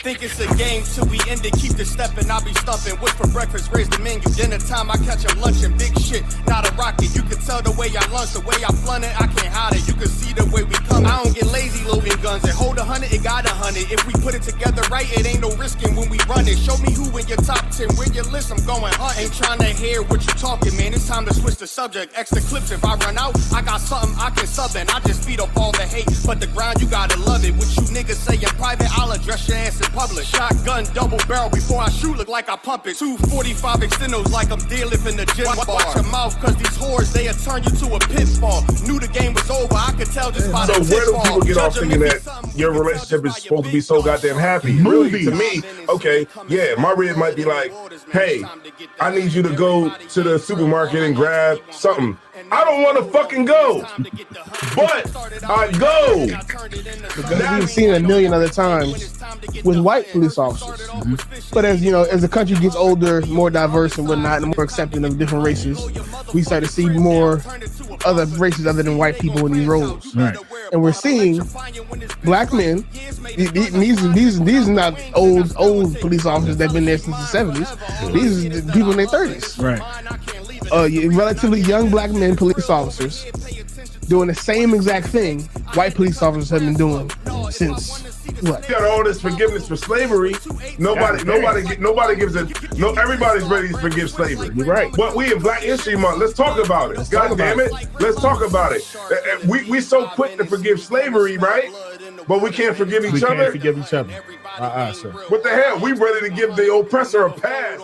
Think it's a game till we end it, keep the steppin', I be stumpin'. Wait for breakfast, raise the menu, dinner time, I catch 'em lunchin'. Big shit, not a rocket, you can tell the way I lunch, the way I flaunt it, I can't hide it. You can see the way we come, I don't get lazy loading guns. It hold 100, it got 100. If we put it together right, it ain't no risking when we run it. Show me who in your top 10, where your list, I'm going hunting. Ain't trying to hear what you talking, man, it's time to switch the subject. Extra clips, if I run out, I got something I can sub in. I just feed off all the hate, but the ground, you gotta love it. What you niggas say in private, I'll address your ass in public. Shotgun, double barrel, before I shoot, look like I pump it. 245 extendos like I'm deadlifting the gym bar. Watch your mouth, cause these whores, they'll turn you to a pitfall. Knew the game was over, I could tell just by the So where do people get off thinking that your relationship is supposed to be so goddamn happy? Really, to me, okay, yeah, my rib might be like, hey, I need you to go to the supermarket and grab something. I don't want to fucking go, but I go. Because we've seen it a million other times with white police officers. But as you know, as the country gets older, more diverse and whatnot, and more accepting of different races, we start to see more other races other than white people in these roles. Right. And we're seeing black men. These are not old police officers that've been there since the 70s. These are people in their 30s. Right. Relatively young black men, police officers, doing the same exact thing white police officers have been doing since what? You got all this forgiveness for slavery. Nobody gives it. No, everybody's ready to forgive slavery. You're right. But we in Black History Month, let's talk about it. God damn it, let's talk about it. We so quick to forgive slavery, right? But we can't forgive each other. We can't forgive each other. Sir. What the hell? We ready to give the oppressor a pass.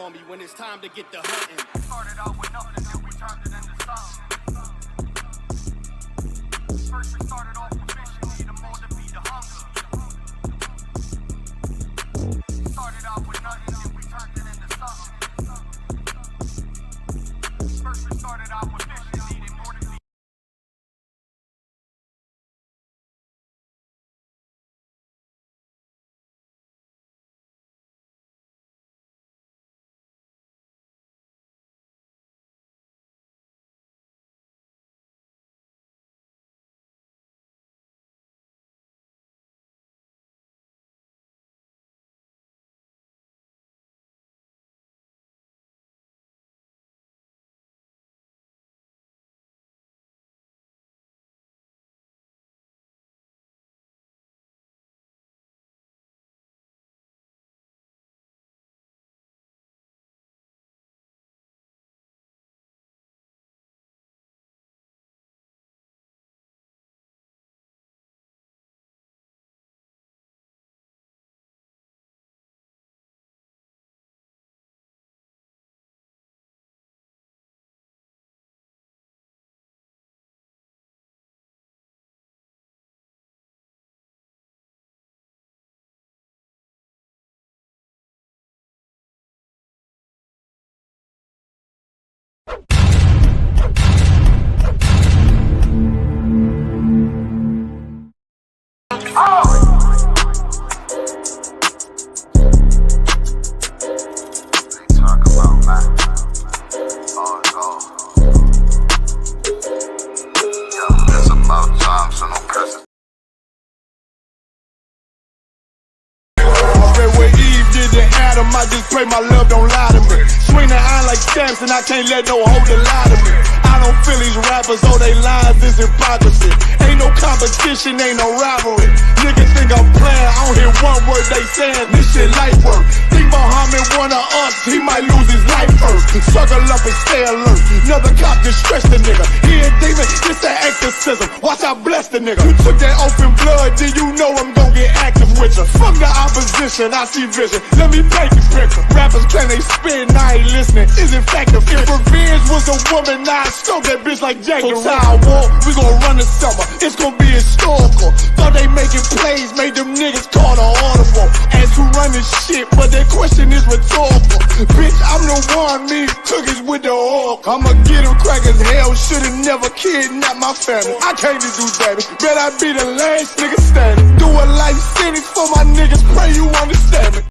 I just pray my love don't lie to me. Swing the iron like stamps and I can't let no holder lie to me. I don't feel these rappers, oh they lies is hypocrisy. Ain't no competition, ain't no rivalry. Niggas think I'm playing, I don't hear one word they saying, this shit light work. Think Muhammad one of us, he might lose his life first. Circle up and stay alert. Another cop just stress the nigga. He a demon, it's the exorcism. Watch I bless the nigga. You took that open blood, then you know I'm gon' get active with you. From the opposition, I see vision. Let me paint the picture. Rappers claim they spin, I ain't listening. Is effective. If revenge was a woman, now I stroke that bitch like Jack the Ripper. War, we gon' run the summer. It's gon' be historical. Thought they making plays, made them niggas call the audible. Ask who run this shit, but that question is rhetorical. Bitch, I'm the one, me cookies with the oil. I'ma get them crackers, hell, should've never kidnapped my family. I can't do that. Bet I be the last nigga standing. Do a life sentence for my niggas, pray you understand me.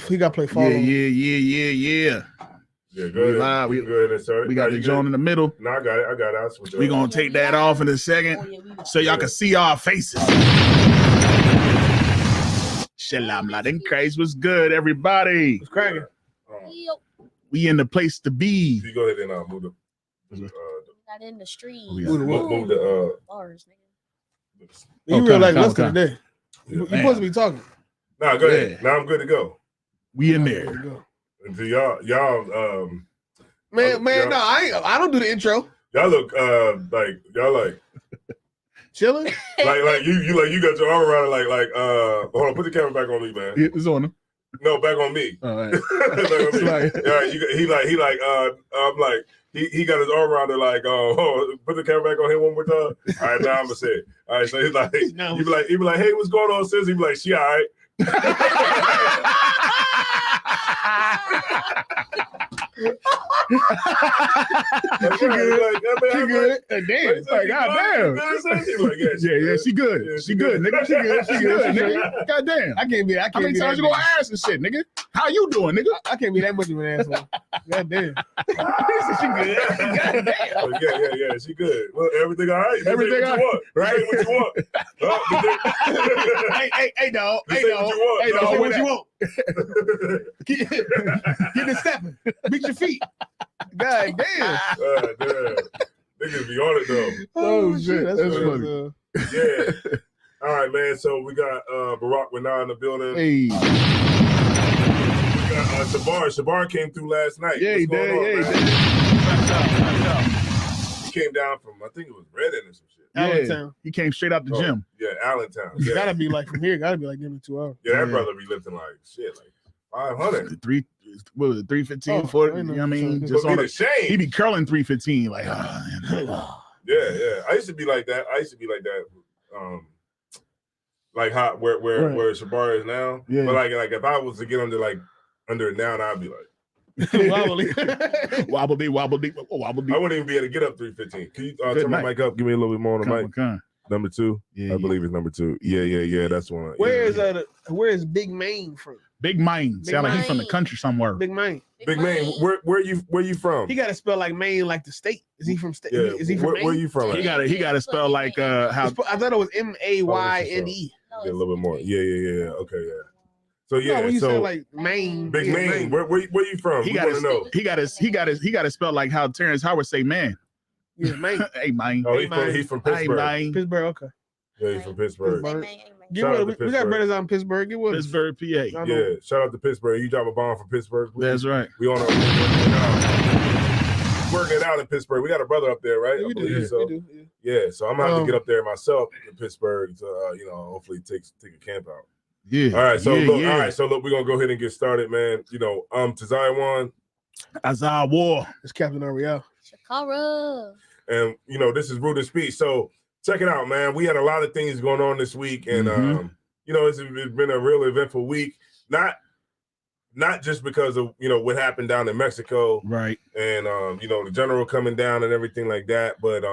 He got to play follow. Yeah. Yeah, good. We good. We got the joint in the middle. No, I got it. I'll switch it. We're going to take that off in a second so y'all can see our faces. Shalom, in Christ was good, everybody. It's cracking. We in the place to be. You go ahead and move the. Not in the street. Move the. Bars, nigga. You real like less than today. You supposed to be talking. Nah, go ahead. Now I'm good to go. We in there. And to y'all, man, no, I don't do the intro. Y'all look like Chilling. like you got your arm around it like hold on, put the camera back on me, man. It's on him. No, back on me. All right. Back on me. I'm like he got his arm around it like put the camera back on him one more time. All right, now I'm gonna say it. All right, so he's like he be like, hey, what's going on, sis? He be like, she all right. She good. Damn. Like, goddamn. Yeah, she good. She good, nigga. She good, nigga. Goddamn. I can't be. How many times you gonna ask and shit, nigga? How you doing, nigga? I can't be that much of an asshole. Goddamn. She good. Goddamn. Yeah. She good. Well, everything all right. Everything all right. Right. What you want? Hey, dog. What you want? Get the stepping. Beat your feet. God damn. Niggas be on it though. Oh shit. That's funny. Yeah. All right, man. So we got Barack Winar in the building. Hey. We got Shabar came through last night. Yeah, he did. He came down from, I think it was Reddit or some shit. Allentown. He came straight out the gym. Yeah, Allentown. It's gotta be like from here. Gotta be like every 2 hours. Yeah, that brother be lifting like shit, like 500. 315, 40. You know what I mean? Just on the shame. He be curling 315. Like, Yeah. I used to be like that. Like hot where Shabar is now. Yeah. But like if I was to get under it now, I'd be like Wobbly. wobbly. I wouldn't even be able to get up 315. Can you turn my mic up? Give me a little bit more on the mic. Number 2. Yeah, I believe it's number 2. Yeah. That's one. Where is Big Maine from? Big Maine. Sound like he's from the country somewhere. Big Maine. Big Maine. Where you from? He got to spell like Maine, like the state. Is he from state? Yeah. Is he from Maine? Where you from? He got to spell like how. I thought it was Mayne. Yeah, a little bit more. Yeah. Okay, yeah. So yeah, when you say like Maine, Big Maine. Where you from? He got to spell like how Terrence Howard say man. Yeah, Maine. Hey, Maine. Oh, he's from Pittsburgh. Hey, Pittsburgh, okay. Yeah, he's from Pittsburgh. We got brothers out in Pittsburgh. Get with us. Pittsburgh, PA. Yeah, shout out to Pittsburgh. You drop a bomb from Pittsburgh, please. That's right. We on our working it out in Pittsburgh. We got a brother up there, right? Yeah, we do. Yeah, so I'm gonna have to get up there myself in Pittsburgh to hopefully take a camp out. Yeah. All right, so look, we're gonna go ahead and get started, man. Tazaiwan. Azar War. It's Captain Ariel. Shakara. And this is Rooted Speech. So check it out, man. We had a lot of things going on this week, and it's been a real eventful week. Not just because of what happened down in Mexico, right? And the general coming down and everything like that, but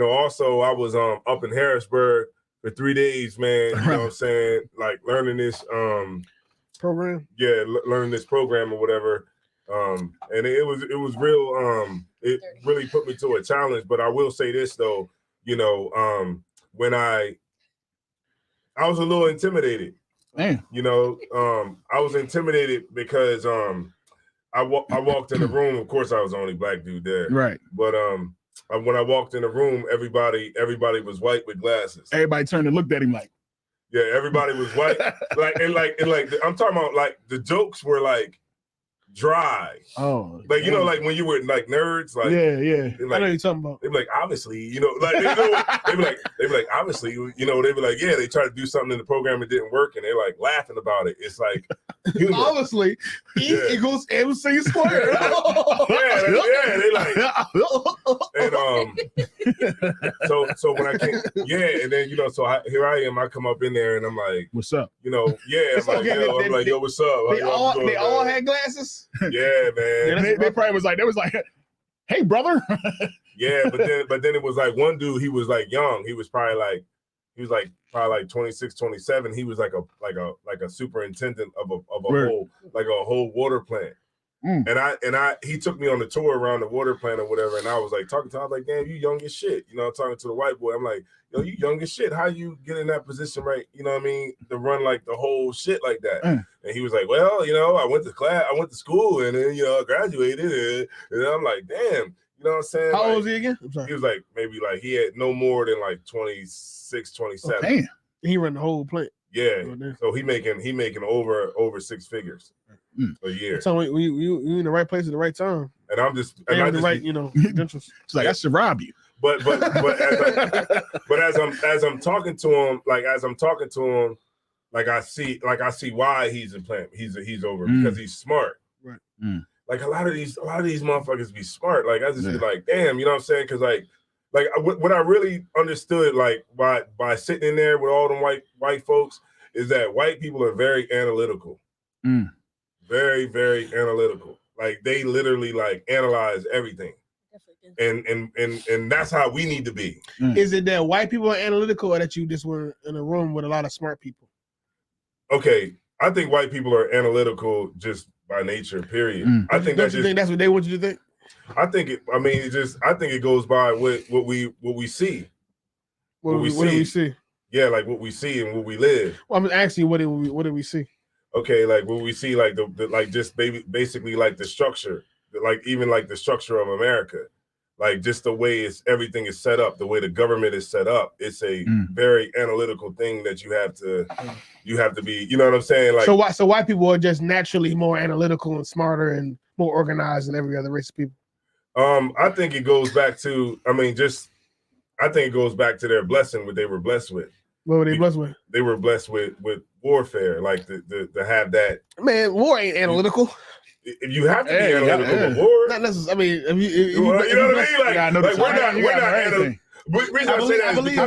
also I was up in Harrisburg for 3 days, man. You know what I'm saying? Like learning this program. Yeah, learning this program or whatever. And it was real. It really put me to a challenge. But I will say this though, when I was a little intimidated. Man. I was intimidated because I walked in the room. Of course, I was the only black dude there. Right. But when I walked in the room, everybody was white with glasses. Everybody turned and looked at him like. Yeah, everybody was white. I'm talking about like the jokes were like dry. Oh, like you know, like when you were like nerds, like yeah. I know what you're talking about. They be like, obviously, you know, like they be like, obviously, you know, they be like, yeah, they tried to do something in the program that didn't work, and they're like laughing about it. It's like humor. Obviously, E equals MC squared. They like, and so when I came, and then you know, here I am, I come up in there, and I'm like, what's up? You know, I'm like, yo, what's up? They all had glasses. Yeah, man. They probably was like, hey, brother. but then it was like one dude, he was like young. He was probably like 26, 27. He was like a superintendent of a whole water plant. And he took me on the tour around the water plant or whatever, and I was like talking to him, I was like, damn, you young as shit. You know, I'm talking to the white boy. I'm like, yo, you young as shit. How you get in that position, right? You know what I mean? To run like the whole shit like that. And he was like, well, you know, I went to school and then, you know, I graduated. And I'm like, damn, you know what I'm saying? How like, old was he again? He was like, maybe like he had no more than like 26, 27. Oh, damn. He ran the whole plant. Yeah. So he making over six figures a year. So you in the right place at the right time. And I'm just right, you know, it's like I should rob you. But as I'm talking to him, like I see why he's in plant. He's over because he's smart. Right. Like a lot of these motherfuckers be smart. Like I just be like, damn, you know what I'm saying? Because like what I really understood, like by sitting in there with all them white folks, is that white people are very analytical. Very, very analytical. Like they literally like analyze everything. And that's how we need to be. Is it that white people are analytical, or that you just were in a room with a lot of smart people? Okay, I think white people are analytical just by nature. Period. I think that's what they want you to think. I think it goes by what we see. What do we see? Yeah, like what we see and what we live. Well, I'm asking you, what did we see? Okay, like what we see, like the like just basically like the structure, like even like the structure of America. Like just the way everything is set up, the way the government is set up, it's a very analytical thing that you have to be, you know what I'm saying? Like so white people are just naturally more analytical and smarter and more organized than every other race of people. I think it goes back to, their blessing, what they were blessed with. What were they blessed with? They were blessed with warfare, like to have that. Man, war ain't analytical. If you have to be analytical with war, not necessarily. I mean, you know what I mean? Like we're not analytical.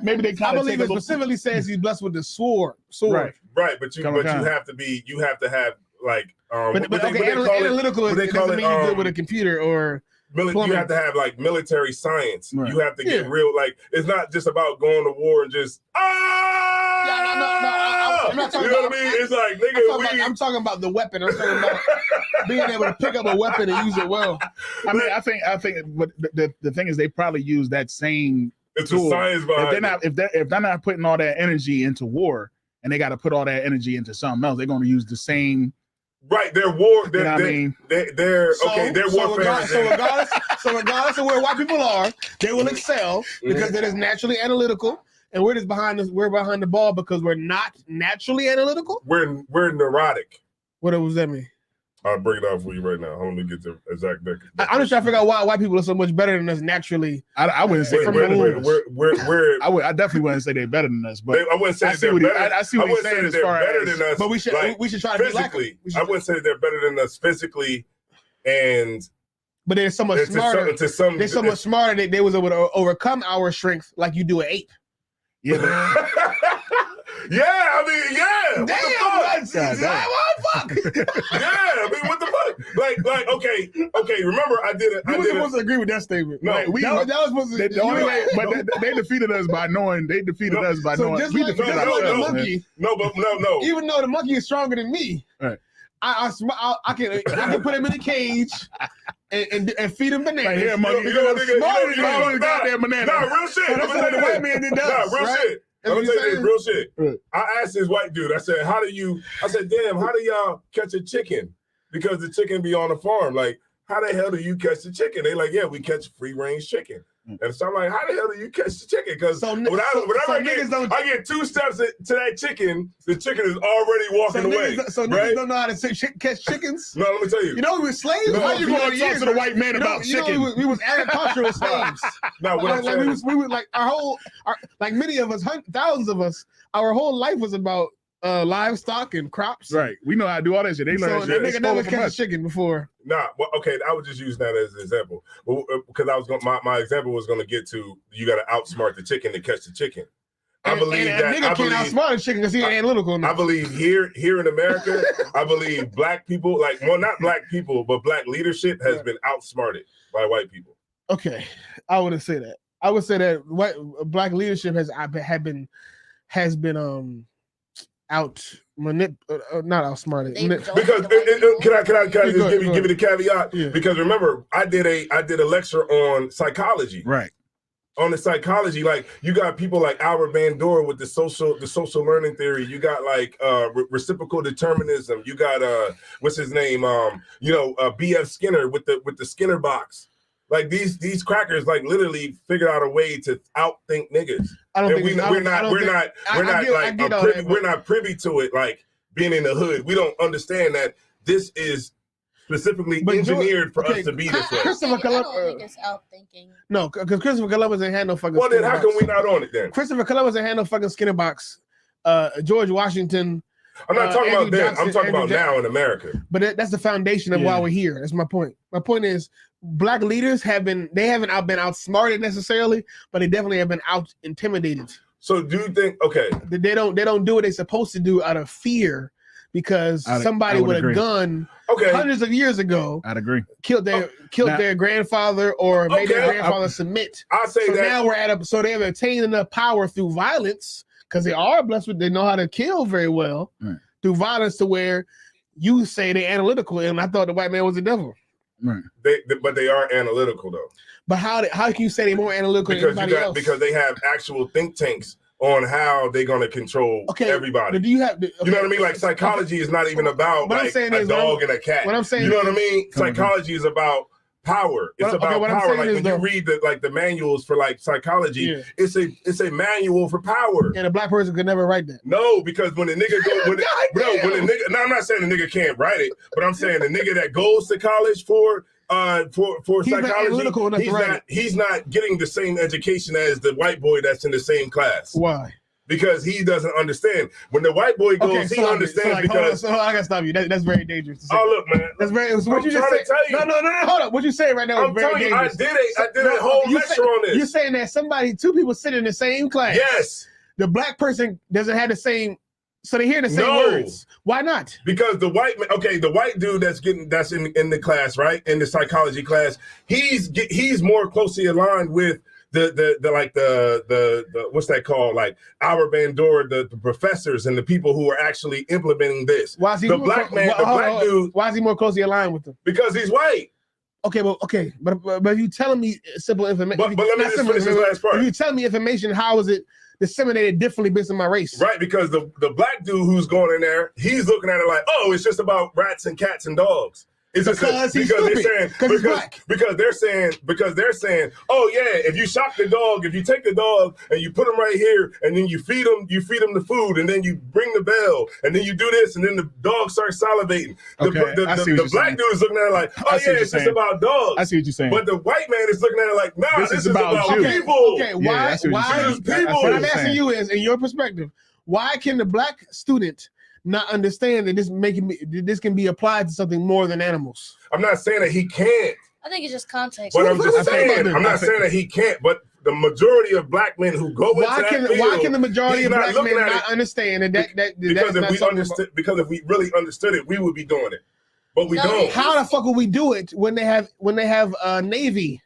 Maybe they kind of. I believe it specifically says he's blessed with the sword. Right. But you have to have like analytical doesn't mean you're good with a computer or. You have to have like military science. Right. You have to get real. Like it's not just about going to war and just I'm not talking about, what I mean? It's like nigga. I'm talking about the weapon. I'm talking about being able to pick up a weapon and use it well. I mean, I think. But the thing is, they probably use that same. It's tool. a science behind if they're not putting all that energy into war, and they got to put all that energy into something else, they're going to use the same. Right, they're war. They're warfare. So regardless of where white people are, they will excel because they're just naturally analytical, and we're behind the ball because we're not naturally analytical. We're neurotic. What does that mean? I'll break it down for you right now. Let me get the exact. I'm just trying to figure out why white people are so much better than us naturally. I wouldn't say we're I definitely wouldn't say they're better than us, but I wouldn't say they're better. I see what he's saying as far better as than us. But we should try to physically. Be like I wouldn't say they're better than us physically, but they're so much smarter. They're so much smarter that they was able to overcome our strength like you do an ape. Yeah. Yeah, I mean, yeah. Damn, fuck. Yeah, I mean, what the fuck? Like, okay. Remember, I did it. You were supposed to agree with that statement. No, that was supposed to. The only way, but they defeated us by knowing. They defeated us by knowing. Just we like defeated the ourselves. monkey. No. Even though the monkey is stronger than me, right? I can put him in a cage and feed him bananas. Right here, monkey. Goddamn banana. Nah, real shit. That's what the white man did. Real shit. I'm gonna tell you this real shit. Right. I asked this white dude, I said, damn, how do y'all catch a chicken? Because the chicken be on the farm. Like, how the hell do you catch the chicken? They like, yeah, we catch free range chicken. And so I'm like, how the hell do you catch the chicken? Because I get 2 steps to that chicken, the chicken is already walking away. Niggas don't know how to catch chickens? No, let me tell you. You know we were slaves? How you going to talk to the white man about chicken? We was agricultural slaves. No, what I'm saying we were like like many of us, thousands of us, our whole life was about livestock and crops. Right. We know how to do all that shit. They learned that nigga never catch a chicken before. Nah, well, okay, I would just use that as an example. Because I was my example was going to get to you got to outsmart the chicken to catch the chicken. I believe that nigga can't outsmart a chicken because he ain't analytical enough. I believe here in America, I believe black people, not black people, but black leadership has been outsmarted by white people. Okay, I wouldn't say that. I would say that black leadership has been not outsmarted. Because can I just give you the caveat? Yeah. Because remember, I did a lecture on psychology. Right. On the psychology, like you got people like Albert Bandura with the social learning theory. You got like reciprocal determinism. You got what's his name? B.F. Skinner with the Skinner box. Like these crackers, like literally figured out a way to outthink niggas. We're not privy to it. Like being in the hood, we don't understand that this is specifically engineered for us to be this way. Christopher Columbus. I don't think it's outthinking. No, because Christopher Columbus ain't had no fucking. Well, then how come we not on it then? Christopher Columbus ain't had no fucking Skinner box. George Washington. I'm not talking about then. I'm talking about now in America. But that's the foundation of why we're here. That's my point. My point is, black leaders haven't been outsmarted necessarily, but they definitely have been out intimidated. So do you think? Okay, they don't do what they're supposed to do out of fear. Because somebody with a gun hundreds of years ago, I'd agree, killed their grandfather or made their grandfather submit. I say so that now we're so they have attained enough power through violence because they are blessed with, they know how to kill very well through violence to where you say they're analytical, and I thought the white man was the devil. Right. But they are analytical though. But how can you say they're more analytical than anybody else? Because they have actual think tanks on how they're going to control everybody. Do you have? You know what I mean? Like psychology is not even about like a dog and a cat. What I'm saying, you know what I mean? Psychology is about power. It's about power. Like when you read the manuals for like psychology, it's a manual for power. And a black person could never write that. No, because when the nigga I'm not saying the nigga can't write it, but I'm saying the nigga that goes to college for psychology, he's not getting the same education as the white boy that's in the same class. Why? Because he doesn't understand. When the white boy goes, he understands because. So I gotta stop you. That's very dangerous to say. Oh look, man. That's very. What you just said. No. Hold up. What you saying right now is very dangerous. I did a whole lecture on this. You're saying that two people sit in the same class. Yes. The black person doesn't have the same. So they hear the same words. Why not? Because the white dude that's in the class, right? In the psychology class, he's more closely aligned with the what's that called? Like Albert Bandura, the professors and the people who are actually implementing this. Why is he dude? Why is he more closely aligned with them? Because he's white. But you telling me simple information. But let me just finish this last part. If you tell me information, how is it disseminated differently based on my race? Right, because the black dude who's going in there, he's looking at it like, oh, it's just about rats and cats and dogs. It's because they're saying, oh yeah, if you shock the dog, if you take the dog and you put him right here, and then you feed him the food, and then you ring the bell, and then you do this, and then the dog starts salivating. The black dude is looking at it like, oh yeah, it's just about dogs. I see what you're saying. But the white man is looking at it like, nah, this is about people. Okay, why people? What I'm asking you is, in your perspective, why can the black student not understand that this can be applied to something more than animals? I'm not saying that he can't. I think it's just context. But I'm not saying that he can't, but the majority of black men who go into that field, why can the majority of black men not understand because if we really understood it, we would be doing it. But we don't. How the fuck will we do it when they have Navy?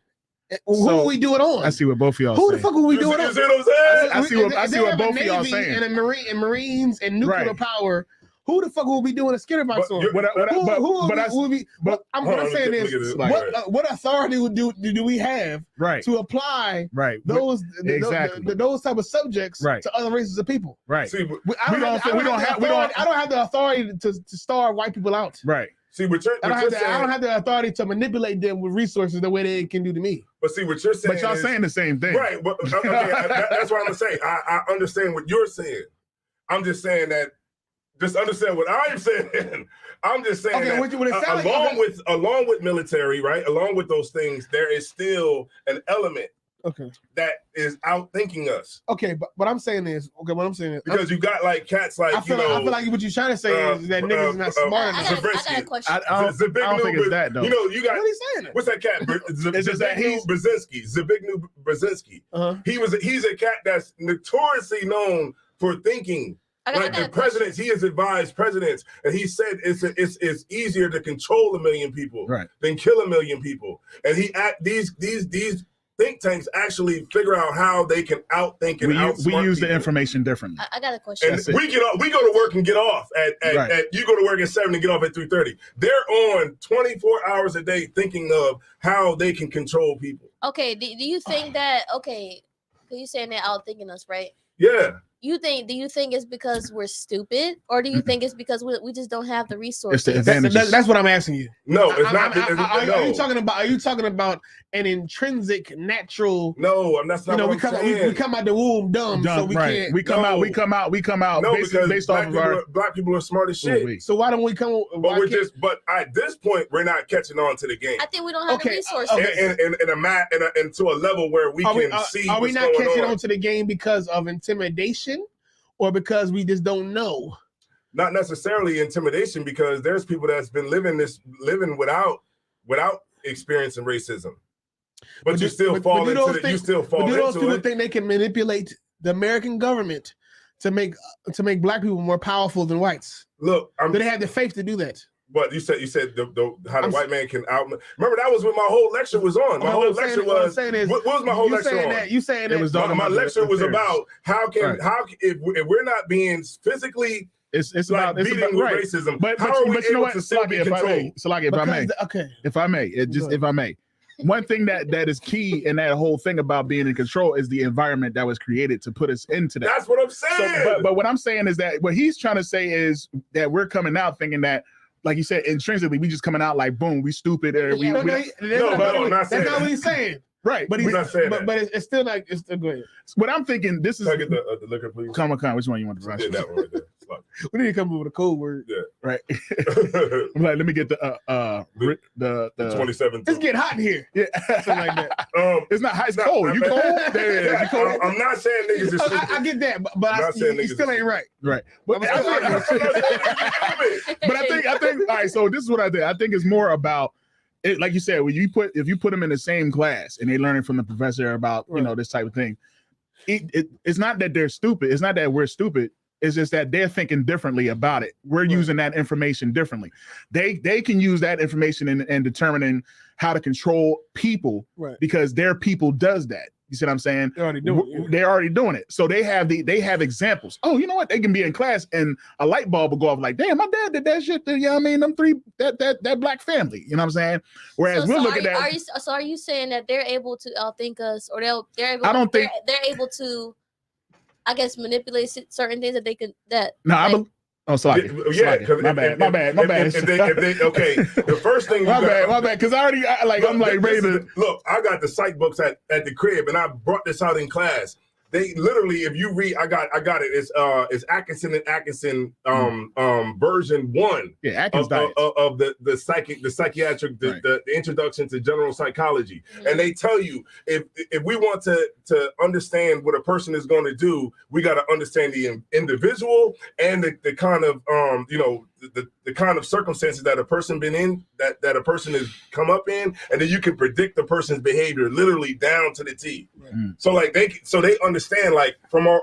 Who will we do it on? I see what both of y'all saying. Who the fuck will we do it on? I see what both of y'all saying. And Marines and nuclear power. Who the fuck will be doing a Skinner box on? What I'm saying is, what authority do we have to apply those type of subjects to other races of people? Right. I don't have the authority to starve white people out. Right. See what you're I saying. don't have the authority to manipulate them with resources the way they can do to me. But see what you're saying. But y'all saying the same thing, right? But okay, that's what I'm gonna say. I understand what you're saying. I'm just saying that. Just understand what I'm saying. I'm just saying that along with military, right? Along with those things, there is still an element that is outthinking us. Okay, but what I'm saying is because you got like cats like I feel like what you're trying to say is that niggas not smart enough. I got a question. I don't think it's that though. You know, you got what are you saying? What's that cat? Zbigniew Brzezinski. He's a cat that's notoriously known for thinking. Like the presidents, he has advised presidents, and he said it's easier to control 1 million people than kill 1 million people. And these think tanks actually figure out how they can outthink and outsmart we use people. The information differently. I got a question. And we go to work and get off at you go to work at 7 and get off at 3:30. They're on 24 hours a day thinking of how they can control people. Okay, do you think that you saying they're outthinking us, right? Yeah. Do you think it's because we're stupid, or do you think it's because we just don't have the resources? It's the advantages. That's what I'm asking you. No, it's not. Are you talking about an intrinsic natural? No, that's not. We come out the womb dumb, so we can't. We come out. No, because based off of black people are smart as shit. So why don't we come? But at this point, we're not catching on to the game. I think we don't have the resources. And to a level where we can see. Are we not catching on to the game because of intimidation? Or because we just don't know? Not necessarily intimidation, because there's people that's been living without experiencing racism. But you still fall into it. You still fall into it. Do those people think they can manipulate the American government to make black people more powerful than whites? Look, do they have the faith to do that? But you said how the white man can out. Remember, that was what my whole lecture was on. My whole lecture was. What was my whole lecture on? You saying that? My lecture was about how if we're not being physically. It's like about beating with racism. But how are we you know able what? to still be controlled? If I may, one thing that is key in that whole thing about being in control is the environment that was created to put us into that. That's what I'm saying. So, but what I'm saying is that what he's trying to say is that we're coming out thinking that, like you said, intrinsically, we just coming out like, boom, we stupid. That's not what he's saying. Right, but he's not saying that. But it's still like, it's still good. What I'm thinking, this is. Can I get the liquor, please? Come on, which one you want to run? Yeah, that one right there. We need to come up with a code word. Yeah. Right. I'm like, let me get the 27. It's getting hot in here. Yeah. Something like that. It's not hot. It's cold. You cold? Yeah, you cold? I'm not saying niggas is stupid. I get that, but you still ain't right. Right. But I think. All right. So this is what I think. I think it's more about. It, like you said, if you put them in the same class and they learning from the professor about this type of thing, it's not that they're stupid. It's not that we're stupid. It's just that they're thinking differently about it. We're using that information differently. They can use that information in determining how to control people because their people does that. You see what I'm saying? They're already doing it. So they have examples. Oh, you know what? They can be in class and a light bulb will go off like, damn, my dad did that shit. You know what I mean? Them three, that black family. You know what I'm saying? Whereas we're looking at. Are you saying that they're able to outthink us, or they're able? I don't think they're able to. I guess manipulate certain things that they could. Sorry. Yeah, my bad. If they, okay, the first thing. My bad. Because I'm ready to look. I got the psych books at the crib, and I brought this out in class. They literally, if you read, I got it. It's Atkinson and Atkinson version 1 of the psychiatric the introduction to general psychology, and they tell you if we want to understand what a person is going to do, we got to understand the individual and the kind of the kind of circumstances that a person been in, that a person has come up in, and then you can predict the person's behavior literally down to the T. So they understand, like, from our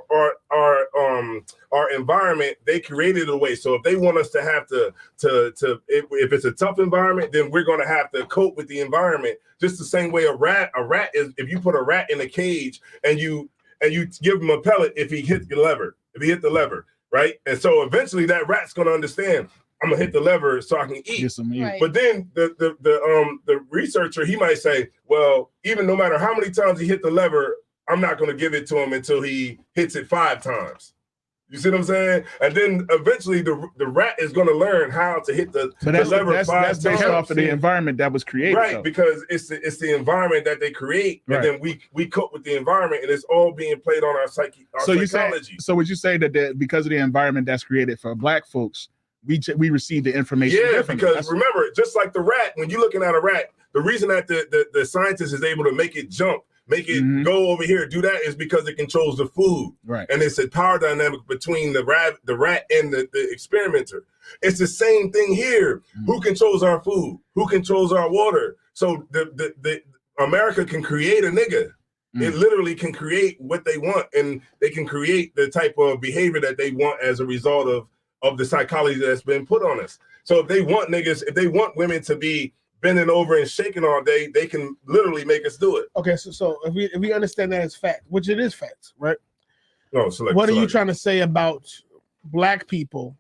environment, they created a way. So if they want us to have to if it's a tough environment, then we're going to have to cope with the environment just the same way a rat is. If you put a rat in a cage and you give him a pellet if he hit the lever, right? And so eventually that rat's going to understand, I'm gonna hit the lever so I can eat. Right. But then the researcher, he might say, well, even no matter how many times he hit the lever, I'm not gonna give it to him until he hits it 5 times. You see what I'm saying? And then eventually the rat is going to learn how to hit the lever that's based off of the environment that was created. Right, though. because it's the environment that they create, and then we cope with the environment, and it's all being played on our psyche, our psychology. So would you say that because of the environment that's created for Black folks, we receive the information? Yeah, because remember, just like the rat, when you're looking at a rat, the reason that the scientist is able to make it jump, make it go over here, do that, is because it controls the food. Right. And it's a power dynamic between the rat and the experimenter. It's the same thing here. Who controls our food? Who controls our water? So the America can create a nigga. It literally can create what they want, and they can create the type of behavior that they want as a result of the psychology that's been put on us. So if they want niggas, if they want women to be bending over and shaking all day, they can literally make us do it. Okay, so if we understand that as fact, which it is fact, right? No, what are you trying to say about Black people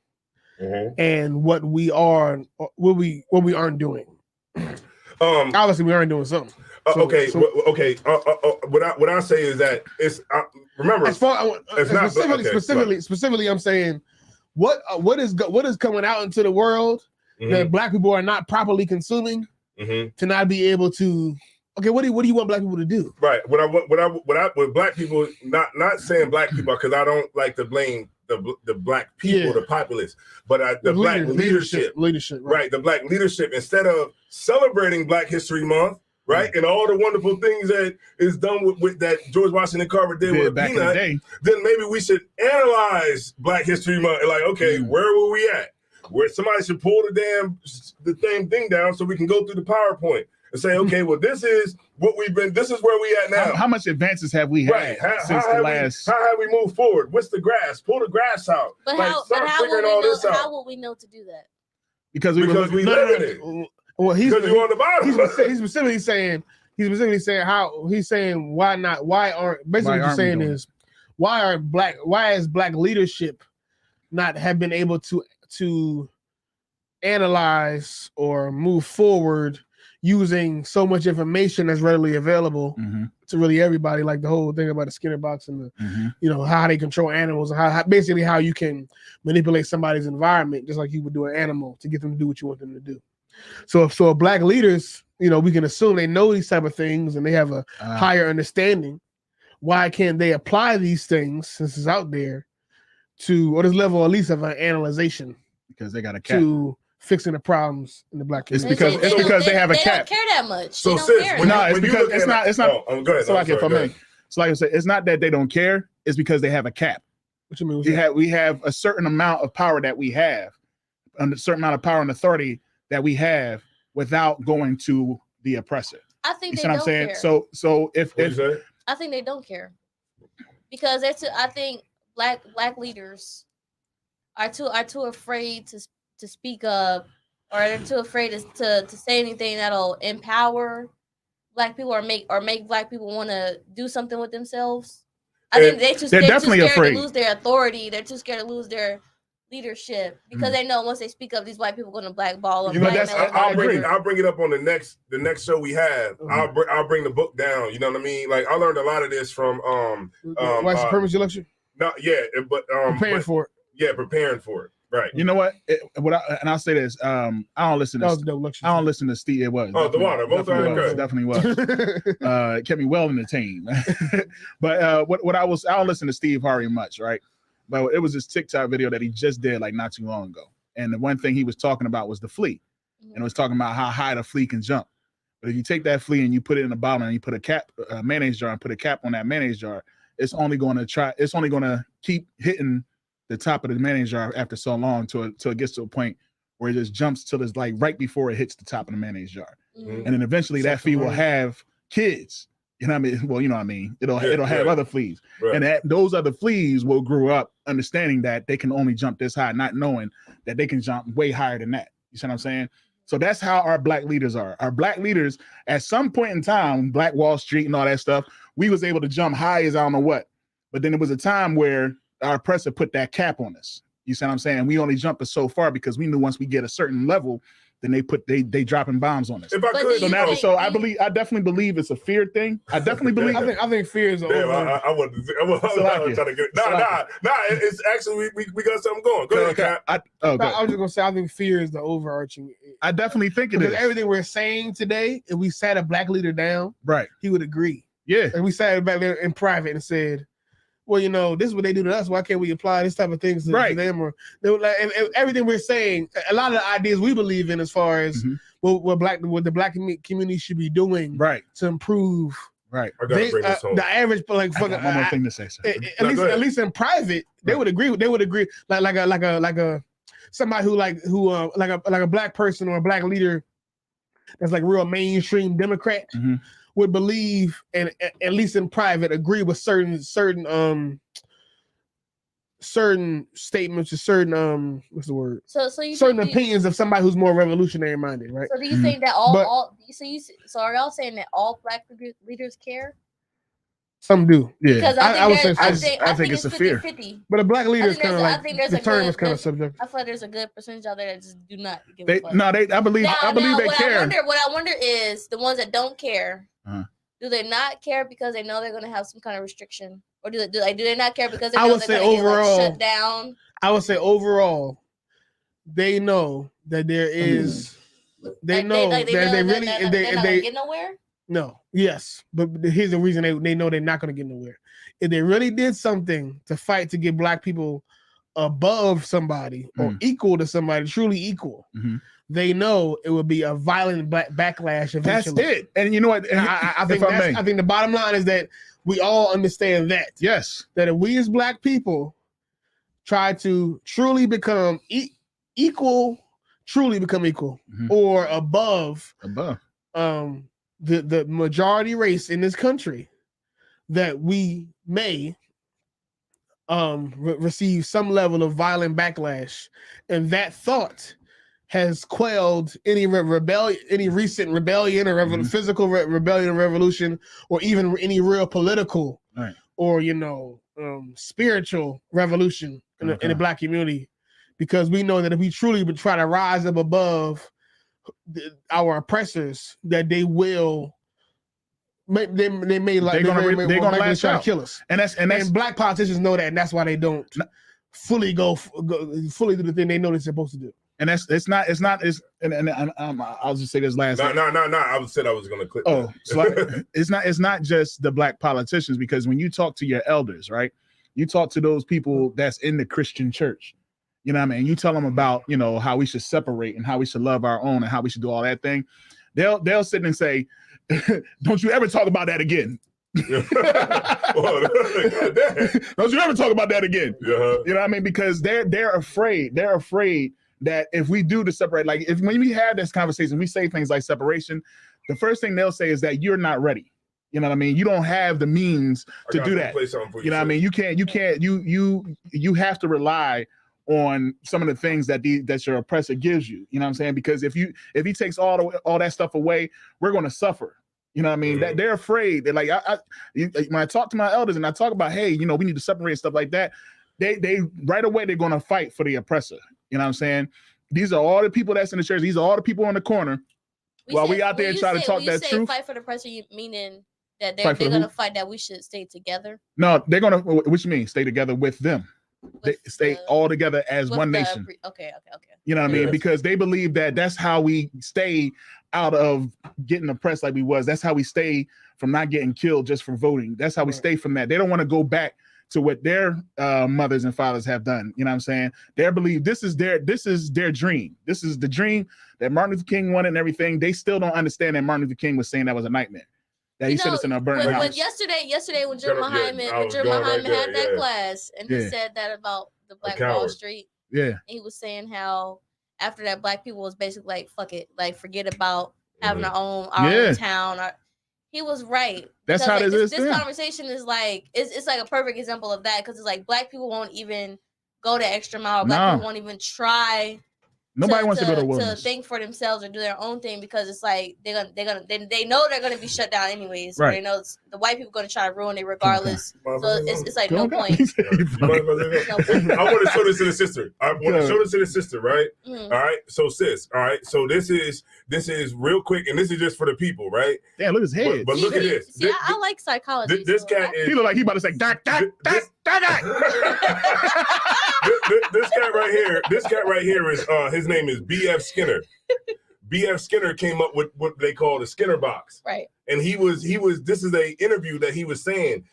and what we are, what we aren't doing? Obviously, we aren't doing something. What I say is that it's remember. As far it's not specifically, I'm saying what is coming out into the world that Black people are not properly consuming to not be able to. Okay, what do you want Black people to do? Right. What Black people, not saying Black people, because I don't like to blame the Black people, the populace, but the Black leadership, right? The Black leadership, instead of celebrating Black History Month, right, and all the wonderful things that is done with that George Washington Carver did with back Peanut, in the day, then maybe we should analyze Black History Month. Like, okay, where were we at? Where somebody should pull the damn thing down so we can go through the PowerPoint and say, okay, well, this is what we've been. This is where we at now. How much advances have we had since the last? How have we moved forward? What's the grass? Pull the grass out. But like, how will we know to do that? Because we live in it. Well, because you're on the bottom. He's specifically saying how he's saying why not? Why aren't basically what you're saying is why is Black leadership not have been able to analyze or move forward using so much information that's readily available to really everybody, like the whole thing about the Skinner box and the how they control animals and how basically how you can manipulate somebody's environment just like you would do an animal to get them to do what you want them to do. So Black leaders, we can assume they know these type of things and they have a higher understanding. Why can't they apply these things since it's out there to, or this level at least of an analyzation? Because they got a cap to fixing the problems in the Black community. It's because they have a cap. They don't care that much. So it's because it's not. Go ahead. So like I said, it's not that they don't care. It's because they have a cap. What you mean? We have a certain amount of power that we have, a certain amount of power and authority that we have without going to the oppressor. I think you see what I'm saying. Care. So if I think they don't care because I think black leaders are too afraid to speak up, or they're too afraid to say anything that'll empower Black people or make Black people want to do something with themselves. I think they're too scared to lose their authority. They're too scared to lose their leadership because they know once they speak up, these white people are going to blackball them. I'll bring it up on the next show we have. I'll bring the book down. You know what I mean? Like I learned a lot of this from white supremacy lecture. Preparing for it. Yeah, preparing for it. Right. You know what? I'll say this. I don't listen to Steve. It was. Oh, the water. Definitely was. It kept me well entertained. But I don't listen to Steve Harvey much, right? But it was this TikTok video that he just did like not too long ago. And the one thing he was talking about was the flea. And it was talking about how high the flea can jump. But if you take that flea and you put it in a bottle and you put a mayonnaise jar and put a cap on that mayonnaise jar, it's only going to keep hitting the top of the mayonnaise jar after so long till it gets to a point where it just jumps till it's like right before it hits the top of the mayonnaise jar. And then eventually that flea will have kids. You know what I mean? Well, you know what I mean? It'll have other fleas. Right. And those other fleas will grow up understanding that they can only jump this high, not knowing that they can jump way higher than that. You see what I'm saying? So that's how our Black leaders are. Our Black leaders, at some point in time, Black Wall Street and all that stuff, we was able to jump high as I don't know what. But then there was a time where our oppressor put that cap on us. You see what I'm saying? We only jumped so far because we knew once we get a certain level then they dropping bombs on us. If I But could, do you think- I definitely believe it's a fear thing. I definitely believe it. I think fear is Damn, over. I was trying to get it. It's actually we got something going. Go ahead, Cap. I was just gonna say I think fear is the overarching. I definitely think it because is. everything we're saying today, if we sat a black leader down, Right. he would agree. Yeah. And we sat back there in private and said, well, you know, this is what they do to us. Why can't we apply this type of things to them? Or they were like, and everything we're saying, a lot of the ideas we believe in as far as what the black community should be doing to improve. Right. I gotta bring this home. The average, like, one more thing to say, sir. At least in private, they would agree. They would agree, like a somebody who like a black person or a black leader that's like real mainstream Democrat would believe, and at least in private, agree with certain statements or certain what's the word? So you certain opinions of somebody who's more revolutionary minded, right? So do you think that so are y'all saying that all black leaders care? Some do, yeah. Because I think it's a 50-50. But a black leader is kind of like the term is kind of subjective. I feel like there's a good percentage out there that just do not give a fuck. I believe they care. What I wonder is the ones that don't care. Do they not care because they know they're going to have some kind of restriction, or do they not care because they know they're going to get shut down? I would say overall, they know that there is. They know that they really if they get nowhere. No, yes, but here's the reason they know they're not going to get nowhere. If they really did something to fight to get black people above somebody or equal to somebody, truly equal, they know it would be a violent backlash eventually. That's it. And you know what? I think the bottom line is that we all understand that. Yes. That if we as black people try to truly become equal, or above the majority race in this country, that we may receive some level of violent backlash, and that thought has quelled any rebellion, any recent rebellion or physical rebellion or revolution, or even any real political or spiritual revolution in the black community, because we know that if we truly would try to rise up above our oppressors, that they will. They're gonna lash try out. to kill us, and black politicians know that, and that's why they don't fully do the thing they know they're supposed to do. And I'll just say this last. No. I said I was gonna clip. Oh, so it's not just the black politicians, because when you talk to your elders, right? You talk to those people that's in the Christian church. You know what I mean? You tell them about, how we should separate and how we should love our own and how we should do all that thing. They'll sit and say, don't you ever talk about that again. Don't you ever talk about that again. You know what I mean? Because they're afraid that if we do the separate, like when we have this conversation, we say things like separation, the first thing they'll say is that you're not ready. You know what I mean? You don't have the means to do that. You know what I mean? You have to rely on some of the things that your oppressor gives you. You know what I'm saying? Because if he takes all that stuff away, we're going to suffer. You know what I mean? That they're afraid. They're like, when I talk to my elders and I talk about, hey, we need to separate and stuff like that, they right away they're going to fight for the oppressor. You know what I'm saying? These are all the people that's in the church. These are all the people on the corner. We out there trying to talk that truth. Fight for the oppressor, meaning that they're going to fight that we should stay together. No, they're going to. What you mean? Stay together with them. They stay all together as one nation. Okay. You know what I mean? Because they believe that that's how we stay out of getting oppressed like we was. That's how we stay from not getting killed just for voting. That's how we stay from that. They don't want to go back to what their mothers and fathers have done. You know what I'm saying? They believe this is their dream. This is the dream that Martin Luther King wanted and everything. They still don't understand that Martin Luther King was saying that was a nightmare. That he said it's in a burning house. But yesterday when Jeremiah Hyman had that class, and he said that about the Black Wall Street. Yeah. He was saying how after that, black people was basically like, fuck it, like forget about having our own town. He was right. That's how this conversation is like, it's like a perfect example of that, because it's like black people won't even go the extra mile. Black people won't even try Nobody wants to go to to wilderness. think for themselves or do their own thing, because it's like they know they're gonna be shut down anyways. Right. They know the white people gonna try to ruin it regardless. So it's like no Don't point. No point. I want to show this to the sister. I want to show this to the sister, right? Mhm. All right. So sis, all right. So this is real quick, and this is just for the people, right? Damn, look at his head. But look at this. See, I like psychology. This cat is. He look like he about to say that. This cat right here is his name is B.F. Skinner. B.F. Skinner came up with what they call the Skinner box. Right. And he was this is a interview that he was saying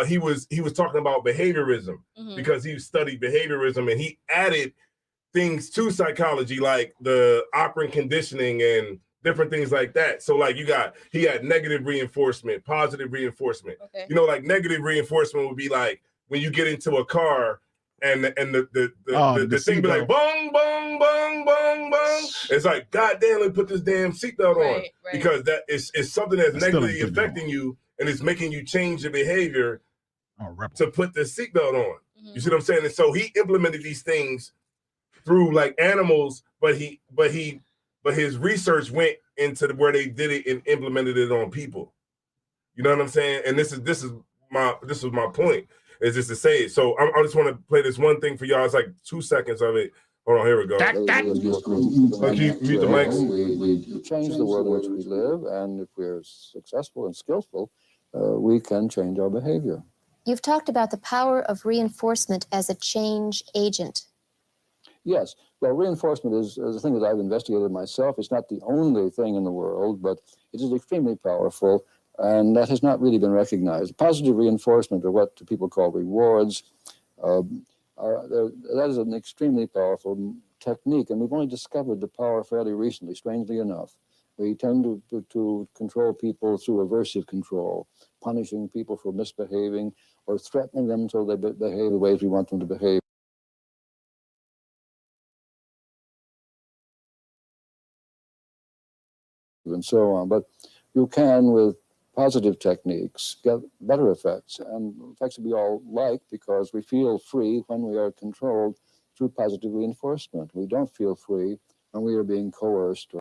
he was talking about behaviorism because he studied behaviorism, and he added things to psychology like the operant conditioning and different things like that. So like he had negative reinforcement, positive reinforcement. Okay. You know, like negative reinforcement would be like when you get into a car and the thing be like bong bong bong bong bong. It's like, God damn, let me put this damn seatbelt on. Because that is something that's negatively affecting you, and it's making you change your behavior to put the seatbelt on. You see what I'm saying? And so he implemented these things through like animals, but his research went into where they did it and implemented it on people. You know what I'm saying? And this is my point, is just to say it. So I just want to play this one thing for y'all. It's like 2 seconds of it. Hold on, here we go. Mute the mics. We change the world in which we live, and if we're successful and skillful, we can change our behavior. You've talked about the power of reinforcement as a change agent. Yes. Well, reinforcement is a thing that I've investigated myself. It's not the only thing in the world, but it is extremely powerful, and that has not really been recognized. Positive reinforcement, or what people call rewards, that is an extremely powerful technique, and we've only discovered the power fairly recently, strangely enough. We tend to control people through aversive control, punishing people for misbehaving or threatening them until they behave the ways we want them to behave. And so on. But you can, with positive techniques, get better effects, and effects that we all like because we feel free when we are controlled through positive reinforcement. We don't feel free when we are being coerced or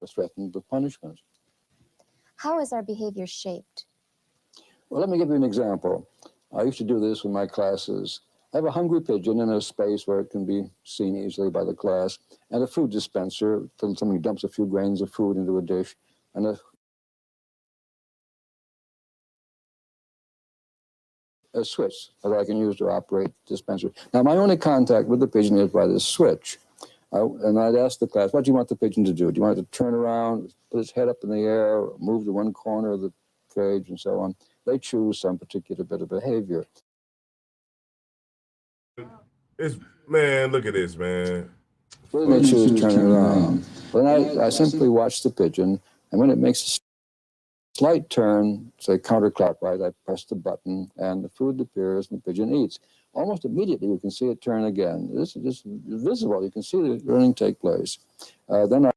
threatened with punishment. How is our behavior shaped? Well, let me give you an example. I used to do this with my classes. I have a hungry pigeon in a space where it can be seen easily by the class, and a food dispenser. Somebody dumps a few grains of food into a dish, and a switch that I can use to operate the dispenser. Now, my only contact with the pigeon is by this switch. And I'd ask the class, what do you want the pigeon to do? Do you want it to turn around, put its head up in the air, or move to one corner of the cage, and so on? They choose some particular bit of behavior. Man, look at this, man. When they choose to turn it around. Then I simply watch the pigeon, and when it makes a slight turn, say counterclockwise, I press the button, and the food appears, and the pigeon eats. Almost immediately, you can see it turn again. This is just visible. You can see the learning take place. The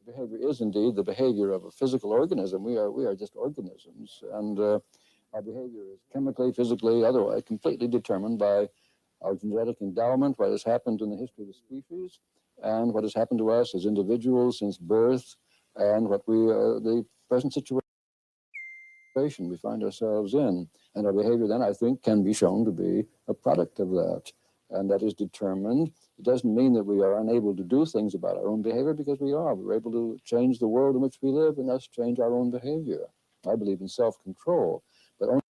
behavior is indeed the behavior of a physical organism. We are just organisms, and our behavior is chemically, physically, otherwise completely determined by our genetic endowment, what has happened in the history of the species, and what has happened to us as individuals since birth, and what the present situation we find ourselves in. And our behavior then, I think, can be shown to be a product of that. And that is determined. It doesn't mean that we are unable to do things about our own behavior, because we are. We're able to change the world in which we live and thus change our own behavior. I believe in self-control, but only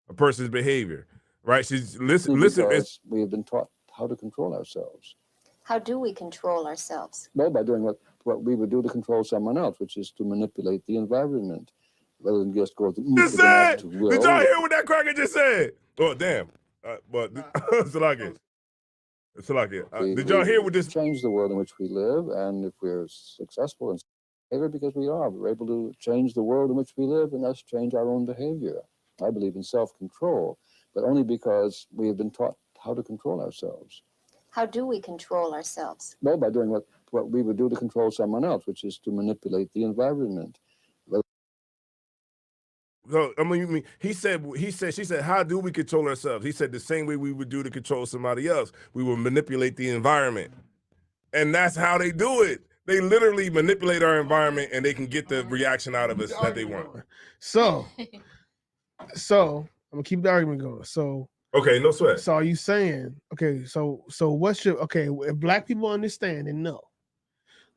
a person's behavior, right? She's listen. Because we have been taught how to control ourselves. How do we control ourselves? Well, by doing what we would do to control someone else, which is to manipulate the environment, rather than just go to will. Did y'all hear what that cracker just said? Oh, damn. But Salaki. Did y'all hear what this? Change the world in which we live, and if we're successful in behavior, because we're able to change the world in which we live and thus change our own behavior. I believe in self-control, but only because we have been taught how to control ourselves. How do we control ourselves? Well, by doing what we would do to control someone else, which is to manipulate the environment. So, I mean, she said, how do we control ourselves? He said the same way we would do to control somebody else. We will manipulate the environment. And that's how they do it. They literally manipulate our environment and they can get the reaction out of us that they want. So I'm gonna keep the argument going. So okay, no sweat. So are you saying, okay, so what's your, okay, if black people understand and know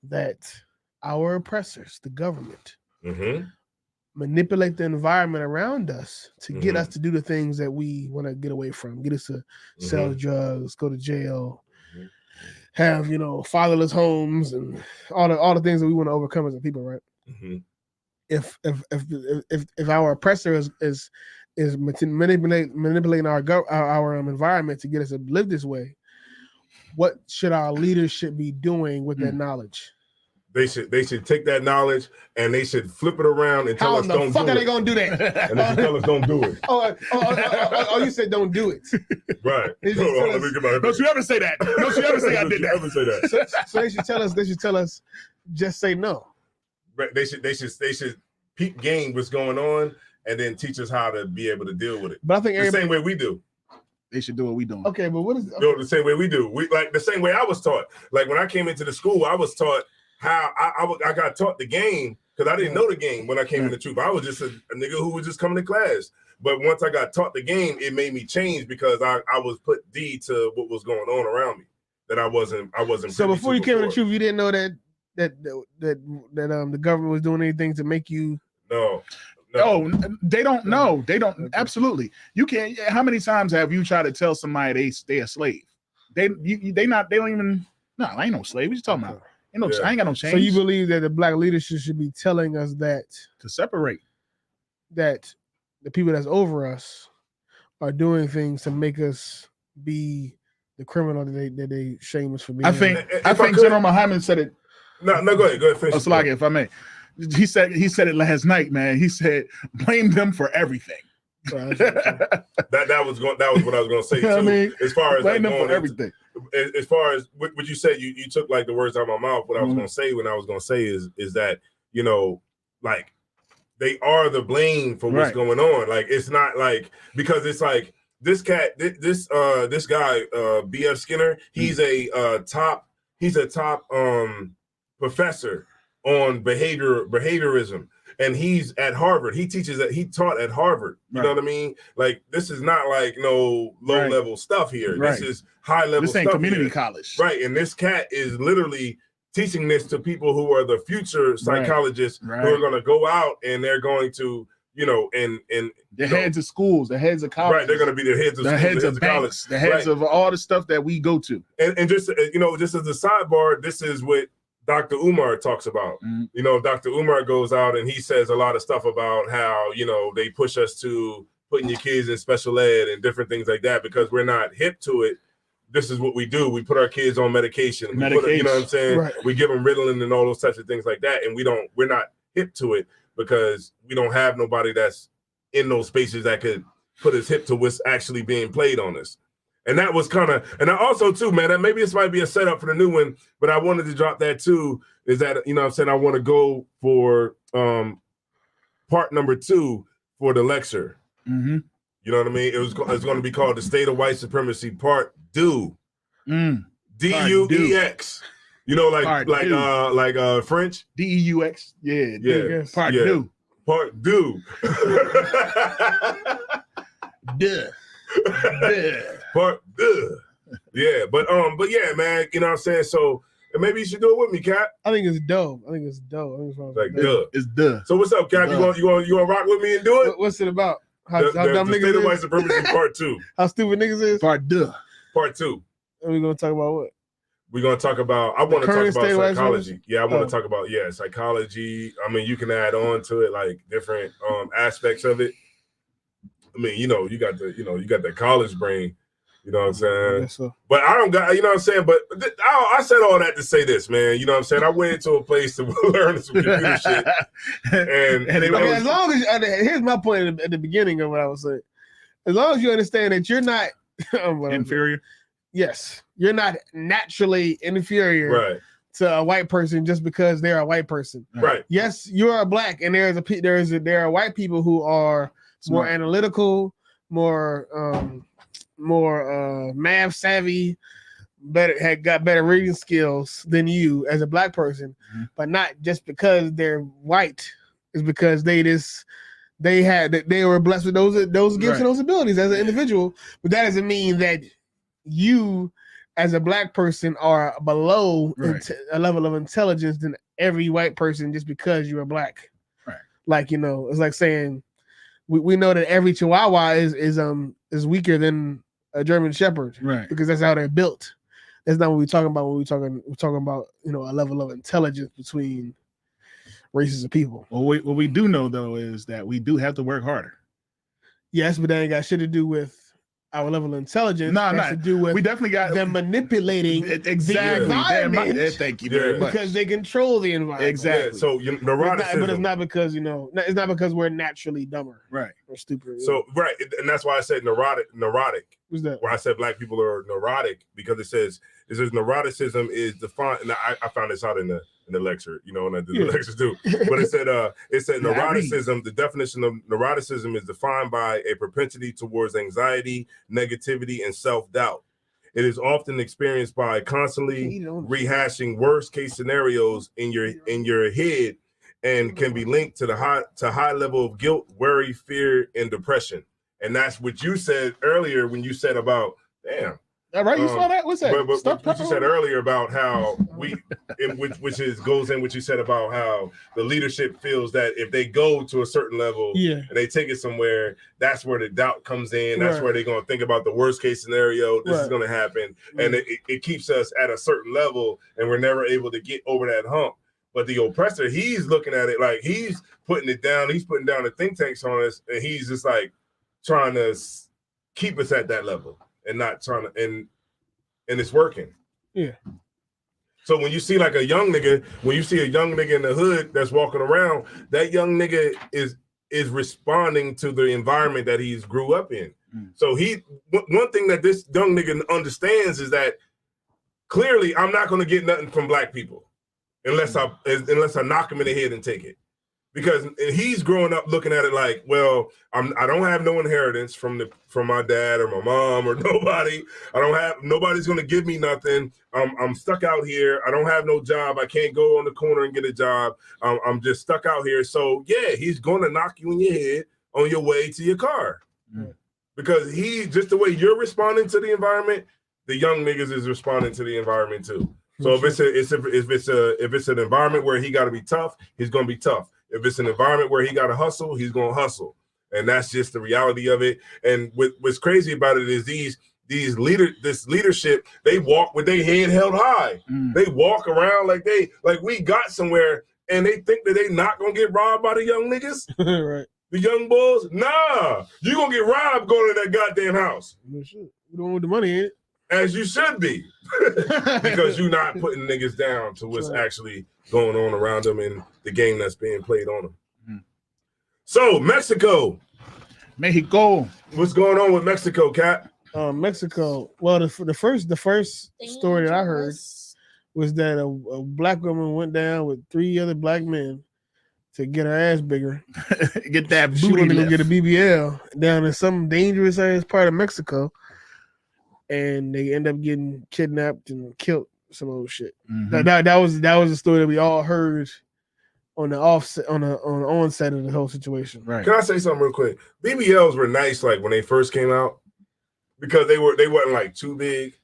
that our oppressors, the government, manipulate the environment around us to get us to do the things that we want to get away from, get us to sell drugs, go to jail, have, fatherless homes and all the things that we want to overcome as a people, right? If our oppressor is manipulating our environment to get us to live this way, what should our leadership be doing with that knowledge? They should take that knowledge and they should flip it around and tell us don't do it. How the fuck are they gonna do that? And they should tell us don't do it. Oh, you said don't do it. Right. Don't you ever say that. Don't you ever say I did that. Ever say that. So they should tell us, just say no. Right. They should peep game what's going on and then teach us how to be able to deal with it. But I think the same way we do. They should do what we doing. Okay, but what is the same way we do? We like the same way I was taught. Like when I came into the school, I was taught how I got taught the game because I didn't know the game when I came in the troop. I was just a nigga who was just coming to class. But once I got taught the game, it made me change because I was put D to what was going on around me that I wasn't. So before you came in the troop, you didn't know that the government was doing anything to make you. No. Oh, they don't know. They don't. Absolutely. You can't. How many times have you tried to tell somebody they a slave? They don't even. No, I ain't no slave. What you talking about? I ain't got no change. So you believe that the black leadership should be telling us that to separate, that the people that's over us are doing things to make us be the criminal that they shame us for being. I think General Muhammad said it. No, go ahead. Finish. Like if I may, he said it last night, man. He said blame them for everything. that was what I was going to say too. I mean, as far as blame them for everything. As far as what you said, you took like the words out of my mouth. What I was going to say when I was going to say is that like they are the blame for what's going on. Like it's not like because it's like this cat, this guy, B.F. Skinner. He's a top professor on behaviorism. And he's at Harvard. He taught at Harvard. You know what I mean? Like this is not like no low level stuff here. This is high level stuff. This ain't community college. Right. And this cat is literally teaching this to people who are the future psychologists who are going to go out and they're going to, and the heads of schools, the heads of colleges. Right. They're going to be the heads of schools, heads of banks, the heads of all the stuff that we go to. And just, just as a sidebar, this is what Dr. Umar talks about. Dr. Umar goes out and he says a lot of stuff about how, they push us to putting your kids in special ed and different things like that because we're not hip to it. This is what we do. We put our kids on medication. You know what I'm saying? Right. We give them Ritalin and all those types of things like that. And we're not hip to it because we don't have nobody that's in those spaces that could put us hip to what's actually being played on us. And that was kind of, and I also too, man, that maybe this might be a setup for the new one, but I wanted to drop that too, is that, I'm saying I want to go for part number 2 for the lecture. You know what I mean? It's going to be called The State of White Supremacy Part Deux. D-U-E-X. Like French? D-E-U-X. Yeah. Part Deux. Part Deux. Duh. Part yeah, but yeah, man, you know what I'm saying? So maybe you should do it with me, Cap. I think it's dope. It's like duh. It's duh. So what's up, Cap? You want rock with me and do it? What's it about? How dumb the niggas State of White is? Supremacy Part 2. How stupid niggas is? Part 2. And we're gonna talk about what? We're gonna talk about. I want to talk about psychology. Yeah, I want to talk about psychology. I mean, you can add on to it like different aspects of it. I mean, you got the college brain. You know what I'm saying? So. But I don't got, you know what I'm saying? But I said all that to say this, man. You know what I'm saying? I went into a place to learn some computer shit. And as long as, here's my point at the beginning of what I was saying. As long as you understand that you're not inferior. Yes. You're not naturally inferior. Right. to a white person just because they're a white person. Right. Yes, you are black, and there are white people who are more analytical, more math savvy, had got better reading skills than you as a black person, but not just because they're white. It's because they were blessed with those gifts and those abilities as an individual. But that doesn't mean that you, as a black person, are below a level of intelligence than every white person just because you are black. Right. Like, it's like saying we know that every Chihuahua is weaker than a German Shepherd, right? Because that's how they're built. That's not what we're talking about when we're talking about a level of intelligence between races of people. Well, what we do know though is that we do have to work harder. Yes, but that ain't got shit to do with our level of intelligence. No, to do with we definitely got them manipulating exactly. the environment. Thank you very much. Because they control the environment. Exactly. Yeah, so neuroticism. But it's not because it's not because we're naturally dumber, right, or stupid. So right, and that's why I said neurotic. What's that? Where I said black people are neurotic because it says neuroticism is defined. And I found this out in the lecture, when I did the lectures too. But it said neuroticism. The definition of neuroticism is defined by a propensity towards anxiety, negativity, and self-doubt. It is often experienced by constantly rehashing worst case scenarios in your head, and can be linked to the high level of guilt, worry, fear, and depression. And that's what you said earlier when you said about damn. All right, you saw that? What's that? But what you said earlier about how goes in what you said about how the leadership feels that if they go to a certain level and they take it somewhere, that's where the doubt comes in. That's where they're going to think about the worst case scenario. This is going to happen. And it keeps us at a certain level, and we're never able to get over that hump. But the oppressor, he's looking at it like he's putting it down. He's putting down the think tanks on us, and he's just like trying to keep us at that level. And not trying to, and it's working. Yeah. So when you see like a young nigga in the hood that's walking around, that young nigga is responding to the environment that he's grew up in. So one thing that this young nigga understands is that clearly I'm not going to get nothing from black people unless I knock him in the head and take it. Because he's growing up looking at it like, well, I don't have no inheritance from my dad or my mom or nobody. Nobody's gonna give me nothing. I'm stuck out here. I don't have no job. I can't go on the corner and get a job. I'm just stuck out here. So yeah, he's gonna knock you in your head on your way to your car. Because just the way you're responding to the environment, the young niggas is responding to the environment too. So if it's an environment where he got to be tough, he's gonna be tough. If it's an environment where he got to hustle, he's going to hustle. And that's just the reality of it. And what's crazy about it is this leadership, they walk with their head held high. They walk around like we got somewhere, and they think that they not going to get robbed by the young niggas. Right. The young bulls. Nah, you going to get robbed going to that goddamn house. We don't want the money in it. As you should be. Because you're not putting niggas down to what's actually going on around them in the game that's being played on them. So Mexico. What's going on with Mexico, Kat? Mexico. Well, the first story that I heard was that a black woman went down with 3 other black men to get her ass bigger. Get that booty. She wanted to go get a BBL down in some dangerous ass part of Mexico. And they end up getting kidnapped and killed, some old shit. That was a story that we all heard on the onset of the whole situation. Right. Can I say something real quick? BBLs were nice like when they first came out because they wasn't like too big.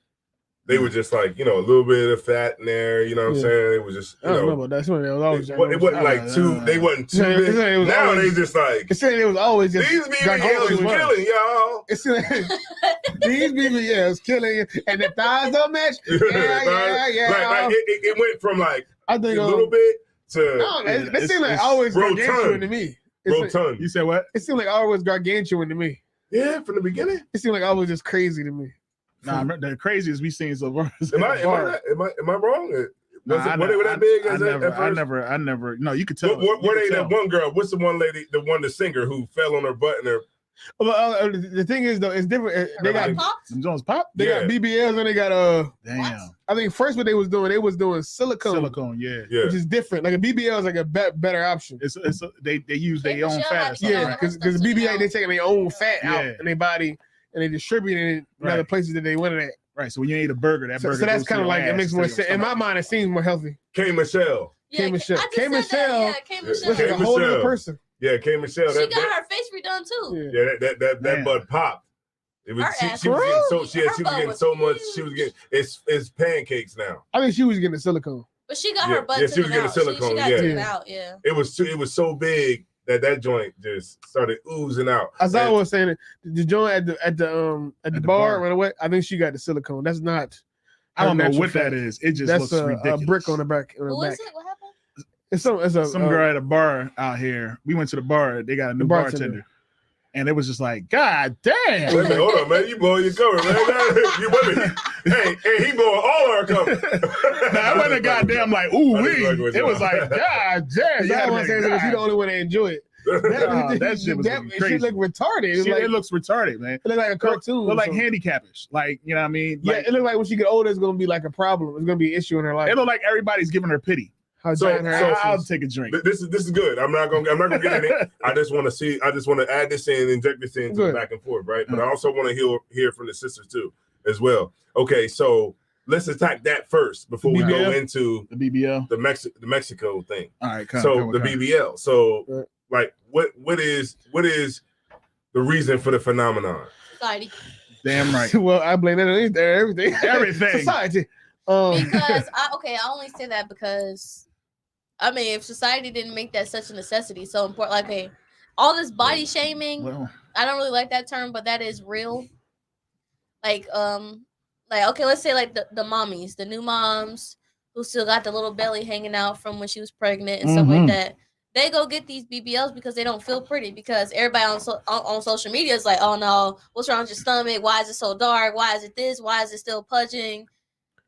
They were just like, a little bit of fat in there, you know what I'm saying? It was just, I don't know about that. Somebody was always it wasn't like too, they wasn't too big. Now they just like, it's saying it was always just these BBLs killing y'all. It's these BBLs killing you, and the thighs don't match. Yeah. Like it went from like I think a little bit to. No, it seemed like always gargantuan to me. Rotund. You said what? It seemed like always gargantuan to me. Yeah, from the beginning. It seemed like always just crazy to me. Nah, the craziest we seen so far. Am I wrong? Were they that big? I never. No, you could tell. Were they that one girl? What's the one lady? The singer who fell on her butt and her Well, the thing is though, it's different. They got popped. Them Jones pop. They got BBLs and they got Damn. I think first what they was doing silicone. Silicone, yeah. Which is different. Like a BBL is like a better option. They use their own fat. Yeah, because the BBL they taking their own fat out in their body and they distribute it in other places that they want it at. Right. So when you eat a burger, that burger. So that's kind of like it makes more sense. In my mind, it seems more healthy. K. Michelle. Yeah, K. Michelle. K. Michelle. Looks like a whole other person. Yeah, K. Michelle. She got her face redone too. Yeah, that butt popped. It was she was getting so much. She was getting it's pancakes now. I think she was getting silicone. But she got her butt. Yeah, she was getting silicone. She got taken out. Yeah. It was so big that joint just started oozing out. As I was saying, the joint at the bar right away. I think she got the silicone. That's not. I don't know what that is. It just looks ridiculous. A brick on the back. What is it? What happened? It's some girl at a bar out here. We went to the bar. They got a new bartender. And it was just like, God damn. Wait a minute, hold on, man. You blowing your cover, man. Hey, he blowing all our cover. I wasn't a goddamn like, ooh, wee. It was like, God damn. Yeah, I'm saying that she's the only one that enjoy it. That shit was crazy. She look retarded. It looks retarded, man. It look like a cartoon. Look like handicappers. Like, you know what I mean? Yeah, it look like when she get older, it's going to be like a problem. It's going to be an issue in her life. It look like everybody's giving her pity. So I'll take a drink. This is good. I'm not gonna get in it. I just want to add this in, inject this into the back and forth, right? But I also want to hear from the sisters too, as well. Okay, so let's attack that first before we go into the BBL, the Mexico thing. All right, BBL. So like, what is the reason for the phenomenon? Society. Damn right. Well, I blame it on everything. Society. Because I only say that because. I mean, if society didn't make that such a necessity, so important, like, hey, all this body shaming, I don't really like that term, but that is real. Like, okay, let's say like the mommies, the new moms who still got the little belly hanging out from when she was pregnant and stuff like that. They go get these BBLs because they don't feel pretty, because everybody on social media is like, oh no, what's wrong with your stomach? Why is it so dark? Why is it this? Why is it still pudging?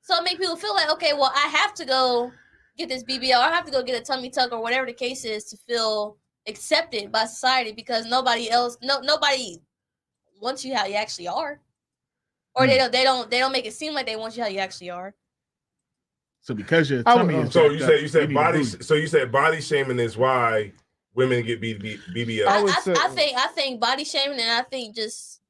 So it makes people feel like, okay, well, I have to go get this BBL, or I have to go get a tummy tuck or whatever the case is to feel accepted by society, because nobody wants you how you actually are, or they don't make it seem like they want you how you actually are. So because your tummy is you said body shaming is why women get BBL. I think body shaming, and I think just.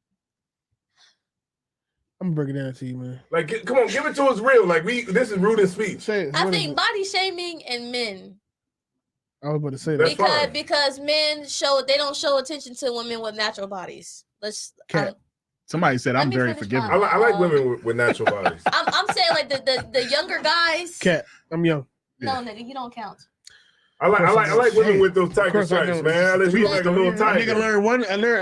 I'm breaking down to you, man. Like, come on, give it to us real. Like, this is rude in speech. I think body shaming and men. I was about to say that because men don't show attention to women with natural bodies. Somebody said I'm very forgiving. I like women with natural bodies. I'm saying like the younger guys. Cat, I'm young. No, nigga, you don't count. I like women with those tiger stripes, man. Let's like a little tiger. A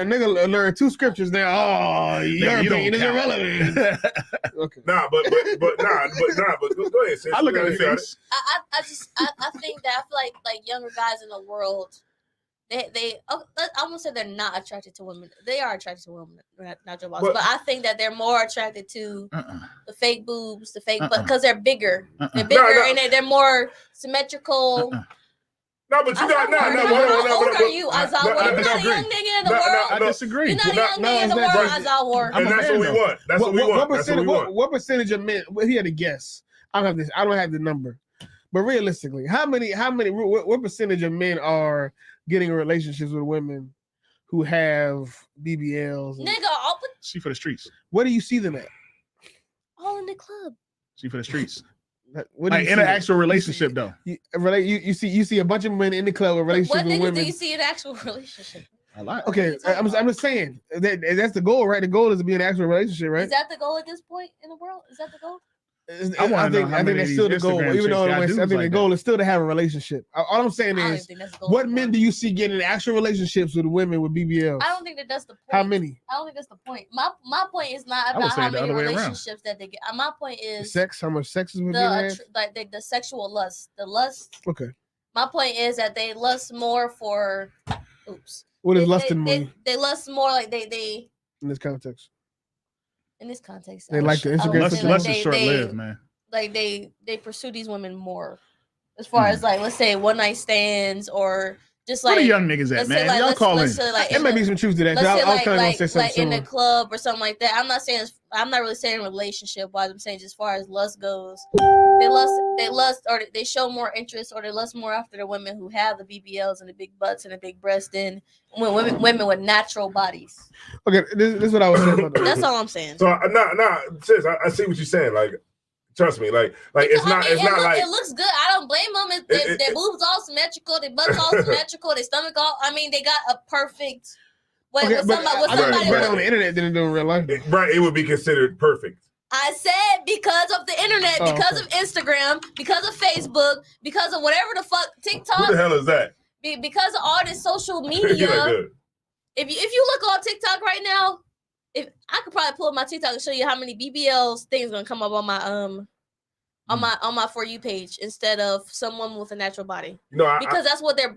nigga learn 2 scriptures now. Oh, your opinion is irrelevant. Okay. Nah, but go ahead. Sis. I look at the face. I think that I feel like younger guys in the world, I won't say they're not attracted to women. They are attracted to women, natural bodies. But I think that they're more attracted to the fake boobs, the fake butt, because they're bigger. They're bigger and they're more symmetrical. No, but you got How old are you, Azawar? You're not a young nigga in the world. I disagree. You're not a young nigga in the world, Azawar. And that's what we want. That's what we want. What percentage of men? Well, he had a guess. I don't have the number. But realistically, what percentage of men are getting in relationships with women who have BBLs? Nigga, she for the streets. Where do you see them at? All in the club. She for the streets. Like in an actual relationship, though. You see a bunch of men in the club with relationships with women. Do you see an actual relationship? I like. Okay, I'm just saying that's the goal, right? The goal is to be in an actual relationship, right? Is that the goal at this point in the world? Is that the goal? I think that's still the goal. Even though I think the goal is still to have a relationship. All I'm saying is, what men do you see getting in actual relationships with women with BBLs? I don't think that's the point. How many? I don't think that's the point. My point is not about how many relationships that they get. My point is sex. How much sex is with the sexual lust. The lust. Okay. My point is that they lust more for. Oops. What is lust mean? They lust more like they. In this context. In this context, they like the Instagram. Lust is short-lived, man. Like they pursue these women more, as far as like, let's say one night stands, or Just Where like the young niggas at, let's man? say like Y'all calling. let's say like There may be some truth to that. let's say I was kind of gonna say something like in the similar. club or something like that. I'm not really saying relationship wise. I'm saying just as far as lust goes, they lust or they show more interest or they lust more after the women who have the BBLs and the big butts and the big breasts than women with natural bodies. Okay, this is what I was saying about that. That's all I'm saying. So sis, I see what you're saying. Like, trust me, like it's not like it looks good. I don't blame them. Their boobs all symmetrical, their butts all symmetrical, their stomach all. I mean, they got a perfect. Okay, but somebody right. on the internet than it do in real life. Right, it would be considered perfect. I said because of the internet, because of Instagram, because of Facebook, because of whatever the fuck TikTok. Who the hell is that? Because of all this social media. If you look on TikTok right now, if I could probably pull up my TikTok and show you how many BBLs things gonna come up on my on my For You page instead of someone with a natural body. Because that's what they're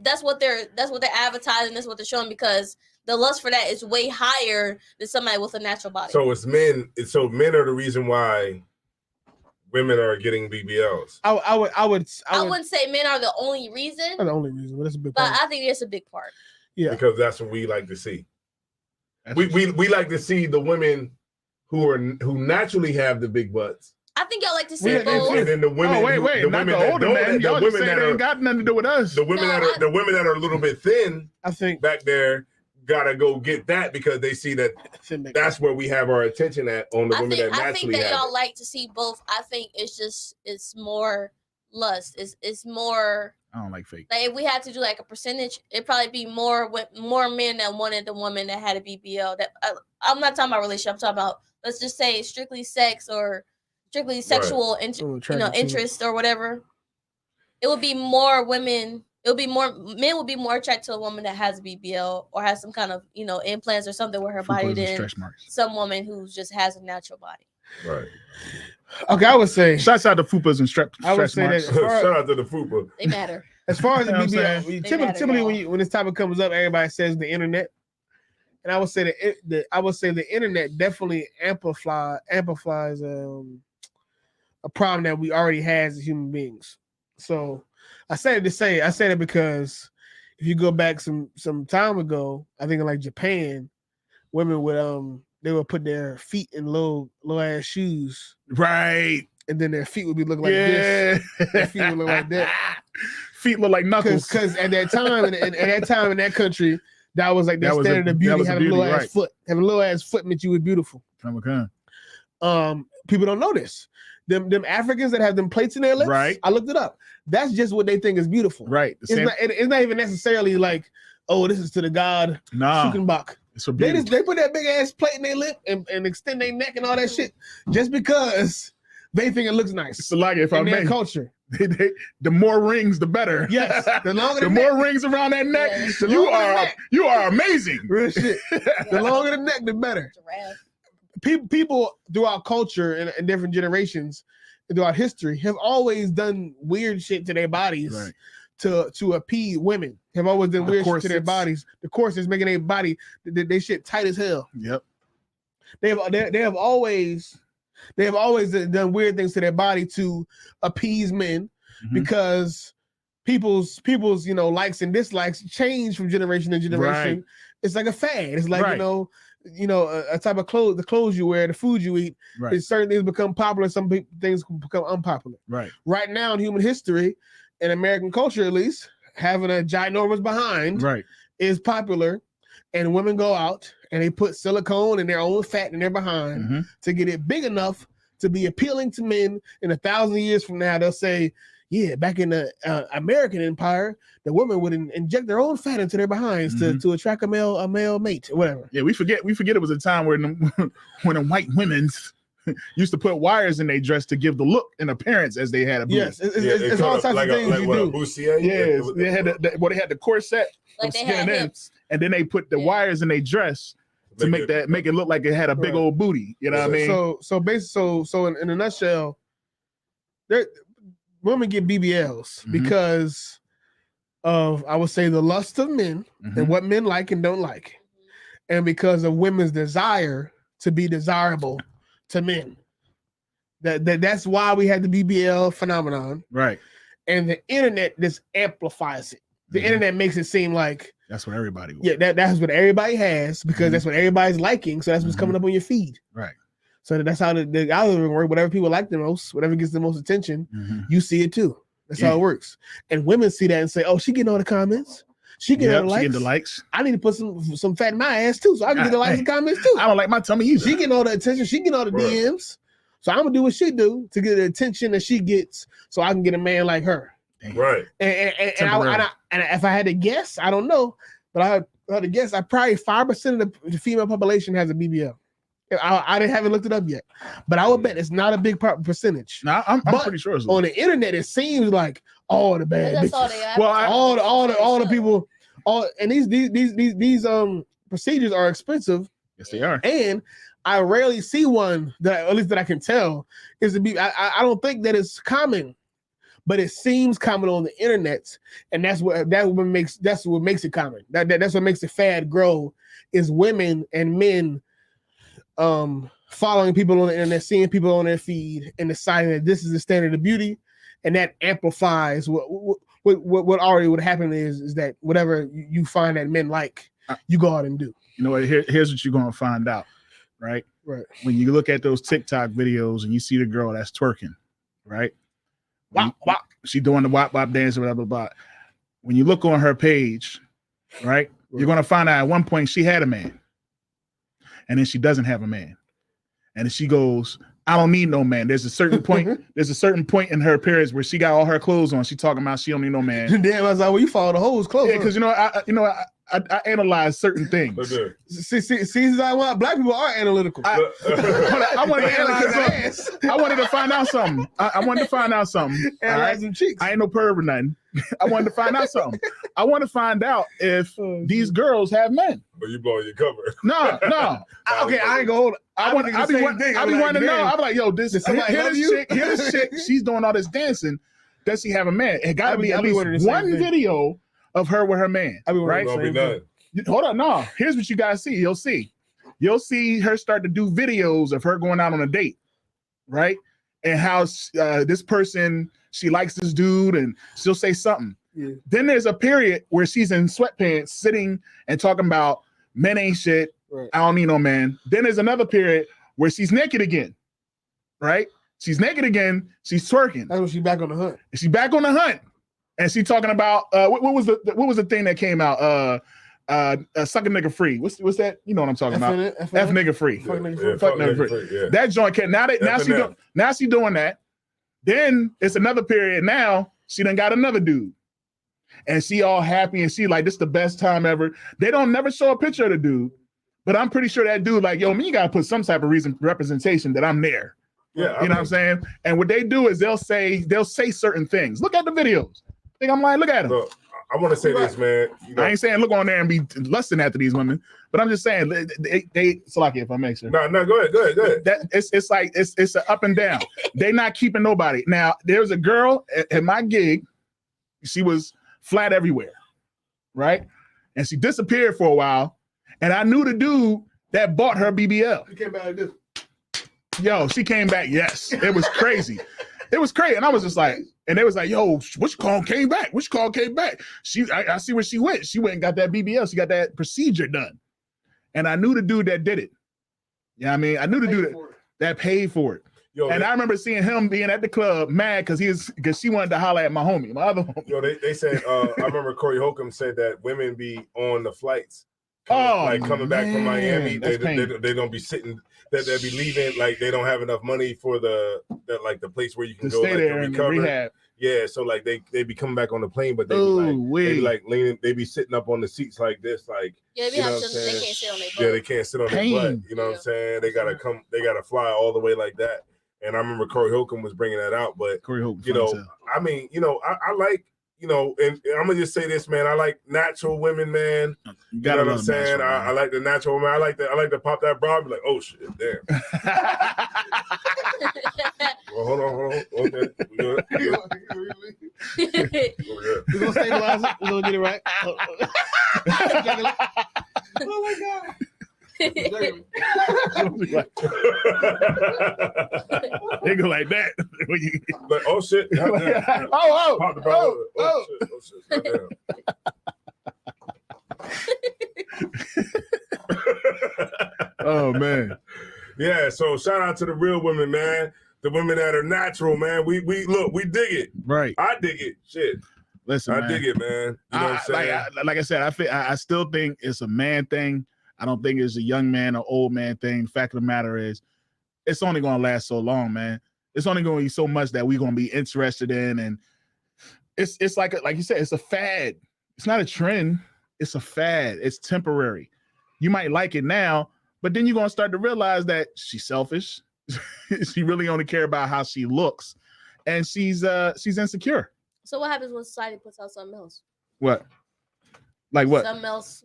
advertising. That's what they're showing. Because the lust for that is way higher than somebody with a natural body. So it's men. So men are the reason why women are getting BBLs. I wouldn't say men are the only reason. Not the only reason, but that's a big part. But I think it's a big part. Yeah, because that's what we like to see. We like to see the women who naturally have the big butts. I think y'all like to see both. And then the women. Not the older men. Y'all just saying they ain't got nothing to do with us. The women that are a little bit thin. I think back there gotta go get that because they see that that's where we have our attention at on the women that naturally have. I think that y'all like to see both. I think it's more lust. It's more. I don't like fake. Like if we had to do like a percentage, it'd probably be more men that wanted the woman that had a BBL. That I'm not talking about relationship. I'm talking about, let's just say, strictly sex or strictly sexual interest or whatever. It would be more women. Men would be more attracted to a woman that has a BBL or has some kind of implants or something with her body than some woman who just has a natural body. Right. Okay, I would say shouts out to fupas and stretch I would say marks. that Shout out to the fupa. They matter. As far as the BBL, typically when this topic comes up, everybody says the internet, and I would say the internet definitely amplifies a problem that we already has as human beings. So I said it because if you go back some time ago, I think in like Japan, women would they would put their feet in low ass shoes, right, and then their feet would be looking like this. Their feet would look like that. Feet look like knuckles. Because at that time, in that country, that was like the standard of beauty. Having a little ass foot, having a little ass foot meant you were beautiful. Okay. People don't know this. Them Africans that have them plates in their lips. Right. I looked it up. That's just what they think is beautiful. Right. It's not even necessarily like, oh, this is to the god Shukenbach. They put that big ass plate in their lip and extend their neck and all that shit just because they think it looks nice. It's like if I'm in culture. The more rings, the better. Yes, the longer the more rings around that neck, you are amazing. Real shit. The longer the neck, the better. People throughout culture and different generations throughout history have always done weird shit to their bodies to appease women. Have always done weird shit to their bodies. The corsets making their body they shit tight as hell. Yep. They have always done weird things to their body to appease men because people's likes and dislikes change from generation to generation. Right. It's like a fad. It's like a type of clothes, the clothes you wear, the food you eat. Right. Certain things become popular. Some things become unpopular. Right. Right now in human history, in American culture at least, having a ginormous behind is popular, and women go out and they put silicone and their own fat in their behind to get it big enough to be appealing to men. In 1,000 years from now, they'll say, yeah, back in the American Empire, the women would inject their own fat into their behinds to attract a male mate or whatever. Yeah, we forget it was a time where when the white women used to put wires in their dress to give the look and appearance as they had a booty. Yes, it's all types of things you do. Yes, they had they had the corset like they had hips. And then they put the wires in their dress to make it look like it had a big old booty. You know what I mean? So in a nutshell, women get BBLs because of, I would say, the lust of men and what men like and don't like, and because of women's desire to be desirable to men. That's why we had the BBL phenomenon. Right. And the internet just amplifies it. The internet makes it seem like that's what everybody wants. Yeah, that's what everybody has because that's what everybody's liking. So that's what's coming up on your feed. Right. So that's how the algorithm works. Whatever people like the most, whatever gets the most attention, you see it too. That's how it works. And women see that and say, "Oh, she getting all the comments. She getting all the likes. She getting the likes. I need to put some fat in my ass too, so I can get the likes and comments too. I don't like my tummy either. She getting all the attention. She getting all the DMs. So I'm gonna do what she do to get the attention that she gets, so I can get a man like her. Right. And if I had to guess, I don't know, but I had to guess, I probably 5% of the female population has a BBL. I haven't looked it up yet, but I would bet it's not a big percentage. No, I'm pretty sure it's on the internet. It seems like all the bad bitches, all the people, and these procedures are expensive. Yes, they are. And I rarely see one that, at least that I can tell, is to be. I don't think that it's common, but it seems common on the internet, and that's what makes it common. That's what makes the fad grow. Is women and men following people on the internet, seeing people on their feed, and deciding that this is the standard of beauty, and that amplifies what already would happen is that whatever you find that men like, you go out and do. You know what? Here's what you're gonna find out, right? Right. When you look at those TikTok videos and you see the girl that's twerking, right? Wop, wop. She doing the wop wop dance or blah blah blah. When you look on her page, right, you're gonna find out at one point she had a man. And then she doesn't have a man. And then she goes, I don't need no man. There's a certain point. There's a certain point in her appearance where she got all her clothes on. She talking about she don't need no man. Damn, I was like, well, you follow the hoes close. Yeah, because I analyze certain things. Okay. See, black people are analytical. I wanted to find out something. I wanted to find out something. Analyze them cheeks. I ain't no perv or nothing. I wanted to find out something. I want to find out if these girls have men. But you blowing your cover. No. Okay, I ain't gonna hold it. I be wanting to know. I'm like, yo, this chick, she's doing all this dancing. Does she have a man? It got to be at least one video of her with her man. Right? Hold on, no. Here's what you guys see. You'll see her start to do videos of her going out on a date, right? And how this person, she likes this dude, and she'll say something. Yeah. Then there's a period where she's in sweatpants, sitting and talking about men ain't shit. Right. I don't need no man. Then there's another period where she's naked again, right? She's naked again. She's twerking. That's when she's back on the hunt. She's back on the hunt, and she's talking about what was the thing that came out? Suck a nigga free. What's that? You know what I'm talking about? F nigga free. Fuck nigga free. Yeah. That joint can now she doing that. Then it's another period. Now she done got another dude, and she all happy and she like this the best time ever. They don't never show a picture of the dude. But I'm pretty sure that dude, like, yo, man, you gotta put some type of representation that I'm there. Yeah, you know what I'm saying? And what they do is they'll say certain things. Look at the videos. I'm like, look at them. Look, I want to say this, man. I ain't saying look on there and be lusting after these women, but I'm just saying they so like if I make sure. No, go ahead. That it's like it's an up and down. They not keeping nobody. Now there's a girl at my gig. She was flat everywhere, right? And she disappeared for a while. And I knew the dude that bought her BBL. She came back like this. Yo, she came back. Yes, it was crazy. It was crazy, and I was just like, and they was like, "Yo, which call came back? Which call came back?" I see where she went. She went and got that BBL. She got that procedure done, and I knew the dude that did it. Yeah, I mean, I knew the dude that paid for it. Yo, and I remember seeing him being at the club mad because she wanted to holler at my other homie. Yo, they said I remember Corey Holcomb said that women be on the flights. Coming back from Miami, they don't be sitting. They'll be leaving like they don't have enough money for the place where you can go stay there and rehab. Yeah, so like they be coming back on the plane, but they be like leaning. They be sitting up on the seats like this, like they can't sit on their butt. Yeah, they can't sit on their butt. You know what I'm saying? They gotta come. They gotta fly all the way like that. And I remember Corey Holcomb was bringing that out, but Corey Holcomb, I mean, I like. And I'm gonna just say this, man. I like natural women, man. You know what I'm saying? I like the natural woman. I like to pop that bra and be like, oh shit, damn. Well, hold on. Okay. We're gonna stabilize it. We're gonna get it right. Oh my god. They go like that. Like, oh shit. Goddamn. Pop the ball. Oh shit. Goddamn. Oh man. Yeah, so shout out to the real women, man. The women that are natural, man. We look, we dig it. Right. I dig it. Shit. Listen, I man. dig it, man. You know what I'm saying? Like I said, I still think it's a man thing. I don't think it's a young man or old man thing. Fact of the matter is, it's only going to last so long, man. It's only going to be so much that we're going to be interested in, and it's like you said, it's a fad. It's not a trend. It's a fad. It's temporary. You might like it now, but then you're going to start to realize that she's selfish. She really only care about how she looks, and she's insecure. So what happens when society puts out something else? What? Like what? Something else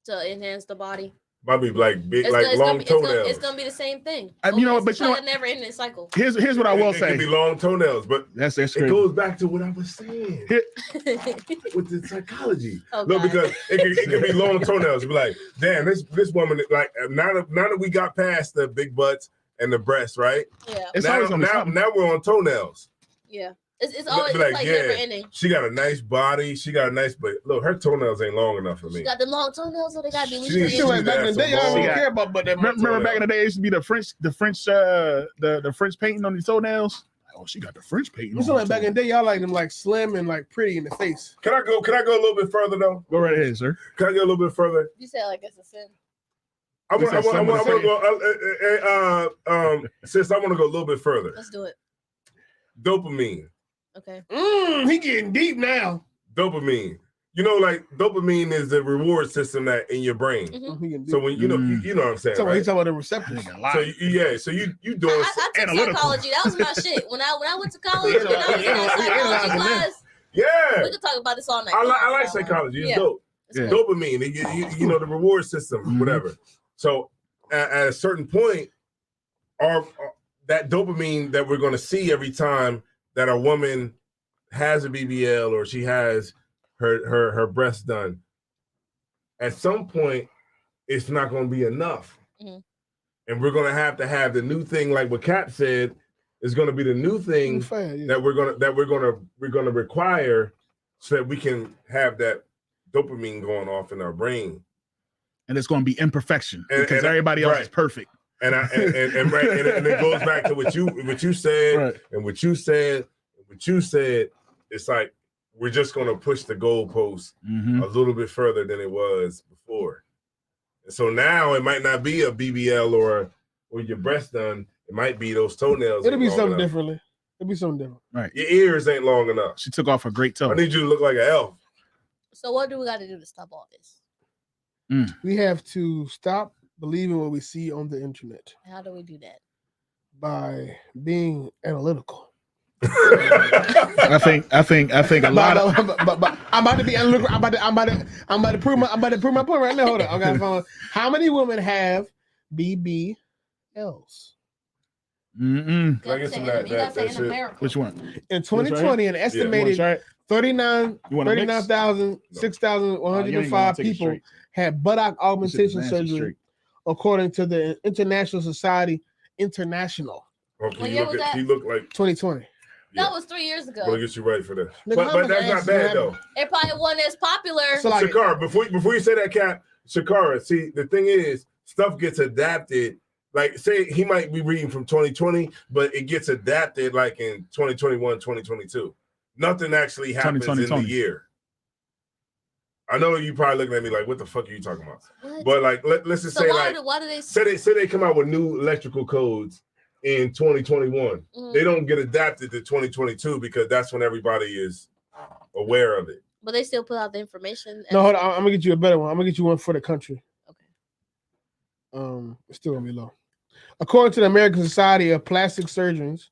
to enhance the body. Probably like big, long toenails. It's gonna be the same thing. You know, but it's like a never-ending cycle. Here's what I will say. It can be long toenails, but that's it goes back to what I was saying with the psychology. Oh, no, because it can be long toenails. Be like, damn, this woman, like now that we got past the big butts and the breasts, right? Yeah. Now we're on toenails. Yeah. It's always like never ending. She got a nice body. She got a nice, but look, her toenails ain't long enough for me. She got the long toenails, so they gotta be. She like back in the day, I don't care about that. Remember back in the day, it used to be the French painting on the toenails. Oh, she got the French painting. You like back in the day, y'all like them like slim and like pretty in the face. Can I go a little bit further though? Go right ahead, sir. Can I go a little bit further? You said like it's a sin. I want to go. Sis, I want to go a little bit further. Let's do it. Dopamine. Okay. He getting deep now. Dopamine. You know, like dopamine is the reward system that in your brain. Mm-hmm. So when you know what I'm saying, so right? He's talking about the receptors. So you doing I took analytical. psychology. That was my shit. When I went to college, when I was in that psychology class. Yeah. We could talk about this all night. I like psychology. It's dope. Yeah. Dopamine. You know the reward system, whatever. So at a certain point, that dopamine that we're going to see every time that a woman has a BBL or she has her breasts done, at some point it's not going to be enough, and we're going to have the new thing, like what Cap said, is going to be the new thing that we're going to require, so that we can have that dopamine going off in our brain, and it's going to be imperfection because everybody else is perfect. And it goes back to what you said, right. And what you said. It's like we're just going to push the goalpost a little bit further than it was before. And so now it might not be a BBL or your breast done. It might be those toenails. It'll be something differently. It'll be something different. Right. Your ears ain't long enough. She took off her great toe. I need you to look like an elf. So what do we got to do to stop all this? We have to stop believing what we see on the internet. How do we do that? By being analytical. I think a lot of. But I'm about to be analytical. I'm about to prove my point right now. Hold on. I got how many women have BBLs? Which one? In 2020, an estimated 39,000, 6,105 people had buttock augmentation surgery, according to the International Society International. Okay, he looked like 2020. That was 3 years ago. I'm gonna get you right for that. But that's not bad though. It probably wasn't as popular. So like, Shakara, before you say that, Cap, Shakara, see, the thing is, stuff gets adapted. Like, say he might be reading from 2020, but it gets adapted like in 2021, 2022. Nothing actually happens in the year. I know you probably looking at me like, what the fuck are you talking about? What? But like, let's just say why do they say they come out with new electrical codes in 2021. They don't get adapted to 2022 because that's when everybody is aware of it. But they still put out the information. No, hold on. I'm gonna get you a better one. I'm gonna get you one for the country. Okay. It's still gonna be low. According to the American Society of Plastic Surgeons,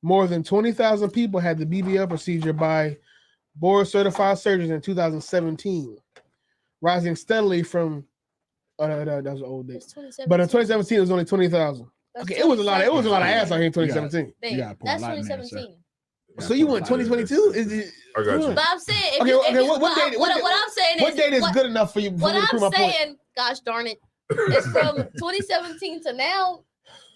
more than 20,000 people had the BBL procedure by board-certified surgeons in 2017, rising steadily from. That was an old date. But in 2017, it was only 20,000. Okay, it was a lot. It was a lot of ass out here in 2017. That's 2017. So you want 2022? Is it? I got you. But I'm saying, What date? what I'm saying is, what date is good enough for you? What I'm saying, gosh darn it, it's from 2017 to now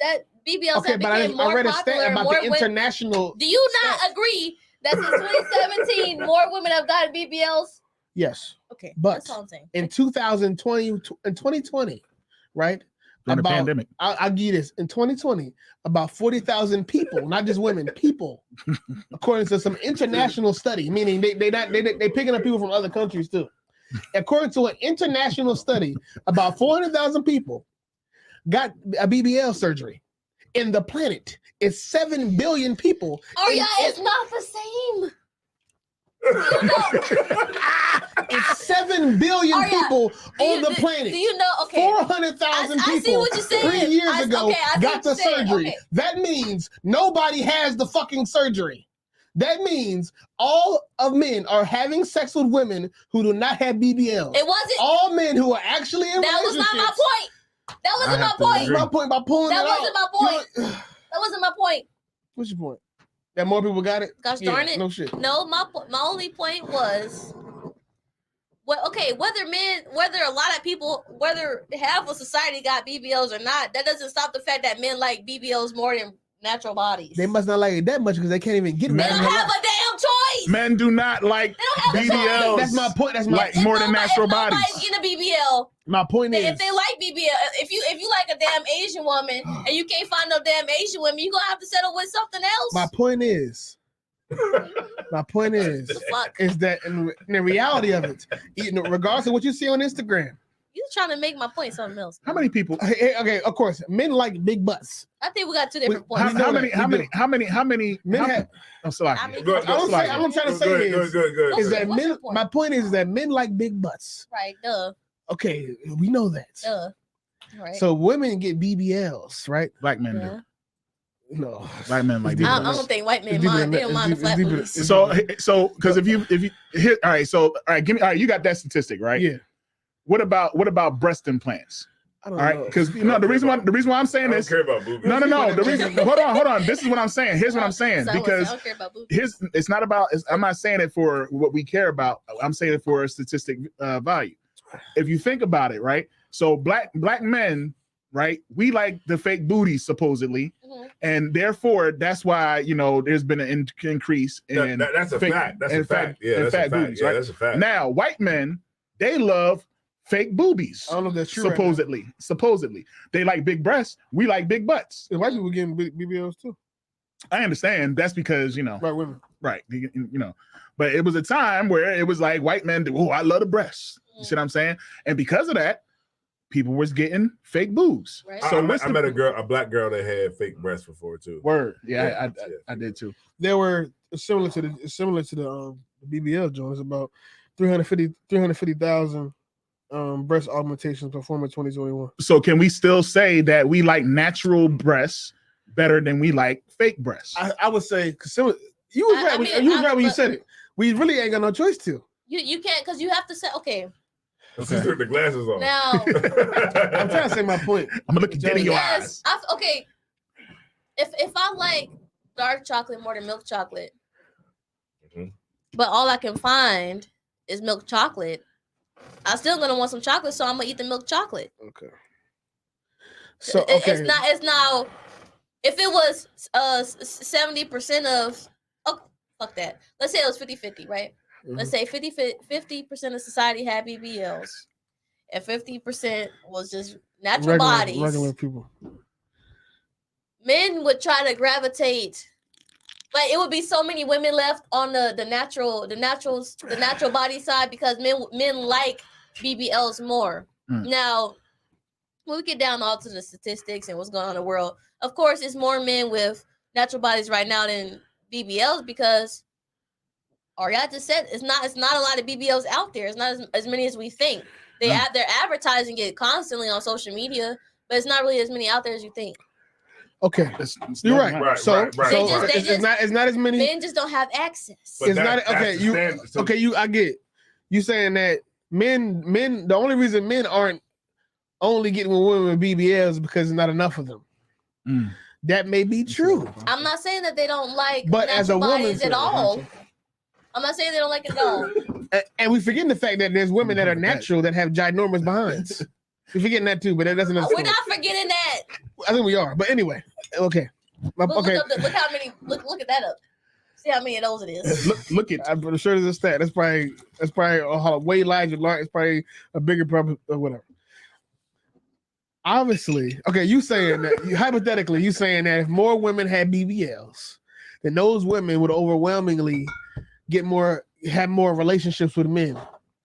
that BBLs Okay, have but become more I read a popular. stat about More the international. do you not agree that since 2017 more women have gotten BBLs? Yes. Okay, But that's all I'm saying. in 2020, right? During the pandemic. I'll give you this. In 2020, about 40,000 people, not just women, people, according to some international study, meaning they picking up people from other countries too. According to an international study, about 400,000 people got a BBL surgery. In the planet, it's 7 billion people. Oh yeah, it's not the same. It's 7 billion people on the planet. Do you know? Okay, 400,000 people I see what you're saying. 3 years ago got the surgery. Okay. That means nobody has the fucking surgery. That means all of men are having sex with women who do not have BBLs. It wasn't all men who are actually in that was not my point. That wasn't my point. My point by pulling that it wasn't out. my point. That wasn't my point. What's your point? That more people got it? Gosh darn it. No shit. No, my only point was whether a lot of people, whether half of society got BBLs or not, that doesn't stop the fact that men like BBLs more than natural bodies. They must not like it that much because they can't even get it. They don't have a damn choice. Men do not like BBLs. That's my point. That's my like more than natural bodies. If nobody's getting a BBL, my point is, if they like BBL, if you like a damn Asian woman and you can't find no damn Asian woman, you're gonna have to settle with something else. My point is that in the reality of it, regardless of what you see on Instagram, you trying to make my point something else. How many people? Okay, of course, men like big butts. I think we got two different points. How many men have? I'm sorry. I'm trying to say is that men. Point? My point is that men like big butts. Right. Duh. Okay, we know that. Duh. Right. So women get BBLs, right? Black men do. No, black men like. I don't think white men mind. They don't mind the flat booties. So because if you here, all right. So give me. All right, you got that statistic, right? Yeah. What about breast implants? All right, because the reason why I'm saying this. I don't care about boobies. No. The reason. hold on. This is what I'm saying. Here's what I'm saying. Because I don't care about boobies. it's not about. I'm not saying it for what we care about. I'm saying it for a statistic value. If you think about it, right? So black men, right? We like the fake booties supposedly, and therefore that's why there's been an increase in. That's a fact. That's a fact. Yeah, that's a fact. Boobies, yeah, right? that's a fact. Now, white men, they love fake boobies. I don't know if that's true. Supposedly, they like big breasts. We like big butts. And white people getting BBLs too. I understand. That's because white women, right? But it was a time where it was like white men do. Oh, I love the breasts. You see what I'm saying? And because of that, people was getting fake boobs. Right. So I met a black girl that had fake breasts before too. Word, yeah, I did too. They were similar to the BBL joint. It's about 350,000 breast augmentations performed in 2021. So can we still say that we like natural breasts better than we like fake breasts? I would say because you was right. You was right when you said it. We really ain't got no choice to. You can't because you have to say okay. Okay. Took the glasses off. Now I'm trying to say my point. I'm gonna look dead in your eyes. Okay. If I like dark chocolate more than milk chocolate, but all I can find is milk chocolate, I'm still gonna want some chocolate, so I'm gonna eat the milk chocolate. Okay. So it's now. If it was 70% of fuck that. Let's say it was 50-50, right? Let's say 50% of society had BBLs, and 50% was just natural bodies. Regular people. Men would try to gravitate. Like it would be so many women left on the natural body side because men like BBLs more. Now, when we get down all to the statistics and what's going on in the world, of course, it's more men with natural bodies right now than BBLs because. Or y'all just said it's not a lot of BBLs out there. It's not as many as we think. They're advertising it constantly on social media, but it's not really as many out there as you think. Okay, you're right. So it's not as many. Men just don't have access. It's not okay. I get you saying that men. The only reason men aren't only getting with women with BBLs is because there's not enough of them. That may be true. I'm not saying that they don't like, but as a woman, at all. I'm not saying they don't like it at all. And we forget the fact that there's women that are natural that have ginormous behinds. We're forgetting that too, but that's another We're story. not forgetting that. I think we are, but anyway, okay. Look Okay. how many. Look at that up. See how many of those it is. Look at. I'm pretty sure there's a stat. That's probably a way larger. It's probably a bigger problem or whatever. Obviously, okay. You saying that hypothetically, you saying that if more women had BBLs, then those women would overwhelmingly have more relationships with men.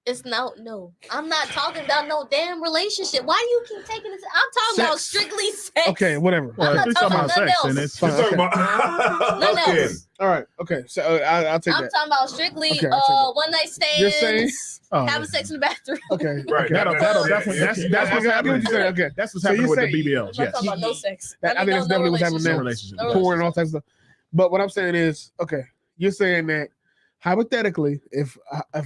It's no. I'm not talking about no damn relationship. Why do you keep taking this? I'm talking about strictly sex. Okay, whatever. I'm not talking about nothing else. and it's You're talking about Nothing okay. else. All right. Okay. So I'll take I'm that. talking about strictly Okay, I'll take that. one night You're saying- stands, Oh, having sex in the bathroom. Okay. Right. Okay. That'll definitely. That's I what's get what happening. you're saying. Okay. That's what's So happening you with say- the I'm BBLs. not Yes. talking about no sex. I think that's definitely what's happening No now. relationship. No Porn and all types of stuff. But what I'm saying is, okay, you're saying that hypothetically, if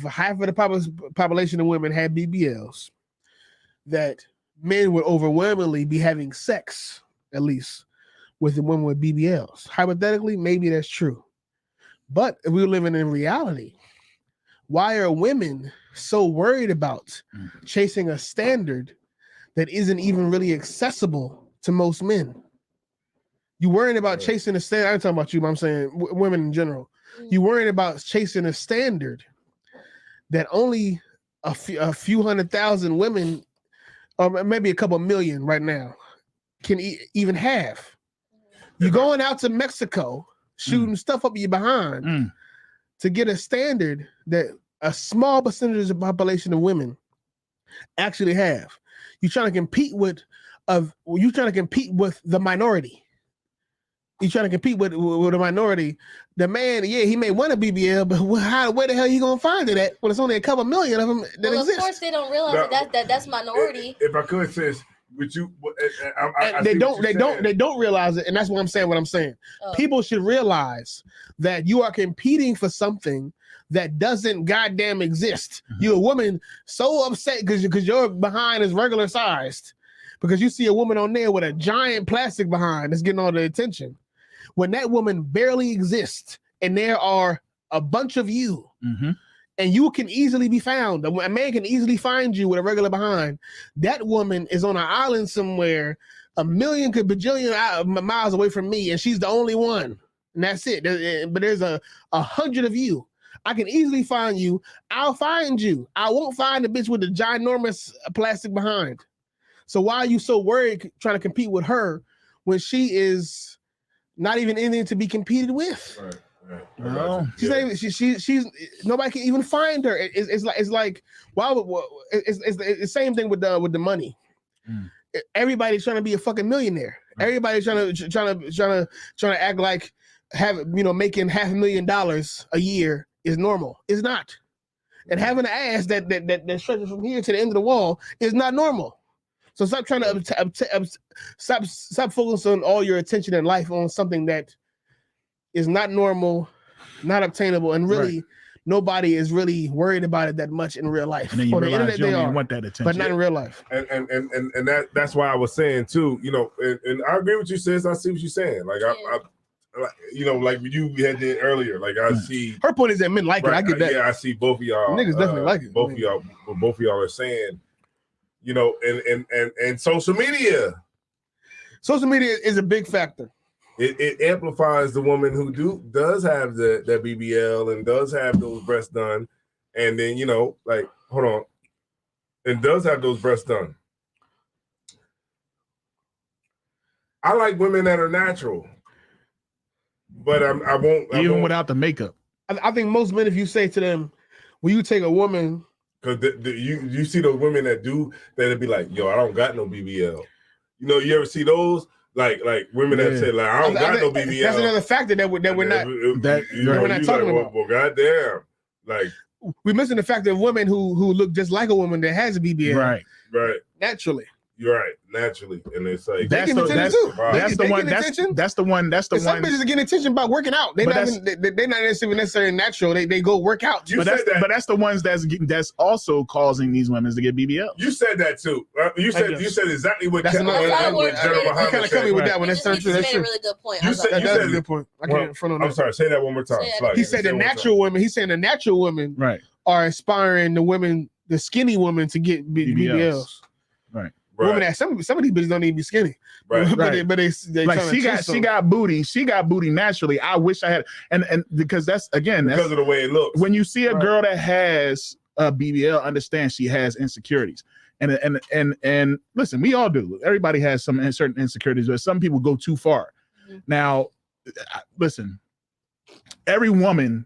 half of the population of women had BBLs, that men would overwhelmingly be having sex, at least, with the women with BBLs. Hypothetically, maybe that's true. But if we're living in reality, why are women so worried about chasing a standard that isn't even really accessible to most men? You worrying about chasing a standard. I'm talking about you, but I'm saying women in general. You worrying about chasing a standard that only a few 100,000 women, or maybe a couple million right now, can even have. You're going out to Mexico, shooting stuff up your behind to get a standard that a small percentage of the population of women actually have. You're trying to compete with the minority. You're trying to compete with a minority. The man, yeah, he may want a BBL, but where the hell are you gonna find it at when it's only a couple million of them that Well, exist? of course they don't realize that's minority. If I could, sis, would you? They don't realize it, and that's what I'm saying. People should realize that you are competing for something that doesn't goddamn exist. You're a woman so upset because your behind is regular sized, because you see a woman on there with a giant plastic behind that's getting all the attention, when that woman barely exists, and there are a bunch of you. And you can easily be found. A man can easily find you with a regular behind. That woman is on an island somewhere, a million bajillion miles away from me, and she's the only one. And that's it. But there's 100 of you. I can easily find you. I'll find you. I won't find the bitch with the ginormous plastic behind. So why are you so worried trying to compete with her when she is not even anything to be competed with? Right. No. She's not even, she's nobody can even find her. It's like why would it's the same thing with the money. Everybody's trying to be a fucking millionaire. Everybody's trying to act like making $500,000 a year is normal. It's not. And having an ass that stretches from here to the end of the wall is not normal. So stop trying to stop focusing all your attention in life on something that is not normal, not obtainable, and really nobody is really worried about it that much in real life. And then you On the realize internet, you they don't are, even want that attention. but not in real life. And that's why I was saying too, and I agree with you, sis. I see what you're saying. Like I like you had did earlier. Like I see her point is that men like it. I get that. Yeah, I see both of y'all. Niggas definitely like it. Both of y'all are saying, and social media. Social media is a big factor. It amplifies the woman who does have the BBL and does have those breasts done, and then hold on, and does have those breasts done. I like women that are natural, but I won't without the makeup. I think most men, if you say to them, "Will you take a woman?" Because you see those women that'd be like, "Yo, I don't got no BBL." You ever see those? Like women that say like I don't got no BBL. That's another factor that we're not talking about. Well, goddamn, like we're missing the fact that women who look just like a woman that has a BBL, right, naturally. You're right, naturally, and it's like that's the one. Some bitches are getting attention by working out. They're not necessarily natural. They go work out. But that's the ones that's also causing these women to get BBL. You said that too. You said exactly what. That's General you kind of cut me with that one. That's true. You made a really good point. You said that's a good point. I can't front on that. I'm sorry. Say that one more time. He said the natural women. He's saying the natural women are inspiring the skinny women to get BBLs. Right. Women that some of these bitches don't even be skinny. Right. but they like tryna she got booty naturally. I wish I had, and because that's because of the way it looks. When you see a girl that has a BBL, understand she has insecurities. And listen, we all do. Everybody has some certain insecurities, but some people go too far. Mm-hmm. Now, listen, every woman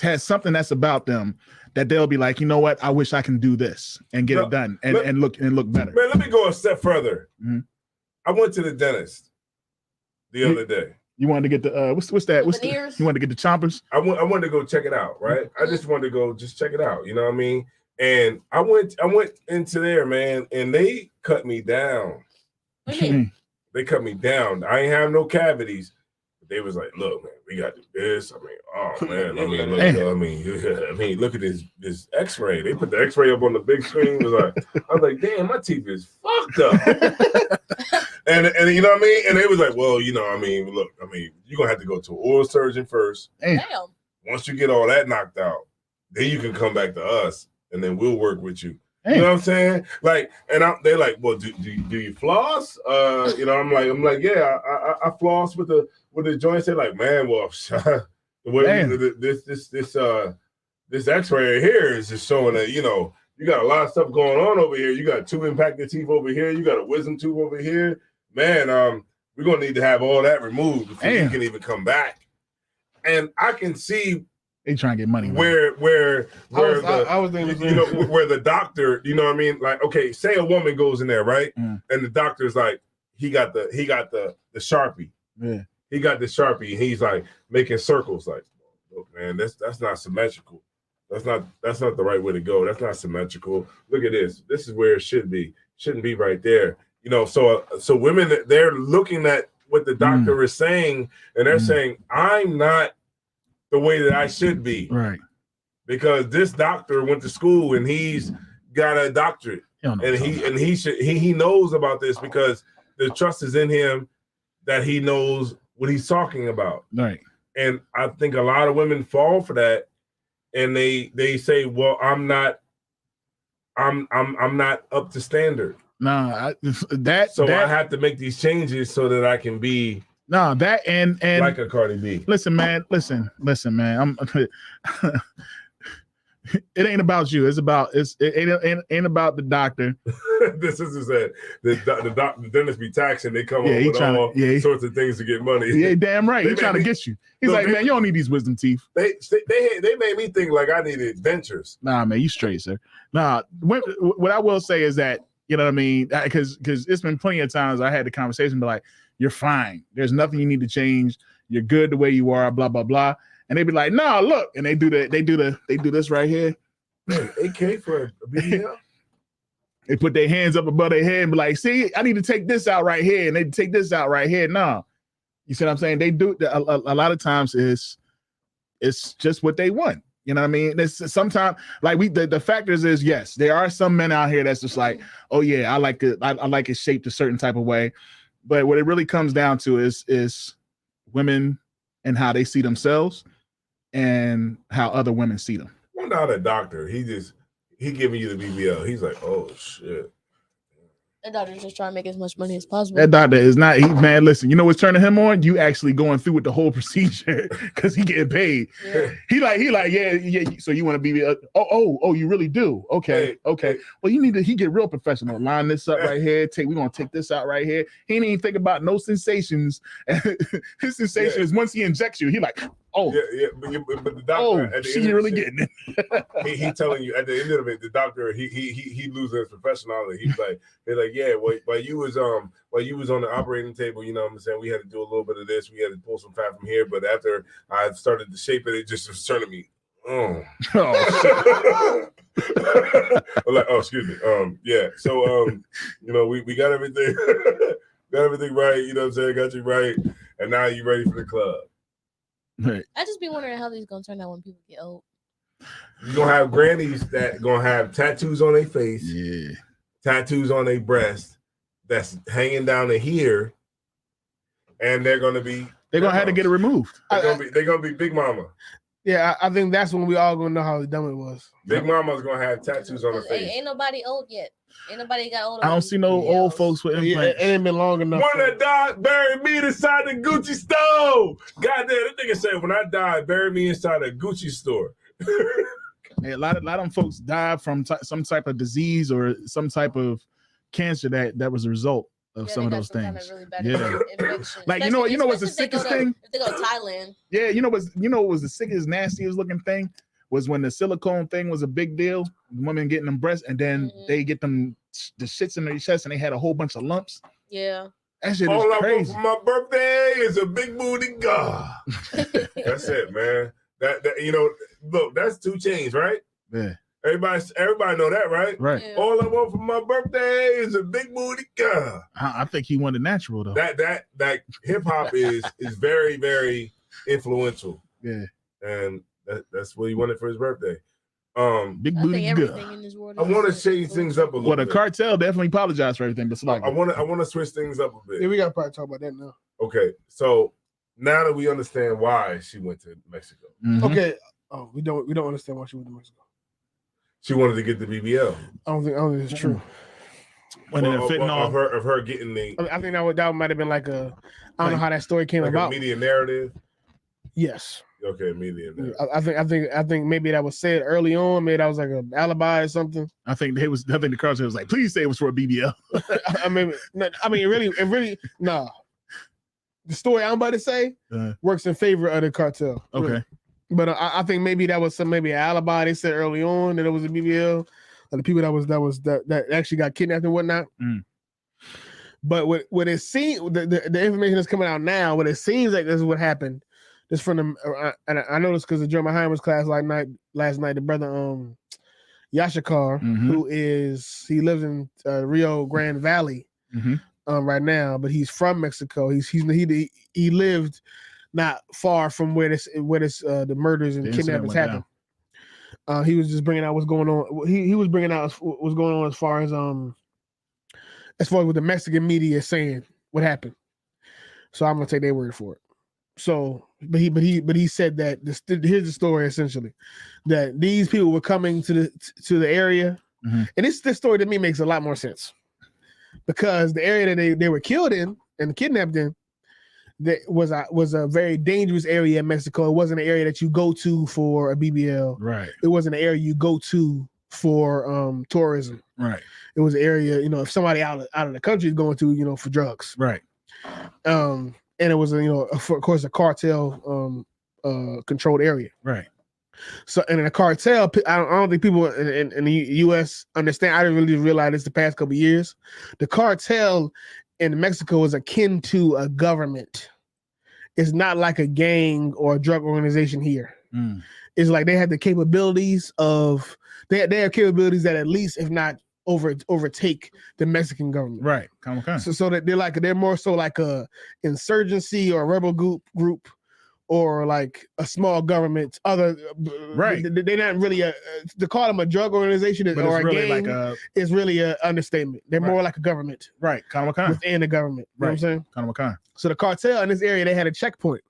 has something that's about them that they'll be like, you know what? I wish I can do this and get it done and look better. Man, let me go a step further. Mm-hmm. I went to the dentist the other day. You wanted to get the what's that? You wanted to get the chompers? I wanted to go check it out, right? Mm-hmm. I just wanted to go just check it out. You know what I mean? And I went into there, man, and they cut me down. They cut me down. I ain't have no cavities. They was like, look, man, we got this. I mean, oh man, look at this X-ray. They put the X-ray up on the big screen. I was like, damn, my teeth is fucked up. and you know what I mean? And they was like, well, you know, I mean, look, I mean, you're gonna have to go to an oral surgeon first. Damn. Once you get all that knocked out, then you can come back to us, and then we'll work with you. You know what I'm saying? Like, and they're like, well, do you floss? You know, I'm like, yeah, I floss with the joints. They're like, man, well, this X-ray here is just showing that, you know, you got a lot of stuff going on over here. You got 2 impacted teeth over here. You got a wisdom tooth over here. Man, we're gonna need to have all that removed before you can even come back. And I can see. They trying to get money. Where I was thinking, you know, where the doctor, you know what I mean? Like, okay, say a woman goes in there, right? And the doctor's like, he got the Sharpie. Yeah. He got the Sharpie, and he's like making circles. Like, look, man, that's not symmetrical. That's not the right way to go. That's not symmetrical. Look at this. This is where it should be. Shouldn't be right there. You know, so women, they're looking at what the doctor is saying, and they're saying, I'm not the way that I should be, right? Because this doctor went to school and he's got a doctorate, and he knows about this because the trust is in him that he knows what he's talking about, right? And I think a lot of women fall for that, and they say, well, I'm not up to standard. I have to make these changes so that I can be. No, that and like a Cardi B. Listen, man. It ain't about you. It ain't about the doctor. This is said the dentist be taxing. They come up with all sorts of things to get money. Yeah, damn right. He's trying to get you. He's like, man, you don't need these wisdom teeth. They made me think like I needed dentures. Nah, man, you straight, sir. Nah, what I will say is that, you know what I mean, because it's been plenty of times I had the conversation, but like, you're fine. There's nothing you need to change. You're good the way you are. Blah blah blah. And they be like, "No, look," and they do this right here. Man, AK for a BBL. They put their hands up above their head and be like, "See, I need to take this out right here," and they take this out right here. No, you see what I'm saying? They do a lot of times. It's just what they want. You know what I mean? It's sometimes like the factors is, yes, there are some men out here that's just like, oh yeah, I like it shaped a certain type of way. But what it really comes down to is women and how they see themselves and how other women see them. Well, not a doctor. He giving you the BBL. He's like, oh shit. That doctor's just trying to make as much money as possible. That doctor is not. Man, listen. You know what's turning him on? You actually going through with the whole procedure because he getting paid. Yeah. He like, yeah. So you want to be? Oh, you really do? Okay. Well, you need to. He get real professional. Line this up right here. We're gonna take this out right here. He ain't even think about no sensations. His sensation is once he injects you. He like, oh, yeah. But the doctor, she really getting it. he telling you at the end of it, the doctor he loses his professionality. He's like, they're like, yeah, while you was on the operating table, you know what I'm saying, we had to do a little bit of this, we had to pull some fat from here, but after I started to shape it, it just was turning me. I'm like, oh, excuse me. Yeah. So you know, we got everything right, you know what I'm saying, got you right, and now you ready for the club. Right. I just be wondering how these gonna turn out when people get old. You're gonna have grannies that gonna have tattoos on their face, tattoos on their breast that's hanging down to here, and they're gonna have to get it removed. They're gonna be big mama. Yeah, I think that's when we all gonna know how dumb it was. Big Mama's gonna have tattoos on her face. Ain't nobody old yet. Ain't nobody got old. I don't see no old folks with implants. It ain't been long enough. When I die, bury me inside the Gucci store. Goddamn, that nigga said, when I die, bury me inside a Gucci store. Yeah, a lot of them folks died from some type of disease or some type of cancer that was a result of some of those things. Kind of really bad infection. Like you know what's the sickest thing? If they go to Thailand. Yeah, you know what was the sickest, nastiest looking thing was when the silicone thing was a big deal. Women getting them breasts, and then they get them the shits in their chest, and they had a whole bunch of lumps. Yeah. That shit All is crazy. I want for my birthday is a big booty god. That's it, man. That look, that's 2 Chainz, right? Yeah. Everybody know that, right? Right. Yeah. All I want for my birthday is a big booty god. I think he wanted natural though. That hip hop is very, very influential. Yeah. And that's what he wanted for his birthday. Big I booty think everything in this world. I want to change things up a little Well, the bit. cartel definitely apologized for everything, but it's like I want to switch things up a bit. Yeah, we gotta probably talk about that now. Okay, so now that we understand why she went to Mexico, Okay. Oh, we don't understand why she went to Mexico. she wanted to get the BBL. I don't think it's true. when they're fitting off. Of her getting the. I think that might have been like a. I don't know how that story came like about. a media narrative. Yes. Okay, media narrative. I think maybe that was said early on. Maybe that was like an alibi or something. I think the cartel was like, please say it was for a BBL. I mean, it really, no. The story I'm about to say works in favor of the cartel. Okay. Really. But I think maybe that was maybe an alibi they said early on that it was a BBL, and the people that actually got kidnapped and whatnot. But what it seems, the information that's coming out now, what it seems like this is what happened. This from the and I know this because of German Heimer's class last night. The brother Yashikar, who he lives in Rio Grande Valley right now, but he's from Mexico. He lived not far from where the murders and kidnappings happened. He was just bringing out what's going on. He was bringing out what's going on as far as what the Mexican media is saying what happened. So I'm gonna take their word for it. So, but he said that here's the story essentially, that these people were coming to the area, and this story to me makes a lot more sense because the area that they were killed in and kidnapped in, that was a very dangerous area in Mexico. It wasn't an area that you go to for a BBL. Right. It wasn't an area you go to for tourism. Right. It was an area, if somebody out of the country is going to, for drugs. Right. And it was, of course, a cartel controlled area. Right. So, and in a cartel, I don't think people in the U.S. understand. I didn't really realize this the past couple of years. The cartel in Mexico is akin to a government. It's not like a gang or a drug organization here. It's like they have the capabilities they have capabilities that at least, if not overtake the Mexican government. Right. So that they're more so like a insurgency or a rebel group or like a small government. Right. They're not really to call them a drug organization or a really gang is really an understatement. They're more like a government. Right. Within the government. You know what I'm saying? Kind. So the cartel in this area, they had a checkpoint.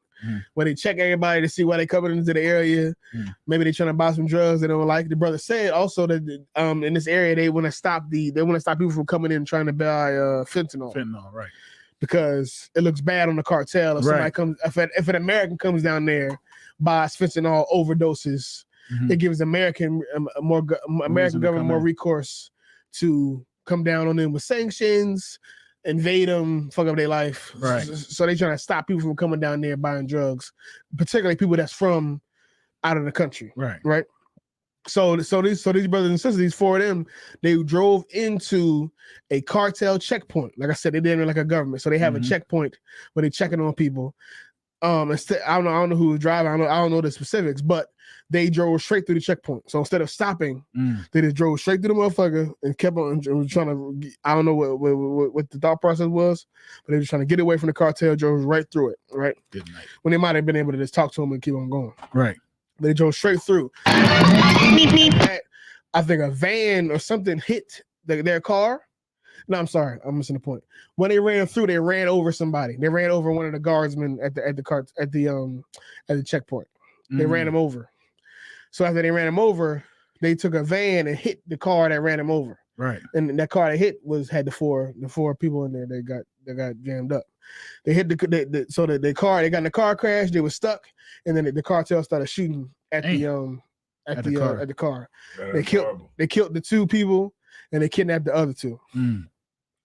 Where they check everybody to see why they coming into the area. Maybe they're trying to buy some drugs they don't like. The brother said also that in this area they want to stop people from coming in trying to buy fentanyl. Fentanyl, right? Because it looks bad on the cartel if somebody comes if an American comes down there, buys fentanyl overdoses, it gives American government more recourse to come down on them with sanctions. Invade them, fuck up their life. Right. So they trying to stop people from coming down there buying drugs, particularly people that's from out of the country. Right. Right. So these brothers and sisters, these 4 of them, they drove into a cartel checkpoint. Like I said, they did it like a government. So they have a checkpoint where they're checking on people. I don't know who was driving. I don't know the specifics, but they drove straight through the checkpoint. So instead of stopping, they just drove straight through the motherfucker and kept on trying to. I don't know what the thought process was, but they were trying to get away from the cartel. Drove right through it. Right. Good night. When they might have been able to just talk to him and keep on going. Right. But they drove straight through. I think a van or something hit their car. No, I'm sorry, I'm missing the point. When they ran through, they ran over somebody. They ran over one of the guardsmen at the checkpoint. They ran him over. So after they ran him over, they took a van and hit the car that ran him over. Right. And that car that hit had the four people in there that got jammed up. They hit so that the car, they got in the car crash, they were stuck, and then the cartel started shooting at the car. They killed the 2 people and they kidnapped the other 2.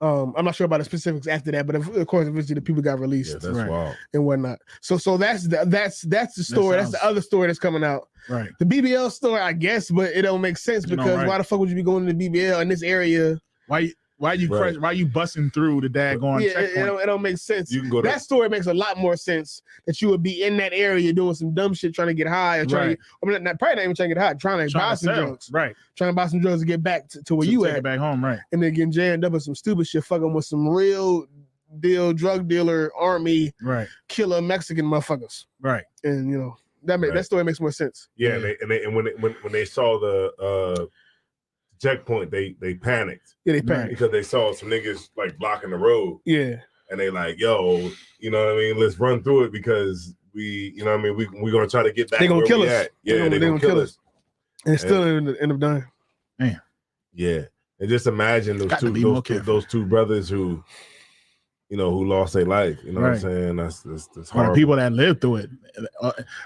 I'm not sure about the specifics after that, but of course, eventually the people got released. Yeah, that's wild. And whatnot. So that's the story. That's the other story that's coming out. Right. The BBL story, I guess, but it don't make sense because why the fuck would you be going to the BBL in this area? Why you busting through the daggone checkpoint? It don't make sense. You can go that story makes a lot more sense that you would be in that area doing some dumb shit, trying to get high or probably not even trying to get high, trying to buy some drugs. Right. Trying to buy some drugs to get back to where you take at. it back home, right. And then getting jammed up with some stupid shit, fucking with some real deal drug dealer army killer Mexican motherfuckers. Right. And that story makes more sense. Yeah, and when they saw the checkpoint, they panicked. Yeah, they panicked because they saw some niggas like blocking the road. Yeah, and they like, yo, you know what I mean? Let's run through it because we, you know what I mean? We're gonna try to get back. They gonna kill us. At. Yeah, they gonna kill us. And still end up dying. Man. Yeah, and just imagine those two brothers who, who lost their life. You know what I'm saying? That's hard. The people that lived through it.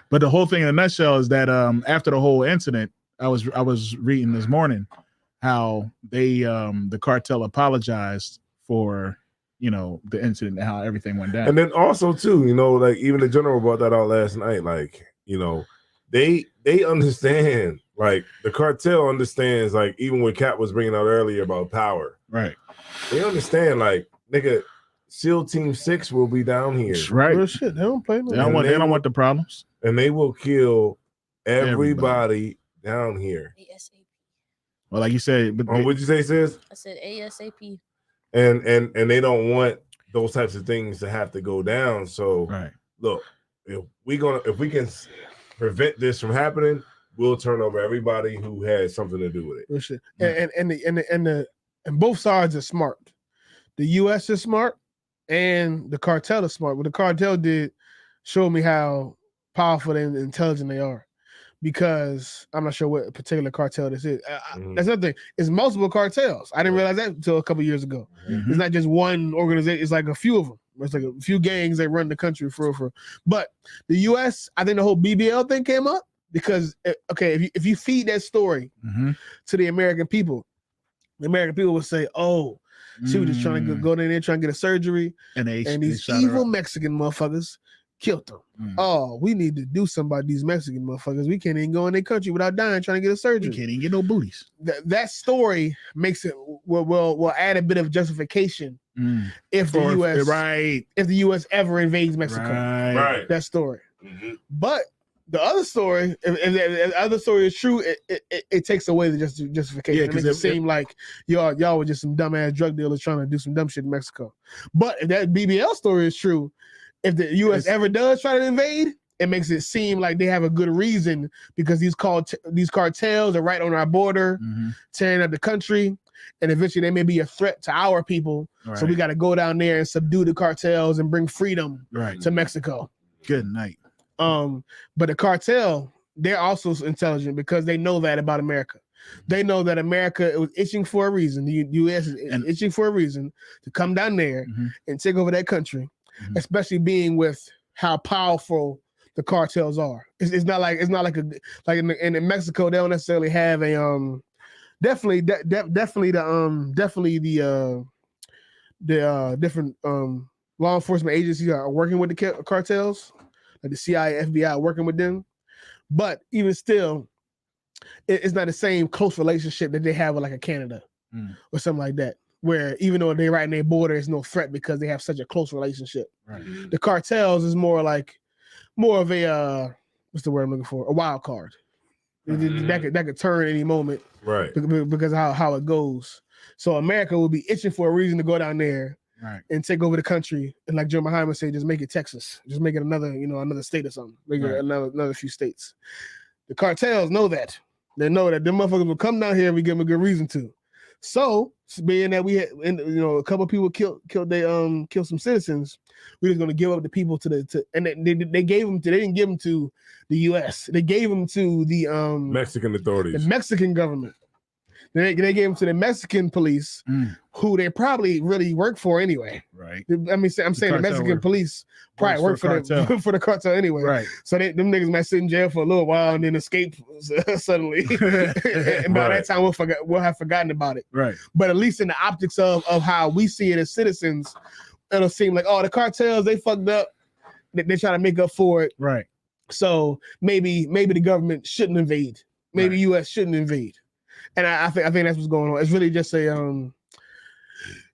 But the whole thing in a nutshell is that after the whole incident, I was reading this morning how they the cartel apologized for the incident and how everything went down. And then also too, like even the general brought that out last night. Like, they understand. Like the cartel understands. Like even what Kat was bringing out earlier about power. Right. They understand. Like nigga, SEAL Team 6 will be down here. That's right. Real shit. They don't play no. They don't want the problems. And they will kill everybody down here. ASAP. Well, like you said, but what'd you say, sis? I said ASAP. And they don't want those types of things to have to go down. So look, if we can prevent this from happening, we'll turn over everybody who has something to do with it. Real shit. And both sides are smart. The U.S. is smart, and the cartel is smart. What the cartel did showed me how powerful and intelligent they are. Because I'm not sure what particular cartel this is. That's another thing. It's multiple cartels. I didn't realize that until a couple years ago. Mm-hmm. It's not just one organization. It's like a few of them. It's like a few gangs that run the country for. But the U.S., I think the whole BBL thing came up because, if you feed that story to the American people would say, oh, she was just trying to go in there trying to get a surgery. And these evil Mexican motherfuckers killed them. Oh, we need to do something about these Mexican motherfuckers. We can't even go in their country without dying trying to get a surgery. We can't even get no booties. That story makes it will add a bit of justification if the U.S. ever invades Mexico. Right. That story. Mm-hmm. But the other story, if the other story is true, it takes away the justification. It makes it seem like y'all were just some dumbass drug dealers trying to do some dumb shit in Mexico. But if that BBL story is true, if the U.S. ever does try to invade, it makes it seem like they have a good reason because these cartels are right on our border, tearing up the country, and eventually they may be a threat to our people. Right. So we got to go down there and subdue the cartels and bring freedom to Mexico. Good night. But the cartel, they're also intelligent because they know that about America. They know that America was itching for a reason. The U.S. is itching for a reason to come down there and take over that country. Especially being with how powerful the cartels are. It's not like in Mexico they don't necessarily have a definitely the different law enforcement agencies are working with the cartels, like the CIA, FBI working with them. But even still, it's not the same close relationship that they have with like a Canada or something like that. Where even though they're right in their border, it's no threat because they have such a close relationship. Right. The cartels is more of a what's the word I'm looking for? A wild card. That could turn any moment, right? Because of how it goes. So America will be itching for a reason to go down there, and take over the country. And like Joe Muhammad said, just make it Texas, just make it another state or something, make it another few states. The cartels know that. They know that them motherfuckers will come down here if we give them a good reason to. So being that we had, a couple of people killed some citizens, we was gonna give up the people and they gave them to. They didn't give them to the U.S. They gave them to the Mexican authorities, the Mexican government. They gave them to the Mexican police, who they probably really work for anyway. Right. I mean, I'm saying the Mexican police probably work for the cartel anyway. Right. So them niggas might sit in jail for a little while and then escape suddenly. And by that time, we'll have forgotten about it. Right. But at least in the optics of how we see it as citizens, it'll seem like, oh, the cartels, they fucked up. They try to make up for it. Right. So maybe the government shouldn't invade. Maybe U.S. shouldn't invade. And I think that's what's going on. It's really just it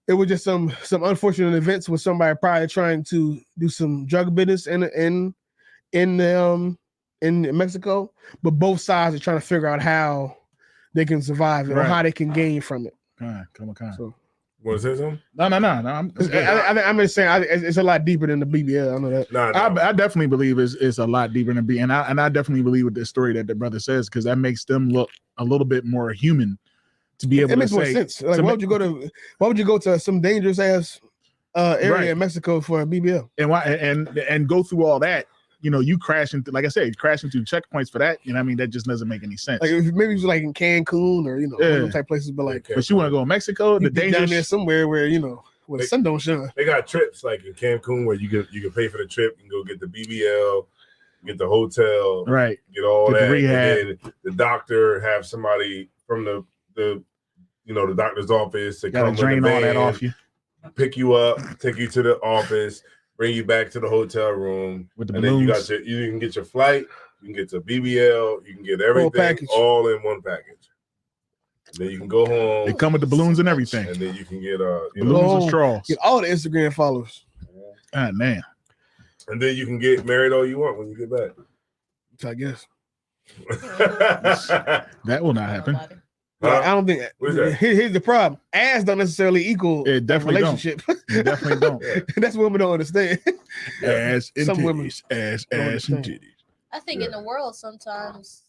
was just some unfortunate events with somebody probably trying to do some drug business in Mexico, but both sides are trying to figure out how they can survive it or how they can gain from it. Come on. So, want to say something? No. I'm just saying it's a lot deeper than the BBL. I know that. No. I definitely believe it's a lot deeper than and I definitely believe with this story that the brother says, because that makes them look a little bit more human to be able to say. It makes more sense. Like, why would you go to some dangerous ass area in Mexico for a BBL? And go through all that? You crash into, like I said, crashing through checkpoints for that. I mean, that just doesn't make any sense. Like maybe it's like in Cancun or those type places, but like. But you want to go to Mexico? The danger down there somewhere where where the sun don't shine. They got trips like in Cancun where you can pay for the trip and go get the BBL, get the hotel, right? Get all get that, the rehab. And then the doctor have somebody from the doctor's office to come drain all that off you, pick you up, take you to the office, bring you back to the hotel room with the balloons. Then you can get your flight, you can get your BBL, you can get everything all in one package. And then you can go home. They come with the balloons and everything, and then you can get balloons and straws. Get all the Instagram followers. God damn. And then you can get married all you want when you get back. I guess that will not happen. I don't think. Here's the problem: ass don't necessarily equal it. Definitely relationship. It definitely don't. That's what women don't understand. Ass and some titties. women ass and titties. I think in the world sometimes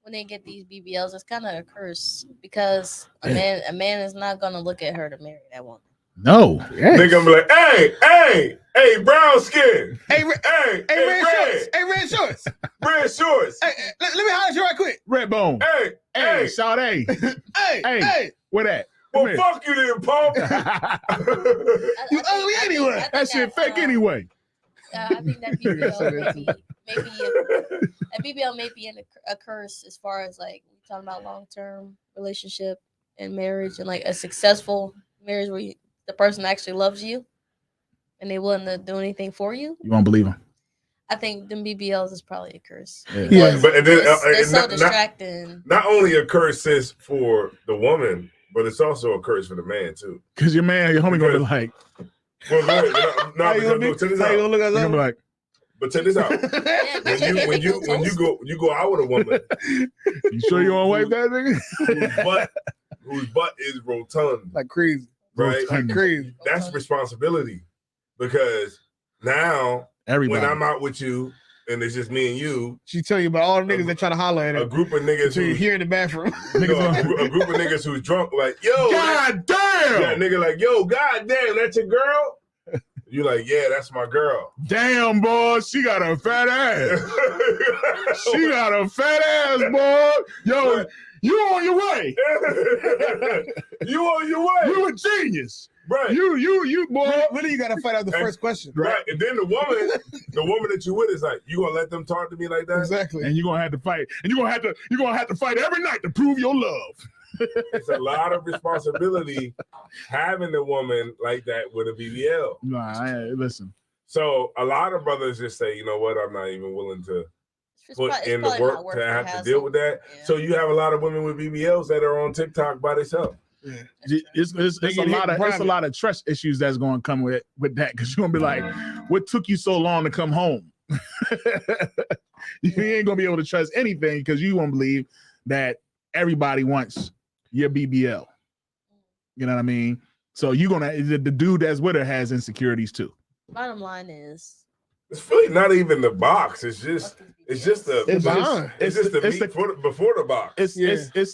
when they get these BBLs, it's kind of a curse because a man is not gonna look at her to marry that woman. No, they're gonna be like, hey, brown skin, hey, red shorts, red shorts. Hey, let me holler at you right quick. Red bone. Hey, Sade. hey, where that? Well, fuck you then, Paul. You ugly anyway. That shit fake anyway. I think that BBL may be a curse as far as like we talking about long-term relationship and marriage and like a successful marriage where the person actually loves you and they willing to do anything for you. You won't believe them. I think them BBLs is probably a curse. Yeah. But then, they're so distracting. Not only a curse is for the woman, but it's also a curse for the man too. Because your homie gonna be like, well, check this out. When you go out with a woman, you sure you want to wipe that nigga? whose butt is rotund, like crazy, right? Like crazy. That's responsibility because now when I'm out with you and it's just me and you, she tell you about all the niggas that try to holler at her. A group of niggas who here in the bathroom. A group of niggas who's drunk, like, yo, god damn. Yeah, nigga, like, yo, god damn, that's your girl. You like, yeah, that's my girl. Damn, boy, she got a fat ass. She got a fat ass, boy. Yo, you on your way. You on your way. You a genius. Right. You boy. Really, you gotta find out the first question. Right. And then the woman that you with is like, you gonna let them talk to me like that? Exactly. And you're gonna have to fight. And you're gonna have to fight every night to prove your love. It's a lot of responsibility having a woman like that with a BBL. Listen. So a lot of brothers just say, you know what, I'm not even willing to put in the work to have to deal with that. Yeah. So you have a lot of women with BBLs that are on TikTok by themselves. Yeah. It's a lot of trust issues that's going to come with that because you're going to be like, what took you so long to come home? You ain't going to be able to trust anything because you won't believe that everybody wants your BBL. You know what I mean? So you're going to, the dude that's with her has insecurities too. Bottom line is, it's really not even the box. It's just the meat before the box. That's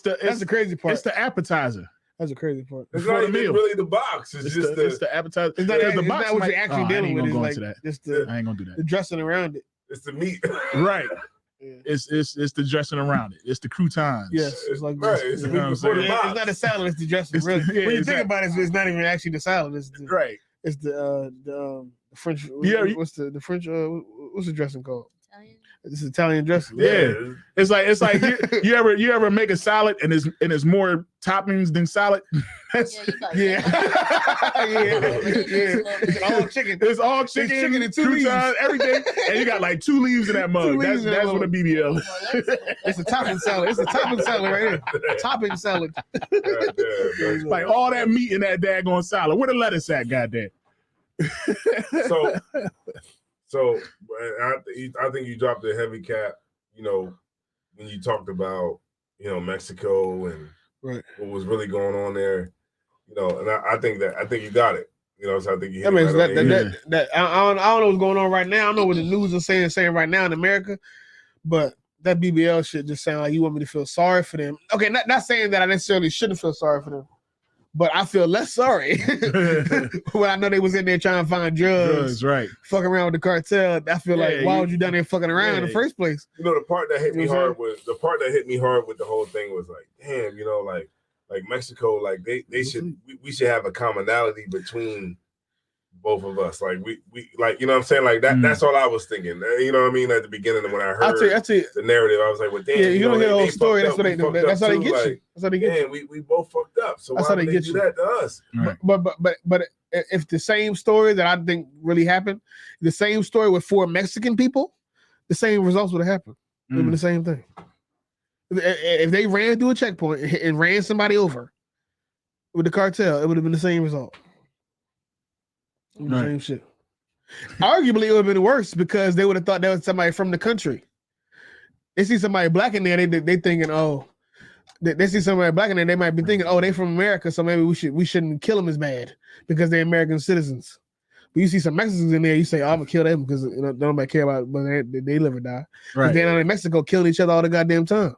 the crazy part. It's the appetizer. That's the crazy part. It's Before not the even meal. really the box. It's just it's the appetizer. It's not, Because it's not what might- you're actually I dealing ain't with. gonna It's go like into just that. I ain't gonna do the that. dressing around it. it's the meat. Right. Yeah. It's the dressing around it. It's the croutons. Yes, it's like Right. this. It's the Yeah. meat know what I'm before the saying? box. It's not a salad. It's the dressing. It's the- Really. yeah, When you exactly. think about it, it's not even actually the salad. It's the Right. It's the French. Yeah, What's the French? What's the dressing called? Italian. This is Italian dressing. Yeah. It's like you ever make a salad and there's more toppings than salad. Yeah, you like Yeah. that. yeah. It's all chicken. It's all chicken, chicken and two croutons, leaves. everything, and you got like 2 leaves in that mug. Two leaves in that That's what a mug. BBL. It's a topping salad. It's a topping salad right here. Topping salad. Like all that meat in that daggone salad. Where the lettuce at? Goddamn. So I think you dropped a heavy cap, when you talked about, Mexico and Right. what was really going on there, and I think you got it. So I think you hit I mean, it right on the head. I don't know what's going on right now. I don't know what the news is saying right now in America, but that BBL shit just sound like you want me to feel sorry for them. Okay, not saying that I necessarily shouldn't feel sorry for them, but I feel less sorry when I know they was in there trying to find drugs, right? Fucking around with the cartel. I feel like, why would you down there fucking around in the first place? The part that hit me You know what I'm hard with the whole thing was like, damn, like Mexico, like they should we should have a commonality between both of us. Like we like, you know what I'm saying? Like that that's all I was thinking. You know what I mean? At the beginning when I heard I'll tell you, the narrative, I was like, well damn, yeah, you don't hear the whole story. That's what how they get you. That's how they get you. Man, we both fucked up. So That's why how they would get do you. that to us? Right. But if the same story that I think really happened, the same story with 4 Mexican people, the same results would have happened. It would have been the same thing. If they ran through a checkpoint and ran somebody over with the cartel, it would have been the same result. Right. Same shit. Arguably, it would have been worse because they would have thought that was somebody from the country. They see somebody black in there, they thinking, oh, they see somebody black in there, they might be thinking, oh, they from America, so maybe we shouldn't kill them as bad because they're American citizens. But you see some Mexicans in there, you say, oh, I'm gonna kill them because nobody care about whether they live or die. Right. They're down in Mexico killing each other all the goddamn time,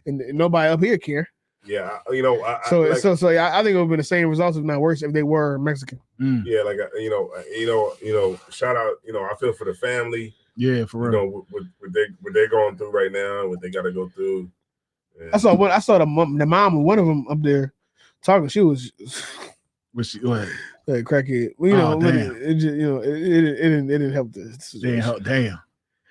and nobody up here care. Yeah, I think it would have been the same results, if not worse, if they were Mexican. Yeah, like shout out. I feel for the family. Yeah, for real. What they're going through right now, what they got to go through. And I saw the mom of one of them up there talking. She was What? crackhead. Damn. It didn't help this. Damn.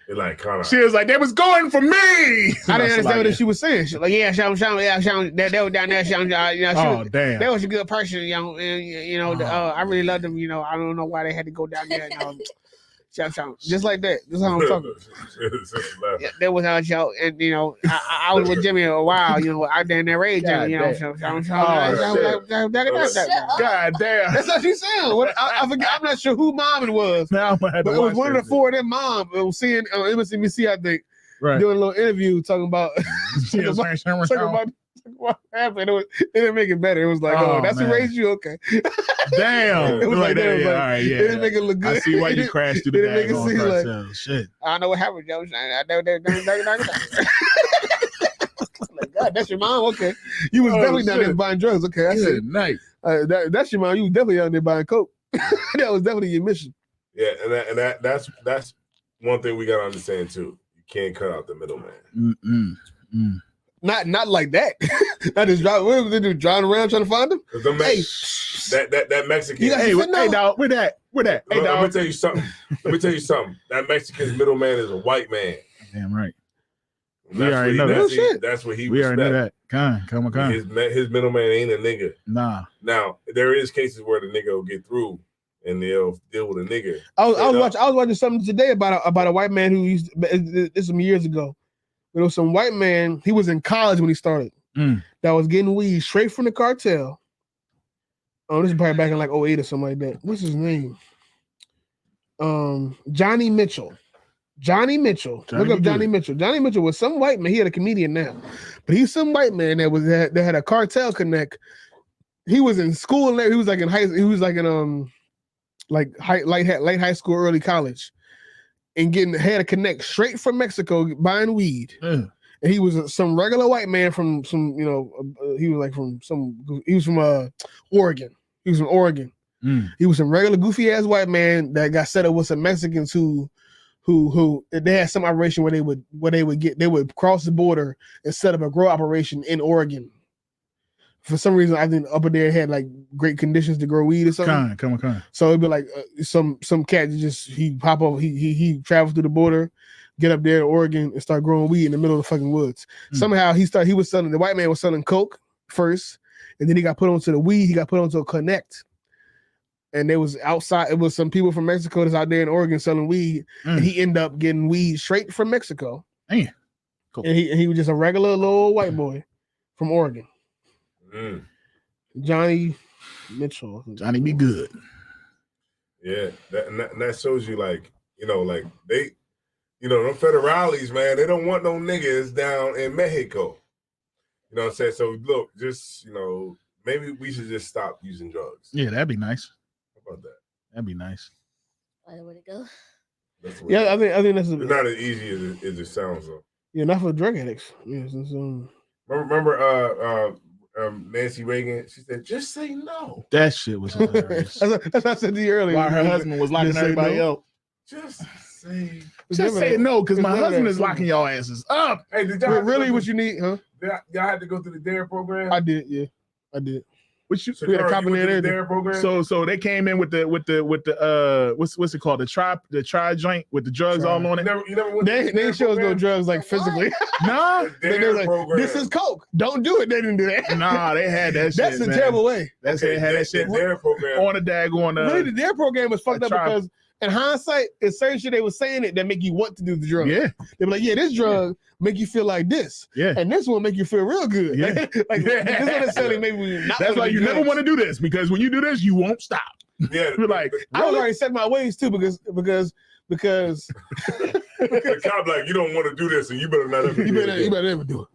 it like kind of. She was like, they was going for me. I didn't understand what she was saying. She was like, yeah, they was down there. Damn. They was a good person, I really loved them. I don't know why they had to go down there. Just like that. That's how I'm talking. Yeah, that was how y'all, and I was with Jimmy a while. Out there in that rage, God damn. That's how she sounded. I forget. I'm not sure who mom it was. Now I'm gonna have to But it was watch one of the 4 of them mom. It was seeing MSNBC, I think, Right. doing a little interview talking about talking about what happened. It didn't make it better. It was like, oh, that's man. who raised you? Okay. Damn. It was like that. It was like, all right, yeah. It didn't make it look good. I see why you crashed through the It didn't make it daggone seem like- cartel. Shit. I don't know what happened, Joe. Like, God, that's your mom? Okay. You was definitely down there buying drugs. Okay, I see. Good night. That's your mom. You was definitely out there buying coke. That was definitely your mission. Yeah, and that's one thing we gotta understand too. You can't cut out the middleman. Not like that. Not just driving. What they do? Driving around trying to find them? Hey, that Mexican. You got- Hey, said no. hey, dog. Where that? Hey, I'm gonna dog. tell you something. That Mexican's middleman is a white man. Damn right. That's already what know that's that. he- That's what he. We already know respect. that. Come on. His middleman ain't a nigga. Nah. Now there is cases where the nigga will get through and they'll deal with a nigga. I was watching something today about a white man who used this some years ago. There was some white man. He was in college when he started. That was getting weed straight from the cartel. Oh, this is probably back in like 08 or something like that. What's his name? Johnny Mitchell. Look up Johnny Mitchell. Johnny Mitchell was some white man. He had a comedian now, but he's some white man that had a cartel connect. He was in school and he was like in high. He was like in late high school, early college, and had a connect straight from Mexico buying weed. And And he was some regular white man from some, he was from Oregon. He was from Oregon. He was some regular goofy ass white man that got set up with some Mexicans who they had some operation where they would cross the border and set up a grow operation in Oregon. For some reason, I think up there had like great conditions to grow weed or something. Come on. So it'd be like some cat he pop up, he traveled through the border, get up there to Oregon and start growing weed in the middle of the fucking woods. Somehow the white man was selling coke first, and then he got put onto the weed. He got put onto a connect. And there was outside, it was some people from Mexico that's out there in Oregon selling weed, and he ended up getting weed straight from Mexico. Man, cool. And he was just a regular little white boy from Oregon. Johnny Mitchell. Johnny be good. Yeah, that shows you like they, them federales, man, they don't want no niggas down in Mexico. You know what I'm saying? So look, just maybe we should just stop using drugs. Yeah, that'd be nice. About that. That'd be nice. By the way to go. Yeah, I think that's it's not as easy as it sounds though. Yeah, not for drug addicts. Yeah, remember Nancy Reagan? She said, "Just say no." That shit was hilarious. That's what I said to you earlier. While her husband was locking everybody up. Just say no, because my husband is locking y'all asses up. Hey, did y'all really what you need, huh? Y'all had to go through the DARE program? I did, yeah. I did. Which you, so we had a copy in there program. So they came in with the what's it called, the tri joint with the drugs all on it. You never went they didn't show us no drugs like physically. Nah, they were like, this is coke. Don't do it. They didn't do that. Nah, they had that shit. That's a terrible way. That's it. Had that shit DARE program on the daggone. Really, the DARE program was fucked up because in hindsight, it's certain shit they were saying it that make you want to do the drug. Yeah, they were like, yeah, this drug make you feel like this. Yeah, and this one make you feel real good. Yeah, this one necessarily maybe not. That's why you never want to do this, because when you do this, you won't stop. Yeah, you're like, I was already set my ways too because the cop like, you don't want to do this, and you better not ever. You better never do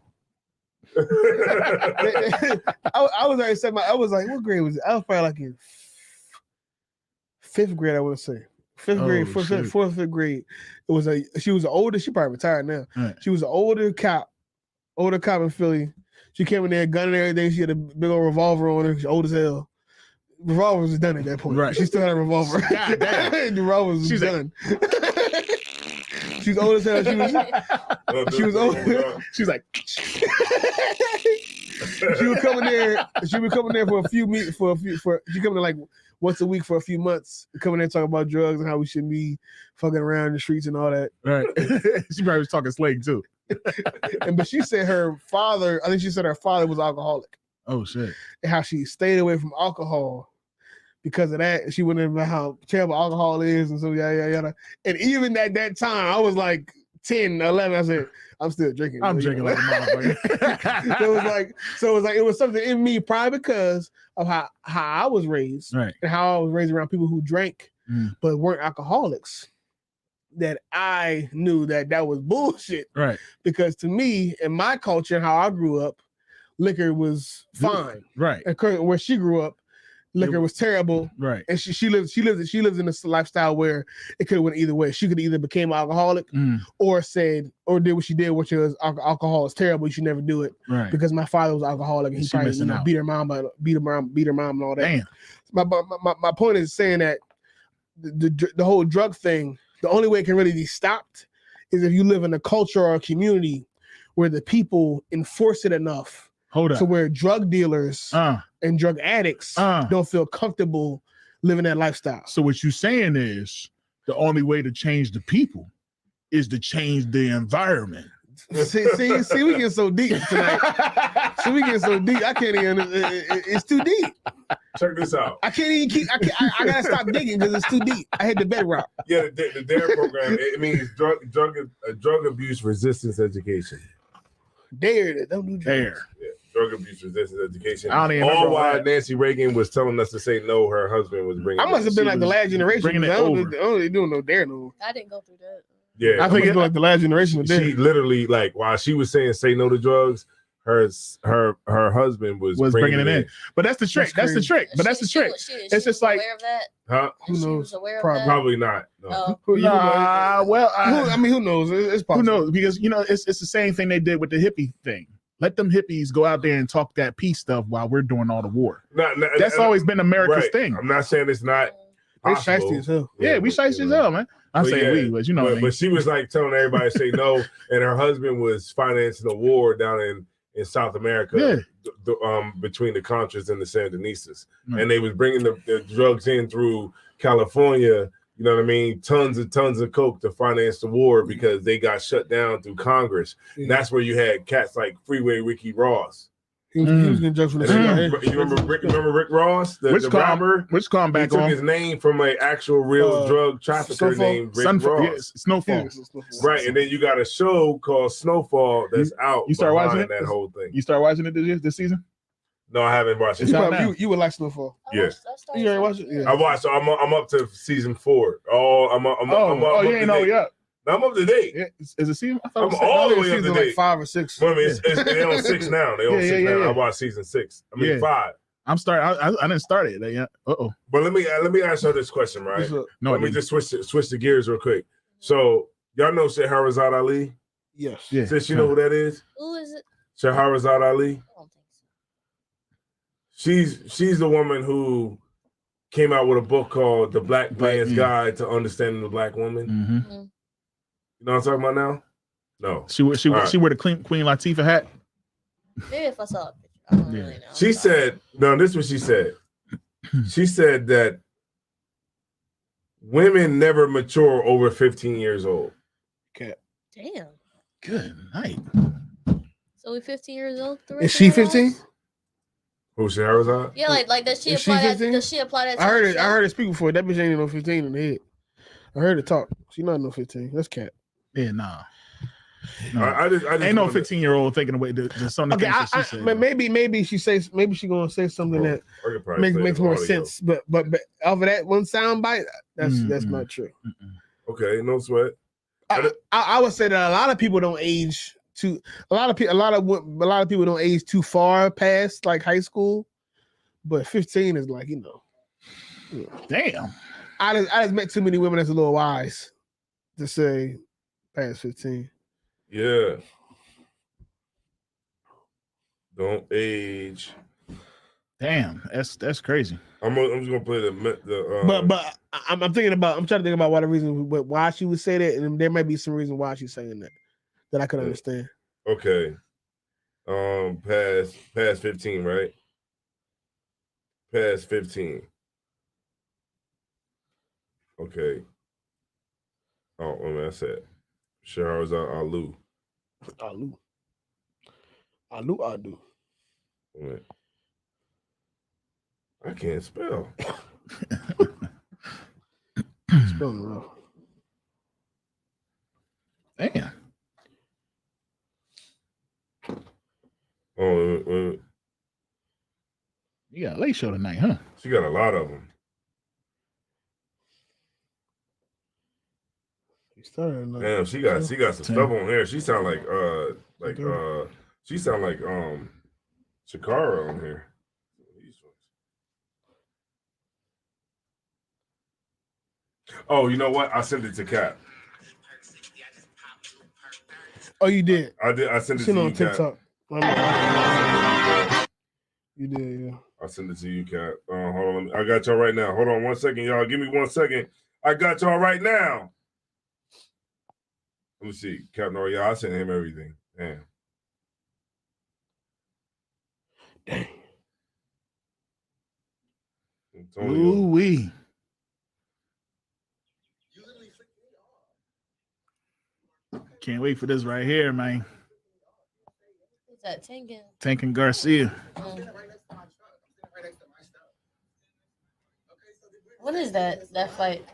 it. I was already set I was like, what grade was it? I was probably like in 5th grade, I want to say. 5th grade, fourth, 5th grade. She was an older, she probably retired now. Right. She was an older cop in Philly. She came in there, gun and everything. She had a big old revolver on her. She's old as hell. Revolver was done at that point. Right. She still had a revolver. God damn. The revolver was done. She's old as hell. She was old. She's like, she would come in there for a few meetings she come in like once a week for a few months, come in there and talk about drugs and how we shouldn't be fucking around in the streets and all that. Right. She probably was talking slang too. But she said her father was alcoholic. Oh shit. And how she stayed away from alcohol because of that. She wouldn't know how terrible alcohol is and so yada. And even at that time, I was like 10, 11. I said, I'm still drinking. I'm drinking like a motherfucker. it was something in me probably because of how I was raised, right, and how I was raised around people who drank but weren't alcoholics, that I knew that was bullshit. Right. Because to me, in my culture and how I grew up, liquor was fine. Right. And where she grew up, liquor was terrible. Right. And she lives in this lifestyle where it could have went either way. She could either became alcoholic or did what she did, which was alcohol is terrible. You should never do it. Right. Because my father was alcoholic and he probably beat her mom and all that. Damn. My point is saying that the whole drug thing, the only way it can really be stopped is if you live in a culture or a community where the people enforce it enough to where drug dealers and drug addicts don't feel comfortable living that lifestyle. So what you're saying is the only way to change the people is to change the environment. See, we get so deep tonight. I can't even. It's too deep. Check this out. I can't even keep. I gotta stop digging because it's too deep. I hit the bedrock. Yeah, the DARE program. It means drug abuse resistance education. DARE. Don't do drugs. DARE. Yeah, drug abuse resistance education. I don't even all while Nancy Reagan was telling us to say no, her husband was bringing. I must have been like the last generation. Bringing it over. I don't doing no DARE no. I didn't go through that. Yeah, I think it's like the last generation. She literally, like, while she was saying say no to drugs, her husband was bringing it in. But that's the trick. That's the trick. But that's the trick. It's just like, aware of that. Huh? Who knows? Probably not. No. Oh. Nah, well, I mean, who knows? It's possible. Who knows? Because it's the same thing they did with the hippie thing. Let them hippies go out there and talk that peace stuff while we're doing all the war. That's always been America's thing. I'm not saying it's not. They shiesty as hell. Yeah, we shiesty as hell, man. I'm saying we, but you know what I mean. But she was like telling everybody to say no, and her husband was financing a war down in South America, between the Contras and the Sandinistas, and they was bringing the drugs in through California. You know what I mean? Tons of coke to finance the war because they got shut down through Congress. Yeah. And that's where you had cats like Freeway Ricky Ross. He was getting drugs from the CIA. You remember Rick Ross, the rapper? Which come back on? He took his name from an actual real drug trafficker named Rick Ross. Snowfall. Right, and then you got a show called Snowfall that's out. You start watching that whole thing. You start watching it this season? No, I haven't watched it. You would like Snowfall. Yes. You already watched it? Yeah. I watched. I'm up to season 4. I'm you ain't know yet. I'm up to date. Yeah. Is it season? I thought I'm all the way up to date. Like 5 or 6. Well, I mean, they're on 6 now. They're on 6 now. I watched season 6. I mean 5. I'm starting. I didn't start it yet. Uh-oh. But let me ask you this question, right? No, let me just switch the gears real quick. So y'all know Shahrazad Ali? Yes. Yeah. Since you know who that is? Who is it? Shahrazad Ali. I don't think so. She's the woman who came out with a book called The Black Man's Guide to Understanding the Black Woman. Mm-hmm. You know what I'm talking about now? No. She wore the Queen Latifah hat. Maybe if I saw a picture. I don't really know. She said, no, this is what she said. She said that women never mature over 15 years old. Okay. Damn. Good night. So we 15 years old? Is she 15? Who, Shahrazad? Yeah, like does she apply that? Does she apply that? I heard her speak before. That bitch ain't no 15 in the head. I heard her talk. She not no 15. That's cat. Yeah, nah. No. I just ain't no 15-year-old thinking away to something. Okay, she said. Maybe she gonna say something that makes more sense. But off of that one sound bite, that's not true. Okay, no sweat. I would say that a lot of people don't age too. A lot of people don't age too far past like high school, but 15 is like Damn. I just met too many women that's a little wise to say past 15. Yeah. Don't age. Damn, that's crazy. I'm just gonna play the But I'm trying to think about why she would say that, and there might be some reason why she's saying that I could understand. Okay. Past 15, right? Past 15. Okay. Oh, what I said. Shahrazad Alu. Adu. Wait. I can't spell. Spelling rough. Damn. Oh, wait. You got a late show tonight, huh? She got a lot of them. Damn, she got some stuff on here. She sound like Shakara on here. Oh, you know what? I sent it to Cap. Oh, you did? I did. I sent it to you, on TikTok. Cap. You did, yeah. I sent it to you, Cap. Hold on. I got y'all right now. Hold on 1 second, y'all. Give me 1 second. I got y'all right now. Let me see. Cap, no, yeah, I sent him everything. Damn. Ooh-wee. Can't wait for this right here, man. Who's that? Tankin? Tankin Garcia. What is that fight?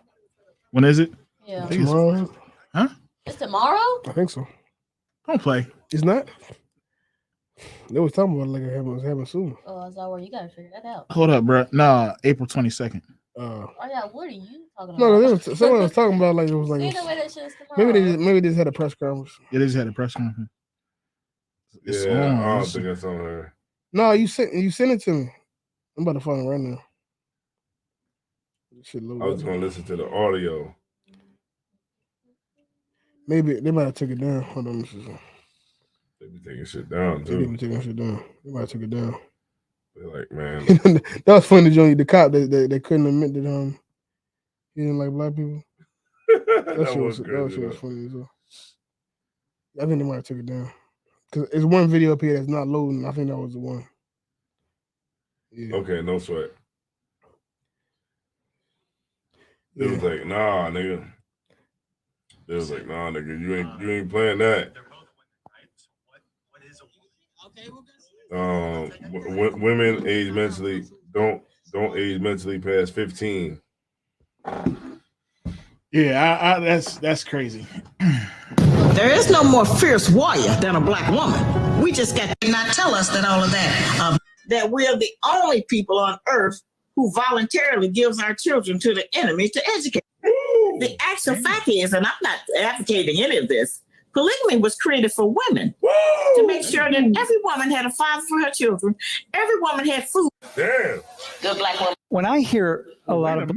When is it? Yeah. Tomorrow. Huh? It's tomorrow? I think so. Don't play. It's not. They was talking about it like it happened soon. Oh, I was like, well, you gotta figure that out. Hold up, bro. Nah, April 22nd. Oh yeah, what are you talking about? No, someone was talking about like it was like maybe they just had a press conference. Yeah, they just had a press conference. It's Yeah, on. I don't think that's on her. No, you sent it to me. I'm about to find it right now. I was gonna listen to the audio. Maybe they might have took it down. Hold on, They be taking shit down They didn't too. take that shit down. They might have took it down. They're like, man, That was funny, Johnny. The cop they couldn't admit that he didn't like black people. That shit was funny as well. I think they might have took it down. Cause it's one video up here that's not loading. I think that was the one. Yeah. Okay, no sweat. It Yeah. was like, nah, nigga. It was like, nah, nigga, you ain't playing that. Women age mentally don't age mentally past 15. Yeah, that's crazy. There is no more fierce warrior than a black woman. We just got to not tell us that all of that. That we're the only people on earth who voluntarily gives our children to the enemy to educate. Ooh. The actual fact is, and I'm not advocating any of this, polygamy was created for women. Woo! To make sure that every woman had a father for her children, every woman had food. Damn. Good black woman. When I hear a lot of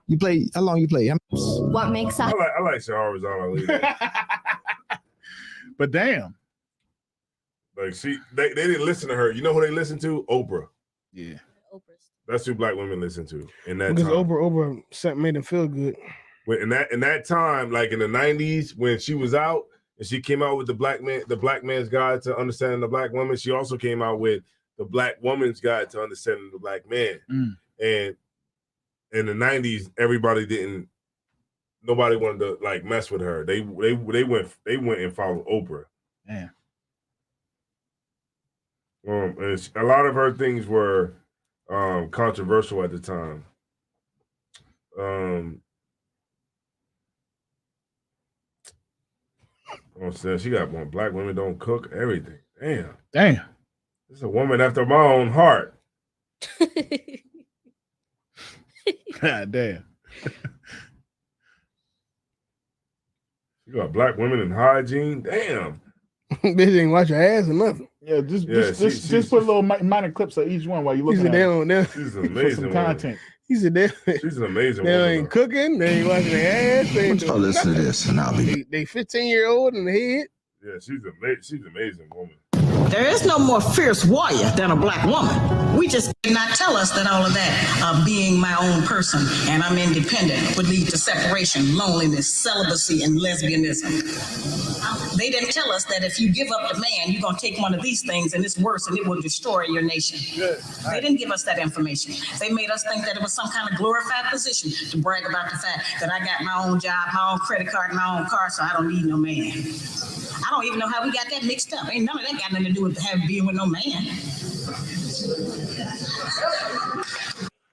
you play, how long you play? What makes I like Shahrazad Ali. But damn. Like they didn't listen to her. You know who they listened to? Oprah. Yeah. That's who black women listen to in that because time. Oprah made them feel good. In that time, like in the 90s, when she was out and she came out with the black man's guide to understanding the black woman, she also came out with the black woman's guide to understanding the black man. And in the 90s, nobody wanted to like mess with her. They went and followed Oprah. Yeah. And a lot of her things were controversial at the time. She got one. Black women don't cook everything. Damn. This is a woman after my own heart. God damn. You got black women in hygiene. Damn. Bitch didn't wash your ass or nothing. Yeah, just put a little minor clips of each one while you looking at it. She's an amazing for some content. He said she's an amazing they woman. ain't cooking, they ain't washing their ass. They ain't doing listen to nothing. this, and I'll be. They 15-year-old in the head. Yeah, she's an amazing woman. There is no more fierce warrior than a black woman. We just did not tell us that all of that being my own person and I'm independent would lead to separation, loneliness, celibacy, and lesbianism. They didn't tell us that if you give up the man, you're going to take one of these things and it's worse and it will destroy your nation. They didn't give us that information. They made us think that it was some kind of glorified position to brag about the fact that I got my own job, my own credit card, my own car, so I don't need no man. I don't even know how we got that mixed up. Ain't none of that got nothing to do with being with no man.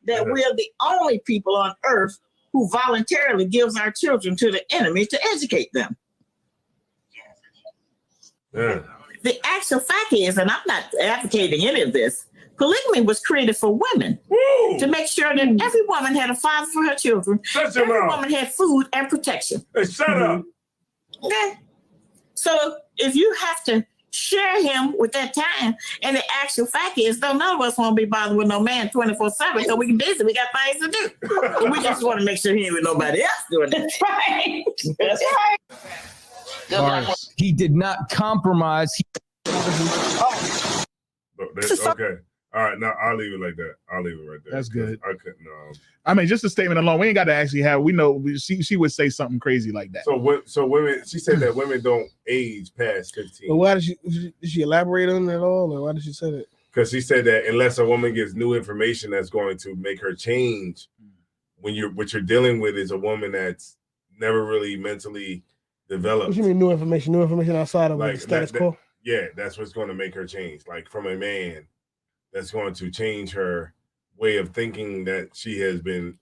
That we're the only people on earth who voluntarily gives our children to the enemy to educate them. Yeah. The actual fact is, and I'm not advocating any of this, polygamy was created for women. Woo! To make sure that every woman had a father for her children, every woman had food and protection. Hey, shut up. Okay. So if you have to share him with that time, and the actual fact is, though none of us want to be bothered with no man 24/7 because we can busy, we got things to do. And we just want to make sure he ain't with nobody else doing that. Right. That's right. He did not compromise. Okay. All right. Now I'll leave it like that. I'll leave it right there. That's good. I couldn't. I mean, just a statement alone. We ain't got to actually have. We know she would say something crazy like that. So women. She said that women don't age past 15. But why did she elaborate on that at all, or why did she say that? Because she said that unless a woman gets new information that's going to make her change, what you're dealing with is a woman that's never really mentally developed. What you mean new information? New information outside of like the status quo? Yeah, that's what's going to make her change. Like from a man, that's going to change her way of thinking that she has been,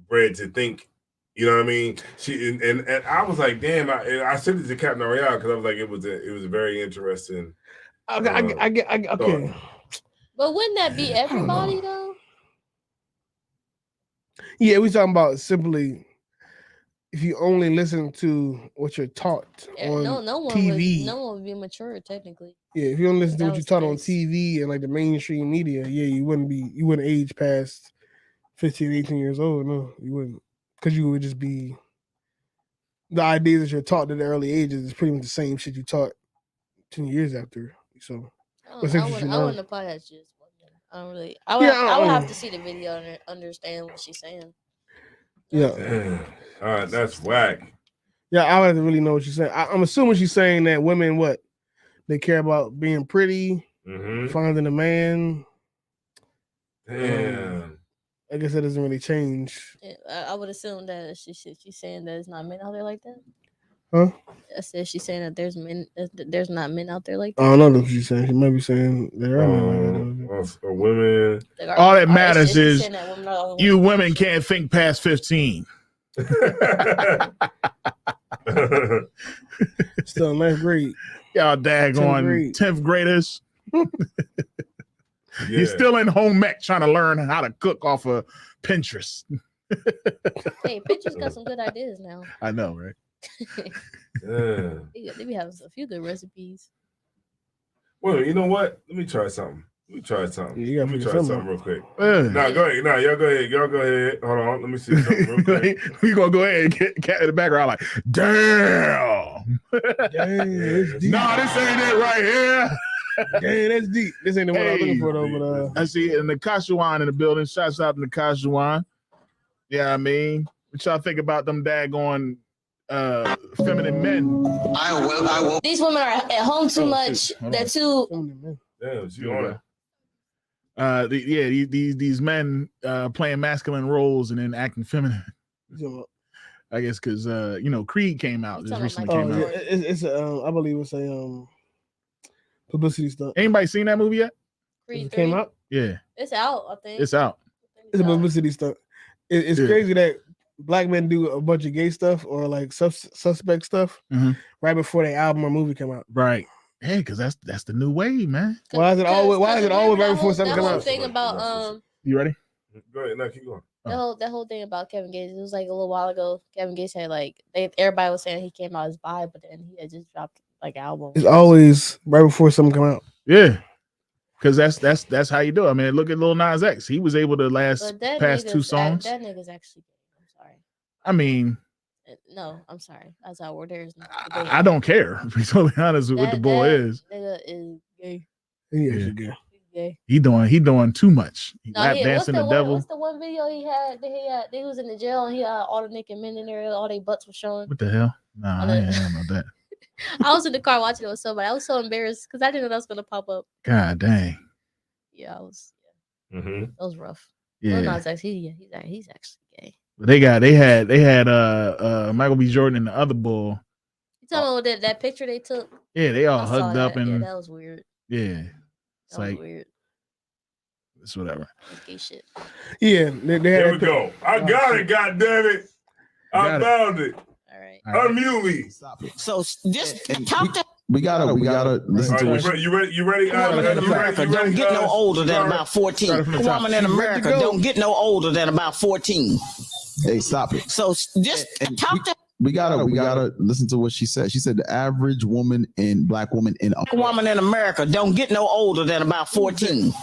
bred to think. You know what I mean? She and I was like, damn. I sent it to Captain Ariel because I was like, it was a very interesting. Okay. But wouldn't that be everybody though? Yeah, we talking about simply. if you only listen to what you're taught on TV. No one would be mature technically. Yeah, if you don't listen to That what you're was taught the on case. TV and like the mainstream media, yeah, you wouldn't age past 15, 18 years old. No, you wouldn't. Because you would just be the ideas that you're taught at the early ages is pretty much the same shit you taught 10 years after. So I wouldn't apply that shit. I don't really. I would have to see the video and understand what she's saying. Yeah. All right, that's whack. Yeah, I would have to really know what she's saying. I'm assuming she's saying that women, they care about being pretty, finding a man. Damn. I guess that doesn't really change. Yeah, I would assume that she's saying that it's not men out there like that. Huh? I said she's saying that there's not men out there like that. I don't know what she's saying. She might be saying there are men like that. Women. All that matters is you women can't think past 15. Still in 9th grade. Y'all daggone 10th graders. Yeah. You're still in home ec trying to learn how to cook off of Pinterest. Hey, Pinterest got some good ideas now. I know, right? They be having a few good recipes. Well, you know what? Let me try something. Yeah, Let me try something real quick. Nah, go ahead. Nah, y'all go ahead. Hold on. Let me see something real quick. We gonna go ahead and get cat in the background like, damn. Nah, this ain't it right here. Yeah, that's deep. This ain't the one I'm looking for though. But I see in the Kashuan in the building. Shouts out to the Kashuan. Yeah, I mean, what y'all think about them daggone feminine men? I will. These women are at home too much. They're too. Damn, you on it? These men playing masculine roles and then acting feminine. I guess because Creed came out. Just recently came out. Yeah. It's I believe it's a publicity stunt. Anybody seen that movie yet? Creed came out? Yeah. It's out, I think. It's out. It's a publicity stunt. It's crazy that black men do a bunch of gay stuff or like suspect stuff right before their album or movie come out. Right. Hey, because that's the new wave, man. Why is it always right before something come out? Thing about You ready? Go ahead. No, keep going. That whole thing about Kevin Gates. It was like a little while ago. Kevin Gates had everybody was saying he came out as bi, but then he had just dropped like an album. It's always right before something come out. Yeah. Because that's how you do it. I mean, look at Lil Nas X. He was able to past 2 songs. That nigga's actually gay. I'm sorry. I mean, no, I'm sorry. That's how there's no. I don't care. To be totally honest with what the boy is. Nigga is gay. He is gay. Gay. He doing too much. He dancing the devil. What's the one video he had? He was in the jail and he had all the naked men in there. All their butts were showing. What the hell? Nah, I ain't know that. I was in the car watching it with somebody. I was so embarrassed because I didn't know that was gonna pop up. God dang. Yeah, I was. Yeah. That was rough. Yeah. Well, he's actually gay. They had Michael B. Jordan and the other bull. You talking about that picture they took? Yeah, they all hugged up and that was weird. Yeah. It's that like was weird. It's whatever. That's gay shit. Yeah, there we go. I got it, God damn it. I found it. All right. Unmute me. So just talk to. We gotta listen to it. You ready? Woman in America don't get no older than about 14. Woman in America don't get no older than about 14. Hey, stop it. So just talk to. We gotta listen to what she said. She said the average woman and black woman in woman in America don't get no older than about 14.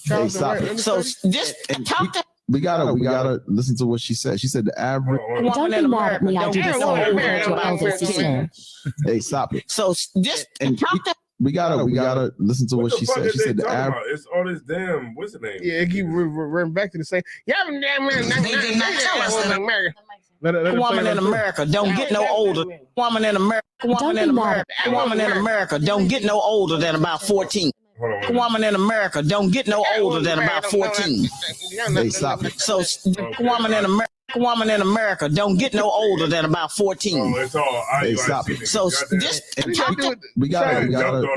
Hey, stop it. So just talk to. We gotta listen to what she said. She said the average woman in America don't get no older than about 14. Hey, stop it. So just talk to. We gotta listen to what she said. She said the average. It's all this damn. What's the name? Yeah, it keep running back to the same. Yeah, They did not tell us that. Woman in America don't get no older. Woman in America don't get no older than about 14. Woman in America don't get no older than about 14. Hey, stop it. So woman in America don't get no older than about 14. Oh, it's all. Hey, stop it. So just we gotta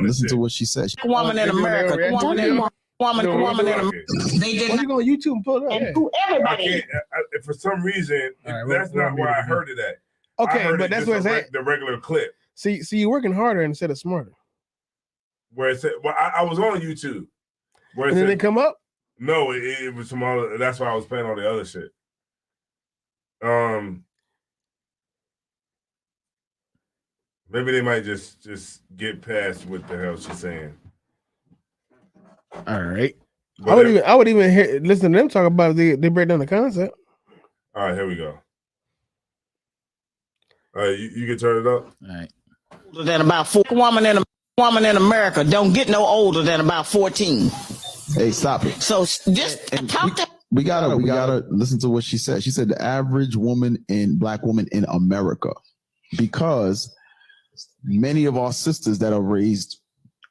listen to what she said. Woman in America. Woman in America. They did not. You go on YouTube and pull it up. And to everybody. For some reason, that's not where I heard it at. Okay, but that's what it's at. The regular clip. See, you're working harder instead of smarter. Where it said, well, I was on YouTube. Where it and then said, they come up? No, it was some other. That's why I was playing all the other shit. Maybe they might just get past what the hell she's saying. All right. I would even listen to them talk about it. They break down the concept. All right, here we go. All right, you can turn it up. All right. Than about 4 woman in America don't get no older than about 14. Hey, stop it. So just talk to. We gotta listen to what she said. She said the average black woman in America, because many of our sisters that are raised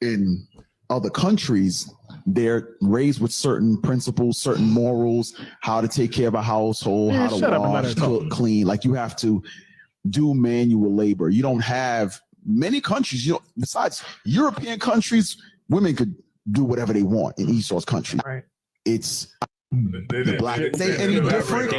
in other countries, they're raised with certain principles, certain morals, how to take care of a household, how to wash, cook, clean. Like you have to do manual labor. You don't have many countries, besides European countries, women could do whatever they want in each those countries. Right. It's the black. They any different.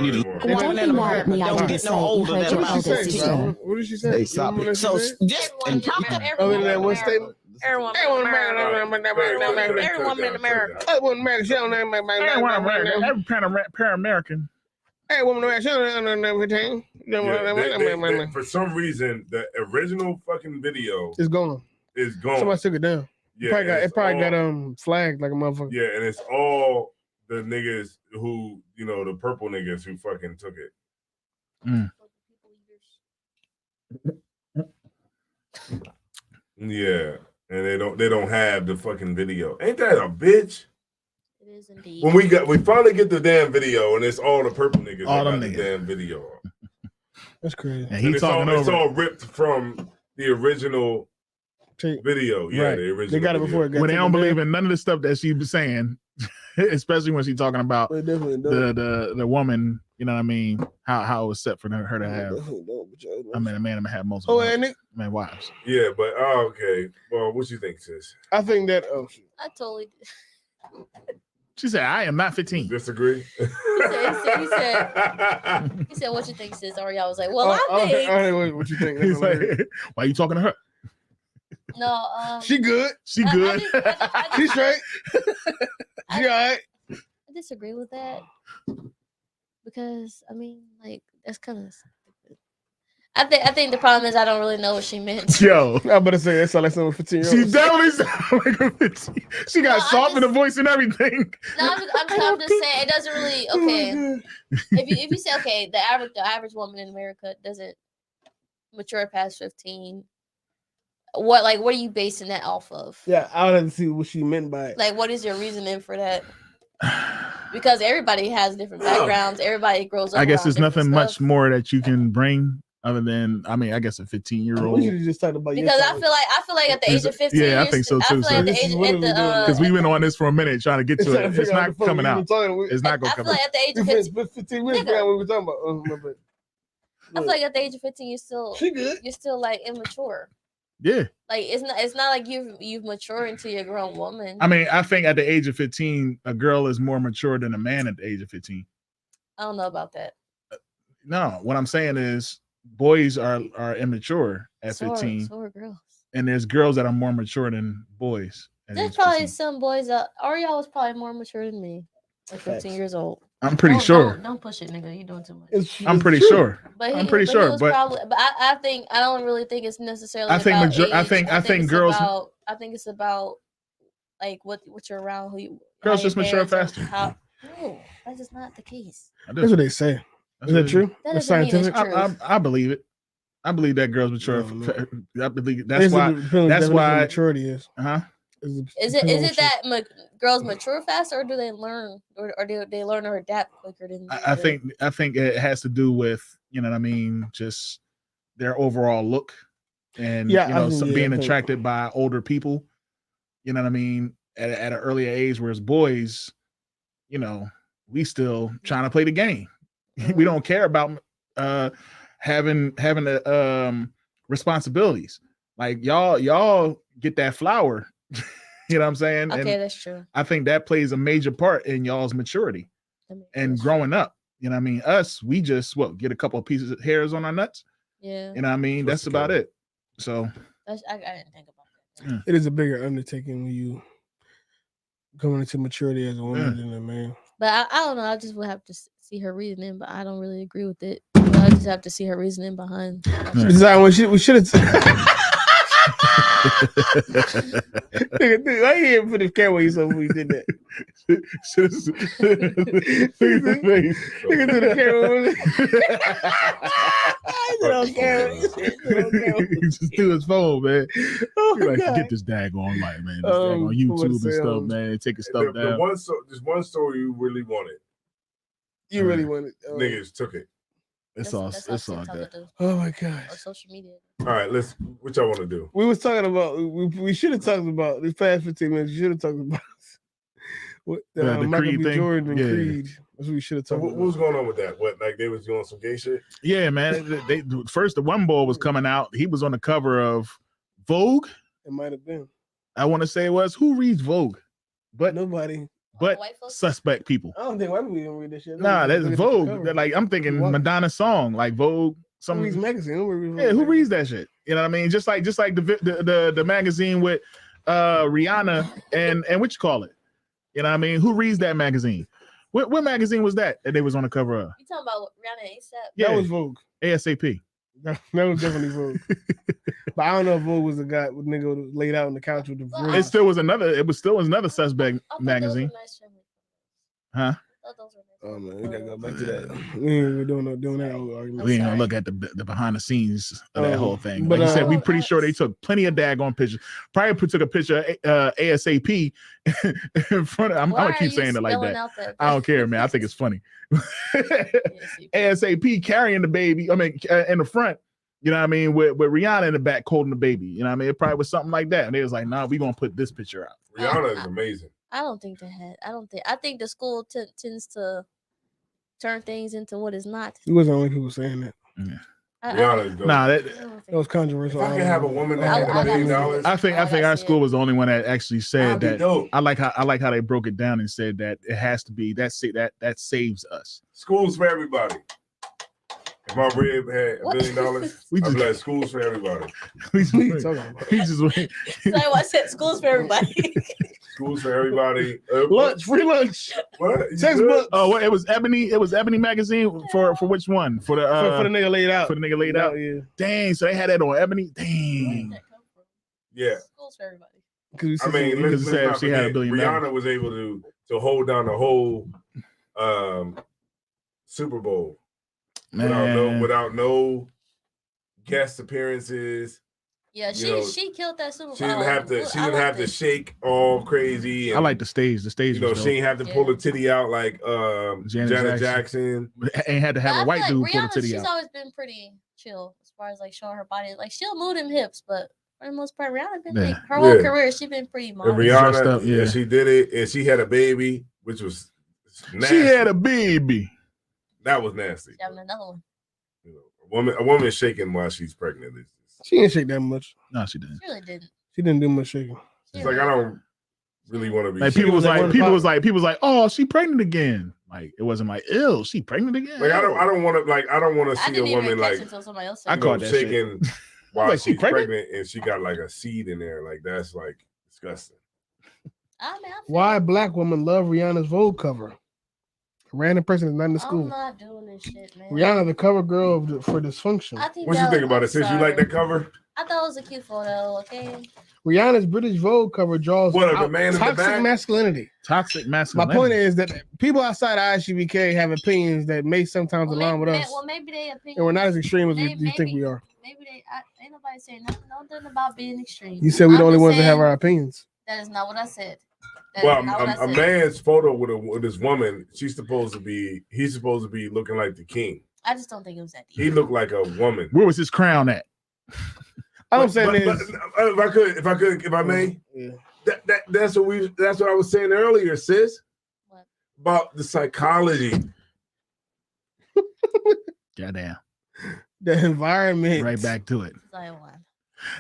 Woman in America don't get no older than about 14. What did she say? Hey, stop it. So just talk to. Other than that one statement. Everyone in America. Everyone in America. Everyone in America. She don't know Every Pan-American. Hey, woman, she don't know everything. For some reason, the original fucking video It's gone. is gone. Somebody took it down. Yeah, It probably got flagged like a motherfucker. Yeah, and it's all the niggas who, the purple niggas who fucking took it. Yeah, and they don't have the fucking video. Ain't that a bitch? It is indeed. When we finally get the damn video, and it's all the purple niggas All that them got the niggas. damn video. That's crazy. And It's all ripped from the original video. Yeah, Right. the original. They got it before it got When they don't taken believe down. in none of the stuff that she was saying, especially when she's talking about They definitely don't. the woman, you know what I mean? How it was set for her to They have. definitely don't, but y'all know. I mean, a man to have multiple Oh, and wives. Yeah, but okay. Well, what you think, sis? I think that. I totally. She said, "I am not 15." Disagree. He said, "What you think, sis?" Ariel was like, "Well, I think." What you think? He's like, "Why are you talking to her?" No, she good. She good. She straight. She all right. I disagree with that because I mean, like, that's kind of stupid. I think the problem is I don't really know what she meant. Yo, I better say that sound like someone 15 years she old. definitely sounds like a 15. She got soft in the voice and everything. No, I'm just saying it doesn't really. Okay, if you say okay, the average woman in America doesn't mature past 15. What are you basing that off of? Yeah, I would have to see what she meant by it. Like, what is your reasoning for that? Because everybody has different backgrounds. Everybody grows up. I guess around there's nothing different much stuff. more that you can bring other than, I mean, I guess a 15-year-old. We should have just talked about Because I feel like at the age of 15, Yeah, I think so too. Because we went on this for a minute trying to get to it. It's not coming out. It's not going to come out. I feel like at the age of 15 minutes ago we were talking about. I feel like at the age of 15, you're still like immature. Yeah. Like it's not like you've matured into your grown woman. I mean, I think at the age of 15, a girl is more mature than a man at the age of 15. I don't know about that. No, what I'm saying is boys are immature at 15. So are girls. And there's girls that are more mature than boys. There's probably some boys Ariel was probably more mature than me. Like 15 years old. I'm pretty sure. Don't push it, nigga. You doing too much. I'm pretty sure. But I'm pretty sure. But I think I don't really think it's necessarily. I think about age. I think girls. I think it's about like what you're around. Girls just mature faster. No, that's just not the case. That's what they say. Is that true? That That's doesn't mean it's scientific. true. I believe it. I believe that girls mature. I believe that's why. That's why maturity is. Is it that girls mature faster, or do they learn, or do they learn or adapt quicker than? I think it has to do with, you know what I mean, just their overall look, and being attracted by older people. You know what I mean, at an earlier age, whereas boys, we still trying to play the game. We don't care about having the responsibilities. Like y'all get that flower. You know what I'm saying? Okay, and that's true. I think that plays a major part in y'all's maturity and growing up. You know what I mean? Us, we just get a couple of pieces of hairs on our nuts. Yeah. You know what I mean? That's about it. So I didn't think about that. It is a bigger undertaking when you going into maturity as a woman than a man. But I don't know. I just would have to see her reasoning, but I don't really agree with it. I just have to see her reasoning behind. We should have. Nigga, I didn't put his camera so we did that. Nigga to the camera. He just threw his phone, man. Oh, He like, God. get this daggone light, man. This daggone YouTube and stuff, man. Taking stuff down. There's one story you really wanted. You really wanted. Niggas took it. It's all good. Oh my gosh. Or social media. All right, what y'all want to do? We was talking about. We should have talked about the past 15 minutes. We should have talked about what the Michael Creed B. thing? Jordan and Yeah. Creed. That's what we should have So talked what about. was going on with that? What, like they was doing some gay shit? Yeah, man. They first the one boy was coming out. He was on the cover of Vogue. It might have been. I want to say it was. Who reads Vogue? But Nobody. But white folks? suspect people. I don't think white people even read this shit. Nah, that's Look at the Vogue. cover. They're like I'm thinking What? Madonna's song, like Vogue. Who reads magazine? Who reads that shit? You know what I mean? Just like the magazine with Rihanna and what you call it? You know what I mean? Who reads that magazine? What magazine was that they was on the cover of? You talking about Rihanna and ASAP? Yeah. That was Vogue. ASAP. That was definitely Vogue. But I don't know if Vogue was the guy with nigga laid out on the couch with the Well, fridge. It still was another suspect I thought magazine. Those were nice family Huh? photos. I thought those were nice. Oh man, we gotta go back to that. We ain't even doing that whole argument. We ain't gonna look at the behind the scenes of that whole thing. but, Like you said, we Oh, pretty sure they took plenty of daggone pictures. Probably took a picture of ASAP in front of. I'm Why gonna are keep you saying it like spelling that. out that? I don't care, man. I think it's funny. ASAP carrying the baby. I mean, in the front. You know what I mean? With Rihanna in the back holding the baby. You know what I mean? It probably was something like that. And they was like, nah, we gonna put this picture out. Rihanna is amazing. I don't think they had. I think the school tends to turn things into what is not. He wasn't the only people saying that. Yeah. Rihanna is dope. Nah, I that don't think- That was controversial. If I could have a woman that I- had I $1 gotta million see dollars, I think gotta our see school it. was the only one that actually said that'd be that. dope. I like how they broke it down and said that it has to be that saves us. Schools for everybody. If my rib had $1 billion, We I'd just- be like schools for everybody. We just What are you wait. talking about? We just wait. So I said schools for everybody. Schools for everybody. Lunch, free lunch, What? You textbook. Oh, what, it was Ebony. It was Ebony magazine for which one? For the For the nigga laid out. for the nigga laid out. Yeah. Dang, so they had that on Ebony. Dang. Yeah. Schools for everybody. I mean, Because let's it said not she had $1 forget, billion. Rihanna was able to hold down the whole Super Bowl Man. without no guest appearances. Yeah, You know, she killed that Super Bowl. She didn't have to. She didn't have to shake all crazy. And, I like the stage. The stage. You know, was she dope. didn't have to pull a titty out like Janet Jackson. Ain't had to have a white dude pull the Rihanna, titty she's out. always been pretty chill as far as like showing her body. Like she'll move them hips, but for the most part, Rihanna been Yeah. like, her whole Yeah. career. She's been pretty And modest. Rihanna, Dressed up, yeah. she did it, and she had a baby, which was nasty. She had a baby. That was nasty. She's having another one. You know, a woman shaking while she's pregnant. She didn't shake that much. No, she didn't. She really didn't. She didn't do much shaking. It's like I don't really want to be. Like shaking. people was like, oh, she pregnant again. Like it wasn't like, ill, she pregnant again. Like I don't want to I see a didn't even woman catch like it until somebody else I said it. caught that shit. shaking while Like, she she's pregnant? pregnant and she got like a seed in there. Like that's like disgusting. I mean, I feel Why it. black women love Rihanna's Vogue cover? A random person is not in the I'm school. not doing this shit, man. Rihanna, the cover girl for Dysfunction. I think What you that think was- about I'm it? Since you like sorry. that cover, I thought it was a cute photo. Okay. Rihanna's British Vogue cover draws What, of the out man in the toxic back? masculinity. Toxic My masculinity. point is that people outside ISUBK have opinions that may sometimes align with us, Well, maybe they opinion. and we're not as extreme as Maybe- you think we are. Maybe ain't nobody saying nothing about being extreme. You said we're the I'm only just ones that have saying our opinions. That is not what I said. That well, is not what I a said. man's photo with this woman, he's supposed to be looking like the king. I just don't think it was that deep. He looked like a woman. Where was his crown at? All I'm saying But is, if I may, yeah. that's what I was saying earlier, sis. What? About the psychology. Goddamn. the environment. Right back to it. Zion one.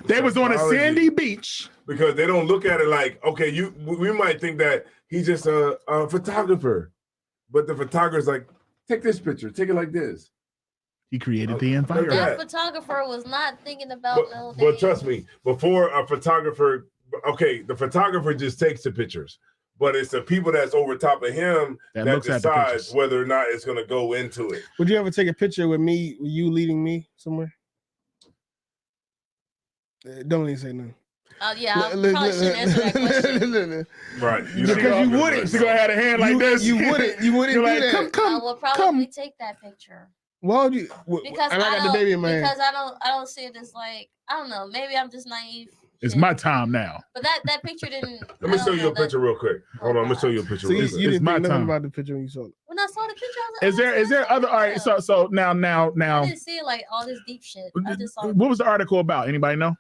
They was on a Psychology. sandy beach. Because they don't look at it like, okay, we might think that he's just a photographer, but the photographer's like, take this picture, take it like this. He created the Look environment. at That photographer was not thinking about no. But trust me, before a photographer, okay, the photographer just takes the pictures, but it's the people that's over top of him that decides whether or not it's going to go into it. Would you ever take a picture with me, with you leading me somewhere? Don't even say nothing. Yeah, I probably shouldn't answer that question. Right. Because you wouldn't. She's going to have a hand like this. You wouldn't do that. I will probably take that picture. Why would you? Because I got the baby in my hand. Because I don't see it as like, I don't know. Maybe I'm just naive. It's my time now. But that picture didn't. Let me show you a picture real quick. Hold on, let me show you a picture. So real quick. you didn't think nothing about the picture when you saw it. When I saw the picture, I was like, Is there other? All right, so now. I didn't see like all this deep shit. I just saw. What was the article about? Anybody know?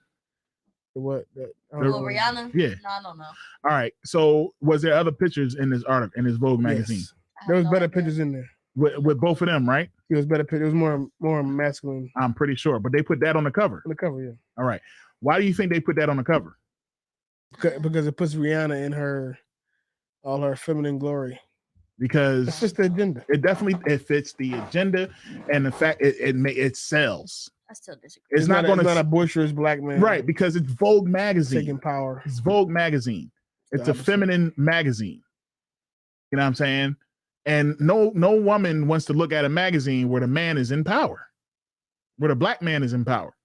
What? Rihanna? Yeah. No, I don't know. All right. So was there other pictures in this article, in this Vogue magazine? Yes. There was better pictures in there. With both of them, right? It was better pictures. It was more masculine. I'm pretty sure. But they put that on the cover. On the cover, yeah. All right. Why do you think they put that on the cover? Because it puts Rihanna in all her feminine glory. Because it's just the agenda. It fits the agenda, and the fact it sells. I still disagree. It's not a boisterous black man, right? Because it's Vogue magazine taking power. It's Vogue magazine. It's a feminine magazine. You know what I'm saying? And no woman wants to look at a magazine where the man is in power, where the black man is in power.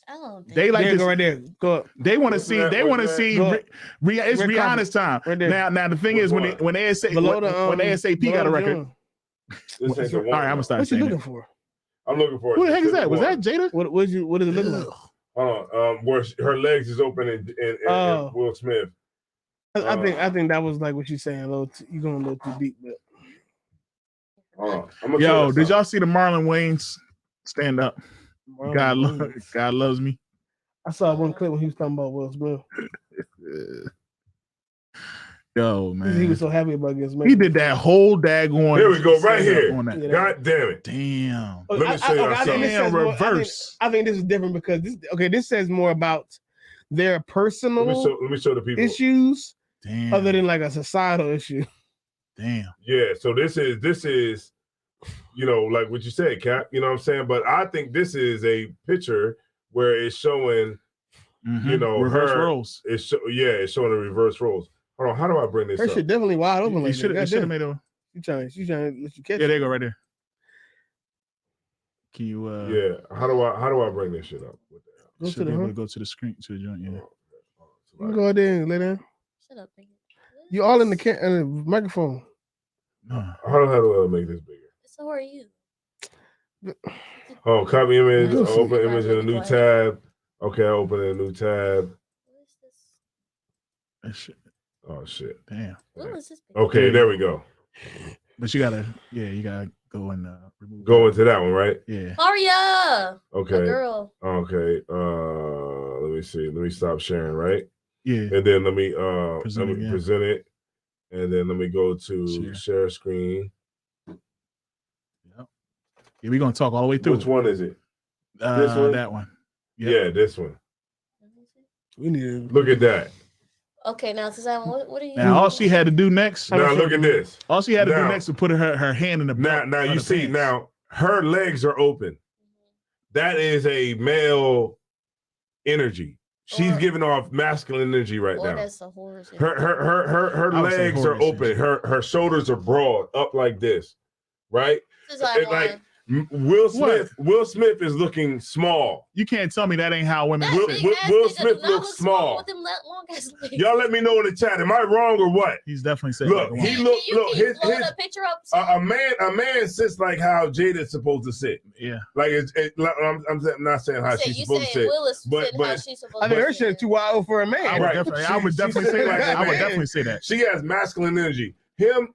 I don't think they like this. Go right there. Go up. They want to see. They want to see. It's Rihanna's time. Right now the thing is when ASAP got a record. All right, I'm gonna start. What you looking for? I'm looking for. Who the heck is that? Was that Jada? What does it look like? Hold on. Where her legs is open and Will Smith. I think that was like what you're saying. You're going a little too deep, but. Yo, did y'all see the Marlon Wayans stand up? God loves me. I saw one clip when he was talking about Will Smith. Yo, man. He was so happy about this. He did that whole daggone. Here we go, right here. God damn it. Damn. Let me show you something. Reverse. I think this is different because this says more about their personal let me show the people issues Damn. Other than like a societal issue. Damn. Yeah, so this is like what you said, Cap, you know what I'm saying? But I think this is a picture where it's showing reverse roles. It's showing the reverse roles. Hold on, how do I bring this her up? shit definitely wide open. You should have made a. You trying to let you catch. Yeah, there you go right there. Can you? Yeah. How do I bring this shit up? Go to the go to the screen to the joint. Yeah. You go out there and lay down. Shut up, nigga. You all in the microphone. How do I make this bigger? So are you? Oh, copy image. Open image in a new tab. Okay, I open a new tab. What is this? That shit. Oh shit! Damn. What was this? Okay, there we go. But you gotta go and remove. Go into that one, right? Yeah. Maria. Okay. A girl. Okay. Let me see. Let me stop sharing, right? Yeah. And then let me present it, and then let me go to share screen. Yep. Yeah, we're gonna talk all the way through. Which one is it? This one? That one. Yep. Yeah, this one. We need to look at that. Okay, now Susanna, what are you? Now all she had to do next. Now look at this. All she had to do next was put her hand in the belt. Now you see. Now her legs are open. That is a male energy. She's giving off masculine energy right now. That's a horse. Her legs are open. Her shoulders are broad, up like this, right? Like Will Smith is looking small. You can't tell me that ain't how women. Will Smith looks small. With them long ass legs. Y'all let me know in the chat. Am I wrong or what? He's definitely saying. Look, he look. His a picture up. A man sits like how Jada's supposed to sit. Yeah. Like I'm not saying how she's supposed to sit. But I think her shit is too wild for a man. I would definitely say that. I would definitely say that. She has masculine energy.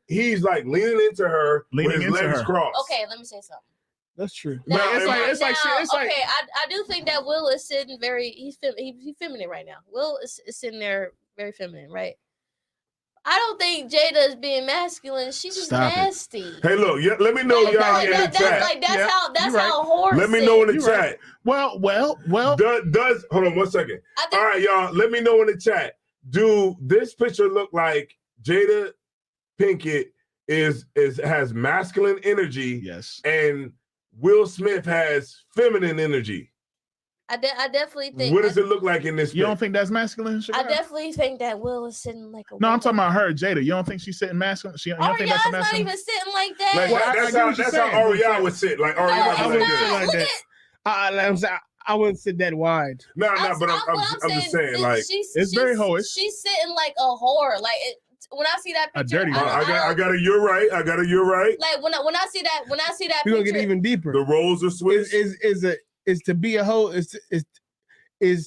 He's like leaning into her with his legs crossed. Okay, let me say something. That's true. Okay, I do think that Will is sitting he's feminine right now. Will is sitting there very feminine, right? I don't think Jada is being masculine. She's just nasty. Hey, look, let me know y'all in the chat. That's how horse. Let me know in the chat. Well. Does hold on 1 second. All right, y'all. Let me know in the chat. Do this picture look like Jada Pinkett has masculine energy? Yes. And Will Smith has feminine energy. I definitely think. What does it look like in this? You don't think that's masculine? I definitely think that Will is sitting like a. No, I'm talking about her, Jada. You don't think she's sitting masculine? You don't think that's a not masculine? even sitting like that. Like, that's how Ariel would sit. Like Ariel would sit like that. I wouldn't sit that wide. No, but I'm just saying, like, it's very hoish. She's sitting like a whore. Like when I see that picture, a dirty. I got it. You're right. I got it. You're right. Like when I see that we're picture, gonna get even deeper. The roles are switched. Is to be a hoe is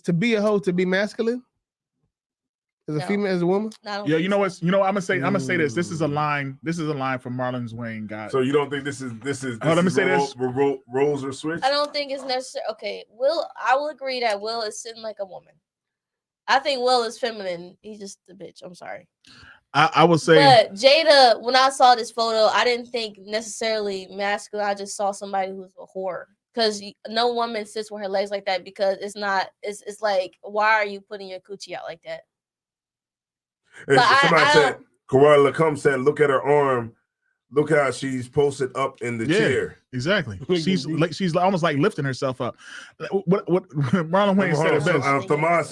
to be a hoe to be masculine? As a female, as a woman? Yeah, you know what? I'm gonna say this. This is a line. This is a line from Marlon's Wayne. God. So you don't think this is? Let me say this. Roles are switched. I don't think it's necessary. Okay, I will agree that Will is sitting like a woman. I think Will is feminine. He's just a bitch. I'm sorry. I will say. But Jada, when I saw this photo, I didn't think necessarily masculine. I just saw somebody who's a whore. Because no woman sits with her legs like that because it's not. It's like, why are you putting your coochie out like that? Somebody said, Corella Lacombe said, look at her arm. Look how she's posted up in the chair. Exactly. She's almost like lifting herself up. What Marlon Wayne said it best. Thamar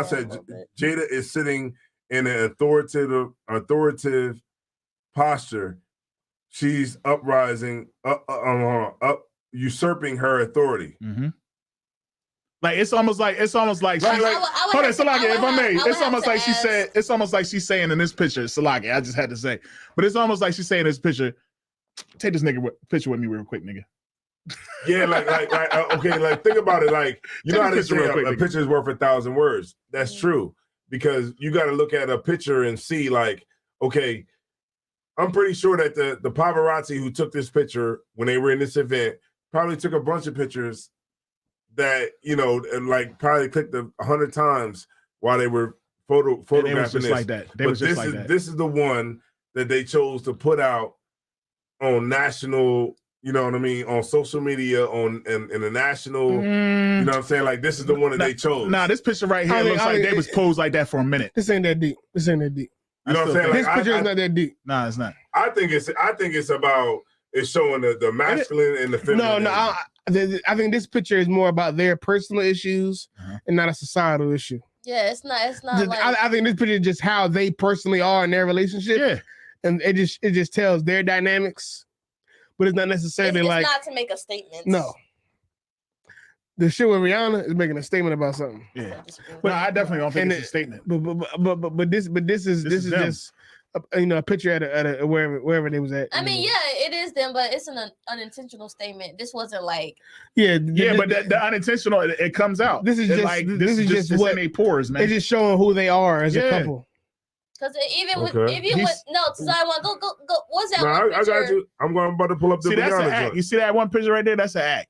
said Jada is sitting in an authoritative posture. She's uprising, usurping her authority. Mm-hmm. Like it's almost like she's like, hold on, Salaki, if I may, it's almost like she said, it's almost like she's saying in this picture, Salaki, I just had to say, but it's almost like she's saying in this picture, take this picture with me real quick, nigga. Yeah, okay, like think about it, like you know how they say a picture is worth 1,000 words. That's true, because you got to look at a picture and see, like, okay, I'm pretty sure that the paparazzi who took this picture when they were in this event probably took a bunch of pictures that, you know, and like probably clicked 100 times while they were photographing this. Like that. This is the one that they chose to put out on national, you know what I mean, on social media, on in the national, you know what I'm saying? Like this is the one that they chose. Nah, this picture right here looks like they was posed like that for a minute. This ain't that deep. You know what I'm saying? This picture is not that deep. Nah, it's not. I think it's about it's showing the masculine and the feminine. No, I think this picture is more about their personal issues and not a societal issue. Yeah, it's not like I think this picture is just how they personally are in their relationship. Yeah. And it just tells their dynamics, but it's not necessarily it's like not to make a statement. No. The shit with Rihanna is making a statement about something. Yeah. But I definitely don't think it's a statement. But this is just a picture at wherever they was at. I mean, yeah, it is them, but it's an unintentional statement. This wasn't like but the unintentional it comes out. This is just like this is just what in their pores, man. It's just showing who they are as a couple. Because Tazai, go. What's that? Nah, I got you. I'm about to pull up the. See, that's an act. You see that one picture right there? That's an act.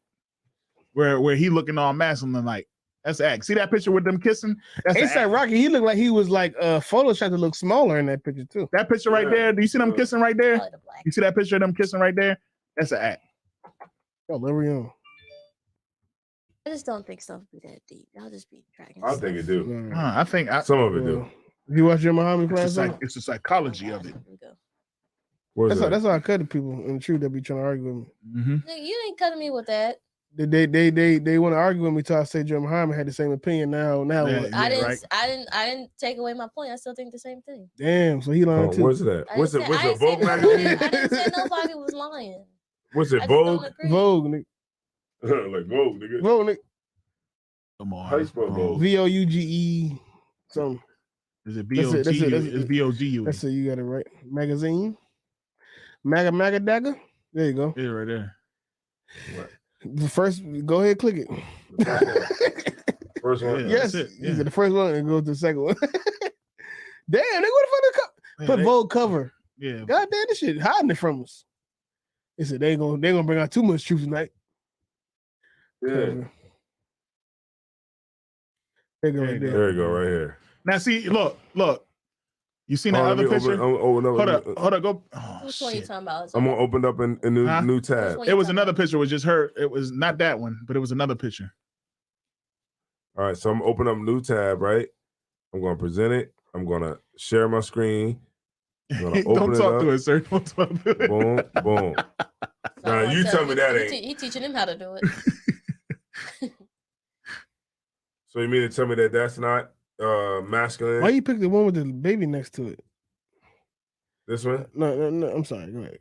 Where he looking all masculine like. That's an act. See that picture with them kissing? That's like Rocky. He looked like he was like Photoshop to look smaller in that picture too. That picture right there. Do you see them kissing right there? You see that picture of them kissing right there? That's an act. Oh, there we go. I just don't think stuff be that deep. I'll just be dragging. I think it do. I think some of it do. You watch your Muhammad class? It's the psychology of it. That's how I cut to people in the truth that be trying to argue with me. Mm-hmm. You ain't cutting me with that. They want to argue with me till I say Joe Muhammad had the same opinion. Now what? I didn't take away my point. I still think the same thing. Damn, so he lying too. What's that? What's it? Vogue magazine? I didn't say nobody was lying. What's it? Vogue? Vogue, nigga. Like Vogue, nigga. Vogue, nigga. Come on. How you spell Vogue? VOUGE something. Is it BOG? It's BOGU. That's it. You got it right. Magazine. Maga Dagger. There you go. Yeah, right there. What? The first, go ahead, click it. First one. Yes, the first one and go to the second one. Damn, nigga, what the fuck? Put Vogue cover. Yeah. God damn, this shit hiding it from us. They said they gonna bring out too much truth tonight. Yeah. There you go, right there. There you go, right here. Now see, look. You seen that other picture? Hold up, go. Which one you talking about? I'm gonna open up a new tab. It was another picture. It was just her. It was not that one, but it was another picture. All right, so I'm gonna open up a new tab, right? I'm gonna present it. I'm gonna share my screen. I'm gonna open Don't talk to it, sir. Don't talk to it. Boom, boom. Now you tell me that ain't. He teaching him how to do it. So you mean to tell me that that's not masculine? Why you pick the one with the baby next to it? This one? No. I'm sorry. Go ahead.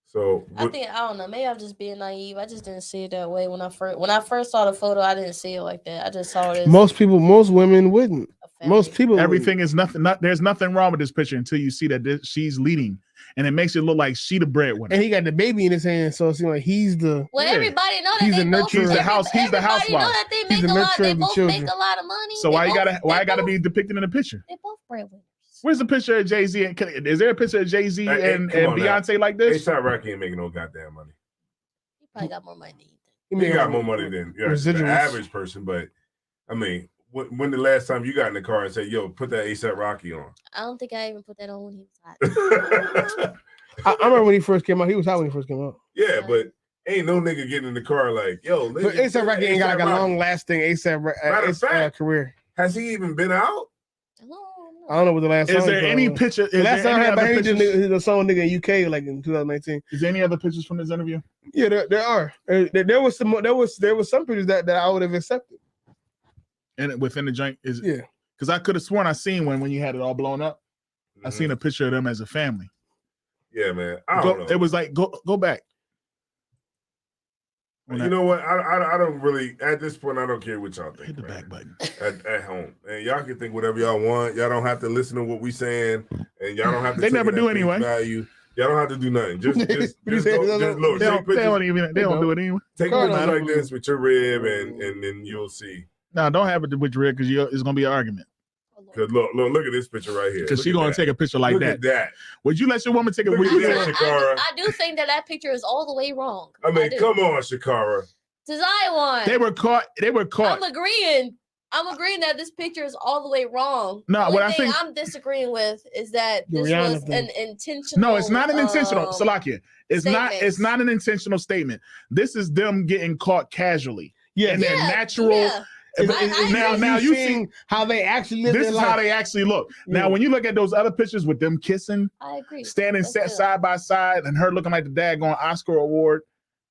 So I don't know. Maybe I'm just being naive. I just didn't see it that way when I first saw the photo. I didn't see it like that. I just saw it as most women wouldn't. Most people. Everything is nothing. There's nothing wrong with this picture until you see that she's leading, and it makes it look like she the breadwinner. And he got the baby in his hand, so it seems like he's the. Well, everybody know that he's they the both. He's the housewife. Everybody know that they make a lot. They both make a lot of money. So why I gotta be depicted in the picture? They both breadwinners. Where's the picture of Jay-Z? Is there a picture of Jay-Z and Beyonce like this? A$AP Rocky ain't making no goddamn money. He probably got more money than you. He got more money than the average person, but I mean, when the last time you got in the car and said, "Yo, put that A$AP Rocky on"? I don't think I even put that on when he was hot. I remember when he first came out. He was hot when he first came out. Yeah, but ain't no nigga getting in the car like, "Yo." But A$AP Rocky ain't got like a long-lasting A$AP career. Has he even been out? I don't know what the last song is. There any picture? The last time I heard about him, the song "Nigga" in UK, like in 2019. Is there any other pictures from this interview? Yeah, there are. There was some. There was some pictures that I would have accepted. And within the joint is yeah. Because I could have sworn I seen one when you had it all blown up. I seen a picture of them as a family. Yeah, man. I don't know. It was like go back. You know what? I don't really, at this point, I don't care what y'all think. Hit the back button. At home. And y'all can think whatever y'all want. Y'all don't have to listen to what we saying. And y'all don't have to They never do anyway. Value. Y'all don't have to do nothing. Just look. They don't do it anyway. Take pictures like this with your rib and then you'll see. No, don't have it with your rib because it's going to be an argument. Because look at this picture right here. Because she's going to take a picture like that. Look at that. Would you let your woman take a picture? I do think that picture is all the way wrong. I mean, come on, Shakara. Zion. They were caught. I'm agreeing that this picture is all the way wrong. No, what I think I'm disagreeing with is that this was an intentional. No, it's not an intentional. Salakia. It's not an intentional statement. This is them getting caught casually. Yeah, and their natural. Yeah. Now you see how they actually live. This is how they actually look. Yeah. Now, when you look at those other pictures with them kissing, I agree. Standing side by side, and her looking like the daggone Oscar award.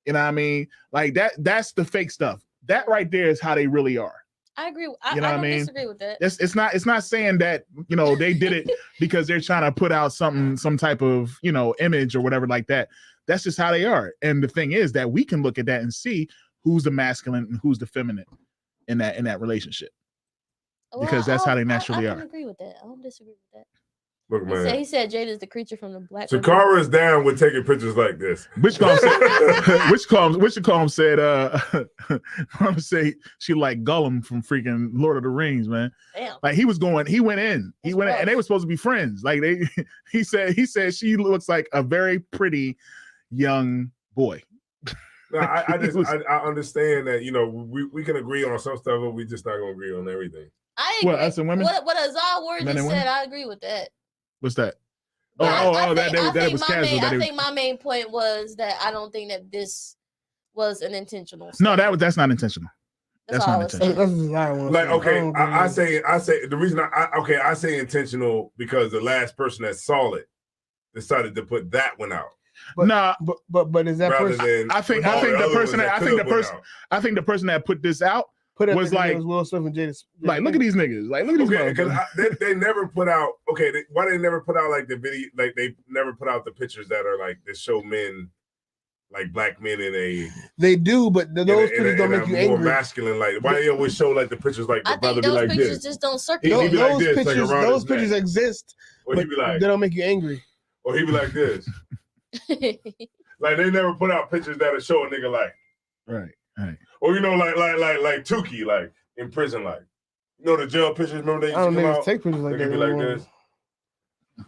You know what I mean? Like that's the fake stuff. That right there is how they really are. I agree. I don't disagree with that. It's not saying that, they did it because they're trying to put out some type of, image or whatever like that. That's just how they are. And the thing is that we can look at that and see who's the masculine and who's the feminine in that relationship. Because that's how they naturally are. I agree with that. I don't disagree with that. Look, man. He said Jada is the creature from the black. Shakara is down with taking pictures like this. Whichcomb said, I'm gonna say she like Gollum from freaking Lord of the Rings, man. Damn. Like he went in, and they were supposed to be friends. Like he said she looks like a very pretty young boy. No, I understand that, we can agree on some stuff, but we just not gonna agree on everything. I agree. What, us and women? What Azar Word just said, I agree with that. What's that? I casual. think my main point was that I don't think that this was an intentional. No, that's not intentional. That's not intentional. Like, okay, I say the reason I say intentional because the last person that saw it decided to put that one out. But is that person? I think the person that put this out was like Will Smith and Jada. Like, look at these niggas. Like, look at these because they never put out. Okay, why they never put out like the video? Like they never put out the pictures that are like that show men, like black men in a. They do, but those pictures don't make you angry. More masculine. Like why they always show like the pictures like the brother be like this. Those pictures just don't circulate. Those pictures exist, or but they don't make you angry. Or he be like this. Like they never put out pictures that'll show a nigga like. Right. Or like Tukey, like in prison, like the jail pictures. Remember they used to come out? Take pictures like that. Be like this,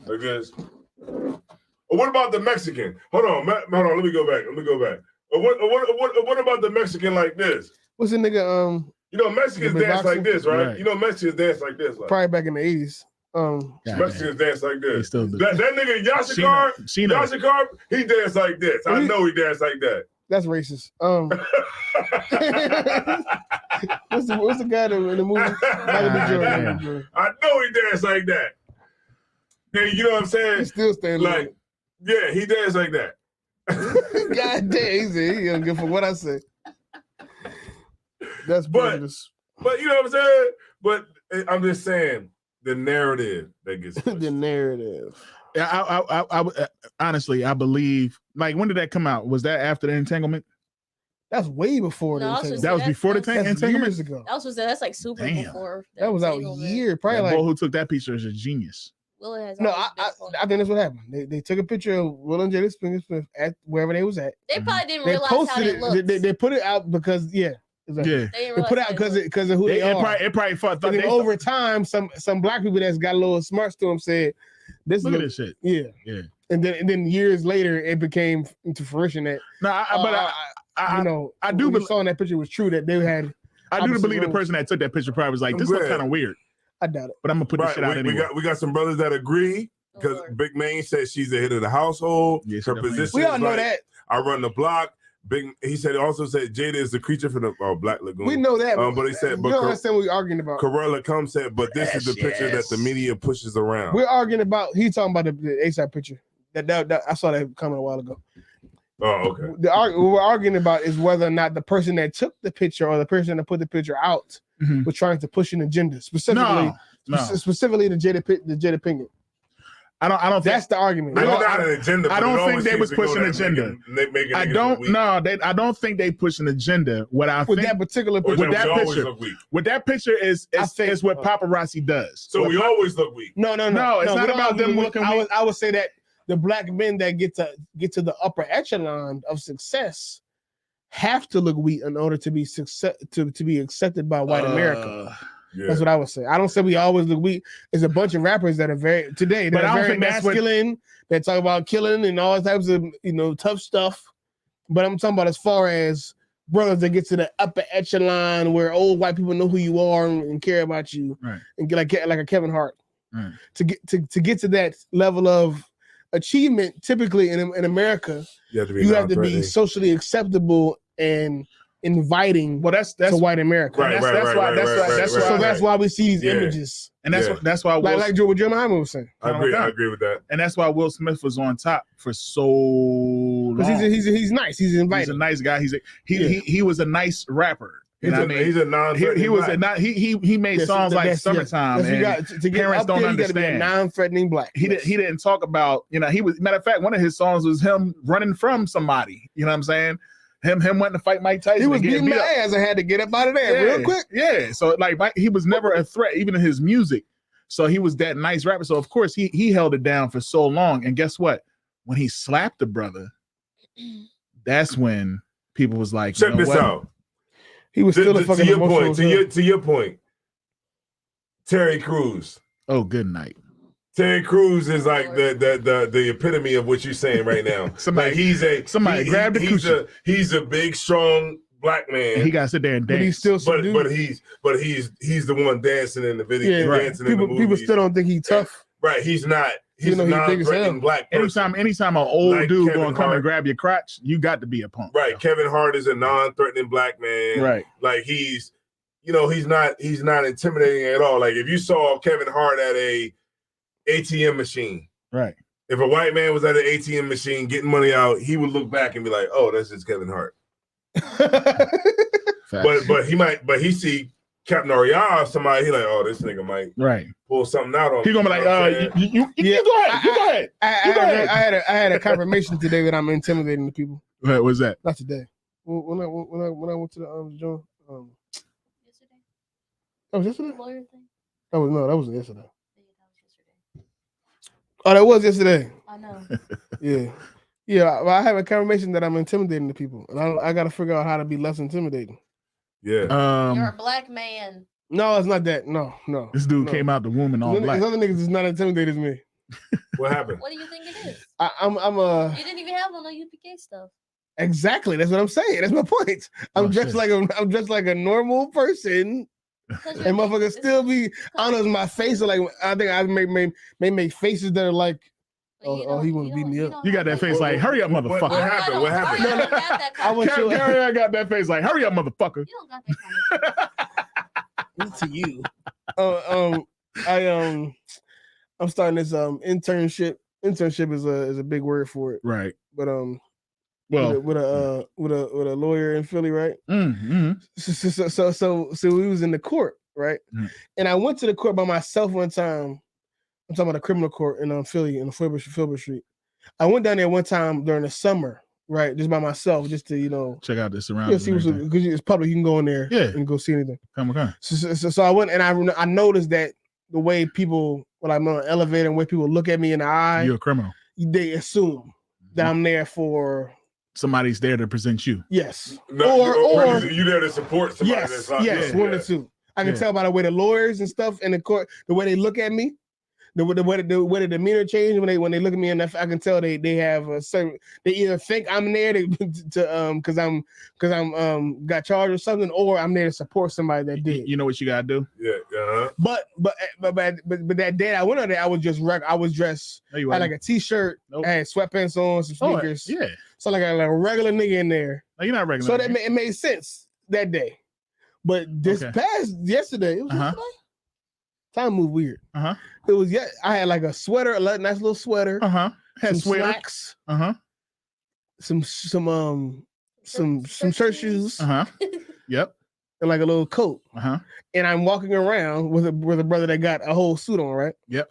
like this. Or what about the Mexican? Hold on. Let me go back. Or what about the Mexican like this? What's the nigga? Mexicans dance like this, right? Mexicans dance like this. Like. Probably back in the 80s. Mexicans dance like this. Still do. That nigga Yashikar, he danced like this. I know he danced like that. That's racist. What's the guy in the movie? I know he danced like that. Hey, you know what I'm saying? He still standing like, yeah, he danced like that. God damn, he don't give for what I say. That's but prejudice. but you know what I'm saying. But I'm just saying the narrative that gets the narrative. I honestly, I believe. Like, when did that come out? Was that after the entanglement? That's way before the entanglement. That was before the That's entanglement. years ago. That's like super before. That was out year. Probably that like boy who took that picture is a genius. Will has no. I think that's what happened. They took a picture of Will and Jada Smith at wherever they was at. They probably didn't They realize posted how they looked. They put it out because exactly. Yeah. They put it out because of who they are. It probably thought and then over time, some black people that's got a little smarts to them said, "This look at this shit." Yeah. And then years later, it became into fruition that I do. But saw in that picture was true that they had. I do believe the person that took that picture probably was like, "This looks kind of weird." I doubt it, but I'm gonna put this shit out anyway. We got some brothers that agree because Big Main says she's the head of the household. Yes, her position. We all know like, that. I run the block. He also said Jada is the creature from the Black Lagoon. We know that, but he said, you don't understand what we're arguing about. Corella Cum said, but this is the picture that the media pushes around. We're arguing about. He's talking about the ASAP picture. That I saw that comment a while ago. Oh, okay. What we're arguing about is whether or not the person that took the picture or the person that put the picture out was trying to push an agenda, specifically the Jada Pinkett. I don't think that's the argument. I don't think they was pushing an agenda. I don't think they push an agenda. What I think that particular picture, with that picture is what paparazzi does. So we always look weak. No. It's not about them looking weak. I would say that the black men that get to the upper echelon of success have to look weak in order to be to be accepted by white America. Yeah. That's what I would say. I don't say we always look weak. There's a bunch of rappers that are very masculine, that talk about killing and all types of tough stuff. But I'm talking about as far as brothers that get to the upper echelon where old white people know who you are and care about you, right? And get like a Kevin Hart. Right. To get to that level of achievement, typically in America, you have to be socially acceptable and inviting to white America. That's why we see these images. And that's why like what Jeremiah was saying. I agree with that. And that's why Will Smith was on top for so long. He's nice. He's inviting. He's a nice guy. He was a nice rapper. He's a non-threatening he made songs like Summertime. To get parents up there, don't you understand. Be a non-threatening black. He didn't talk about, he was, matter of fact, one of his songs was him running from somebody. You know what I'm saying? Him wanting to fight Mike Tyson. He was beating my ass. I had to get up out of there real quick. Yeah. So he was never a threat, even in his music. So he was that nice rapper. So of course he held it down for so long. And guess what? When he slapped the brother, that's when people was like, check this out. He was still a fucking emotional. To your point, Terry Crews. Oh, good night. Terry Crews is like the epitome of what you're saying right now. He's a big, strong black man. And he got to sit there and dance. But he's still subdued. But he's the one dancing in the video. Yeah, dancing in the movies. People still don't think he's tough. Right, he's not. He's a non-threatening black person. Anytime an old dude gonna come and grab your crotch, you got to be a punk. Right, Kevin Hart is a non-threatening black man. Right, like he's not intimidating at all. Like if you saw Kevin Hart at a ATM machine, right? If a white man was at an ATM machine getting money out, he would look back and be like, "Oh, that's just Kevin Hart." but he see Captain Ariel, somebody, he like, "Oh, this nigga might pull something out on." He gonna be like, "You go ahead, I had a confirmation today that I'm intimidating the people. What was that? Not today. When I went to the John. Yesterday. That was yesterday. Lawyer thing. That wasn't yesterday. Oh, that was yesterday. I know. Yeah. I have a confirmation that I'm intimidating the people, and I got to figure out how to be less intimidating. Yeah. You're a black man. No, it's not that. No. This dude came out the womb and all black. These other niggas is not intimidated as me. What happened? What do you think it is? I'm a. You didn't even have on no UPK stuff. Exactly. That's what I'm saying. That's my point. I'm dressed like a normal person. And motherfuckers still be, I don't know, it's my face or like, I think I may make faces that are like, oh, he want to beat me up. You got that face like, hurry up, motherfucker. What happened? What happened? I got that face like, hurry up, motherfucker. You don't got that kind of to you. I'm starting this internship. Internship is a big word for it. Right. But Well, with a lawyer in Philly, right? Mm-hmm. So we was in the court, right? Mm. And I went to the court by myself one time. I'm talking about a criminal court in Philly, in Filbert Street. I went down there one time during the summer, right, just by myself, just to check out the surroundings. See because it's public, you can go in there, and go see anything. Okay. So I went and I noticed that the way people, when I'm on an elevator, and the way people look at me in the eye, you're a criminal. They assume that I'm there for. Somebody's there to present you. Yes. No, or you there to support somebody. Yes, one or two. I can tell by the way the lawyers and stuff in the court, the way they look at me, the way the demeanor change when they look at me, and I can tell they have a certain. They either think I'm there to because I'm got charged or something, or I'm there to support somebody that did. You know what you gotta do? Yeah. But that day I went on there, I was dressed. I had like a t-shirt, I had sweatpants on, some sneakers. Yeah. So like a regular nigga in there. No, you're not regular. So it made sense that day. But this past yesterday, it was yesterday? Time moved weird. It was I had like a sweater, a nice little sweater. Had some slacks. Some church shoes. Yep. And like a little coat. And I'm walking around with a brother that got a whole suit on, right? Yep.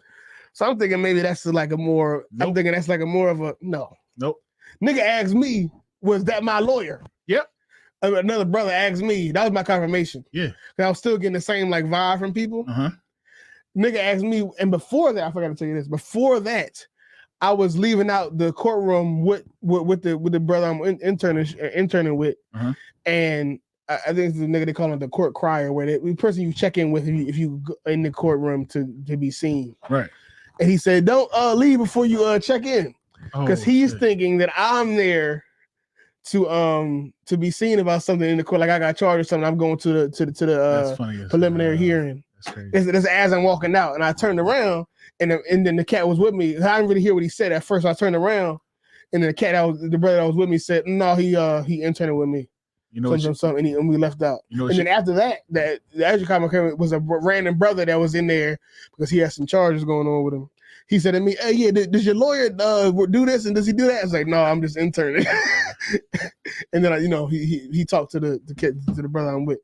So I'm thinking maybe that's like a more. I'm thinking that's like a more of a no. Nope. Nigga asked me, was that my lawyer? Yep. Another brother asked me. That was my confirmation. Yeah. I was still getting the same like vibe from people. Nigga asked me, and before that, I forgot to tell you this. Before that, I was leaving out the courtroom with the brother I'm interning with, and I think it's the nigga they call it the court crier, where the person you check in with if you go in the courtroom to be seen. Right. And he said, "Don't leave before you check in," because he's thinking that I'm there to be seen about something in the court, like I got charged or something. I'm going to the preliminary hearing. It's as I'm walking out, and I turned around, and then the cat was with me. I didn't really hear what he said at first. So I turned around, and then the brother that was with me said, "No, he interned with me." You know something, and we left out. Then after that, the extra comment was a random brother that was in there because he had some charges going on with him. He said to me, "Hey, yeah, does your lawyer do this and does he do that?" I was like, "No, I'm just interning." And then he talked to the kid, to the brother I'm with.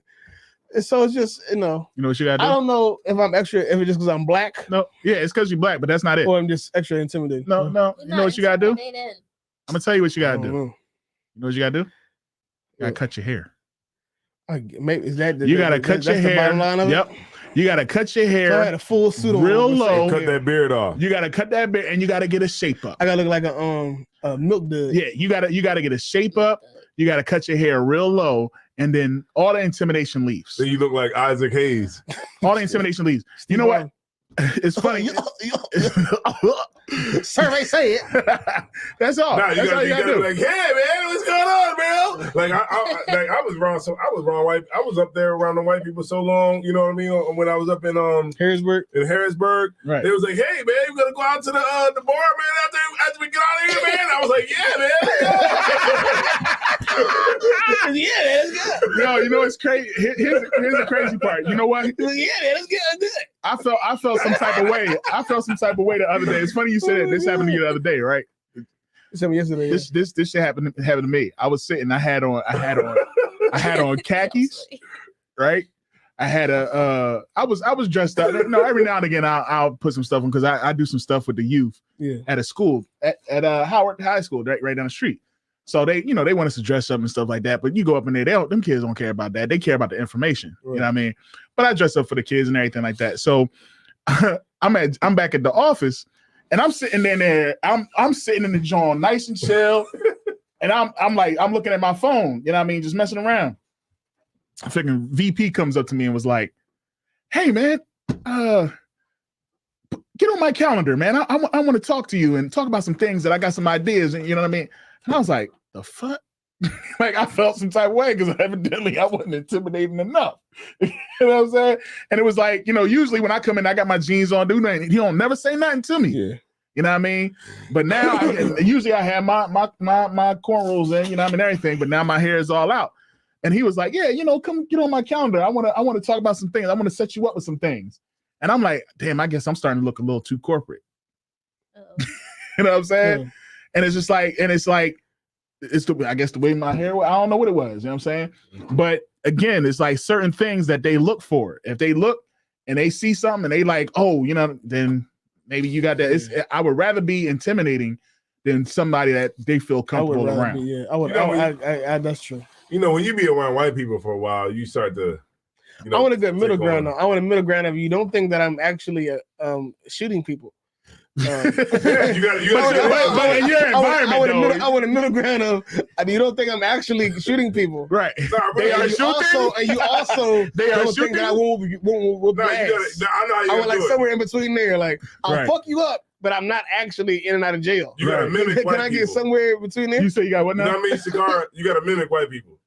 And so it's just You know what you gotta do? I don't know if I'm extra, if it's just because I'm black. No, yeah, it's because you're black, but that's not it. Or I'm just extra intimidated. No. You know what you gotta do? I'm gonna tell you what you gotta do. Know. You know what you gotta do? You gotta cut your hair. Maybe is that you gotta cut your hair? The bottom line of yep. It? You gotta cut your hair. So I had a full suit on, real low. Cut that beard off. You gotta cut that beard, and you gotta get a shape up. I gotta look like a milk dud. Yeah, you gotta get a shape up. You gotta cut your hair real low, and then all the intimidation leaves. Then you look like Isaac Hayes. All the intimidation leaves. You know what? It's funny. Survey say it. That's all. Nah, That's all you gotta do. Like, hey man, what's going on, bro? Like I was wrong. So I was wrong. I was up there around the white people so long. You know what I mean? When I was up in Harrisburg. Right. They was like, hey man, you gonna go out to the bar, man? After we get out of here, man. I was like, yeah, man. Yeah, that's good. Yo, you know it's crazy. Here's the crazy part. You know what? Yeah, man, that's good. That's good. I felt some type of way. I felt some type of way the other day. It's funny you said it. This happened to you the other day, right? This happened yesterday. This shit happened to me. I was sitting. I had on khakis, right? I had I was dressed up. No, every now and again I'll put some stuff on because I do some stuff with the youth at a school at Howard High School right down the street. So they want us to dress up and stuff like that. But you go up in there, them kids don't care about that. They care about the information. Right. You know what I mean? But I dress up for the kids and everything like that. So I'm back at the office and I'm sitting there. I'm sitting in the joint nice and chill. And I'm looking at my phone, you know what I mean? Just messing around. I figured VP comes up to me and was like, "Hey man, get on my calendar, man. I want to talk to you and talk about some things that I got some ideas." And you know what I mean? And I was like, the fuck? Like I felt some type of way because evidently I wasn't intimidating enough. You know what I'm saying? And it was like, usually when I come in, I got my jeans on, dude, and he don't never say nothing to me. Yeah. You know what I mean? But now usually I have my cornrows in, you know what I mean, everything, but now my hair is all out. And he was like, "Yeah, come get on my calendar. I want to talk about some things. I want to set you up with some things." And I'm like, damn, I guess I'm starting to look a little too corporate. You know what I'm saying? Yeah. And it's just like, I guess the way my hair was, I don't know what it was, you know what I'm saying? But again, it's like certain things that they look for. If they look and they see something and they like, oh, you know, then maybe you got that. I would rather be intimidating than somebody that they feel comfortable around. I would. You know, I that's true. You know, when you be around white people for a while, you start to. You know, I want a good middle ground. Though. I want a middle ground of you don't think that I'm actually shooting people. You got in your environment. I want a middle ground of. I mean, you don't think I'm actually shooting people, right? They are shooting, and you also they are don't shooting. think that I won't I want like somewhere in between there. Like I'll fuck you up, but I'm not actually in and out of jail. You got to mimic. Can I get somewhere between there? You say you got what now? You know what I mean, Cigar? You got to mimic white people.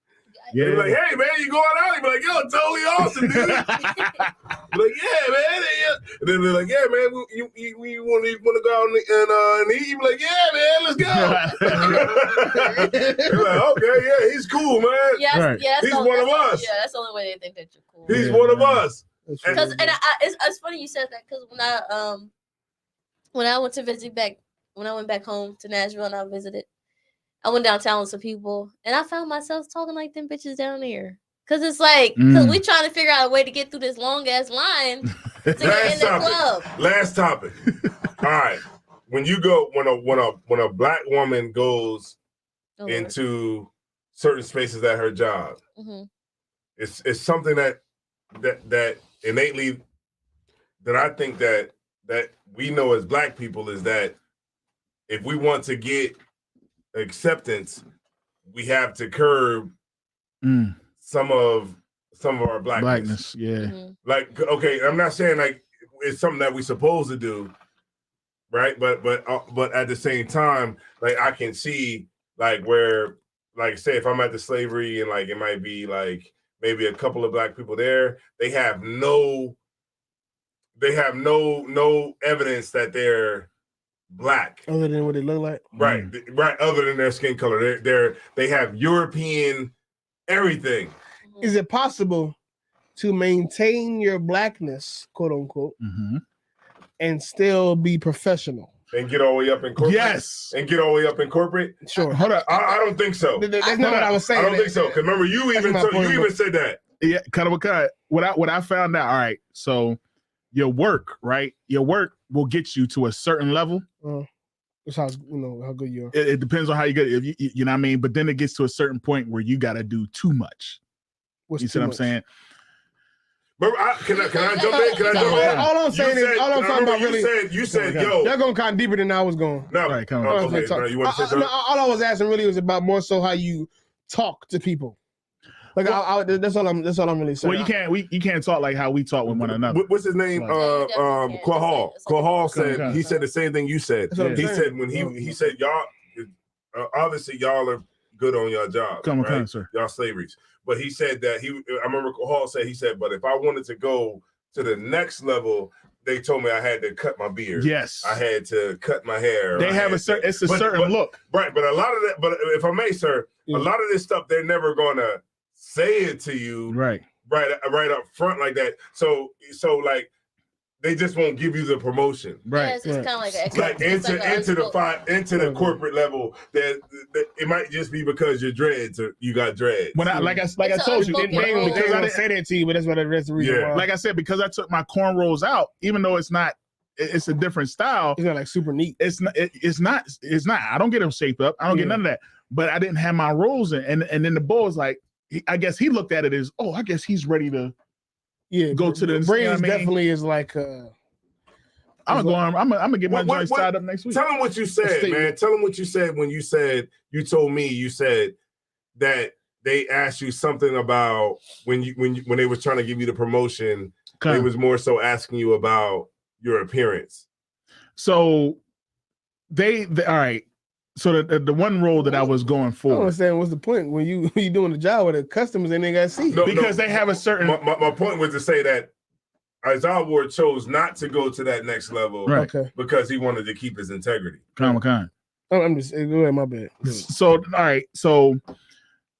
Yeah. You're like, hey man, you going out? You be like, yo, totally awesome, dude. You're like, yeah, man. And then they're like, yeah, man, we want to go out and eat. You be like, yeah, man, let's go. You're like, okay, yeah, he's cool, man. Yeah, he's one of us. Yeah, that's the only way they think that you're cool. He's one of us. Because it's funny you said that because when I went to visit when I went back home to Nashville and I visited. I went downtown with some people, and I found myself talking like them bitches down there. Cause it's like, cause we trying to figure out a way to get through this long ass line to get in the club. Last topic. All right, when a black woman goes into certain spaces at her job, it's something that innately that I think that we know as black people is that if we want to get acceptance, we have to curb some of our blackness. Yeah. Like, okay, I'm not saying like it's something that we're supposed to do, right? But at the same time, like I can see like where, like say if I'm at the slavery and like it might be like maybe a couple of black people there, they have no evidence that they're black, other than what they look like, right? Other than their skin color, they have European everything. Is it possible to maintain your blackness, quote unquote, and still be professional and get all the way up in corporate? Yes, and get all the way up in corporate. Sure. Hold on, I don't think so. That's not what I was saying. I don't think so. Because remember, you even said that. Yeah, cut of a cut. What I found out. All right, so your work, right? Your work will get you to a certain level. That's how how good you are. It depends on how you get it. If you know what I mean. But then it gets to a certain point where you got to do too much. You see what I'm saying? But can I jump in? Can I jump in? All I'm saying is, all I'm talking about really. You said, yo. They're going kind of deeper than I was going. No, right, come on. Okay, you want to say something? All I was asking really was about more so how you talk to people. Like that's all I'm really saying. Well, you can't talk like how we talk with one another. What's his name? Quahal. Quahal said he said the same thing you said. He said when he said y'all obviously y'all are good on your job. Come on, sir. Y'all slaveries. But he said that I remember Quahal said, but if I wanted to go to the next level, they told me I had to cut my beard. Yes. I had to cut my hair. They have certain look. Right. But a lot of that, but if I may, sir, a lot of this stuff, they're never gonna say it to you right up front like that. So like they just won't give you the promotion. Right. Yeah, it's kind of like into the corporate level. That it might just be because you're dreads or you got dreads. When I told you, they didn't say that to you, but that's what that's the reason why. Like I said, because I took my cornrows out, even though it's a different style. It's not like super neat. It's not. I don't get them shaped up. I don't get none of that. But I didn't have my rolls in, and then the bull was like, I guess he looked at it as, I guess he's ready to go to the braids. Definitely is like I'm gonna get my joints tied up next week. Tell him what you said, man. Tell him what you said when you told me you said that they asked you something about when they was trying to give you the promotion. They was more so asking you about your appearance. So they all right. So the one role that I was going for. I don't understand what's the point when you doing the job with the customers and they got to see. Because they have a certain. My point was to say that Isaiah Ward chose not to go to that next level, right? Because he wanted to keep his integrity. Kind. I'm just go ahead, my bad. So all right, so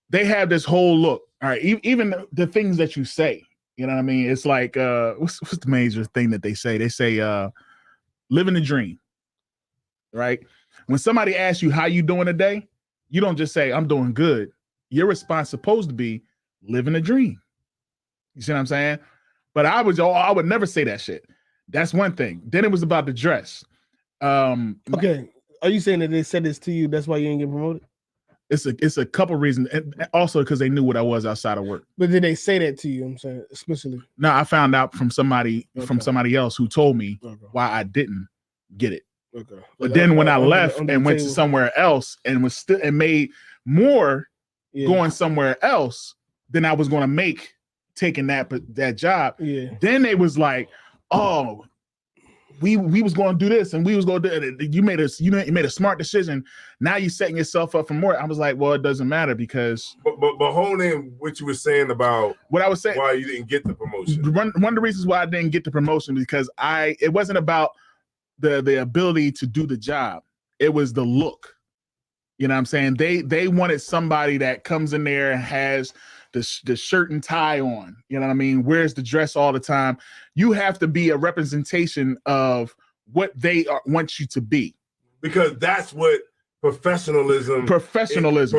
they have this whole look. All right, even the things that you say, you know what I mean? It's like what's the major thing that they say? They say living the dream, right? When somebody asks you how you doing today, you don't just say, I'm doing good. Your response supposed to be living a dream. You see what I'm saying? But I would never say that shit. That's one thing. Then it was about the dress. Okay. Are you saying that they said this to you? That's why you didn't get promoted? It's a couple reasons, and also because they knew what I was outside of work. But did they say that to you? I'm saying explicitly. No, I found out from somebody else who told me why I didn't get it. Okay. But then when I left and went to somewhere else and was still and made more going somewhere else than I was going to make taking that job. Yeah. Then they was like, oh, we was going to do this and we was going to do it. You made a smart decision. Now you're setting yourself up for more. I was like, well, it doesn't matter because. But hold in what you were saying about what I was saying. Why you didn't get the promotion. One of the reasons why I didn't get the promotion because it wasn't about the ability to do the job. It was the look. You know what I'm saying? They wanted somebody that comes in there and has the shirt and tie on, you know what I mean? Wears the dress all the time. You have to be a representation of what they want you to be. Because that's what professionalism. Professionalism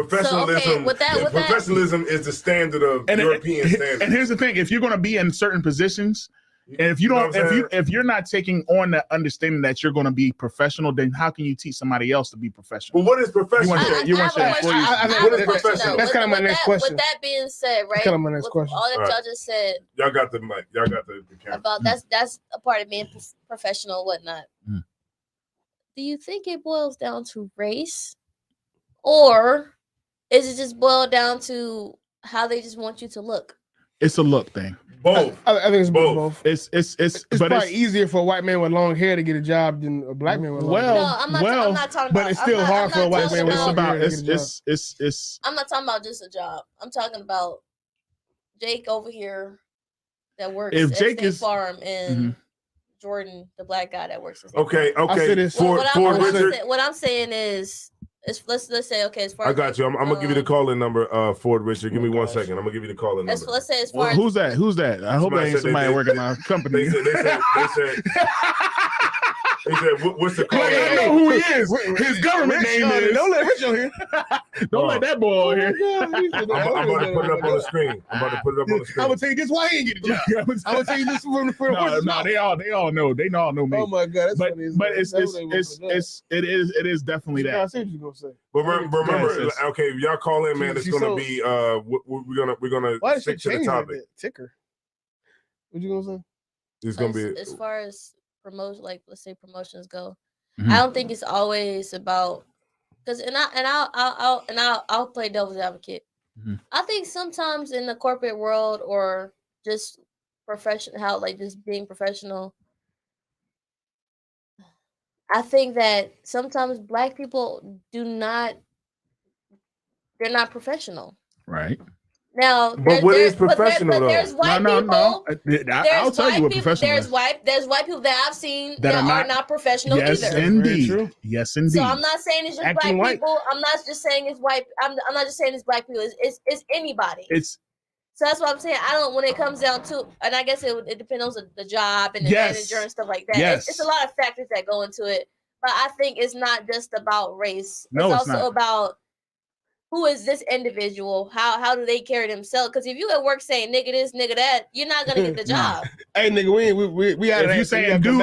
is the standard of European standards. And here's the thing: if you're going to be in certain positions, and if you don't, if you're not taking on the understanding that you're going to be professional, then how can you teach somebody else to be professional? Well, what is professional? You want your employees. What is professional? That's kind of my next question. With that being said, right? Kind of my next question. All that y'all just said. Y'all got the mic. Y'all got the camera. About that's a part of being professional, whatnot. Do you think it boils down to race, or is it just boiled down to how they just want you to look? It's a look thing. Both. I think it's both. It's probably easier for a white man with long hair to get a job than a black man with long hair. No, I'm not talking about. But it's still hard for a white man with long hair. I'm not talking about just a job. I'm talking about Jake over here that works at State Farm and Jordan, the black guy that works at State Farm. Okay. What I'm saying is let's say as far I got you. I'm gonna give you the call-in number, Ford Richard. Give me 1 second. I'm gonna give you the call-in number. Let's say as far who's that? I hope that ain't somebody working my company. They said, what's the call? I know who he is. His government name is. Don't let Rich on here. Don't let that boy on here. I'm about to put it up on the screen. I'm gonna tell you this why he ain't get a job. I'm gonna tell you this from the No, they all know. They all know me. Oh my god, that's funny. But it is definitely that. I see what you're gonna say. But remember, okay, y'all call in, man. It's gonna be we're gonna stick to the topic. Ticker. What you gonna say? It's gonna be as far as promotion, like let's say promotions go. I don't think it's always about because I'll play devil's advocate. I think sometimes in the corporate world or just just being professional, I think that sometimes black people they're not professional. Right. Now, but what is professional though? There's white people. I'll tell you what professional is. There's white people that I've seen that are not professional either. Yes, indeed. So I'm not saying it's just black people. I'm not just saying it's white. I'm not just saying it's black people. It's anybody. So that's what I'm saying. I don't. When it comes down to, and I guess it depends on the job and the manager and stuff like that. It's a lot of factors that go into it. But I think it's not just about race. No, it's also about who is this individual? How do they carry themselves? Because if you at work saying nigga this, nigga that, you're not gonna get the job. Hey nigga, we if you saying dude,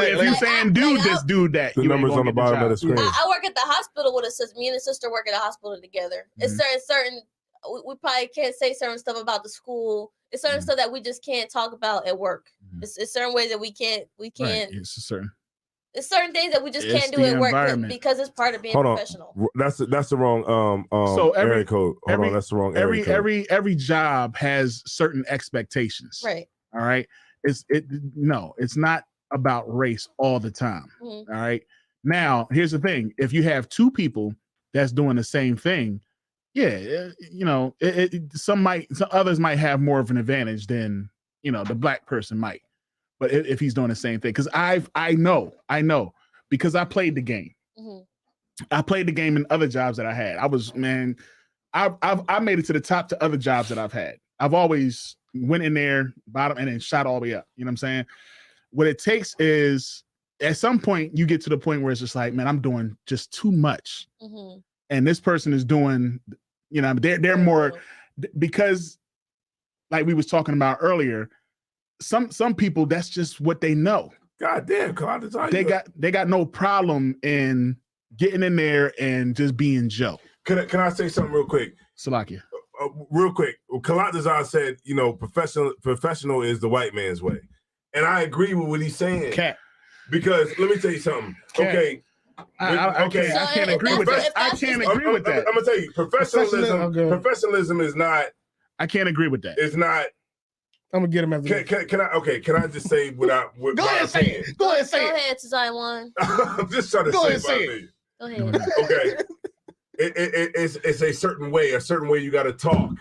this, dude that. The numbers on the bottom of the screen. I work at the hospital with a sister. Me and a sister work at a hospital together. It's certain. We probably can't say certain stuff about the school. It's certain stuff that we just can't talk about at work. It's certain ways that we can't. Right. It's certain things that we just can't do at work because it's part of being professional. That's the wrong area code. Hold on, that's the wrong area code. Every job has certain expectations. Right. All right. It's not about race all the time. All right. Now, here's the thing. If you have two people that's doing the same thing, some others might have more of an advantage than the black person might. But if he's doing the same thing, because I know because I played the game. I played the game in other jobs that I had. I made it to the top to other jobs that I've had. I've always went in there bottom and then shot all the way up. You know what I'm saying? What it takes is at some point you get to the point where it's just like, man, I'm doing just too much. and this person is doing, they're more because, like we was talking about earlier, some people that's just what they know. God damn, God, they got no problem in getting in there and just being Joe. Can I say something real quick? Salakia. Real quick. Kalat said, professional is the white man's way. And I agree with what he's saying. Cat. Because let me tell you something. Cat. Okay. I can't agree with that. I can't agree with that. I'm gonna tell you, professionalism is not. I can't agree with that. It's not. I'm gonna get him after. Can I just say without? Go ahead, say it. Go ahead, say it. Go ahead, Zion. I'm just trying to Go say ahead, say it. Go ahead. Okay. It's a certain way you got to talk.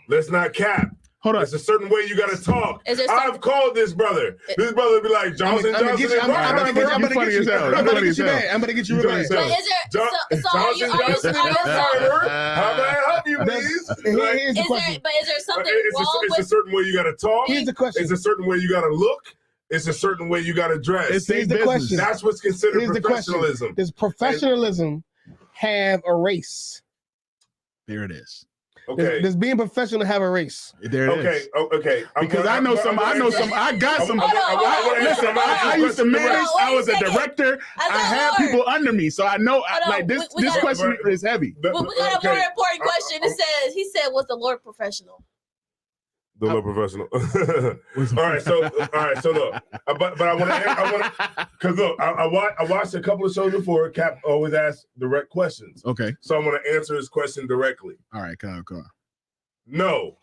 Let's not cap. Hold on. It's a certain way you got to talk. I've called this brother. This brother be like Johnson. I'm gonna get you. I'm gonna get you. But is there? Johnson. How may I help you, please? Here's the question. But is there something wrong with? It's a certain way you got to talk. Here's the question. It's a certain way you got to look. It's a certain way you got to dress. Here's the question. That's what's considered professionalism. Does professionalism have a race? There it is. Okay. Does being professional have a race? There it is. Okay. Because I used to manage. I was a director. I had people under me, so I know. This question is heavy. We got a more important question. He said, "Was the Lord professional?" The Lord professional. All right. So look, but I want to, because look, I watched a couple of shows before. Cap always asks direct questions. Okay. So I'm going to answer his question directly. All right, come on. No.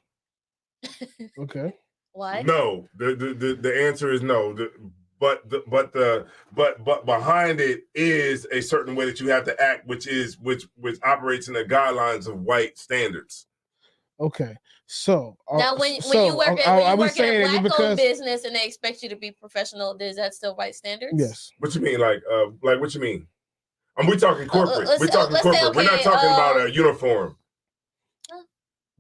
Okay. Why? No. The answer is no. But behind it is a certain way that you have to act, which operates in the guidelines of white standards. Okay. So now, when you work at a black-owned business and they expect you to be professional, is that still white standards? Yes. What you mean, like what you mean? We're talking corporate. We're talking corporate. Say, okay, we're not talking about a uniform.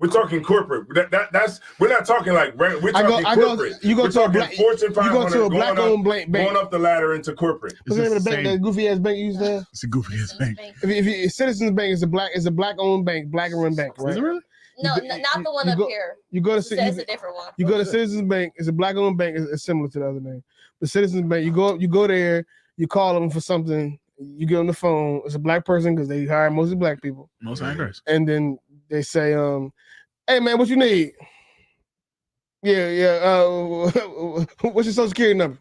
We're talking corporate. That's we're not talking like we're talking corporate. You go we're to a black Fortune 500. You go to a black-owned bank. Going up the ladder into corporate. What's the name of the bank? That goofy ass bank you used to have? It's a goofy ass bank. If Citizens Bank is a black-owned bank, black-run bank, right? Is it really? No, not the one up here. You go to it's a different one. You go to Citizens Bank. It's a black-owned bank. It's similar to the other name. The Citizens Bank. You go there. You call them for something. You get on the phone. It's a black person because they hire mostly black people. Most hires. And then they say, "Hey man, what you need?" Yeah. What's your social security number?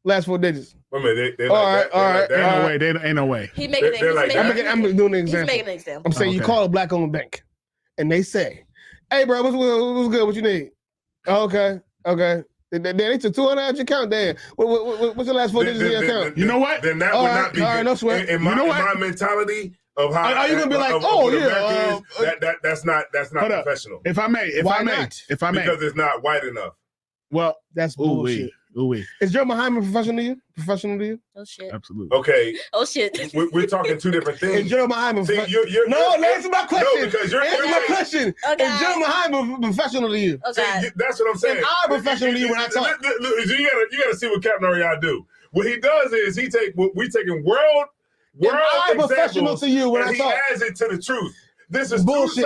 Last 4 digits. Wait a minute. All right. Ain't no way. He making it. I'm doing an example. He's making an example. I'm saying you call a black-owned bank. And they say, "Hey, bro, what's good? What you need?" Okay. They took 200 out your account. Damn. What's the last 4 digits of your account? You know what? Then that would not be. All right, no sweat. In my mentality of how are you gonna be like, that's not professional. If I may, because it's not white enough. Well, that's bullshit. Is Joe Muhammad professional to you? Oh shit. Absolutely. Okay. Oh shit. We're talking two different things. Is Joe Muhammad answer my question. No, because answer my question. Okay. Is Joe Muhammad professional to you? Okay. That's what I'm saying. And I'm professional to you when I talk. You gotta see what Captain Ariana do. What he does is we taking world I'm professional examples to you when I talk. He adds it to the truth. This is bullshit.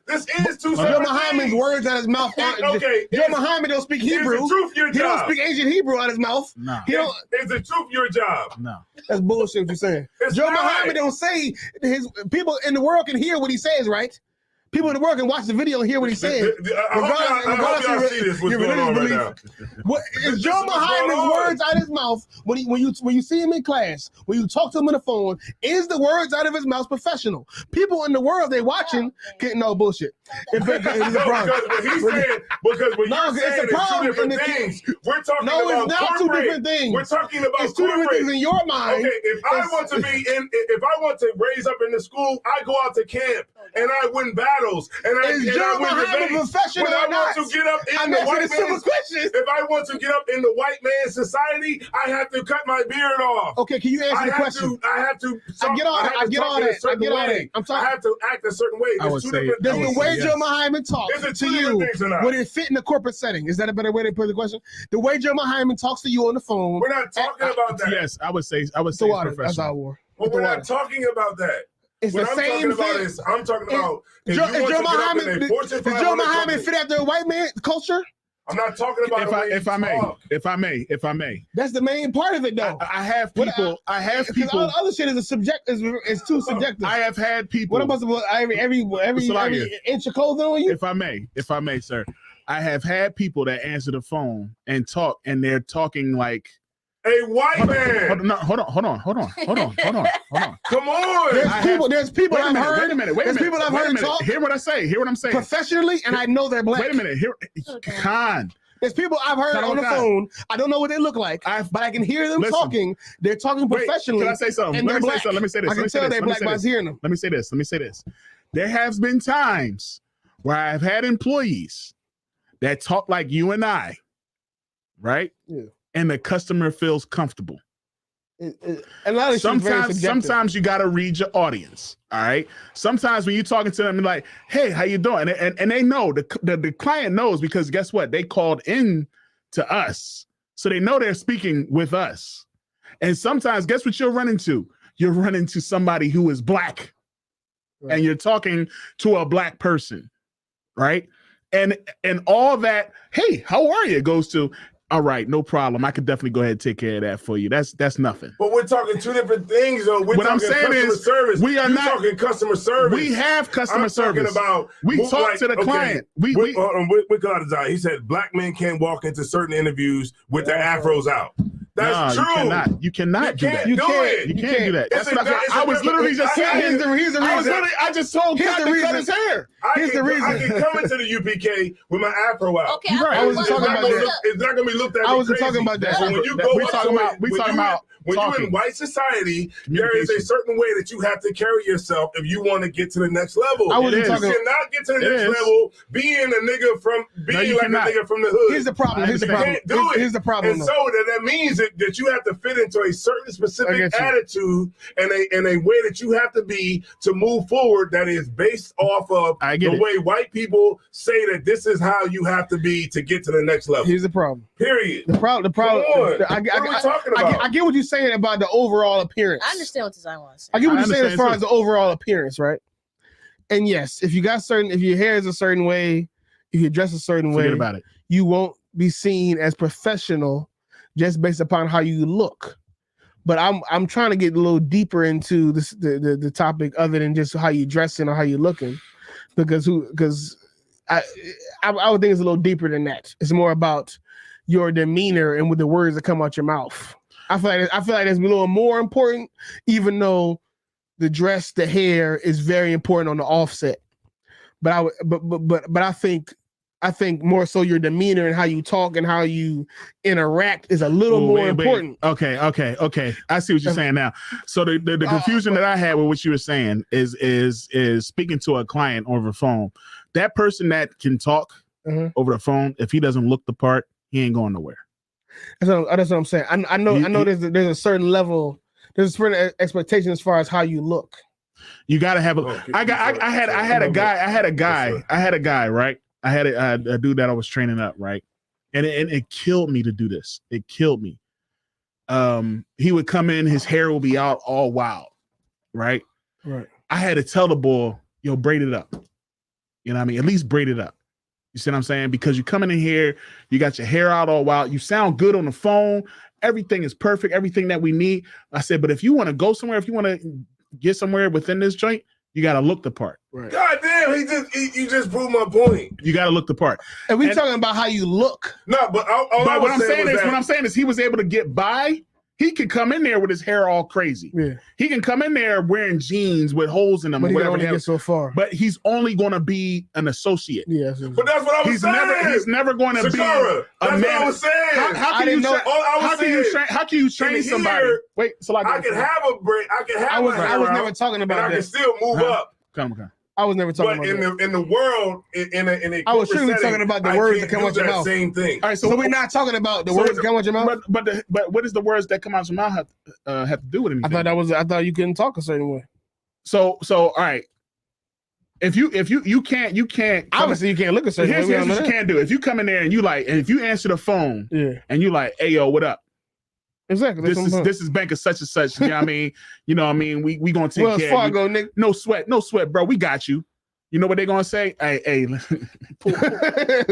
This is two separate Joe Muhammad's words out of his mouth. Okay. Joe Muhammad don't speak Hebrew. Is the truth your job? He don't speak ancient Hebrew out of his mouth. No. Is the truth your job? No. That's bullshit what you're saying. Joe Muhammad don't say his people in the world can hear what he says, right? People in the world can watch the video and hear what he says. I hope y'all see this. What's going on right now? What is Joe Muhammad's words out of his mouth when you see him in class, when you talk to him on the phone, is the words out of his mouth professional? People in the world they watching get no bullshit. It's a problem. Because when you're saying it's two different things, we're talking about it's not corporate. 2 different things. We're talking about it's 2 different things in your mind. Okay, if I want to raise up in the school, I go out to camp and I win battles and I win debates. Professional when I want to get up in the white man's if I want to get up in the white man's society, I have to cut my beard off. Okay, can you answer the question? I have to. I get all that. I get all that. I'm talking. I have to act a certain way. I would say. Does the way Joe Muhammad talks to you would it fit in the corporate setting? Is that a better way to put the question? The way Joe Muhammad talks to you on the phone. We're not talking about that. Yes, I would say. So what? That's our war. Well, we're not talking about that. It's what the I'm same talking about thing. is I'm talking about if Joe you want to get up in a Muhammad, Fortune does 500 Joe Muhammad company, fit after a white man culture? I'm not talking about if I may. That's the main part of it, though. I have people. Because all the other shit is is too subjective. I have had people. What am I supposed every inch of clothing on you? If I may, sir, I have had people that answer the phone and talk, and they're talking like a white man. Hold on. Come on. There's people I've heard. Wait a minute. There's people I've heard talk. Hear what I say. Hear what I'm saying. Professionally, and I know they're black. Wait a minute. Khan. There's people I've heard on the phone. I don't know what they look like, but I can hear them talking. They're talking professionally. Can I say something? And they're black. Let me say this. I can tell they're black by hearing them. Let me say this. There has been times where I've had employees that talk like you and I, right? Yeah. And the customer feels comfortable. Sometimes you got to read your audience. All right. Sometimes when you're talking to them, like, "Hey, how you doing?" And they know the client knows because guess what? They called in to us, so they know they're speaking with us. And sometimes, guess what you'll run into? You'll run into somebody who is black, and you're talking to a black person, right? And all that. Hey, how are you? Goes to. All right, no problem. I could definitely go ahead and take care of that for you. That's nothing. But we're talking two different things, though. What I'm saying is, service. We are not talking customer service. We have customer service. About we talk to the client. He said black men can't walk into certain interviews with their afros out. That's true. You cannot do that. You can't do that. That's what I was literally just saying. Here's the reason. I just told Kat to cut his hair. Here's the reason. I can come into the UPK with my afro out. Okay, right. I wasn't talking about that. It's not going to be looked at. I wasn't talking about that. When you go when you're in white society, there is a certain way that you have to carry yourself if you want to get to the next level. I wasn't talking. You cannot get to the next level being a nigga from the hood. Here's the problem. Here's the problem. And so that means that you have to fit into a certain specific attitude and a way that you have to be to move forward that is based off of the way white people say that this is how you have to be to get to the next level. Here's the problem. Period. The problem. What are we talking about? I get what you're saying about the overall appearance. I understand what design wants. I get what you're saying as far as the overall appearance, right? And yes, if your hair is a certain way, if you dress a certain way, forget about it. You won't be seen as professional just based upon how you look. But I'm trying to get a little deeper into this the topic other than just how you dressing or how you looking, because I would think it's a little deeper than that. It's more about your demeanor and with the words that come out your mouth. I feel like that's a little more important, even though the dress, the hair is very important on the offset. But I think more so your demeanor and how you talk and how you interact is a little more important. Okay. I see what you're saying now. So the confusion that I had with what you were saying is speaking to a client over the phone. That person that can talk over the phone, if he doesn't look the part, he ain't going nowhere. That's what I'm saying. I know there's a certain level, there's a certain expectation as far as how you look. You got to have I had a guy, right? I had a dude that I was training up, right? And it killed me to do this. It killed me. He would come in, his hair will be out all wild, right? Right. I had to tell the boy, yo, braid it up. You know what I mean? At least braid it up. You see what I'm saying? Because you're coming in here, you got your hair out all wild, you sound good on the phone, everything is perfect, everything that we need. I said, but if you want to go somewhere, if you want to get somewhere within this joint, you got to look the part. Right. God damn, you just proved my point. You got to look the part. And we're talking about how you look. No, but what I'm saying is he was able to get by. He can come in there with his hair all crazy. Yeah. He can come in there wearing jeans with holes in them. But or whatever he can only get so far. But he's only going to be an associate. Yeah. But that's what I was saying. He's never going to be a man. What I was saying. How can you train somebody? Wait, so like I can have a break. I was never talking about that. I can still move up. Come. I was never talking about that. But in the world, in a I was surely talking about the words that come out your mouth. Same thing. All right, so we're not talking about the words that come out your mouth. But what does the words that come out your mouth have to do with anything? I thought you couldn't talk a certain way. So all right. If you can't obviously you can't look a certain way. Here's what you can't do. If you come in there and if you answer the phone and you like, hey yo, what up? Exactly. This is bank of such and such. You know what I mean? You know what I mean? We gonna take Wells care Fargo, of you. nigga. No sweat, bro. We got you. You know what they're gonna say? Hey, you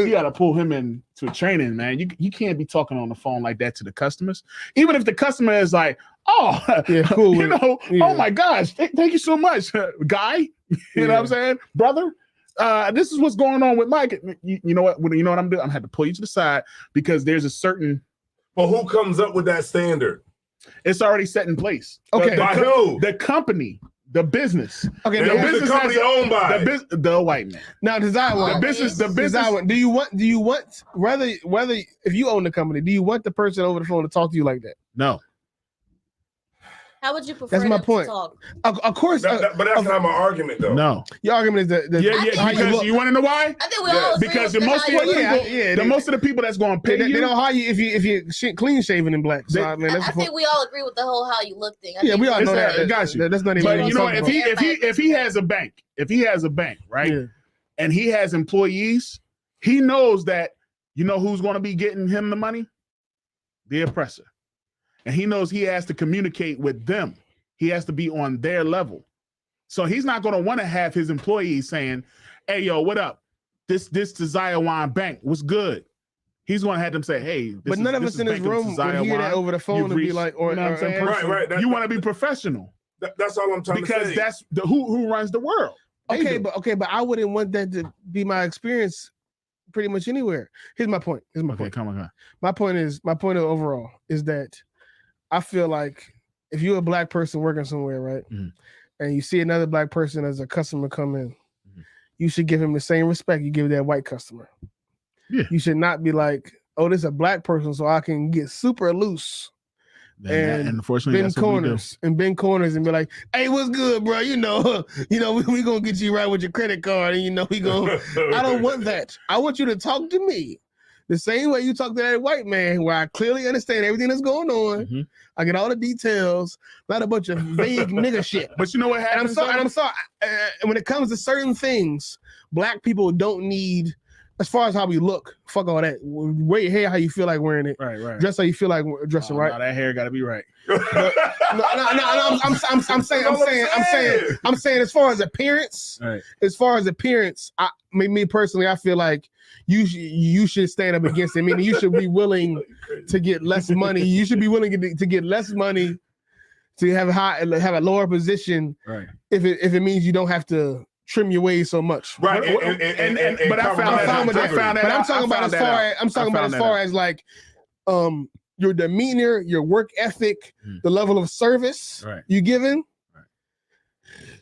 gotta pull him in to training, man. You can't be talking on the phone like that to the customers. Even if the customer is like, oh, yeah, cool. Oh my gosh, thank you so much, guy. You know what I'm saying, brother? This is what's going on with Mike. You know what? You know what I'm doing? I'm gonna have to pull you to the side because there's a certain. Well, who comes up with that standard? It's already set in place. Okay, by who? The company. The business. Okay, the business company owned by the white man. Now, the business. Do you want whether if you own the company, do you want the person over the phone to talk to you like that? No. How would you prefer that's my point. to talk? Of course, but that's not my argument, though. No, your argument is that because you want to know why? I think we all agree because with most of the most of the people that's going to pay they don't hire you if you're clean shaven and black. So, I think we all agree with the whole how you look thing. We all know that. Got you. That's not even. But you know what? If he has a bank, right, and he has employees, he knows that who's going to be getting him the money, the oppressor. And he knows he has to communicate with them. He has to be on their level. So he's not going to want to have his employees saying, hey, yo, what up? This Desire Wine Bank, what's good? He's going to have them say, hey, but none of us in this room would hear that over the phone and be like, or right. You want to be professional. That's all I'm trying to say. Because that's who runs the world. Okay, but I wouldn't want that to be my experience pretty much anywhere. Here's my point. Come on. My point overall is that I feel like if you're a black person working somewhere, right, and you see another black person as a customer come in, you should give him the same respect you give that white customer. Yeah. You should not be like, oh, this is a black person, so I can get super loose and unfortunately bend corners and be like, hey, what's good, bro? We gonna get you right with your credit card, and we gonna. I don't want that. I want you to talk to me the same way you talk to that white man, where I clearly understand everything that's going on. I get all the details, not a bunch of vague nigga shit. But you know what happens? And I'm sorry. And when it comes to certain things, black people don't need, as far as how we look, fuck all that. Wear your hair how you feel like wearing it. Right. Dress how you feel like dressing, right? No, that hair got to be right. I'm saying as far as appearance, me personally, I feel like you should stand up against it. Meaning you should be willing to get less money. You should be willing to get less money to have a lower position. Right. If it means you don't have to trim your ways so much. Right. But I'm talking about as far as like your demeanor, your work ethic, the level of service you giving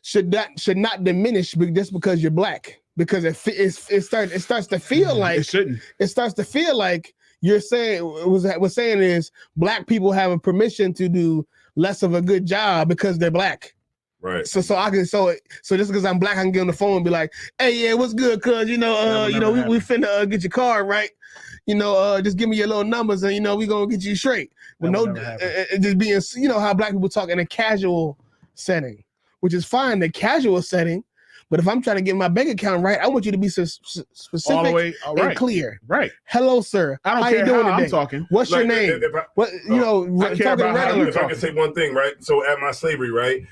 should not diminish just because you're black. Because it starts to feel like it shouldn't. It starts to feel like you're saying what's saying is black people have a permission to do less of a good job because they're black. Right. So just because I'm black, I can get on the phone and be like, hey, yeah, what's good, cuz we finna get your card, right? Just give me your little numbers and we gonna get you straight. With just being how black people talk in a casual setting, which is fine, the casual setting. But if I'm trying to get my bank account right, I want you to be specific and clear. Right. Hello, sir. I don't how care you doing how today? I'm talking. What's your name? I care about how if I can say one thing, right? So at my slavery, right?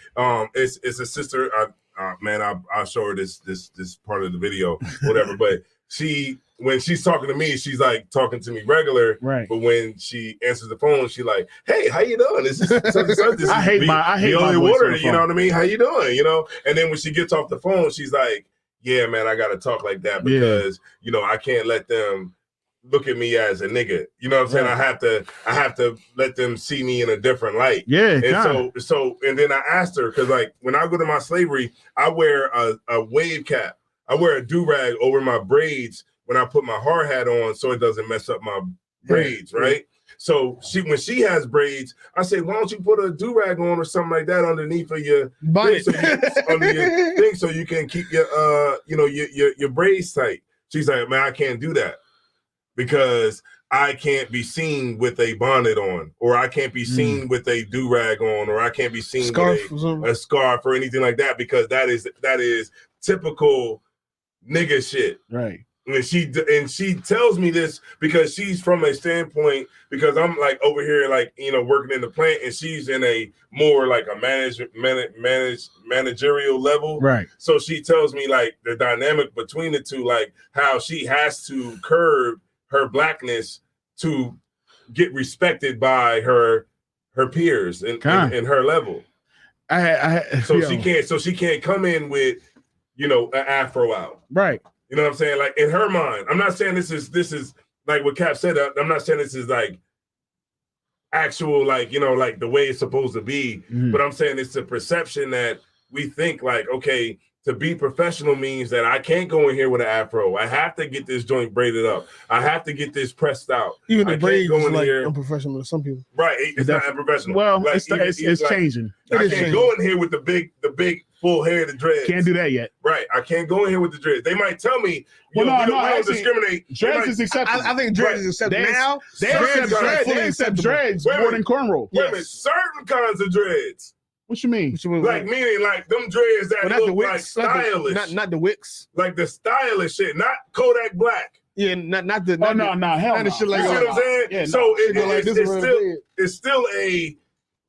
It's a sister. I'll show her this part of the video, whatever. But when she's talking to me, she's like talking to me regular. Right. But when she answers the phone, she's like, "Hey, how you doing? This is such and such. This I hate my water. You know what I mean? How you doing? And then when she gets off the phone, she's like, "Yeah, man, I gotta talk like that because I can't let them look at me as a nigga. You know what I'm saying? I have to let them see me in a different light. Yeah. And and then I asked her because like when I go to my slavery, I wear a wave cap. I wear a do-rag over my braids when I put my hard hat on so it doesn't mess up my braids, right? So when she has braids, I say, why don't you put a do-rag on or something like that underneath of your bonnet, under your thing so you can keep your braids tight. She's like, man, I can't do that because I can't be seen with a bonnet on, or I can't be seen with a do-rag on, or I can't be seen with a scarf or anything like that because that is typical nigga shit. Right. And she tells me this because she's from a standpoint, because I'm like over here, like, you know, working in the plant, and she's in a more like a managerial level. Right. So she tells me like the dynamic between the two, like how she has to curb her blackness to get respected by her peers and her level. She can't come in with, you know, an afro out. Right. You know what I'm saying? Like in her mind, I'm not saying this is like what Cap said. I'm not saying this is like actual, like, you know, like the way it's supposed to be. But I'm saying it's a perception that we think like, okay, to be professional means that I can't go in here with an afro. I have to get this joint braided up. I have to get this pressed out. Even the braids go is in like here unprofessional to some people. Right, it's not unprofessional. Well, like, it's like, changing. I can't go in here with the big full hair, the dreads. Can't do that yet. Right, I can't go in here with the dreads. They might tell me, well, we don't discriminate. Dreads is acceptable. I think dreads is accepted now. They accept dreads more than cornrow. Wait a minute, certain kinds of dreads. What you mean? Like meaning like them dreads that look like stylish. Not the wicks. Like the stylish shit, not Kodak Black. Yeah, not the. Hell no. Not the shit like you see what I'm saying? Yeah, so no. it's still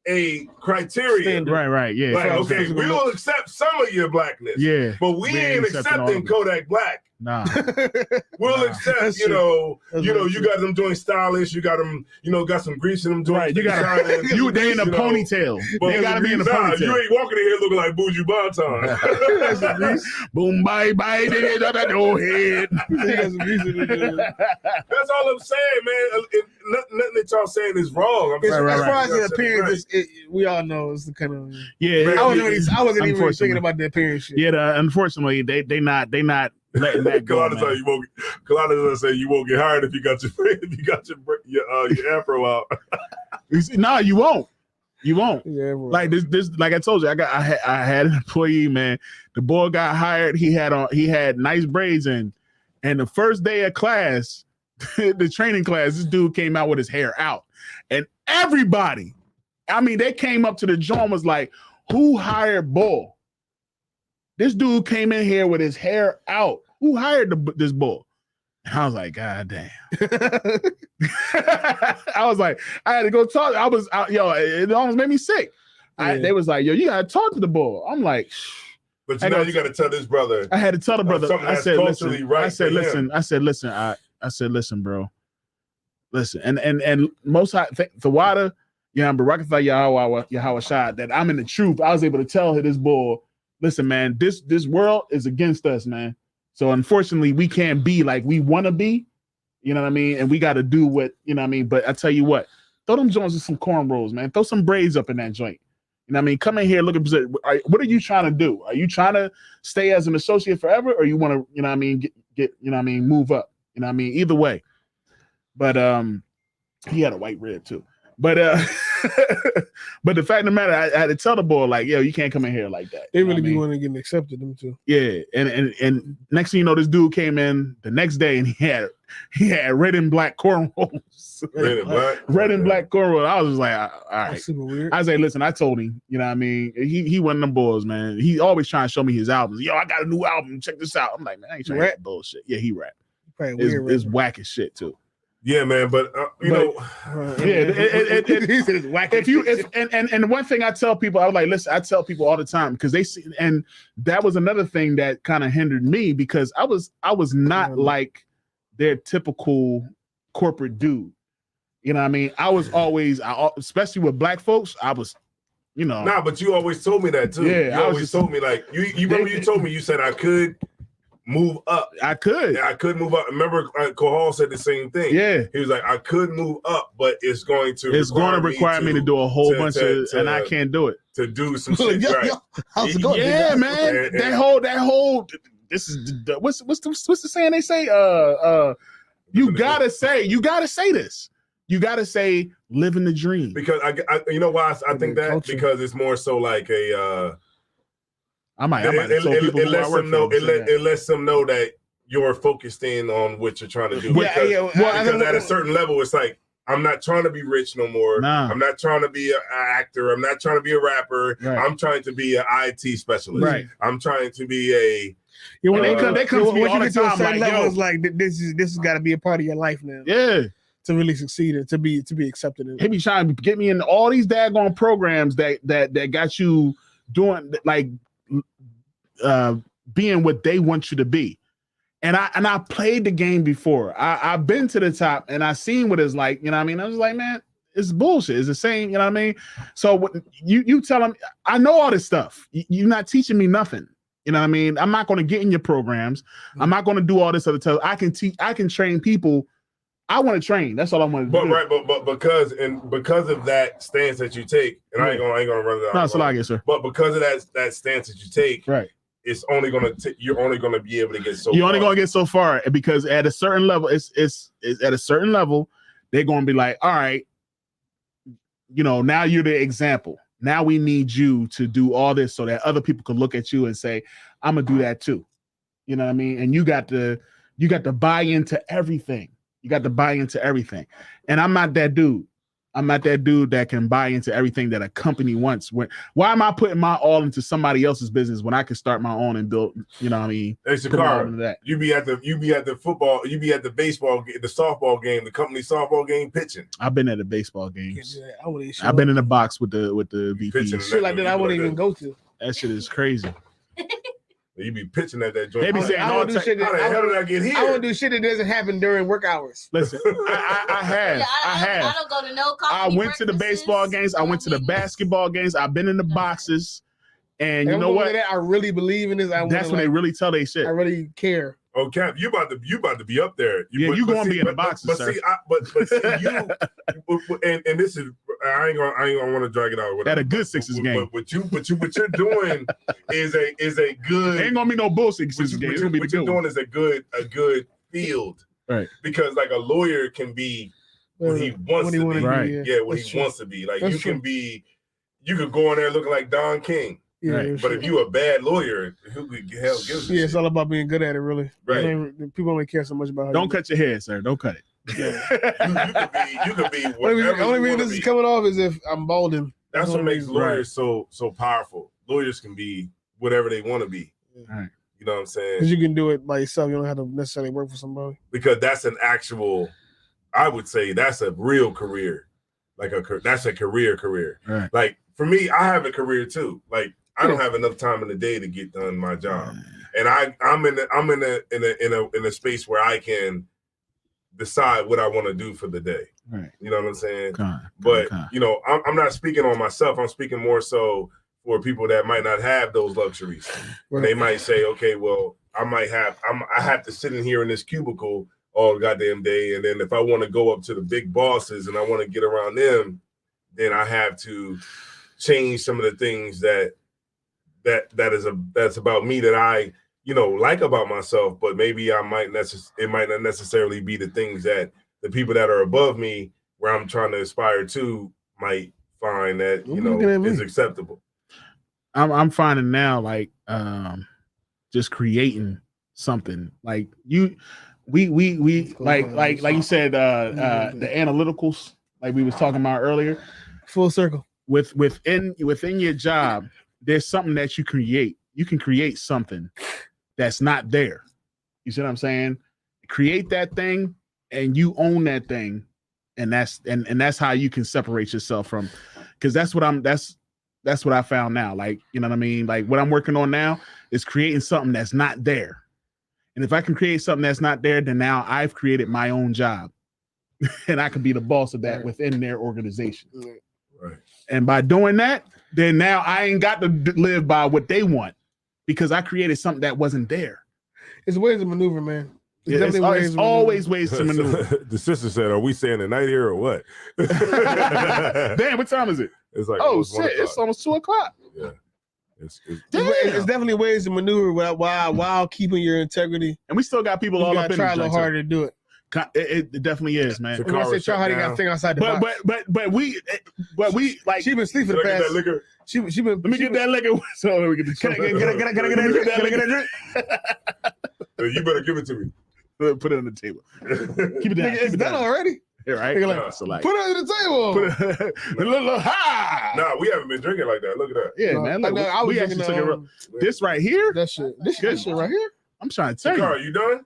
a criteria. Right, yeah. Like, okay, we'll accept some of your blackness. Yeah. But we ain't accepting Kodak Black. Nah. We'll accept, you got them joints stylish, you got them, got some grease in them joints. Right, you got they in a ponytail. They gotta be in a ponytail. You ain't walking in here looking like Bougie Bonton. Boom, bye, no head. That's all I'm saying, man. Nothing that y'all saying is wrong. As far as the appearance, we all know it's the kind of I wasn't even thinking about the appearance shit. Yeah, unfortunately, they not letting that go. Kalana say you won't get hired if you got your afro out. No, you won't. You won't. Yeah, like this. Like I told you, I had an employee, man. The boy got hired. He had nice braids in, and the first day of class, the training class, this dude came out with his hair out, and everybody, I mean, they came up to the joint, was like, "Who hired Bull?" This dude came in here with his hair out. Who hired this bull? And I was like, God damn. I was like, I had to go talk. It almost made me sick. They was like, yo, you gotta talk to the bull. I'm like, but you gotta tell this brother. I had to tell the brother. I said, listen, bro. Listen, and most the water, Barakatha Yahweh Shad, that I'm in the truth. I was able to tell this bull, listen, man, this world is against us, man. So unfortunately, we can't be like we want to be, you know what I mean? And we got to do what, you know what I mean? But I tell you what, throw them joints with some cornrows, man. Throw some braids up in that joint. You know what I mean? Come in here, look at what are you trying to do? Are you trying to stay as an associate forever, or you want to, you know what I mean, get you know what I mean, move up? You know what I mean? Either way. But he had a white rib too. But but the fact of the matter, I had to tell the boy, like, yo, you can't come in here like that. They really be wanting to get accepted, them too. Yeah, and next thing you know, this dude came in the next day and he had red and black cornrows. Red and black cornrows. I was just like, all right. That's super weird. I was like, listen, I told him, you know what I mean? He one of them boys, man. He always trying to show me his albums. Yo, I got a new album. Check this out. I'm like, man, I ain't trying to rap bullshit. Yeah, he rap. It's whack as shit too. Yeah, man, but and one thing I tell people, I was like, listen, I tell people all the time, because they see, and that was another thing that kind of hindered me, because I was not like their typical corporate dude. You know what I mean? I was always, especially with black folks, I was, you know. Nah, but you always told me that too. Yeah, you always told me, like, you remember you told me, you said I could move up. I could move up. Remember, Kohal said the same thing. Yeah, he was like, I could move up, but it's going to require me to do a whole bunch of, and I can't do it. To do some shit, right? How's it going? Yeah, man. That whole. This is what's the saying they say? You gotta say this. You gotta say, living the dream. Because I you know why I think that culture. Because it's more so like a. It lets them know that you're focused in on what you're trying to do. Because at a certain level, it's like, I'm not trying to be rich no more. Nah. I'm not trying to be an actor. I'm not trying to be a rapper. Right. I'm trying to be an IT specialist. Right. I'm trying to be Yeah, And they come to me once all you the get to a time, certain like, level, yo. it's like this has got to be a part of your life now. Yeah. To really succeed and to be accepted. He be trying to get me in all these daggone programs that got you doing like being what they want you to be. And I played the game before. I've been to the top and I seen what it's like. You know what I mean? I was like, man, it's bullshit. It's the same. You know what I mean? So you tell them, I know all this stuff. You're not teaching me nothing. You know what I mean? I'm not going to get in your programs. I'm not going to do all this other stuff. I can teach. I can train people. I want to train. That's all I want to do. But because of that stance that you take, and I ain't gonna run it out. No, it's a lot, sir. But because of that stance that you take, right, it's only you're only gonna be able to get so. You're only gonna get so far because at a certain level, it's at a certain level, they're gonna be like, all right, you know, now you're the example. Now we need you to do all this so that other people can look at you and say, I'm gonna do that too. You know what I mean? And you got to buy into everything. You got to buy into everything. And I'm not that dude. I'm not that dude that can buy into everything that a company wants. Why am I putting my all into somebody else's business when I can start my own and build, you know what I mean? Hey, Shakara, you be at the football, you be at the baseball, the softball game, the company softball game pitching. I've been at the baseball games. Yeah, I've been in the box with the VPs. Shit like that I wouldn't even go to. That shit is crazy. You be pitching at that joint. They be saying, how the hell did I get here? I don't do shit that doesn't happen during work hours. Listen, I don't go to no company. I went to the baseball games. I went to the basketball games. I've been in the boxes. And you know what? I really believe in this. That's when they really tell they shit. I really care. Oh, Cap, you about to be up there. You gonna be in the boxes, but sir. See, you and this is I ain't gonna want to drag it out. At a good Sixers game. What you're doing is a good. Ain't gonna be no bull Sixers game. What you're doing is a good field, right? Because like a lawyer can be what he wants to be, right? Yeah, what he wants to be. Like you could go in there looking like Don King. Yeah, right. But if you a bad lawyer, who the hell gives a shit? It's all about being good at it, really. Right. People only care so much about how Don't cut your hair, sir. Don't cut it. Yeah. you could be whatever. The only reason this is coming off is if I'm balding. That's what makes lawyers so powerful. Lawyers can be whatever they want to be. Right. You know what I'm saying? Because you can do it by yourself. You don't have to necessarily work for somebody. Because that's an actual, I would say that's a real career. That's a career. Right. Like for me, I have a career too. Like I don't have enough time in the day to get done my job, and I'm in a space where I can decide what I want to do for the day. Right. You know what I'm saying? But you know, I'm not speaking on myself. I'm speaking more so for people that might not have those luxuries. Right. They might say, okay, well, I have to sit in here in this cubicle all goddamn day, and then if I want to go up to the big bosses and I want to get around them, then I have to change some of the things that's about me that I like about myself, but maybe it might not necessarily be the things that the people that are above me where I'm trying to aspire to might find that is acceptable. I'm finding now like just creating something like we like you said the analyticals like we was talking about earlier. Full circle. Within your job, there's something that you create. You can create something that's not there. You see what I'm saying? Create that thing and you own that thing. And that's how you can separate yourself from, because that's what I found now. Like, you know what I mean? Like what I'm working on now is creating something that's not there. And if I can create something that's not there, then now I've created my own job and I can be the boss of that within their organization. Right. And by doing that, then now I ain't got to live by what they want because I created something that wasn't there. It's ways to maneuver, man. It's always ways to maneuver. The sister said, "Are we staying the night here or what?" Damn, what time is it? It's like shit, it's almost 2:00. Yeah, it's definitely ways to maneuver while keeping your integrity. And we still got people all up in try a little harder to do it. It definitely is, man. When I say try hard, you got to think outside the box. But we like she been sleeping the past. That liquor. She been. Let me get that liquor. So we get the. Can I get a drink? You better give it to me. Put it on the table. Keep it down. It's done already. Right? They're like, So like, put it on the table. Put a little high. Nah, we haven't been drinking like that. Look at that. Yeah, No, man. like Look, that, I was we actually drinking, took it. This right here. That shit. This shit right here. I'm trying to tell Carl, you. you done?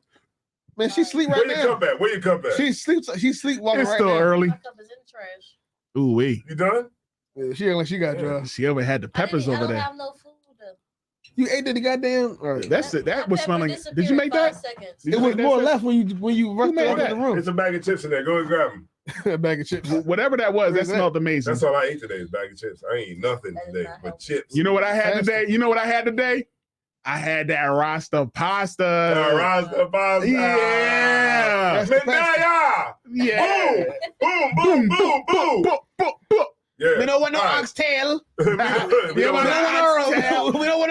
Man, she sleep right Where your now. cup at? Where your cup at? She sleepwalking It's right still now. early. My cup is in the trash. Ooh wee. You done? Yeah, she act like she got drugs. She over had the peppers I over don't there. have no food. You ate the goddamn. That's it. That was pepper smelling. Did you make that? 5 seconds. Did It you was make more that? left when you rushed made out that? of the room. It's a bag of chips in there. Go and grab them. A bag of chips. Whatever that was, that Where's that? smelled amazing. That's all I ate today is a bag of chips. I ain't eat nothing That is today not but healthy. chips. You know what I had Fancy. today? You know what I had today? I had that Rasta pasta. Rasta pasta. Yeah. That's the Medalla. Yeah. Boom, boom, boom, boom, boom. Yeah. We don't want no All right. oxtail. We don't We don't want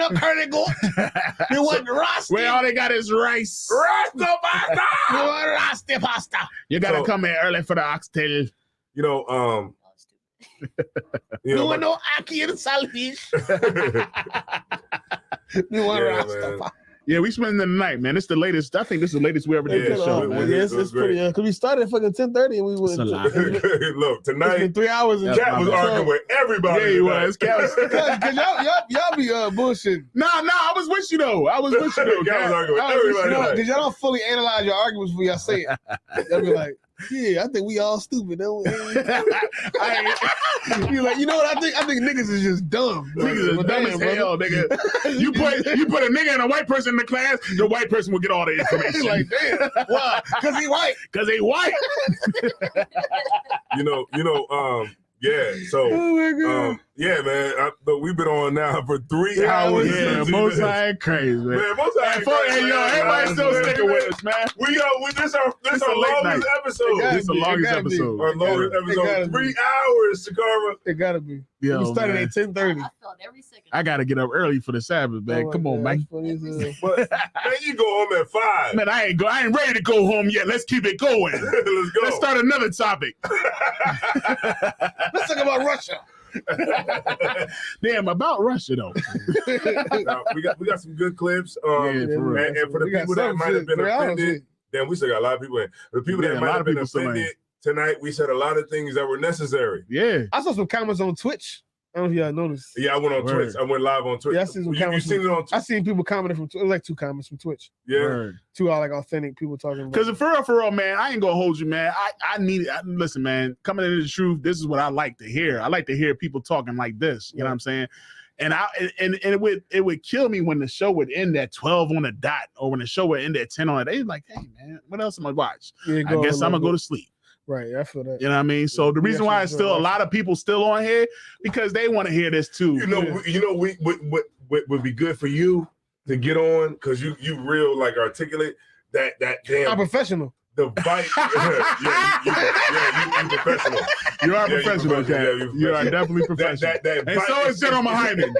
want no curly goat. We want Rasta. Where all they got is rice. Rasta We pasta. want Rasta pasta. You gotta So- come in early for the oxtail. You know, We want no Aki and salvage. We want Yeah, Rasta man. pasta. Yeah, we spending the night, man. It's the latest. I think this is the latest we ever did Yeah, this show, it man. was- Yes, it was it's pretty. great. Because we started at fucking 10:30 and we went. It's a lot. Look, It's been tonight, 3 hours. And Cat was arguing with everybody. Yeah, he tonight. was. Cat was. Cause y'all be bullshitting. Nah, I was with you though. I was with you though. Cat was Cat. arguing with I was just, everybody. tonight. Cause y'all don't fully analyze your arguments before y'all say it. Y'all be like, yeah, I think we all stupid. Don't we? You like, you know what I think? I think niggas is just dumb. Niggas is But dumb damn, as brother. hell, nigga. You put a nigga and a white person in the class, the white person will get all the information. Like, damn, why? Cause he white. Because they white. Yeah. So, Oh my god. yeah, man. But we've been on now for 3 Yeah, hours. Yeah, most high crazy, man. Man, most high Hey, yo, everybody still sticking with us, man. This our This a late longest night. episode. Gotta This is the be, it longest gotta be. episode. Our longest It gotta episode. be. 3 hours, Shakara. It gotta be. Yo, we started man. at 10:30. I felt every second. I gotta get up early for the Sabbath, man. Come on, man. But man, you go home at 5. Man, I ain't ready to go home yet. Let's keep it going. Let's go. Let's start another topic. Let's talk about Russia. Damn, about Russia though. Now, we got some good clips. Yeah, for real. And for the We got people that some might have shit. been 3 hours offended, shit. then we still got a lot of people in. The people Yeah, that a might lot have of been people still in. offended tonight, we said a lot of things that were necessary. Yeah. I saw some comments on Twitch. I don't know if y'all noticed. Yeah, I went on Word. Twitch. I went live on Twitch. Yeah, I seen some you comments seen it on I Twitch? seen people commenting from Twitch. It was like 2 comments from Twitch. Yeah. Two are like authentic people talking about. Because for real, man, I ain't gonna hold you, man. I need it. Listen, man, coming into the truth, this is what I like to hear. I like to hear people talking like this. You know what I'm saying? And it would kill me when the show would end at 12 on the dot, or when the show would end at 10 on the dot. They like, hey man, what else am I watch? Yeah, I guess I'm gonna go to sleep. Right, I feel that. You know what I mean? So the reason why it's still a lot of people still on here, because they want to hear this too. What would be good for you to get on, because you real like articulate that damn. I'm professional. The bite. you professional. You are Yeah, professional, yeah, Cat. you You are professional. definitely professional. That And so is General Hyman.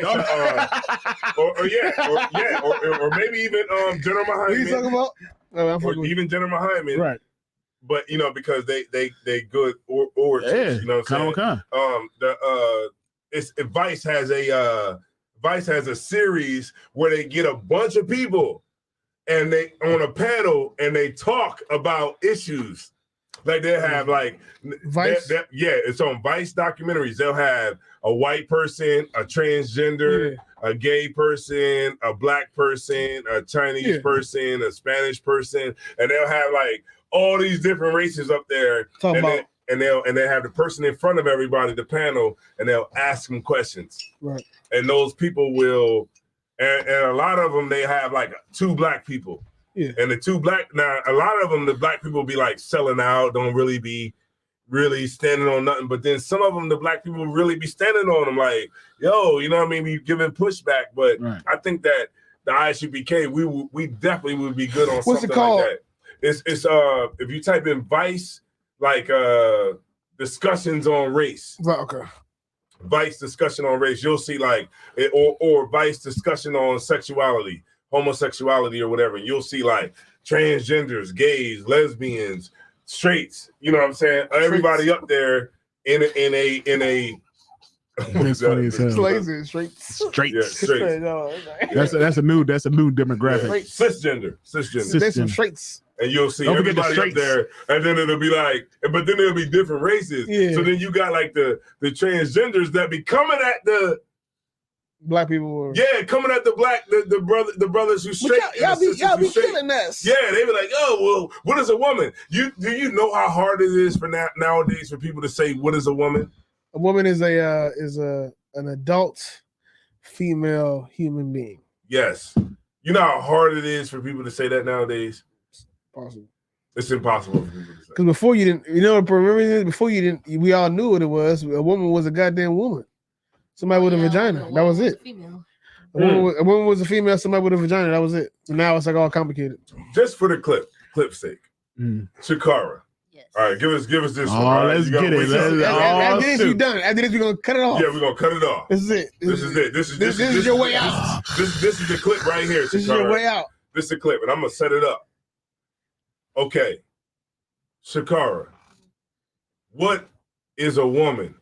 or maybe even General What are you talking Hyman, about? No, I'm or fucking with even General Hyman, Right. but because they good orators, Yeah. you know what I'm saying? Vice has a series where they get a bunch of people and they on a panel and they talk about issues. Like they'll have like Vice? it's on Vice documentaries. They'll have a white person, a transgender, a gay person, a black person, a Chinese person, a Spanish person, and they'll have like all these different races up there. And they'll have the person in front of everybody, the panel, and they'll ask them questions. Right. And those people will, and a lot of them, they have like 2 black people. Yeah. And now a lot of them, the black people be like selling out, don't really be standing on nothing. But then some of them, the black people really be standing on them like, yo, you know what I mean? We giving pushback. But I think that the ISUBK, we definitely would be good on What's something it called? like that. It's if you type in Vice, like discussions on race. Right, okay. Vice discussion on race, you'll see like or Vice discussion on sexuality, homosexuality or whatever. You'll see like transgenders, gays, lesbians, straights, you know what I'm saying? Everybody up there in a That's funny as hell. Straights. Straights. Yeah, straight. That's a new demographic. Yeah. Cisgender. There's some straights. And you'll see Don't forget the everybody up there, and then it'll be like, but then it'll be different races. Yeah. So then you got like the transgenders that be coming at the black people. Coming at the brothers who straight. Y'all be killing us. Yeah, they be like, oh well, what is a woman? Do you know how hard it is for nowadays for people to say what is a woman? A woman is an adult female human being. Yes. You know how hard it is for people to say that nowadays? Possible. It's impossible for people to say. Because before you didn't, remember before you didn't, we all knew what it was. A woman was a goddamn woman. Somebody with a vagina. That was it. A woman was a female, somebody with a vagina. That was it. Now it's like all complicated. Just for the clip's sake. Shakara. Yes. All right, give us this one. All right, let's get it. After this, you done. After this, we're gonna cut it off. Yeah, we're gonna cut it off. This is it. This is your way out. This is the clip right here. Shakara. This is your way out. This is the clip, and I'm gonna set it up. Okay, Shakara, what is a woman?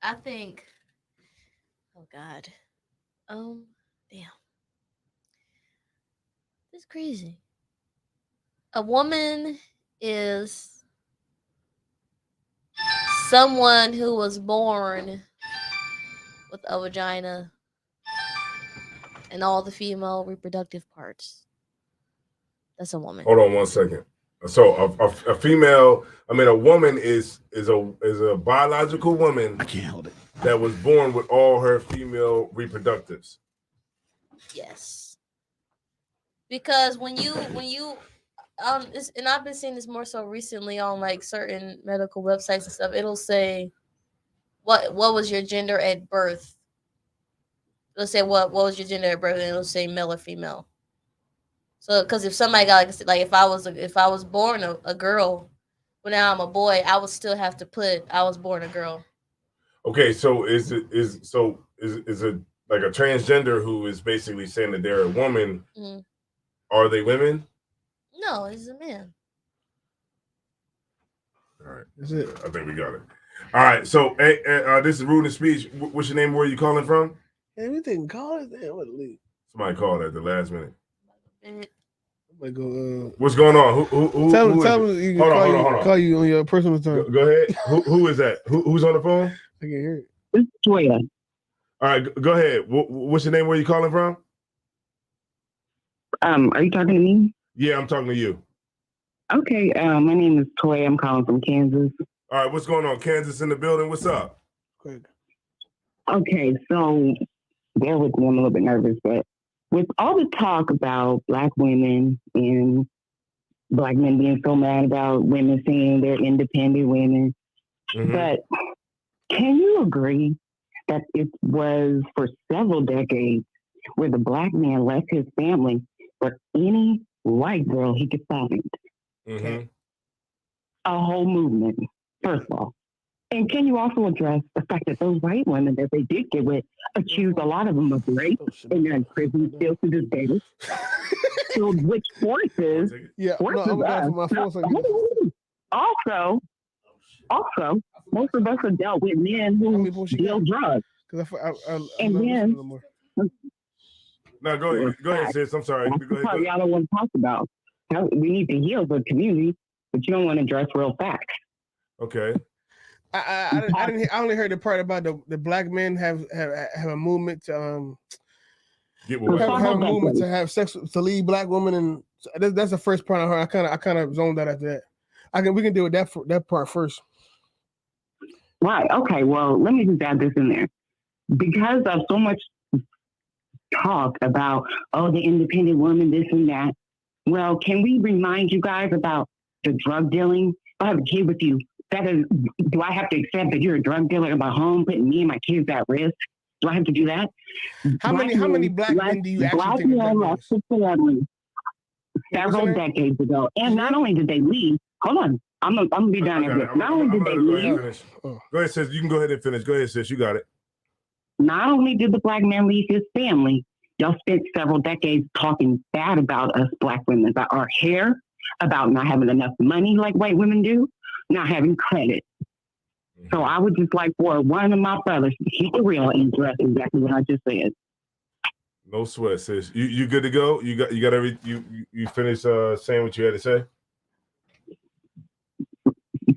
I think. Oh God. Damn. It's crazy. A woman is someone who was born with a vagina and all the female reproductive parts. That's a woman. Hold on 1 second. So a female, a woman is a biological woman. I can't hold it. That was born with all her female reproductives. Yes. Because when you and I've been seeing this more so recently on like certain medical websites and stuff, it'll say what was your gender at birth. It'll say what was your gender at birth, and it'll say male or female. So, because if somebody got like if I was born a girl, but now I'm a boy, I would still have to put I was born a girl. Okay, so is it like a transgender who is basically saying that they're a woman? Mm-hmm. Are they women? No, it's a man. All right, that's it. I think we got it. All right, so this is Rude and Speech. What's your name? Where are you calling from? Everything call it. Damn, what leave? Somebody called at the last minute. Like, what's going on? Who tell me you can hold on. Call you on your personal time. Go ahead. Who is that? Who's on the phone? I can hear it. It's Toya. All right, go ahead. What's your name? Where are you calling from? Are you talking to me? Yeah, I'm talking to you. Okay. My name is Toya. I'm calling from Kansas. All right, what's going on? Kansas in the building. What's up? Good. Okay, so bear with me. I'm a little bit nervous, but with all the talk about Black women and Black men being so mad about women saying they're independent women, but can you agree that it was for several decades where the Black man left his family for any white girl he could find? Mm-hmm. A whole movement, first of all. And can you also address the fact that those white women that they did get with accused a lot of them of rape and they're in prison still to this day? So which forces us. Also, most of us have dealt with men who deal drugs. And then no, go ahead, sis. I'm sorry. Go ahead. Y'all don't want to talk about. We need to heal the community, but you don't want to address real facts. Okay. I only heard the part about the Black men have a movement to have a movement to have sex to leave Black women, and that's the first part I heard. I kind of zoned out after that. We can deal with that part first. Right. Okay. Well, let me just add this in there because of so much talk about the independent woman, this and that. Well, can we remind you guys about the drug dealing? I have a kid with you. Do I have to accept that you're a drug dealer in my home, putting me and my kids at risk? Do I have to do that? How many black men do you actually think left the family several decades ago? And not only did they leave, hold on, I'm gonna be done after this. Not only did they leave. Go ahead, sis. You can go ahead and finish. Go ahead, sis. You got it. Not only did the Black man leave his family, y'all spent several decades talking bad about us Black women, about our hair, about not having enough money like white women do. not having credit. So I would just like for one of my brothers to keep it real and address exactly what I just said. No sweat, sis. You good to go? You got you finished saying what you had to say?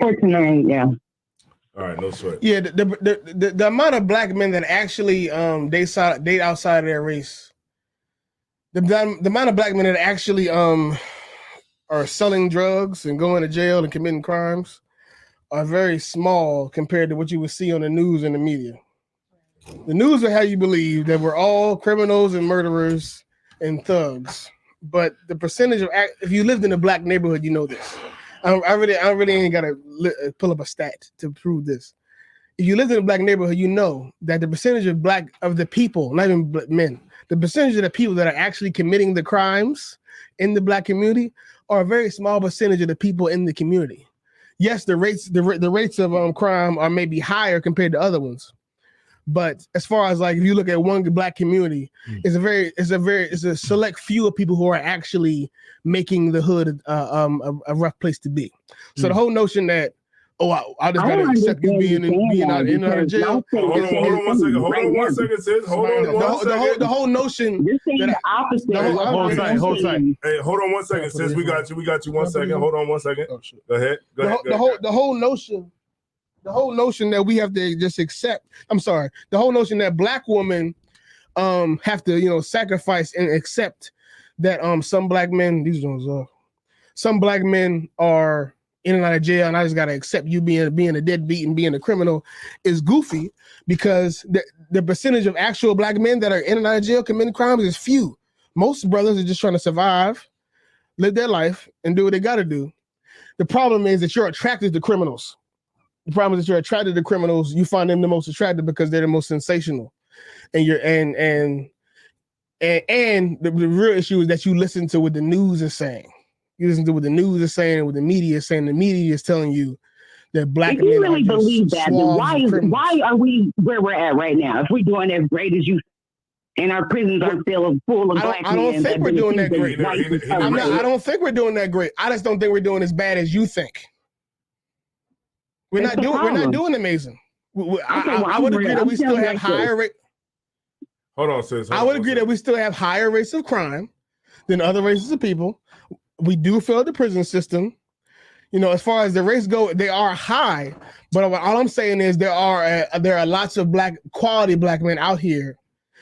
For tonight, yeah. All right, no sweat. Yeah, the amount of black men that actually date outside of their race, the amount of black men that actually are selling drugs and going to jail and committing crimes are very small compared to what you would see on the news and the media. The news will have you believe that we're all criminals and murderers and thugs, but the percentage of if you lived in a black neighborhood, you know this. I really ain't gotta pull up a stat to prove this. If you lived in a black neighborhood, you know that the percentage of the people, not even men, the percentage of the people that are actually committing the crimes in the black community are a very small percentage of the people in the community. Yes, the rates of crime are maybe higher compared to other ones, but as far as like if you look at one black community, it's a select few of people who are actually making the hood a rough place to be. So the whole notion that I just gotta accept you being out of jail. Hold on one second, sis. Hold on one second. The whole notion that hold tight. Hey, hold on one second, sis. We got you 1 second. Hold on 1 second. Go ahead. The whole notion that we have to just accept. I'm sorry. The whole notion that black women have to sacrifice and accept that some black men are in and out of jail, and I just gotta accept you being a deadbeat and being a criminal is goofy, because the percentage of actual black men that are in and out of jail committing crimes is few. Most brothers are just trying to survive, live their life, and do what they gotta do. The problem is that you're attracted to criminals. The problem is that you're attracted to criminals. You find them the most attractive because they're the most sensational, and the real issue is that you listen to what the news is saying. You listen to what the news is saying and what the media is saying. The media is telling you that black men really believe that, why are we where we're at right now? If we're doing as great as you, and our prisons are still full of black men. I don't think we're doing that great. I don't think we're doing that great. I just don't think we're doing as bad as you think. We're not doing amazing. I would agree that we still have higher rate. Hold on, sis. I would agree that we still have higher rates of crime than other races of people. We do fail the prison system. As far as the rates go, they are high. But all I'm saying is there are lots of quality black men out here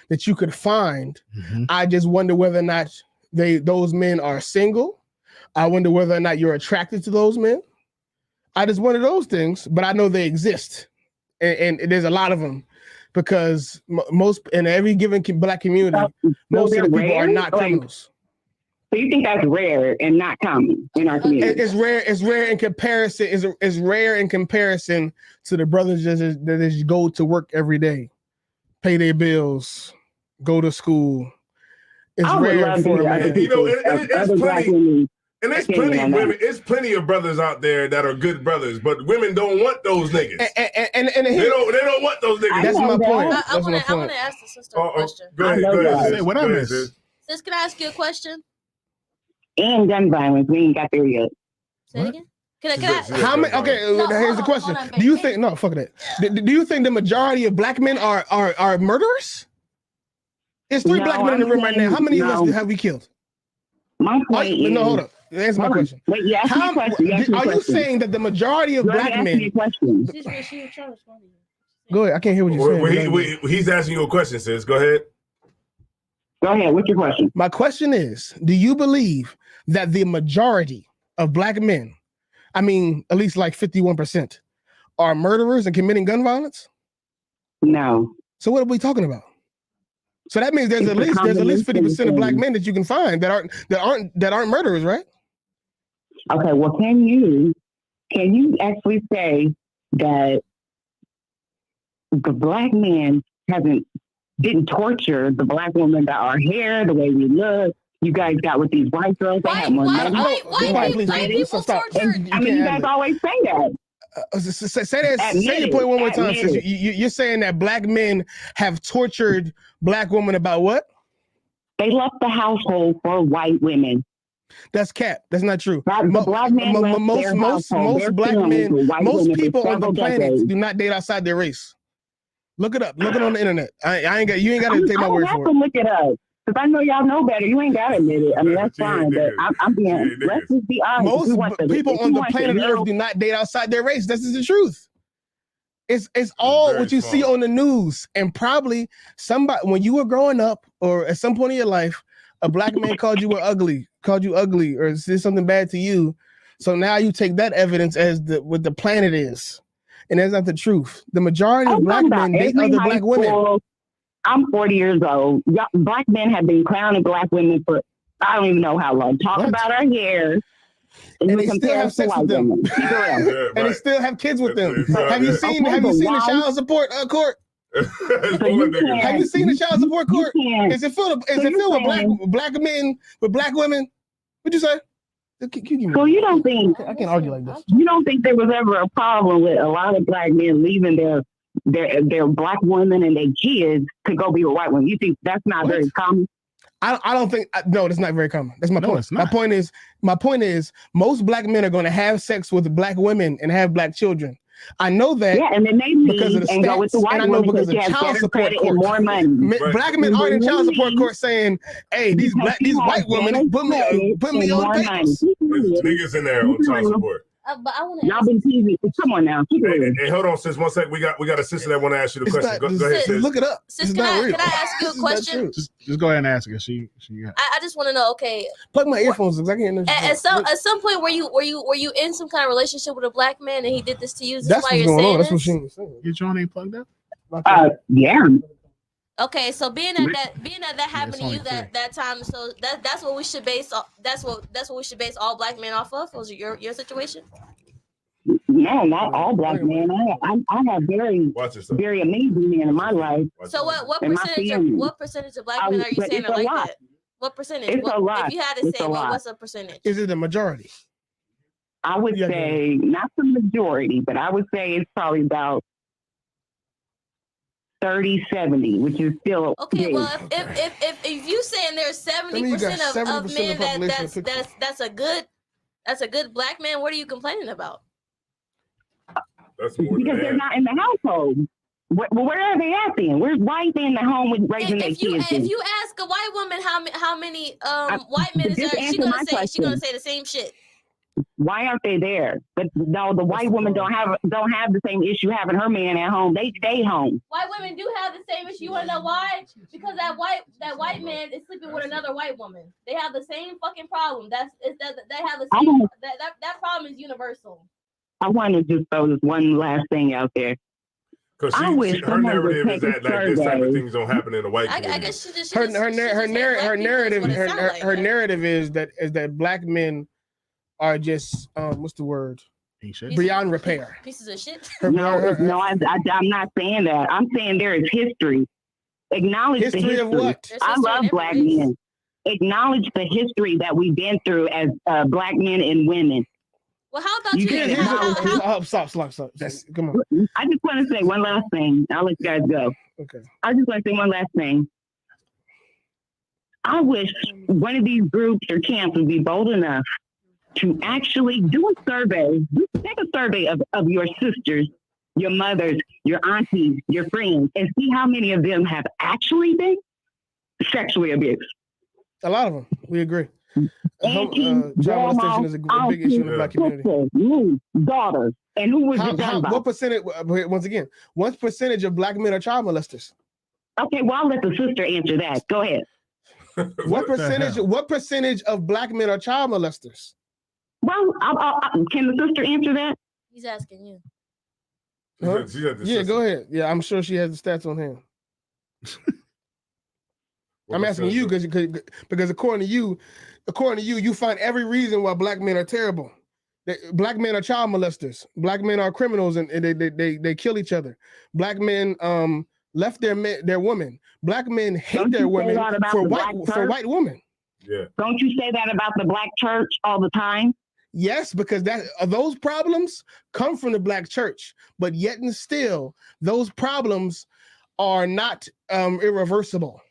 that you could find. Mm-hmm. I just wonder whether or not those men are single. I wonder whether or not you're attracted to those men. I just wonder those things, but I know they exist, and there's a lot of them, because most in every given black community, most of the people are not criminals. So you think that's rare and not common in our community? It's rare in comparison. It's rare in comparison to the brothers that just go to work every day, pay their bills, go to school. It's rare for a man. It's plenty. And there's plenty of women. It's plenty of brothers out there that are good brothers, but women don't want those niggas. And they don't want those niggas. That's my point. I want to ask the sister a question. Go ahead. What I missed? Sis, can I ask you a question? And gun violence, we ain't got there yet. Say it again. Can I? How many? Okay, here's the question. Do you think? No, fuck that. Do you think the majority of black men are murderers? There's 3 black men in the room right now. How many of us have we killed? My point is. No, hold up. Answer my question. Wait, you asked me a question. Are you saying that the majority of black men? Go ahead. I can't hear what you're saying. He's asking you a question, sis. Go ahead. Go ahead. What's your question? My question is: do you believe that the majority of black men, I mean, at least like 51%, are murderers and committing gun violence? No. So what are we talking about? So that means there's at least 50% of black men that you can find that aren't murderers, right? Okay. Well, can you actually say that the black men didn't torture the black women that are here, the way we look? You guys got with these white girls. They have more money. Why people tortured? I mean, you guys always say that. Say your point one more time. You're saying that black men have tortured black women about what? They left the household for white women. That's cap. That's not true. The black man left their household, their black family men, to white most women for people on the several planet decades. do not date outside their race. Look it up. Look it on the internet. I ain't got. You ain't got to take my word for it. I have to look it up because I know y'all know better. You ain't got to admit it. I mean, that's fine, but I'm being. Let's just be honest. Most people on the planet Earth do not date outside their race. This is the truth. It's all what you see on the news, and probably somebody when you were growing up or at some point in your life, a black man called you ugly, or said something bad to you. So now you take that evidence as what the planet is, and that's not the truth. The majority of black men date other black women. I'm 40 years old. Black men have been clowning black women for I don't even know how long. Talk about our hair. And they still have sex with them. And they still have kids with them. Have you seen the child support court? Have you seen the child support court? Is it filled with black men with black women? What'd you say? So you don't think I can't argue like this? You don't think there was ever a problem with a lot of black men leaving their black women and their kids to go be with white women? You think that's not very common? I don't think no, that's not very common. That's my point. My point is most black men are going to have sex with black women and have black children. I know that. Yeah, and then they leave because of the and go with the white and I know woman because of child support court and more money. Black men are in child support court saying, "Hey, these white women put me on the papers." Niggas in there on child support. But I want to. Y'all been teasing. Come on now. Hey, hold on, sis. 1 sec. We got a sister that want to ask you the question. Go ahead, sis. Look it up. Sis, can I ask you a question? Just go ahead and ask her. I just want to know. Okay. Plug my earphones because I can't. At some point, were you in some kind of relationship with a black man and he did this to you? That's what's going on. That's what she was saying. Your joint ain't plugged up. Yeah. Okay, so being that happened to you that time, so that's what we should base. That's what we should base all black men off of. Was your situation? No, not all black men. I have very amazing men in my life. So what percentage of black men are you saying are like that? What percentage? It's a lot. If you had to say, what's a percentage? Is it the majority? I would say not the majority, but I would say it's probably about 30-70, which is still okay. Well, if you saying there's 70% of men that's a good black man, what are you complaining about? That's more because they're not in the household. Where are they at then? Where's white men in the home with raising their kids? If you ask a white woman how many white men is there, she's gonna say the same shit. Why aren't they there? But no, the white woman don't have the same issue having her man at home. They stay home. White women do have the same issue. You wanna know why? Because that white man is sleeping with another white woman. They have the same fucking problem. They have the same that problem is universal. I want to just throw this one last thing out there. Because her narrative is that like this type of things don't happen in the white community. I guess she just her narrative is that black men are just what's the word? Beyond repair. Pieces of shit. I'm not saying that. I'm saying there is history. Acknowledge the history. Of what? I love black men. Acknowledge the history that we've been through as black men and women. Well, how about you? Stop. Come on. I just want to say one last thing. I'll let you guys go. Okay. I just want to say one last thing. I wish one of these groups or camps would be bold enough to actually do a survey. Take a survey of your sisters, your mothers, your aunties, your friends, and see how many of them have actually been sexually abused. A lot of them. We agree. Child molestation is a big issue in the black community. Daughters, and who was it done by? What percentage? Once again, what percentage of black men are child molesters? Okay, well I'll let the sister answer that. Go ahead. What percentage of black men are child molesters? Well, can the sister answer that? He's asking you. Huh? Yeah, go ahead. Yeah, I'm sure she has the stats on hand. I'm asking you because according to you, you find every reason why black men are terrible. Black men are child molesters. Black men are criminals and they kill each other. Black men left their women. Black men hate their women for white women. Yeah. Don't you say that about the black church all the time? Yes, because those problems come from the black church, but yet and still, those problems are not irreversible.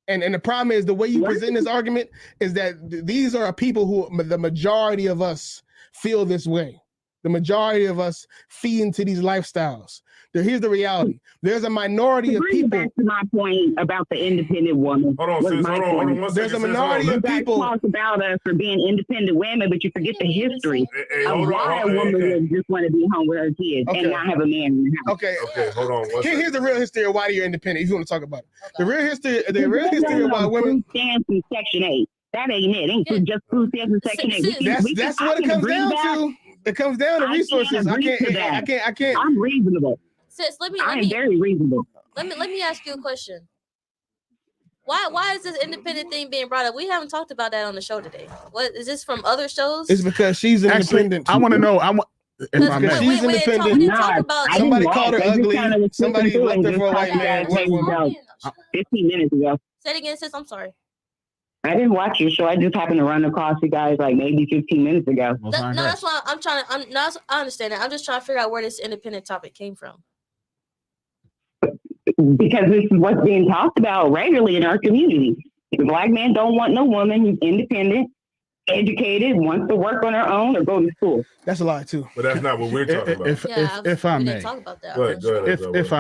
And the problem is the way you present this argument is that these are people who the majority of us feel this way. The majority of us feed into these lifestyles. Here's the reality. There's a minority of people. Back to my point about the independent woman. Hold on, sis. Hold on 1 second. There's a minority of people. You guys talk about us for being independent women, but you forget the history of why a woman would just want to be home with her kids and not have a man in the house. Okay, hold on. Here's the real history of why you're independent. If you want to talk about it, the real history of why women stand in Section 8. That ain't it. Ain't just food stamps in Section 8. That's what it comes down to. It comes down to resources. I can't. I'm reasonable. Sis, I'm very reasonable. Let me ask you a question. Why is this independent thing being brought up? We haven't talked about that on the show today. What is this from other shows? It's because she's independent. I want to know. She's independent. Somebody called her ugly. Somebody left her for a white man. 15 minutes ago. Say it again, sis. I'm sorry. I didn't watch your show. I just happened to run across you guys like maybe 15 minutes ago. No, that's why I'm trying to. I understand that. I'm just trying to figure out where this independent topic came from. Because this is what's being talked about regularly in our community. The black man don't want no woman who's independent, educated, wants to work on her own or go to school. That's a lie too. But that's not what we're talking about. If I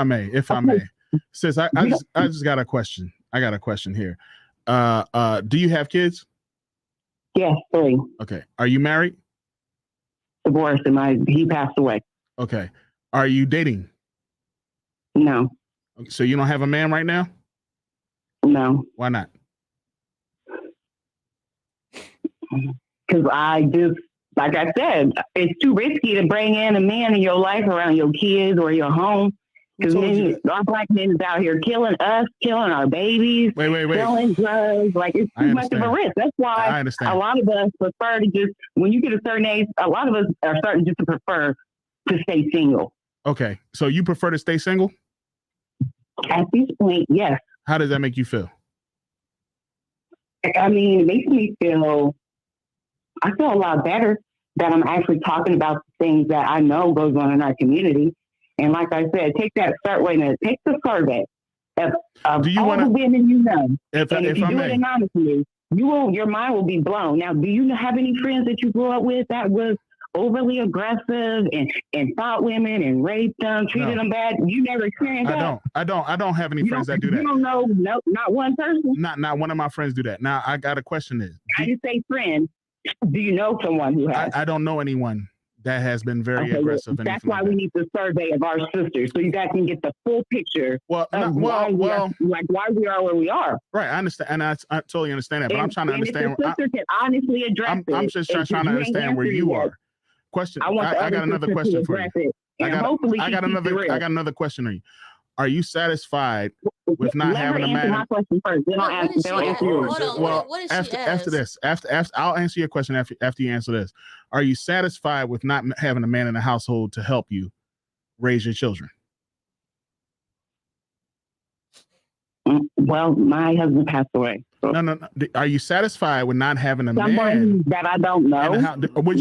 may, if I may, sis, I just got a question. I got a question here. Do you have kids? Yes, 3. Okay. Are you married? Divorced, and he passed away. Okay. Are you dating? No. So you don't have a man right now? No. Why not? Because I just, like I said, it's too risky to bring in a man in your life around your kids or your home. Because our black men is out here killing us, killing our babies, selling drugs. Like, it's too much of a risk. That's why a lot of us prefer to just, when you get a certain age, a lot of us are starting just to prefer to stay single. Okay. So you prefer to stay single? At this point, yes. How does that make you feel? I mean, it makes me feel, I feel a lot better that I'm actually talking about things that I know goes on in our community. And like I said, take the survey of all the women you know. If you do it anonymously, your mind will be blown. Now, do you have any friends that you grew up with that was overly aggressive and fought women and raped them, treated them bad? You never experienced that? I don't have any friends that do that. You don't know, not one person? Not one of my friends do that. Now, I got a question is. I didn't say friends. Do you know someone who has? I don't know anyone that has been very aggressive. That's why we need the survey of our sisters, so you guys can get the full picture of why we are where we are. Right, I understand, and I totally understand that. But I'm trying to understand. If the sister can honestly address it, I'm just trying to understand where you are. Question. I got another question for you. I got another question for you. Are you satisfied with not having a man? My question first. They don't answer yours. Well, after this, I'll answer your question after you answer this. Are you satisfied with not having a man in the household to help you raise your children? Well, my husband passed away. So. No. Are you satisfied with not having a man that I don't know? Would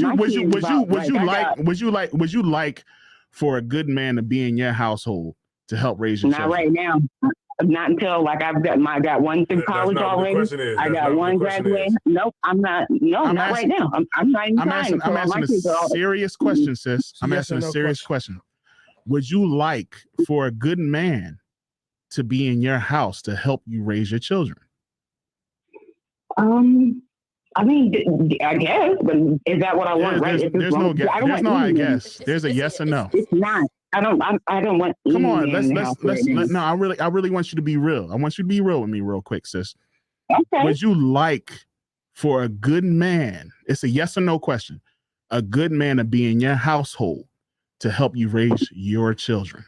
you like for a good man to be in your household to help raise your children? Not right now. Not until I got one through college already. I got one graduating. Nope, I'm not. No, not right now. I'm not even trying. I'm asking a serious question, sis. I'm asking a serious question. Would you like for a good man to be in your house to help you raise your children? I mean, I guess, but is that what I want? There's no I guess. There's a yes or no. It's not. I don't want. Come on, let's. No, I really want you to be real. I want you to be real with me, real quick, sis. Okay. Would you like for a good man? It's a yes or no question. A good man to be in your household to help you raise your children.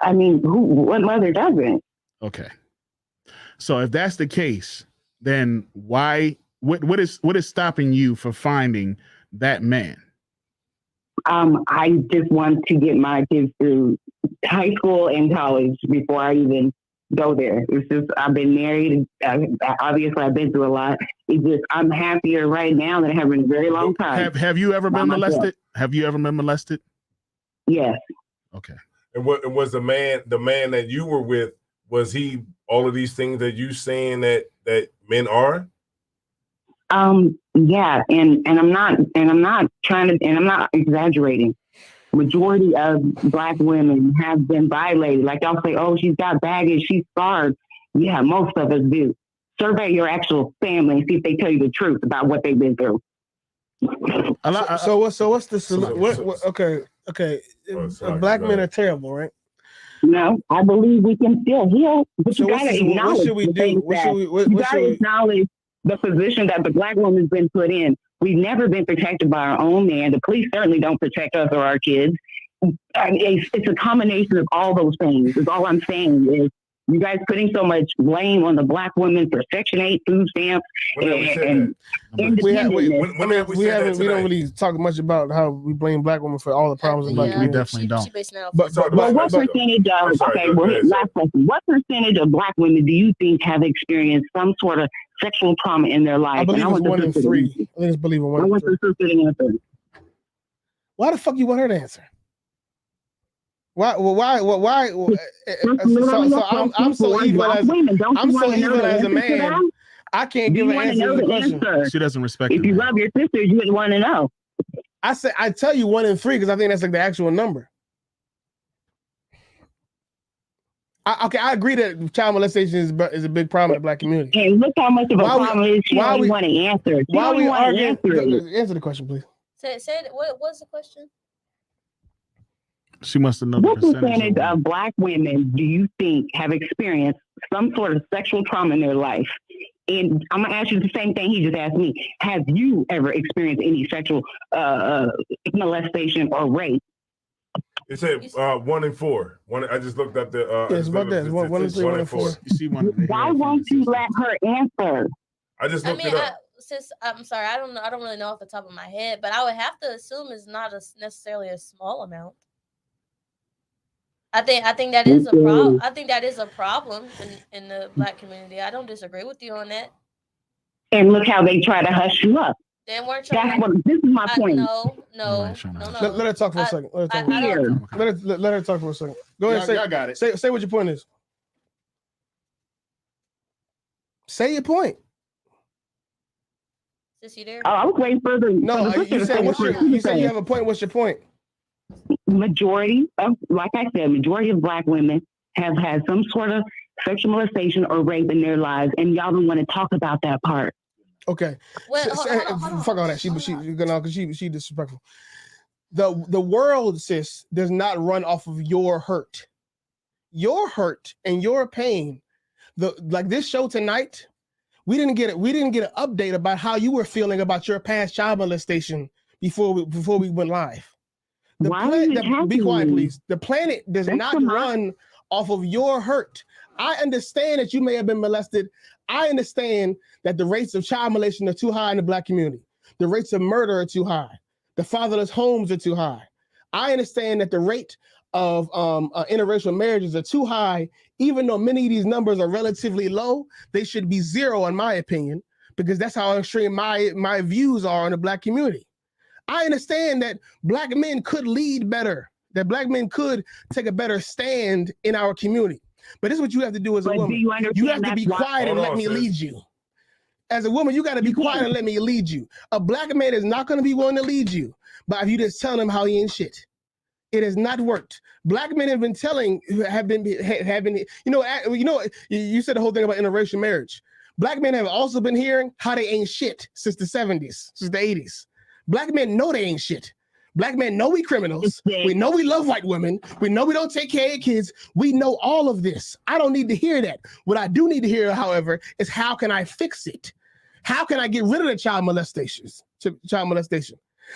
I mean, what mother doesn't? Okay. So if that's the case, then why? What is stopping you from finding that man? I just want to get my kids through high school and college before I even go there. It's just, I've been married. Obviously, I've been through a lot. It's just, I'm happier right now than I have in a very long time. Have you ever been molested? Have you ever been molested? Yes. Okay. And what was the man that you were with? was he all of these things that you saying that men are? Yeah, and I'm not exaggerating. Majority of Black women have been violated. Like y'all say, oh, she's got baggage, she's scarred. Yeah, most of us do. Survey your actual family and see if they tell you the truth about what they've been through. So what's the solution? Okay. Black men are terrible, right? No, I believe we can still heal. But So you gotta acknowledge what should we do? You gotta acknowledge the position that the Black woman's been put in. We've never been protected by our own man. The police certainly don't protect us or our kids. It's a combination of all those things. Is all I'm saying is you guys putting so much blame on the Black women for Section 8 food stamps and we don't really talk much about how we blame Black women for all the problems in Black We community. definitely don't. But what percentage of last question? What percentage of Black women do you think have experienced some sort of sexual trauma in their life? I believe it's 1 in 3. I think it's believing 1 in 3. Why the fuck you want her to answer? Why? So I'm so evil as a man. I can't give an answer to the question. She doesn't respect. If you love your sisters, you would want to know. I tell you 1 in 3 because I think that's like the actual number. I agree that child molestation is a big problem in the Black community. And look how much of a problem it is. She don't want to answer. Why we arguing? Answer the question, please. Say what's the question? She must have known. What percentage of Black women do you think have experienced some sort of sexual trauma in their life? And I'm gonna ask you the same thing he just asked me. Have you ever experienced any sexual molestation or rape? It said 1 in 4. I just looked up the. It's about that. 1 in 3, 1 in 4. You see one. Why won't you let her answer? I just looked it up. I'm sorry, I don't know. I don't really know off the top of my head, but I would have to assume it's not necessarily a small amount. I think that is a problem. I think that is a problem in the Black community. I don't disagree with you on that. And look how they try to hush you up. They weren't trying. This is my point. No. Let her talk for a second. Let her talk for a second. Go ahead. Y'all got it. Say what your point is. Say your point. Is you there? Oh, I was way further. No, you said you have a point. What's your point? Majority of Black women have had some sort of sexual molestation or rape in their lives, and y'all don't want to talk about that part. Okay. Fuck all that. She disrespectful. The world, sis, does not run off of your hurt. Your hurt and your pain. Like this show tonight, we didn't get an update about how you were feeling about your past child molestation before we went live. Be quiet, please. The planet does not run off of your hurt. I understand that you may have been molested. I understand that the rates of child molestation are too high in the Black community. The rates of murder are too high. The fatherless homes are too high. I understand that the rate of interracial marriages are too high. Even though many of these numbers are relatively low, they should be 0 in my opinion, because that's how extreme my views are in the Black community. I understand that Black men could lead better, that Black men could take a better stand in our community. But this is what you have to do as a woman. You have to be quiet and let me lead you. As a woman, you got to be quiet and let me lead you. A Black man is not going to be willing to lead you, but if you just tell him how he ain't shit. It has not worked. Black men have been you said the whole thing about interracial marriage. Black men have also been hearing how they ain't shit since the 70s, since the 80s. Black men know they ain't shit. Black men know we criminals. We know we love white women. We know we don't take care of kids. We know all of this. I don't need to hear that. What I do need to hear, however, is how can I fix it? How can I get rid of the child molestation?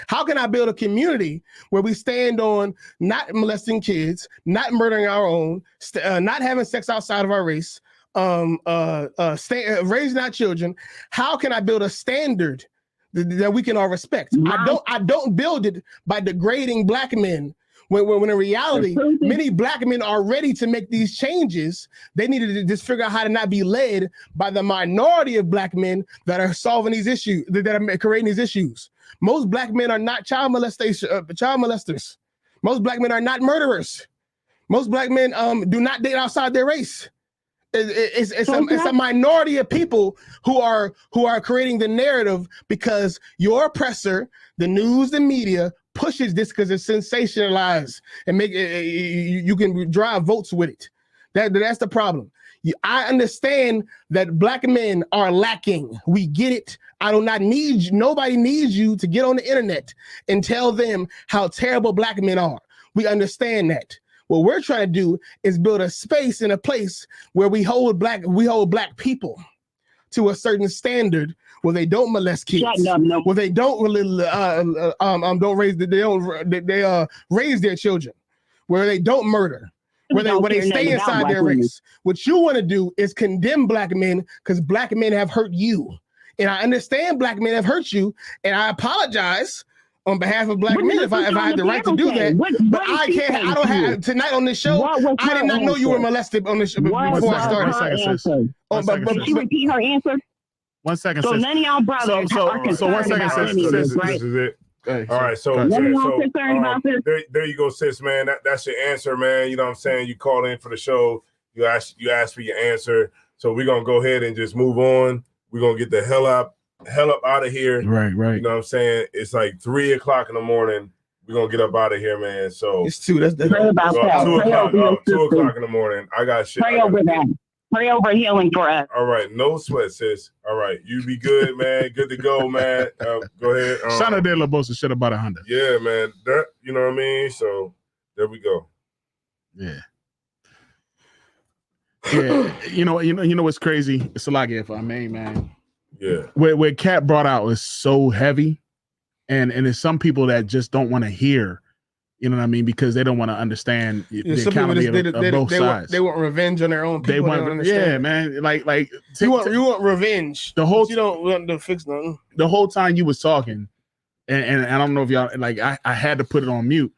How can I build a community where we stand on not molesting kids, not murdering our own, not having sex outside of our race, raising our children? How can I build a standard that we can all respect? I don't build it by degrading Black men. When in reality, many Black men are ready to make these changes. They need to just figure out how to not be led by the minority of Black men that are solving these issues, that are creating these issues. Most Black men are not child molesters. Most Black men are not murderers. Most Black men do not date outside their race. It's a minority of people who are creating the narrative because your oppressor, the news, the media, pushes this because it's sensationalized and make it, you can drive votes with it. That's the problem. I understand that black men are lacking. We get it. I do not need you. Nobody needs you to get on the internet and tell them how terrible black men are. We understand that. What we're trying to do is build a space and a place where we hold black people to a certain standard where they don't molest kids, where they don't raise their children, where they don't murder, where they stay inside their race. What you want to do is condemn black men because black men have hurt you, and I understand black men have hurt you, and I apologize on behalf of black men if I had the right to do that. But I can't. I don't have tonight on this show. I did not know you were molested on this show before I started. Did she repeat her answer? 1 second. So none of y'all brothers are concerned 1 second, about any of this, right? This is it. Okay, all right, so there you go, sis, man. That's your answer, man. You know what I'm saying? You called in for the show. You asked for your answer. So we're gonna go ahead and just move on. We're gonna get the hell up out of here. Right. You know what I'm saying? It's like 3 o'clock in the morning. We're gonna get up out of here, man. So it's 2. That's pray about that. 2 o'clock in the morning. I got shit. Pray over that. Pray over healing for us. All right, no sweat, sis. All right, you be good, man. Good to go, man. Go ahead. Shana de la Bosa shit about 100. Yeah, man. That, you know what I mean? So there we go. Yeah. You know what's crazy? It's a lot if I may, man. Yeah. What Cat brought out is so heavy, and there's some people that just don't want to hear. You know what I mean? Because they don't want to understand the accountability of both sides. They want revenge on their own people. Man. Like you want revenge. You don't want to fix nothing. The whole time you was talking, and I don't know if y'all like. I had to put it on mute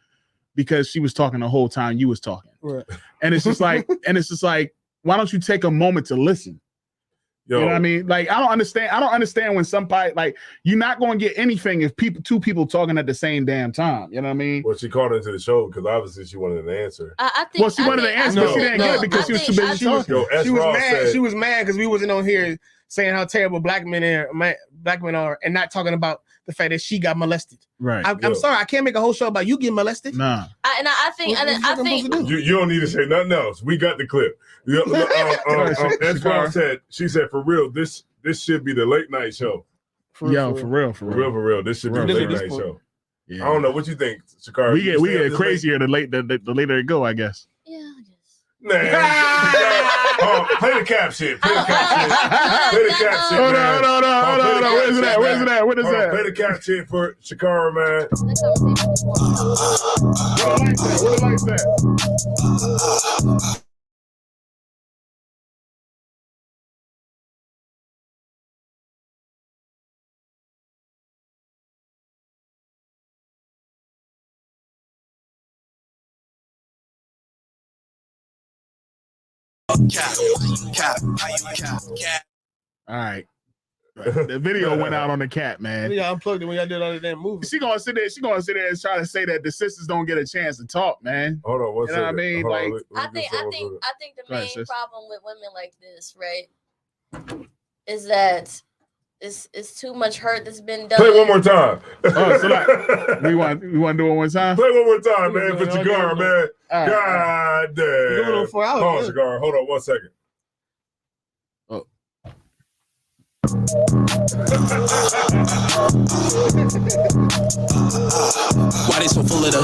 because she was talking the whole time you was talking. Right. And it's just like, why don't you take a moment to listen? Yo. You know what I mean? Like, I don't understand when somebody, like, you're not going to get anything if two people talking at the same damn time. You know what I mean? Well, she called into the show because obviously she wanted an answer. I think she wanted an answer, but she didn't get it because she was too busy talking. She was mad because we wasn't on here saying how terrible black men are and not talking about the fact that she got molested. Right. I'm sorry, I can't make a whole show about you getting molested. Nah. I think you don't need to say nothing else. We got the clip. She said, for real, this should be the late night show. For real. This should be the late night show. Yeah. I don't know what you think, Shakara. We get crazier the later it go, I guess. Yeah, I guess. Nah, play the cap shit. Play the cap shit. Hold on. Where's that? What is that? Play the cap shit for Shakara, man. What like that? Cap. All right. The video went out on the cat, man. Yeah, I unplugged it when y'all did all that damn movie. She gonna sit there and try to say that the sisters don't get a chance to talk, man. Hold on, what's you know what I mean? I think the main problem with women like this, right, is that it's too much hurt that's been done. Play one more time. So like, we want to do it one time. Play one more time, man, for Shakara, man. Right. God damn. You're going on 4 hours. Hold on, Shakara. Hold on 1 second. Oh. Why they so full of the?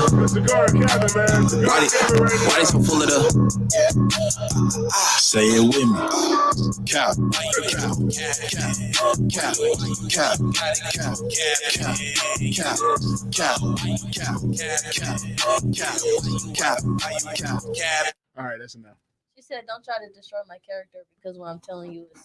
Why they so full of the? Say it with me. Cap. All right, that's enough. She said, "Don't try to destroy my character because what I'm telling you is."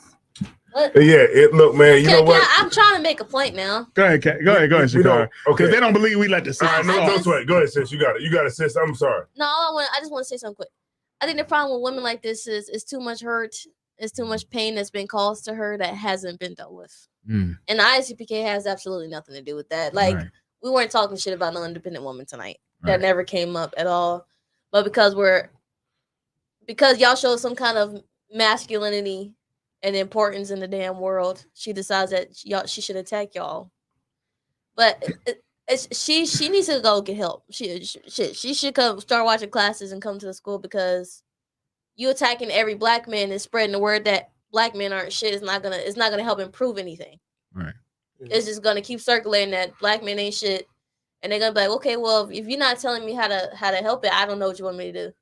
Yeah, look, man. You know what? I'm trying to make a point now. Go ahead, Shakara. Because they don't believe we let the sisters talk. No sweat. Go ahead, sis. You got it. You got it, sis. I'm sorry. No, I just want to say something quick. I think the problem with women like this is it's too much hurt, it's too much pain that's been caused to her that hasn't been dealt with. And the ICPK has absolutely nothing to do with that. Like, we weren't talking shit about no independent woman tonight. That never came up at all. But because y'all show some kind of masculinity and importance in the damn world, she decides that she should attack y'all. But she needs to go get help. She should come start watching classes and come to the school, because you attacking every black man and spreading the word that black men aren't shit is not gonna help improve anything. Right. It's just gonna keep circulating that black men ain't shit, and they're gonna be like, okay, well, if you're not telling me how to help it, I don't know what you want me to do.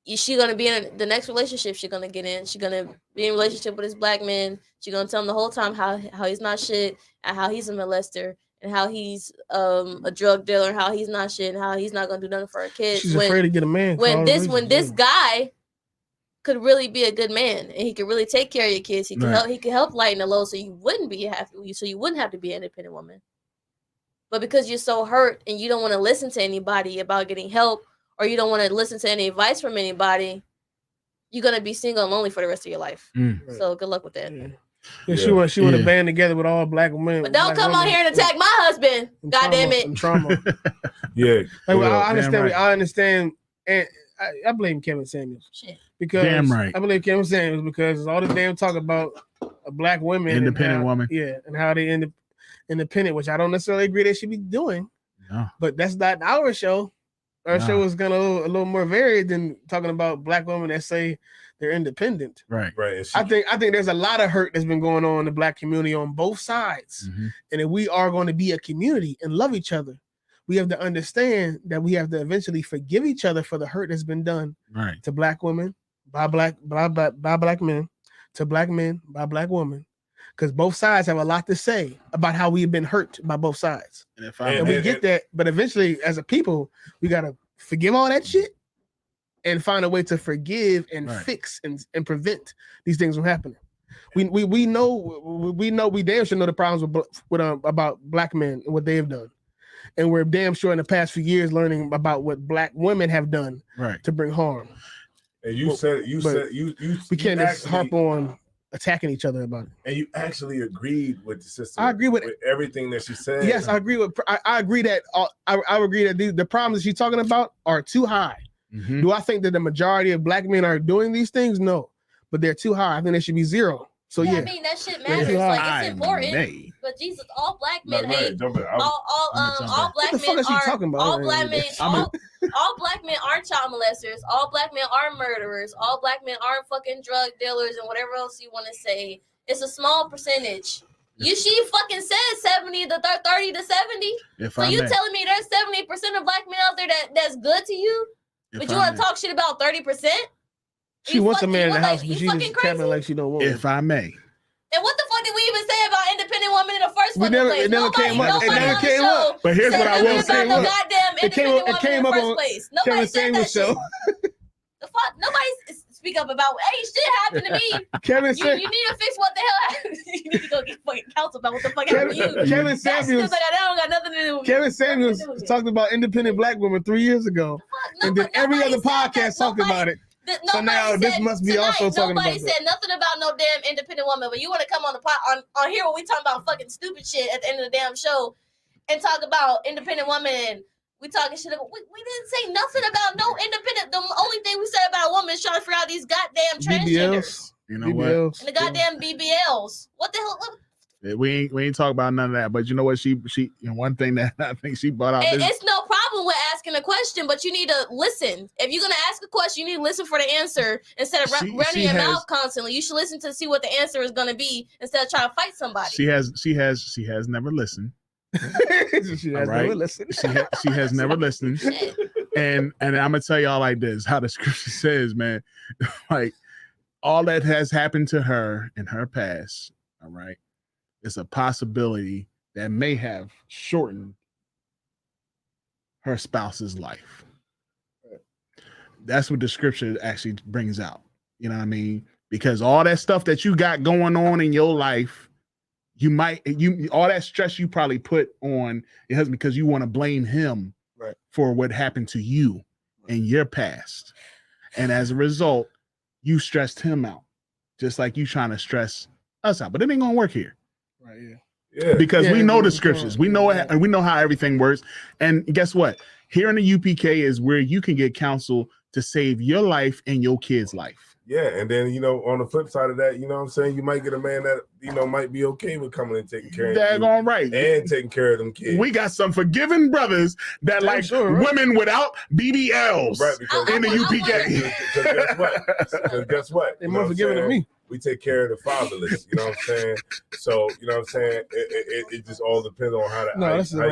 If she gonna be in the next relationship, she's gonna get in. She's gonna be in a relationship with this black man. She's gonna tell him the whole time how he's not shit, and how he's a molester, and how he's a drug dealer, and how he's not shit, and how he's not gonna do nothing for her kids. She's afraid to get a man. When this guy could really be a good man, and he could really take care of your kids. He could help lighten the load, so you wouldn't have to be an independent woman. But because you're so hurt and you don't want to listen to anybody about getting help, or you don't want to listen to any advice from anybody, you're gonna be single and lonely for the rest of your life. So good luck with that. Yeah, she want to band together with all black women. But don't come on here and attack my husband. God damn it. Trauma. Yeah. I understand. I understand, and I blame Kevin Samuels. Shit. Because damn right. I believe Kevin Samuels, because all the damn talk about a black woman, independent woman, and how they independent, which I don't necessarily agree they should be doing. No. But that's not our show. Our show is a little more varied than talking about black women that say they're independent. Right. I think there's a lot of hurt that's been going on in the black community on both sides. And if we are going to be a community and love each other, we have to understand that we have to eventually forgive each other for the hurt that's been done to black women by black men, to black men by black women. Because both sides have a lot to say about how we've been hurt by both sides. And we get that, but eventually, as a people, we got to forgive all that shit and find a way to forgive and fix and prevent these things from happening. We damn sure know the problems with about black men and what they have done. And we're damn sure in the past few years learning about what black women have done to bring harm. And you we can't just harp on attacking each other about it. And you actually agreed with the sister. I agree with everything that she said. Yes, I agree with. I agree that I agree that the problems that she's talking about are too high. Do I think that the majority of black men are doing these things? No, but they're too high. I think they should be zero. So I mean that shit matters. Like it's important. But Jesus, all black men hate. All black men are. All black men. All black men aren't child molesters. All black men are murderers. All black men aren't fucking drug dealers and whatever else you want to say. It's a small percentage. She fucking said 70 to 30 to 70. So you telling me there's 70% of black men out there that's good to you, but you want to talk shit about 30%? She wants a man in the house, but she's just capping like she don't want. If I may. And what the fuck did we even say about independent women in the first place? It never came up. It never came up. But here's what I will say. No goddamn independent woman in the first place. Nobody said that shit. Show. The fuck? Nobody speak up about, hey, shit happened to me. Kevin you need to fix what the hell happened. You need to go get fucking counsel about what the fuck happened to you. Kevin Samuels. That don't got nothing to do with Kevin Samuels talked about independent black women 3 years ago. And then every other podcast talked about it. So now this must be also talking about. Nobody said nothing about no damn independent woman, but you want to come on the on here when we talking about fucking stupid shit at the end of the damn show and talk about independent woman and we talking shit about. We didn't say nothing about no independent. The only thing we said about a woman is trying to figure out these goddamn transgenders. You know what? And the goddamn BBLs. What the hell? We ain't talk about none of that. But you know what? She one thing that I think she brought out. It's no problem with asking a question, but you need to listen. If you're gonna ask a question, you need to listen for the answer instead of running your mouth constantly. You should listen to see what the answer is gonna be instead of trying to fight somebody. She has never listened. She has never listened. She has never listened. And I'm gonna tell y'all like this: how the scripture says, man, like all that has happened to her in her past. All right. It's a possibility that may have shortened her spouse's life. That's what the scripture actually brings out. You know what I mean? Because all that stuff that you got going on in your life, all that stress you probably put on your husband because you want to blame him for what happened to you in your past. And as a result, you stressed him out, just like you trying to stress us out. But it ain't gonna work here. Right, yeah. Because we know the scriptures. We know how everything works. And guess what? Here in the UPK is where you can get counsel to save your life and your kid's life. Yeah, and then on the flip side of that, you know what I'm saying, you might get a man that might be okay with coming and taking care of you, right, and taking care of them kids. We got some forgiving brothers that women without BBLs, right? Because in the UPK. Because guess what? They're more forgiving than me. We take care of the fatherless. You know what I'm saying? So you know what I'm saying. It just all depends on how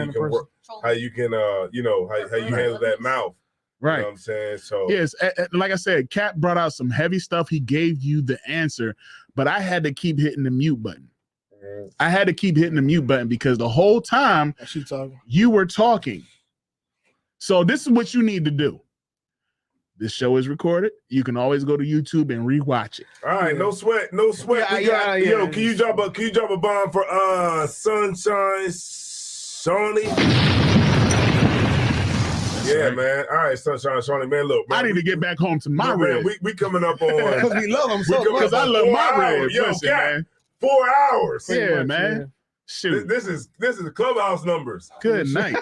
you can work, how you can how you handle that mouth. Right. You know what I'm saying? So yes, like I said, Cap brought out some heavy stuff. He gave you the answer, but I had to keep hitting the mute button. I had to keep hitting the mute button because the whole time you were talking. So this is what you need to do. This show is recorded. You can always go to YouTube and rewatch it. All right, no sweat. Yo, can you drop a bomb for Sunshine Sony? Yeah, man. All right, Sunshine Shawnee, man. Look, man, I need to get back home to my rib. We coming up on because we love them so much. Because I love my rib. Yo, Listen, man. 4 hours. Yeah, man. Shoot. This is clubhouse numbers. Good night.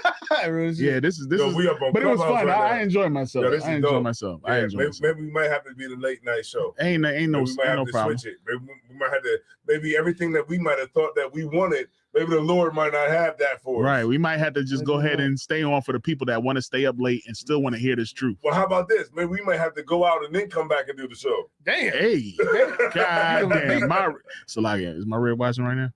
Yeah, this is. We up on but it was fun. Right I enjoyed myself. Yo, I enjoyed myself. Yeah, maybe we might have to be the late night show. Ain't no problem. Switch it. We might have to. Maybe everything that we might have thought that we wanted. Maybe the Lord might not have that for us. Right. We might have to just go ahead and stay on for the people that want to stay up late and still want to hear this truth. Well, how about this? Maybe we might have to go out and then come back and do the show. Damn. Hey. God damn. So like, is my rib watching right now?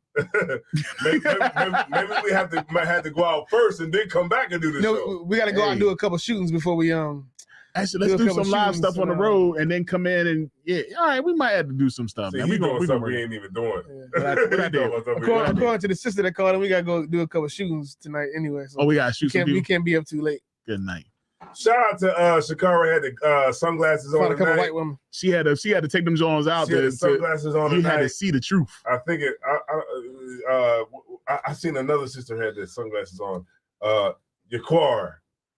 maybe we might have to go out first and then come back and do the show. We got to go out and do a couple shootings before we Actually, let's do some live stuff on the road and then come in and all right, we might have to do some stuff. See, man. We doing something we ain't even doing. According to the sister that called in, we gotta go do a couple shootings tonight anyway. So we gotta shoot some people. We can't be up too late. Good night. Shout out to Shakara had the sunglasses on. A couple white women. She had to take them Jones out there. Sunglasses on. You had to see the truth. I think I seen another sister had the sunglasses on. Yaquar.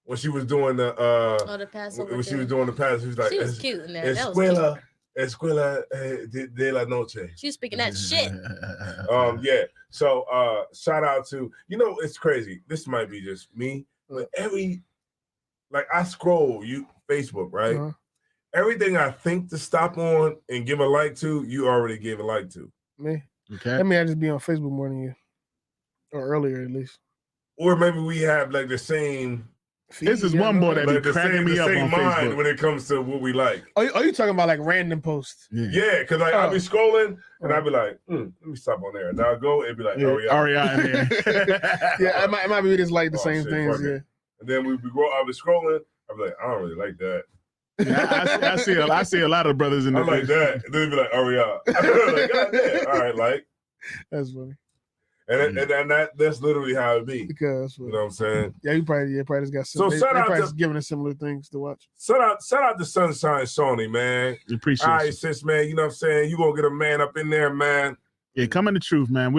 When she was doing the Passover. When she was doing the Passover, she was like, she was cute in there. That was cute. Escuela de la noche. She was speaking that shit. Yeah. So shout out to, it's crazy. This might be just me, but I scroll Facebook, right? Uh-huh. Everything I think to stop on and give a like to, you already gave a like to. Me. Okay. I mean, I just be on Facebook more than you. Or earlier at least. Or maybe we have like the same. This is one boy that be cracking me up on Facebook when it comes to what we like. Are you talking about like random posts? Yeah, because I'll be scrolling and I'll be like, let me stop on there. And I'll go and be like, Ariana in there. Yeah, it might be just like the same things. Yeah. And then I'll be scrolling. I'll be like, I don't really like that. Yeah, I see a lot of brothers in there. I like that. And then they'll be like, Ariana. Like, God damn. All right, like. That's funny. And that's literally how it be. Because you know what I'm saying? Yeah, you probably just got some. So shout out to giving us similar things to watch. Shout out to Sunshine Sony, man. Appreciate it. All right, sis, man. You know what I'm saying? You gonna get a man up in there, man. Yeah, come in the truth, man.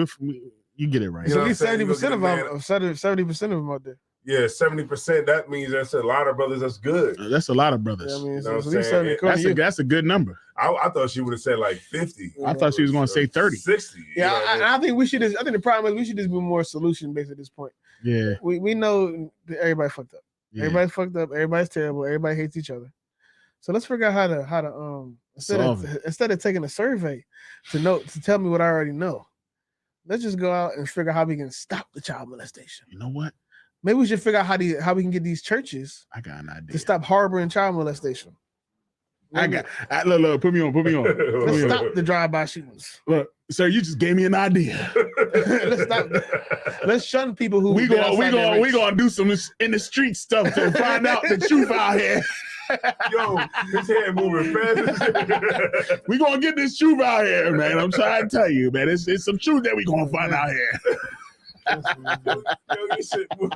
You get it right. So at least 70% of them, 70% of them out there. Yeah, 70%. That means that's a lot of brothers. That's good. That's a lot of brothers. Yeah, I mean, you know what I'm saying? That's a good number. I thought she would have said like 50. I thought she was going to say 30. 60. Yeah, I think we should just. I think the problem is we should just be more solution based at this point. Yeah. We know that everybody fucked up. Yeah. Everybody's fucked up. Everybody's terrible. Everybody hates each other. So let's figure out how to instead of taking a survey to tell me what I already know. Let's just go out and figure out how we can stop the child molestation. You know what? Maybe we should figure out how we can get these churches. I got an idea to stop harboring child molestation. Look, put me on. Let's stop the drive-by shootings. Look, sir, you just gave me an idea. Let's shun people who we gonna do some in the street stuff to find out the truth out here. Yo, his head moving fast. We gonna get this truth out here, man. I'm trying to tell you, man. It's some truth that we gonna find out here. Yo, you shit move.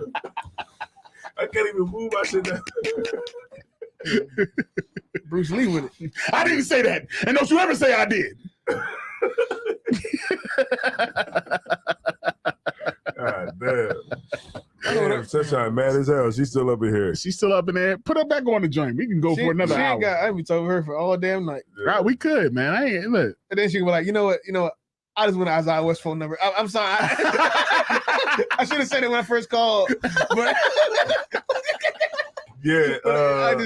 I can't even move my shit down. Bruce Lee with it. I didn't say that, and don't you ever say I did. God damn. Sunshine mad as hell. She's still up in here. She's still up in there. Put her back on the joint. We can go for another hour. I be talking to her for all damn night. Yeah. Right, we could, man. Look. And then she can be like, you know what? I just want Isaiah West's phone number. I'm sorry. I should have said it when I first called. But Yeah,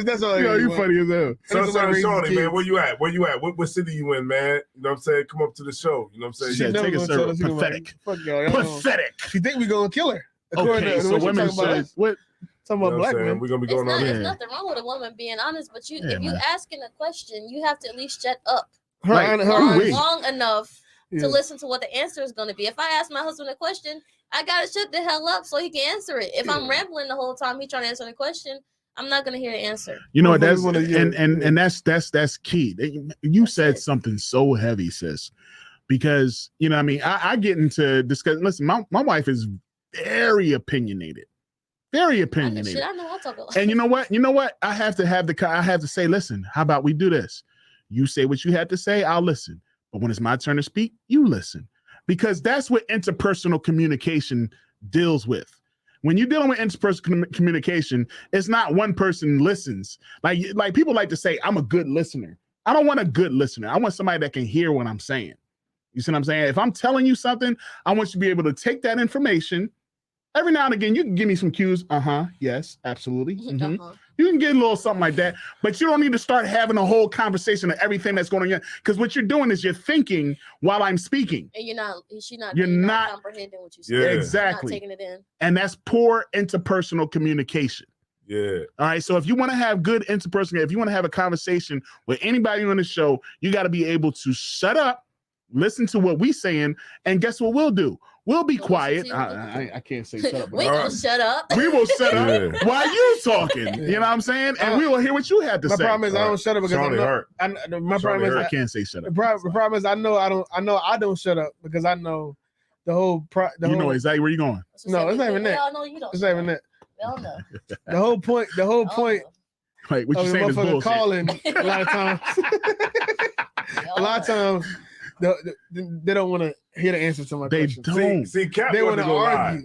that's all. You funny as hell. Sunshine Shawnee, man, where you at? What city you in, man? You know what I'm saying? Come up to the show. You know what I'm saying? Take a serve. Pathetic. Fuck y'all. Pathetic. She think we gonna kill her. Okay, so women said what? Talking about black men. We're gonna be going on. There's nothing wrong with a woman being honest, but if you asking a question, you have to at least shut up long enough to listen to what the answer is going to be. If I ask my husband a question, I gotta shut the hell up so he can answer it. If I'm rambling the whole time he trying to answer the question, I'm not gonna hear the answer. You know what? That's key. You said something so heavy, sis, because you know what I mean. I get into discuss. Listen, my wife is very opinionated. Very opinionated. I know I'll talk about. And you know what? I have to say, listen, how about we do this? You say what you have to say, I'll listen. But when it's my turn to speak, you listen. Because that's what interpersonal communication deals with. When you're dealing with interpersonal communication, it's not one person listens. Like people like to say, I'm a good listener. I don't want a good listener. I want somebody that can hear what I'm saying. You see what I'm saying? If I'm telling you something, I want you to be able to take that information. Every now and again, you can give me some cues. Yes, absolutely. Mm-hmm. You can get a little something like that, but you don't need to start having a whole conversation of everything that's going on. Because what you're doing is you're thinking while I'm speaking. And you're not comprehending what you say. Yeah, exactly. You're not taking it in. And that's poor interpersonal communication. Yeah. All right. So if you want to have good interpersonal, if you want to have a conversation with anybody on the show, you got to be able to shut up, listen to what we're saying, and guess what we'll do? We'll be quiet. I can't say shut up. We will shut up. We will shut up while you talking. You know what I'm saying? And we will hear what you have to say. My problem is I don't shut up because my problem is I can't say shut up. The problem is I know I don't shut up because I know the whole. You know exactly where you're going. No, it's not even that. We all know you don't. It's not even that. We all know. The whole point. Like what you saying is bullshit. Calling a lot of times. They don't want to hear the answer to my question. They don't. See, Cap wanted to go live.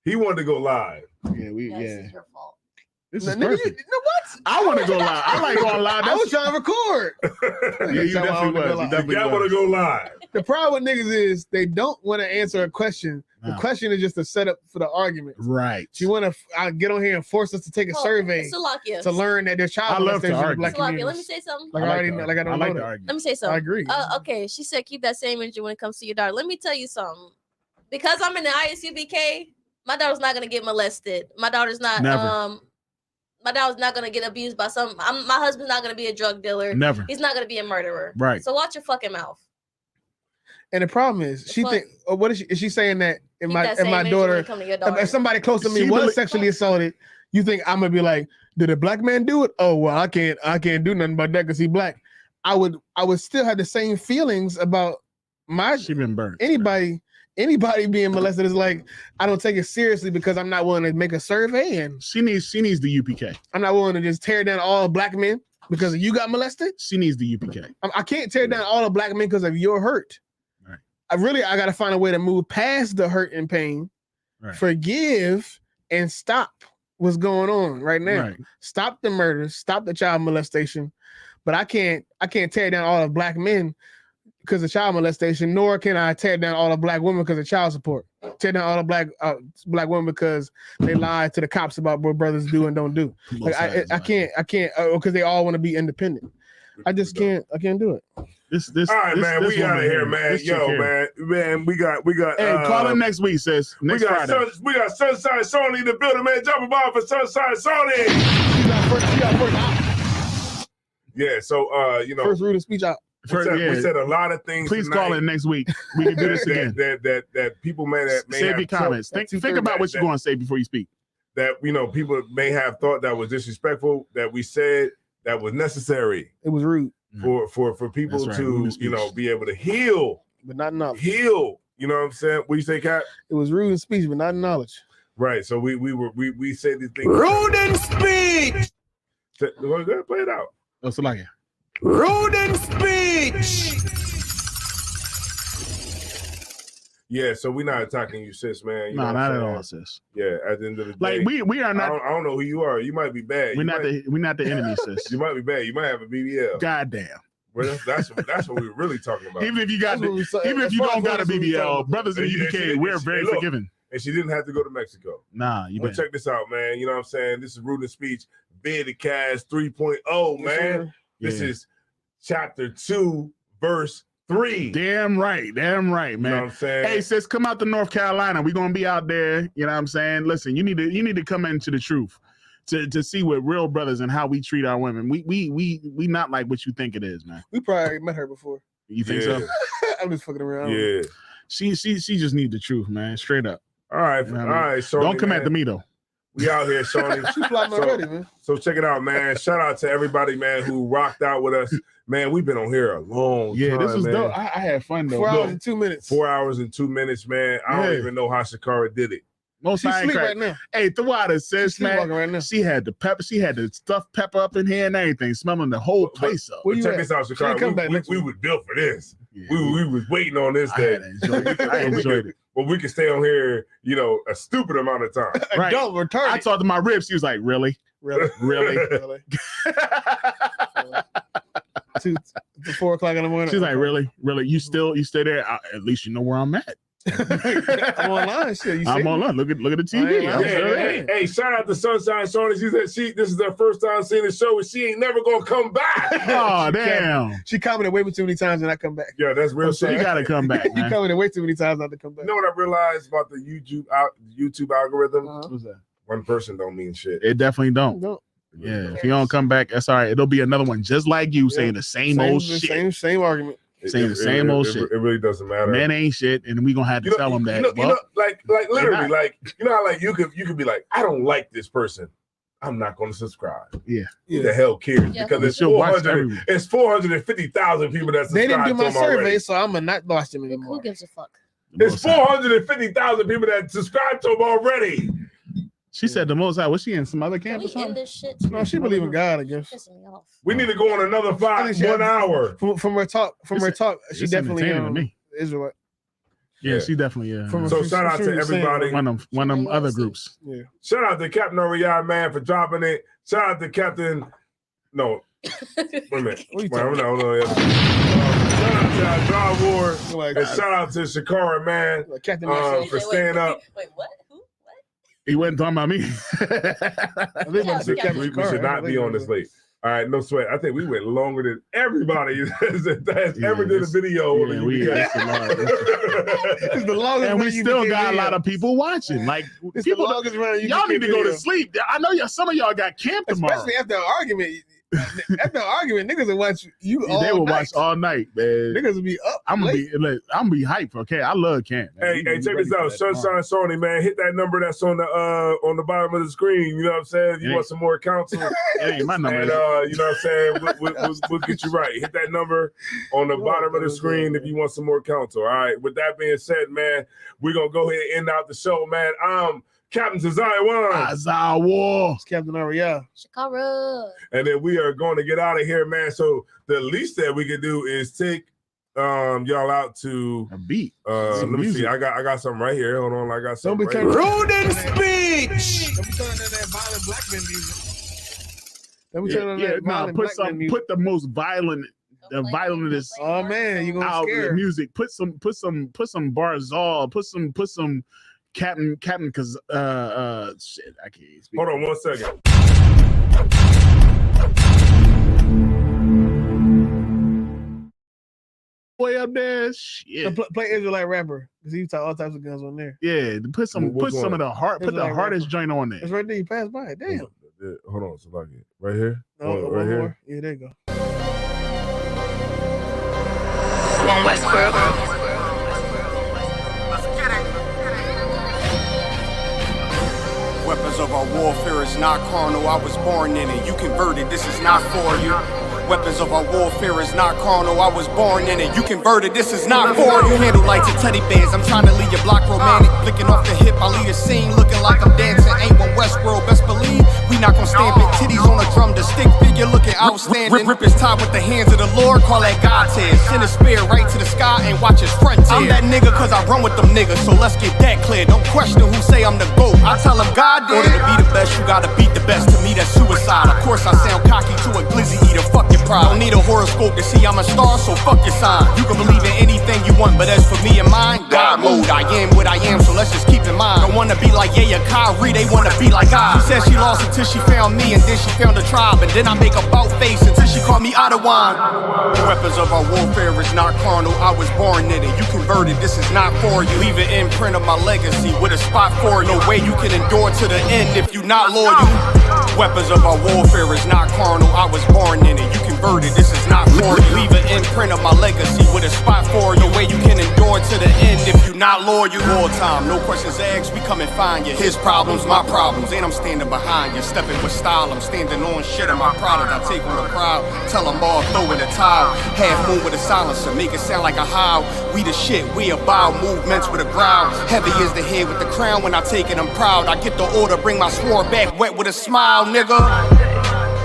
He wanted to go live. Yeah, This is your fault. This is perfect. You know what? I want to go live. I like going live. I was trying to record. Yeah, you definitely was. Cap want to go live. The problem with niggas is they don't want to answer a question. The question is just a setup for the argument. Right. You want to get on here and force us to take a survey to learn that there's child molestation in black communities. Let me say something. I don't know that. Let me say something. I agree. Okay, she said keep that same energy when it comes to your daughter. Let me tell you something. Because I'm in the ISUBK, my daughter's not gonna get molested. My daughter's not. My daughter's not gonna get abused by my husband's not gonna be a drug dealer. Never. He's not gonna be a murderer. Right. So watch your fucking mouth. And the problem is, she think, what is she saying that if my daughter, if somebody close to me was sexually assaulted, you think I'm gonna be like, did a black man do it? Oh well, I can't do nothing about that because he's black. I would still have the same feelings about she been burnt. Anybody being molested is like, I don't take it seriously because I'm not willing to make a survey, and she needs the UPK. I'm not willing to just tear down all black men because you got molested. She needs the UPK. I can't tear down all the black men because of your hurt. Right. I got to find a way to move past the hurt and pain, forgive, and stop what's going on right now. Right. Stop the murders, stop the child molestation, but I can't tear down all the black men because of child molestation, nor can I tear down all the black women because of child support. Tear down all the black women because they lie to the cops about what brothers do and don't do. Like I can't because they all want to be independent. I just can't. I can't do it. All right, man. We out of here, man. Man. We got. Hey, call in next week, sis. Next Friday. We got Sunshine Sony in the building, man. Jump a bomb for Sunshine Sony. Yeah. So first read of speech out. We said a lot of things. Please call in next week. We can do this again. That people may save your comments. Think about what you're going to say before you speak. That people may have thought that was disrespectful. That we said that was necessary. It was rude for people to be able to heal, but not knowledge. Heal. You know what I'm saying? What do you say, Kat? It was rude in speech, but not in knowledge. Right. So we said these things. Rude in speech. Go ahead, play it out. What's it like? Rude in speech. Yeah, so we're not attacking you, sis, man. No, not at all, sis. Yeah, at the end of the day, like we are not. I don't know who you are. You might be bad. We're not the enemy, sis. You might be bad. You might have a BBL. Goddamn. Well, that's what we're really talking about. Even if you don't got a BBL, brothers in the UPK, we're very forgiving. And she didn't have to go to Mexico. Nah, But check this out, man. You know what I'm saying? This is rude in speech. Vidcast 3.0, man. This is chapter 2, verse 3. Damn right, man. You know what I'm saying? Hey, sis, come out to North Carolina. We're gonna be out there. You know what I'm saying? Listen, you need to come into the truth to see what real brothers and how we treat our women. We not like what you think it is, man. We probably met her before. You think so? I'm just fucking around. Yeah. She just need the truth, man. Straight up. All right, You know all what I mean? right, Shawnee, Don't come man. at me though. We out here, Shawnee. She plotting already, man. So check it out, man. Shout out to everybody, man, who rocked out with us. Man, we've been on here a long time. Yeah, this was man. dope. I had fun though. 4 hours and 2 minutes. 4 hours and 2 minutes, man. I don't even know how Shakara did it. Most She I ain't sleep crack. right now. Hey, throughout it, sis, She sleepwalking man. right now. She had the pepper. She had the stuffed pepper up in here and everything, smelling the whole place up. Where you Check at? this out, She ain't come back Shakara. next We week. was built for this. Yeah, We was waiting on this I day. had enjoyed it. I enjoyed it. Well, we can stay on here, you know, a stupid amount of time. Right. Don't return I it. talked to my ribs. She was like, "Really, Really? really?" Really? to 4 o'clock in the morning. She's like, "Really, really? You stay there? At least you know where I'm at." I'm online. Shit, you see I'm me? online. Look at the I ain't TV. lying. I'm Hey, sure hey, hey, shout out to Sunshine Shawnee. She said this is her first time seeing the show and she ain't never gonna come back. Oh damn! She commented way too many times and I come back. Yeah, that's real I'm shit. You sorry. gotta come back, You man. commented way too many times not to come back. You know what I realized about the YouTube algorithm? What's that? One person don't mean shit. It definitely don't. No. Yeah, if you don't come back, that's all right. It'll be another one just like you saying the same old shit. Same argument. Saying the same old shit. It really doesn't matter. Men ain't shit, and we gonna have to tell them that. You know, like literally, not. like you know how like you could be like, I don't like this person. I'm not going to subscribe. Yeah. Who the hell cares? Yeah. Because it's She'll watch 400. It's 450,000 people that They subscribe didn't do to my him already. survey, so I'm gonna not watch them Who anymore. gives a fuck? It's 450,000 people that subscribe to him already. She said the most. Was she in some other Can camp or we end something? this shit? No, she believe in God, I guess. Pissing me off. We need to go on another I think she 1 had- hour. From her talk, she It's definitely entertaining to me. Israelite. Yeah, Yeah. she definitely. From So she- shout out she to was saying, everybody. One of them other groups. Yeah. Shout out to Captain Orion, man, for dropping it. Shout out to Captain. No, wait a minute. What you Wait, talking no. Shout out to our Draw War. Like, And shout out to Shakara, man, like Captain for staying up. Wait, what? Who? What? He wasn't talking about me. I think Yeah, I said yeah. Captain We Shakara. should not be on this late. All right, no sweat. I think we went longer than everybody that's ever did a video. on the Yeah, UBK. It's the longest and we run you still can got a get lot in. of people watching. Like It's people, the longest run you y'all can need get to go video. to sleep. I know some of y'all got camp tomorrow. Especially after an argument. After an argument, niggas will watch you all They will night. watch all night, man. Niggas will be up. I'm gonna late. be hyped. Okay, I love camp. Man. Hey, check this out. Sunshine Sony, man. Hit that number that's on the bottom of the screen. You know what I'm saying? You Hey. want some more counsel? It ain't my number. And you know what I'm saying? We'll get you right. Hit that number on the bottom of the screen if you want some more counsel. All right. With that being said, man, we're gonna go ahead and end out the show, man. I'm Captain Tazai One. Azar War. It's Captain Ariel. Shakara. And then we are going to get out of here, man. So the least that we can do is take y'all out to A beat. let Some me music. see. I got something right here. Hold on, I got Don't something be right turning here. Rude in speech. Don't be turning on that violent black man music. Don't be turning on that Nah, violent black man music. put the most violent, the violentest Oh man, you gonna out scare the music. Put some Barzal. Put some Captain cause shit. I can't speak. Hold on 1 second. Way up there, shit. Play Israelite rapper because he talk all types of guns on there. Yeah, put some Which of one? the put the Israelite hardest rapper. joint on there. It's right there. You pass by it. Damn. Hold on, Salaki. Right here? No, right one here? more. Yeah, there you go. Weapons of our warfare is not carnal, I was born in it. You converted, this is not for you. Weapons of our warfare is not carnal, I was born in it. You converted, this is not for you. Handle lights and teddy bears, I'm trying to leave your block romantic. Flicking off the hip, I leave a scene looking like I'm dancing. Ain't one Westworld, best believe we not gon' stand big titties on a drum. The stick figure looking outstanding. Rip his top with the hands of the Lord, call that God tears. Send a spear right to the sky and watch his front tear. I'm that nigga cause I run with them niggas, so let's get that clear. Don't question who say I'm the GOAT. I tell them God did. In order to be the best, you gotta beat the best. To me, that's suicide. Of course, I sound cocky to a glizzy eater. Fuck your pride. Don't need a horoscope to see I'm a star, so fuck your sign. You can believe in anything you want, but as for me and mine, God mode. I am what I am, so let's just keep in mind. Don't wanna be like like yeah, Kyrie, they wanna be like I. She said she lost until she found me, and then she found a tribe, and then I make a bout face until she called me Ottawa. The weapons of our warfare is not carnal, I was born in it. You converted, this is not for you. Leave an imprint of my legacy with a spot for you. No way you can endure to the end if you not loyal. Weapons of our warfare is not carnal, I was born in it. You converted, this is not for you. Leave an imprint of my legacy with a spot for you. No way you can endure to the end if you not loyal. Wartime, no questions asked, we come and find you. His problems, my problems, and I'm standing behind you. Stepping with style, I'm standing on shit in my product. I take on the crowd, tell them all, throw in the towel. Half moon with a silencer, make it sound like a howl. We the shit, we about movements with a growl. Heavy is the head with the crown, when I take it I'm proud. I get the order, bring my sword back wet with a smile, nigga.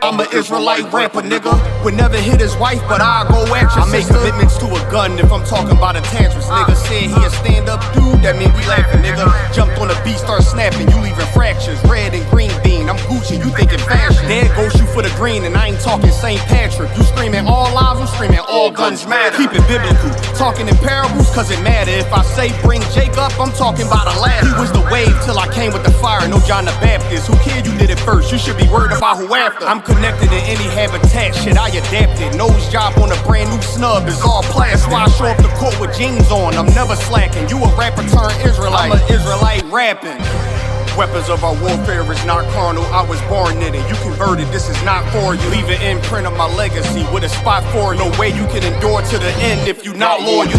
I'm an Israelite rapper, nigga. Would never hit his wife, but I'll go at you. I make commitments to a gun if I'm talking about attachments. Nigga said he a stand-up dude, that mean we laughing, nigga. Jumped on the beat, start snapping, you leaving fractures. Red and green bean, I'm Gucci, you thinking fashion. There goes you for the green, and I ain't talking St. Patrick. You screaming all lives, I'm screaming all guns matter. Keep it biblical, talking in parables, cause it matter. If I say bring Jake up, I'm talking about a ladder. He was the wave till I came with the fire, no John the Baptist. Who cared you did it first? You should be worried about who after. I'm connected in any habitat, shit I adapted. Nose job on a brand new snub is all plastic. That's why I show up the court with jeans on, I'm never slacking. You a rapper turned Israelite, I'm an Israelite rapping. Weapons of our warfare is not carnal, I was born in it. You converted, this is not for you. Leave an imprint of my legacy with a spot for you. No way you can endure to the end if you not loyal.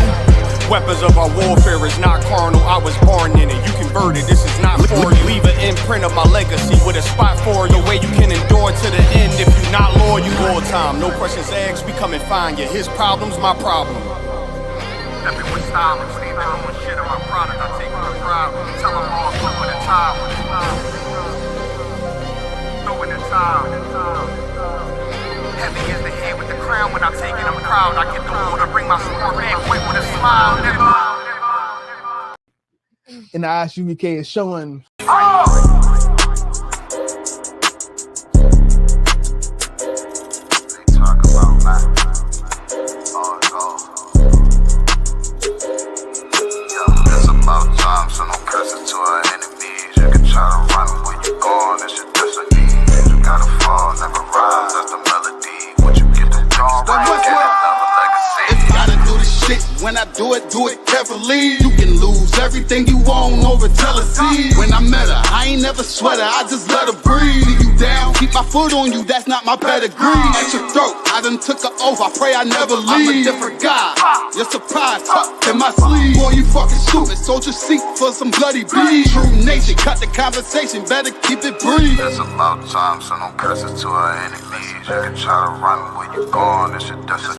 Weapons of our warfare is not carnal, I was born in it. You converted, this is not for you. Leave an imprint of my legacy with a spot for you. No way you can endure to the end if you not loyal. Wartime, no questions asked, we come and find you. His problems, my problem. Stepping with style, I'm standing on shit on my product. I take on the crowd, tell them all, throw in the towel. Throw in the towel. Heavy is the head with the crown, when I take it I'm proud. I get the order, bring my sword back with a smile, nigga. And the ISUBK is showing. It's about time, so no pressure to our enemies. You can try to run where you going, it's your destiny. You gotta fall, never rise, that's the melody. What you get the dawn right, get another legacy. If you gotta do the shit, when I do it carefully. You can lose everything you own over jealousy. When I met her, I ain't never sweat her, I just let her breathe. See you down, keep my foot on you, that's not my pedigree. At your throat, I done took her oath, I pray I never leave. I'm a different guy, you're surprised, tucked in my sleeve. Boy, you fucking stupid, sold your seat for some bloody beef. True nation, cut the conversation, better keep it brief. It's about time, so no pressure to our enemies. You can try to run where you going, it's your destiny.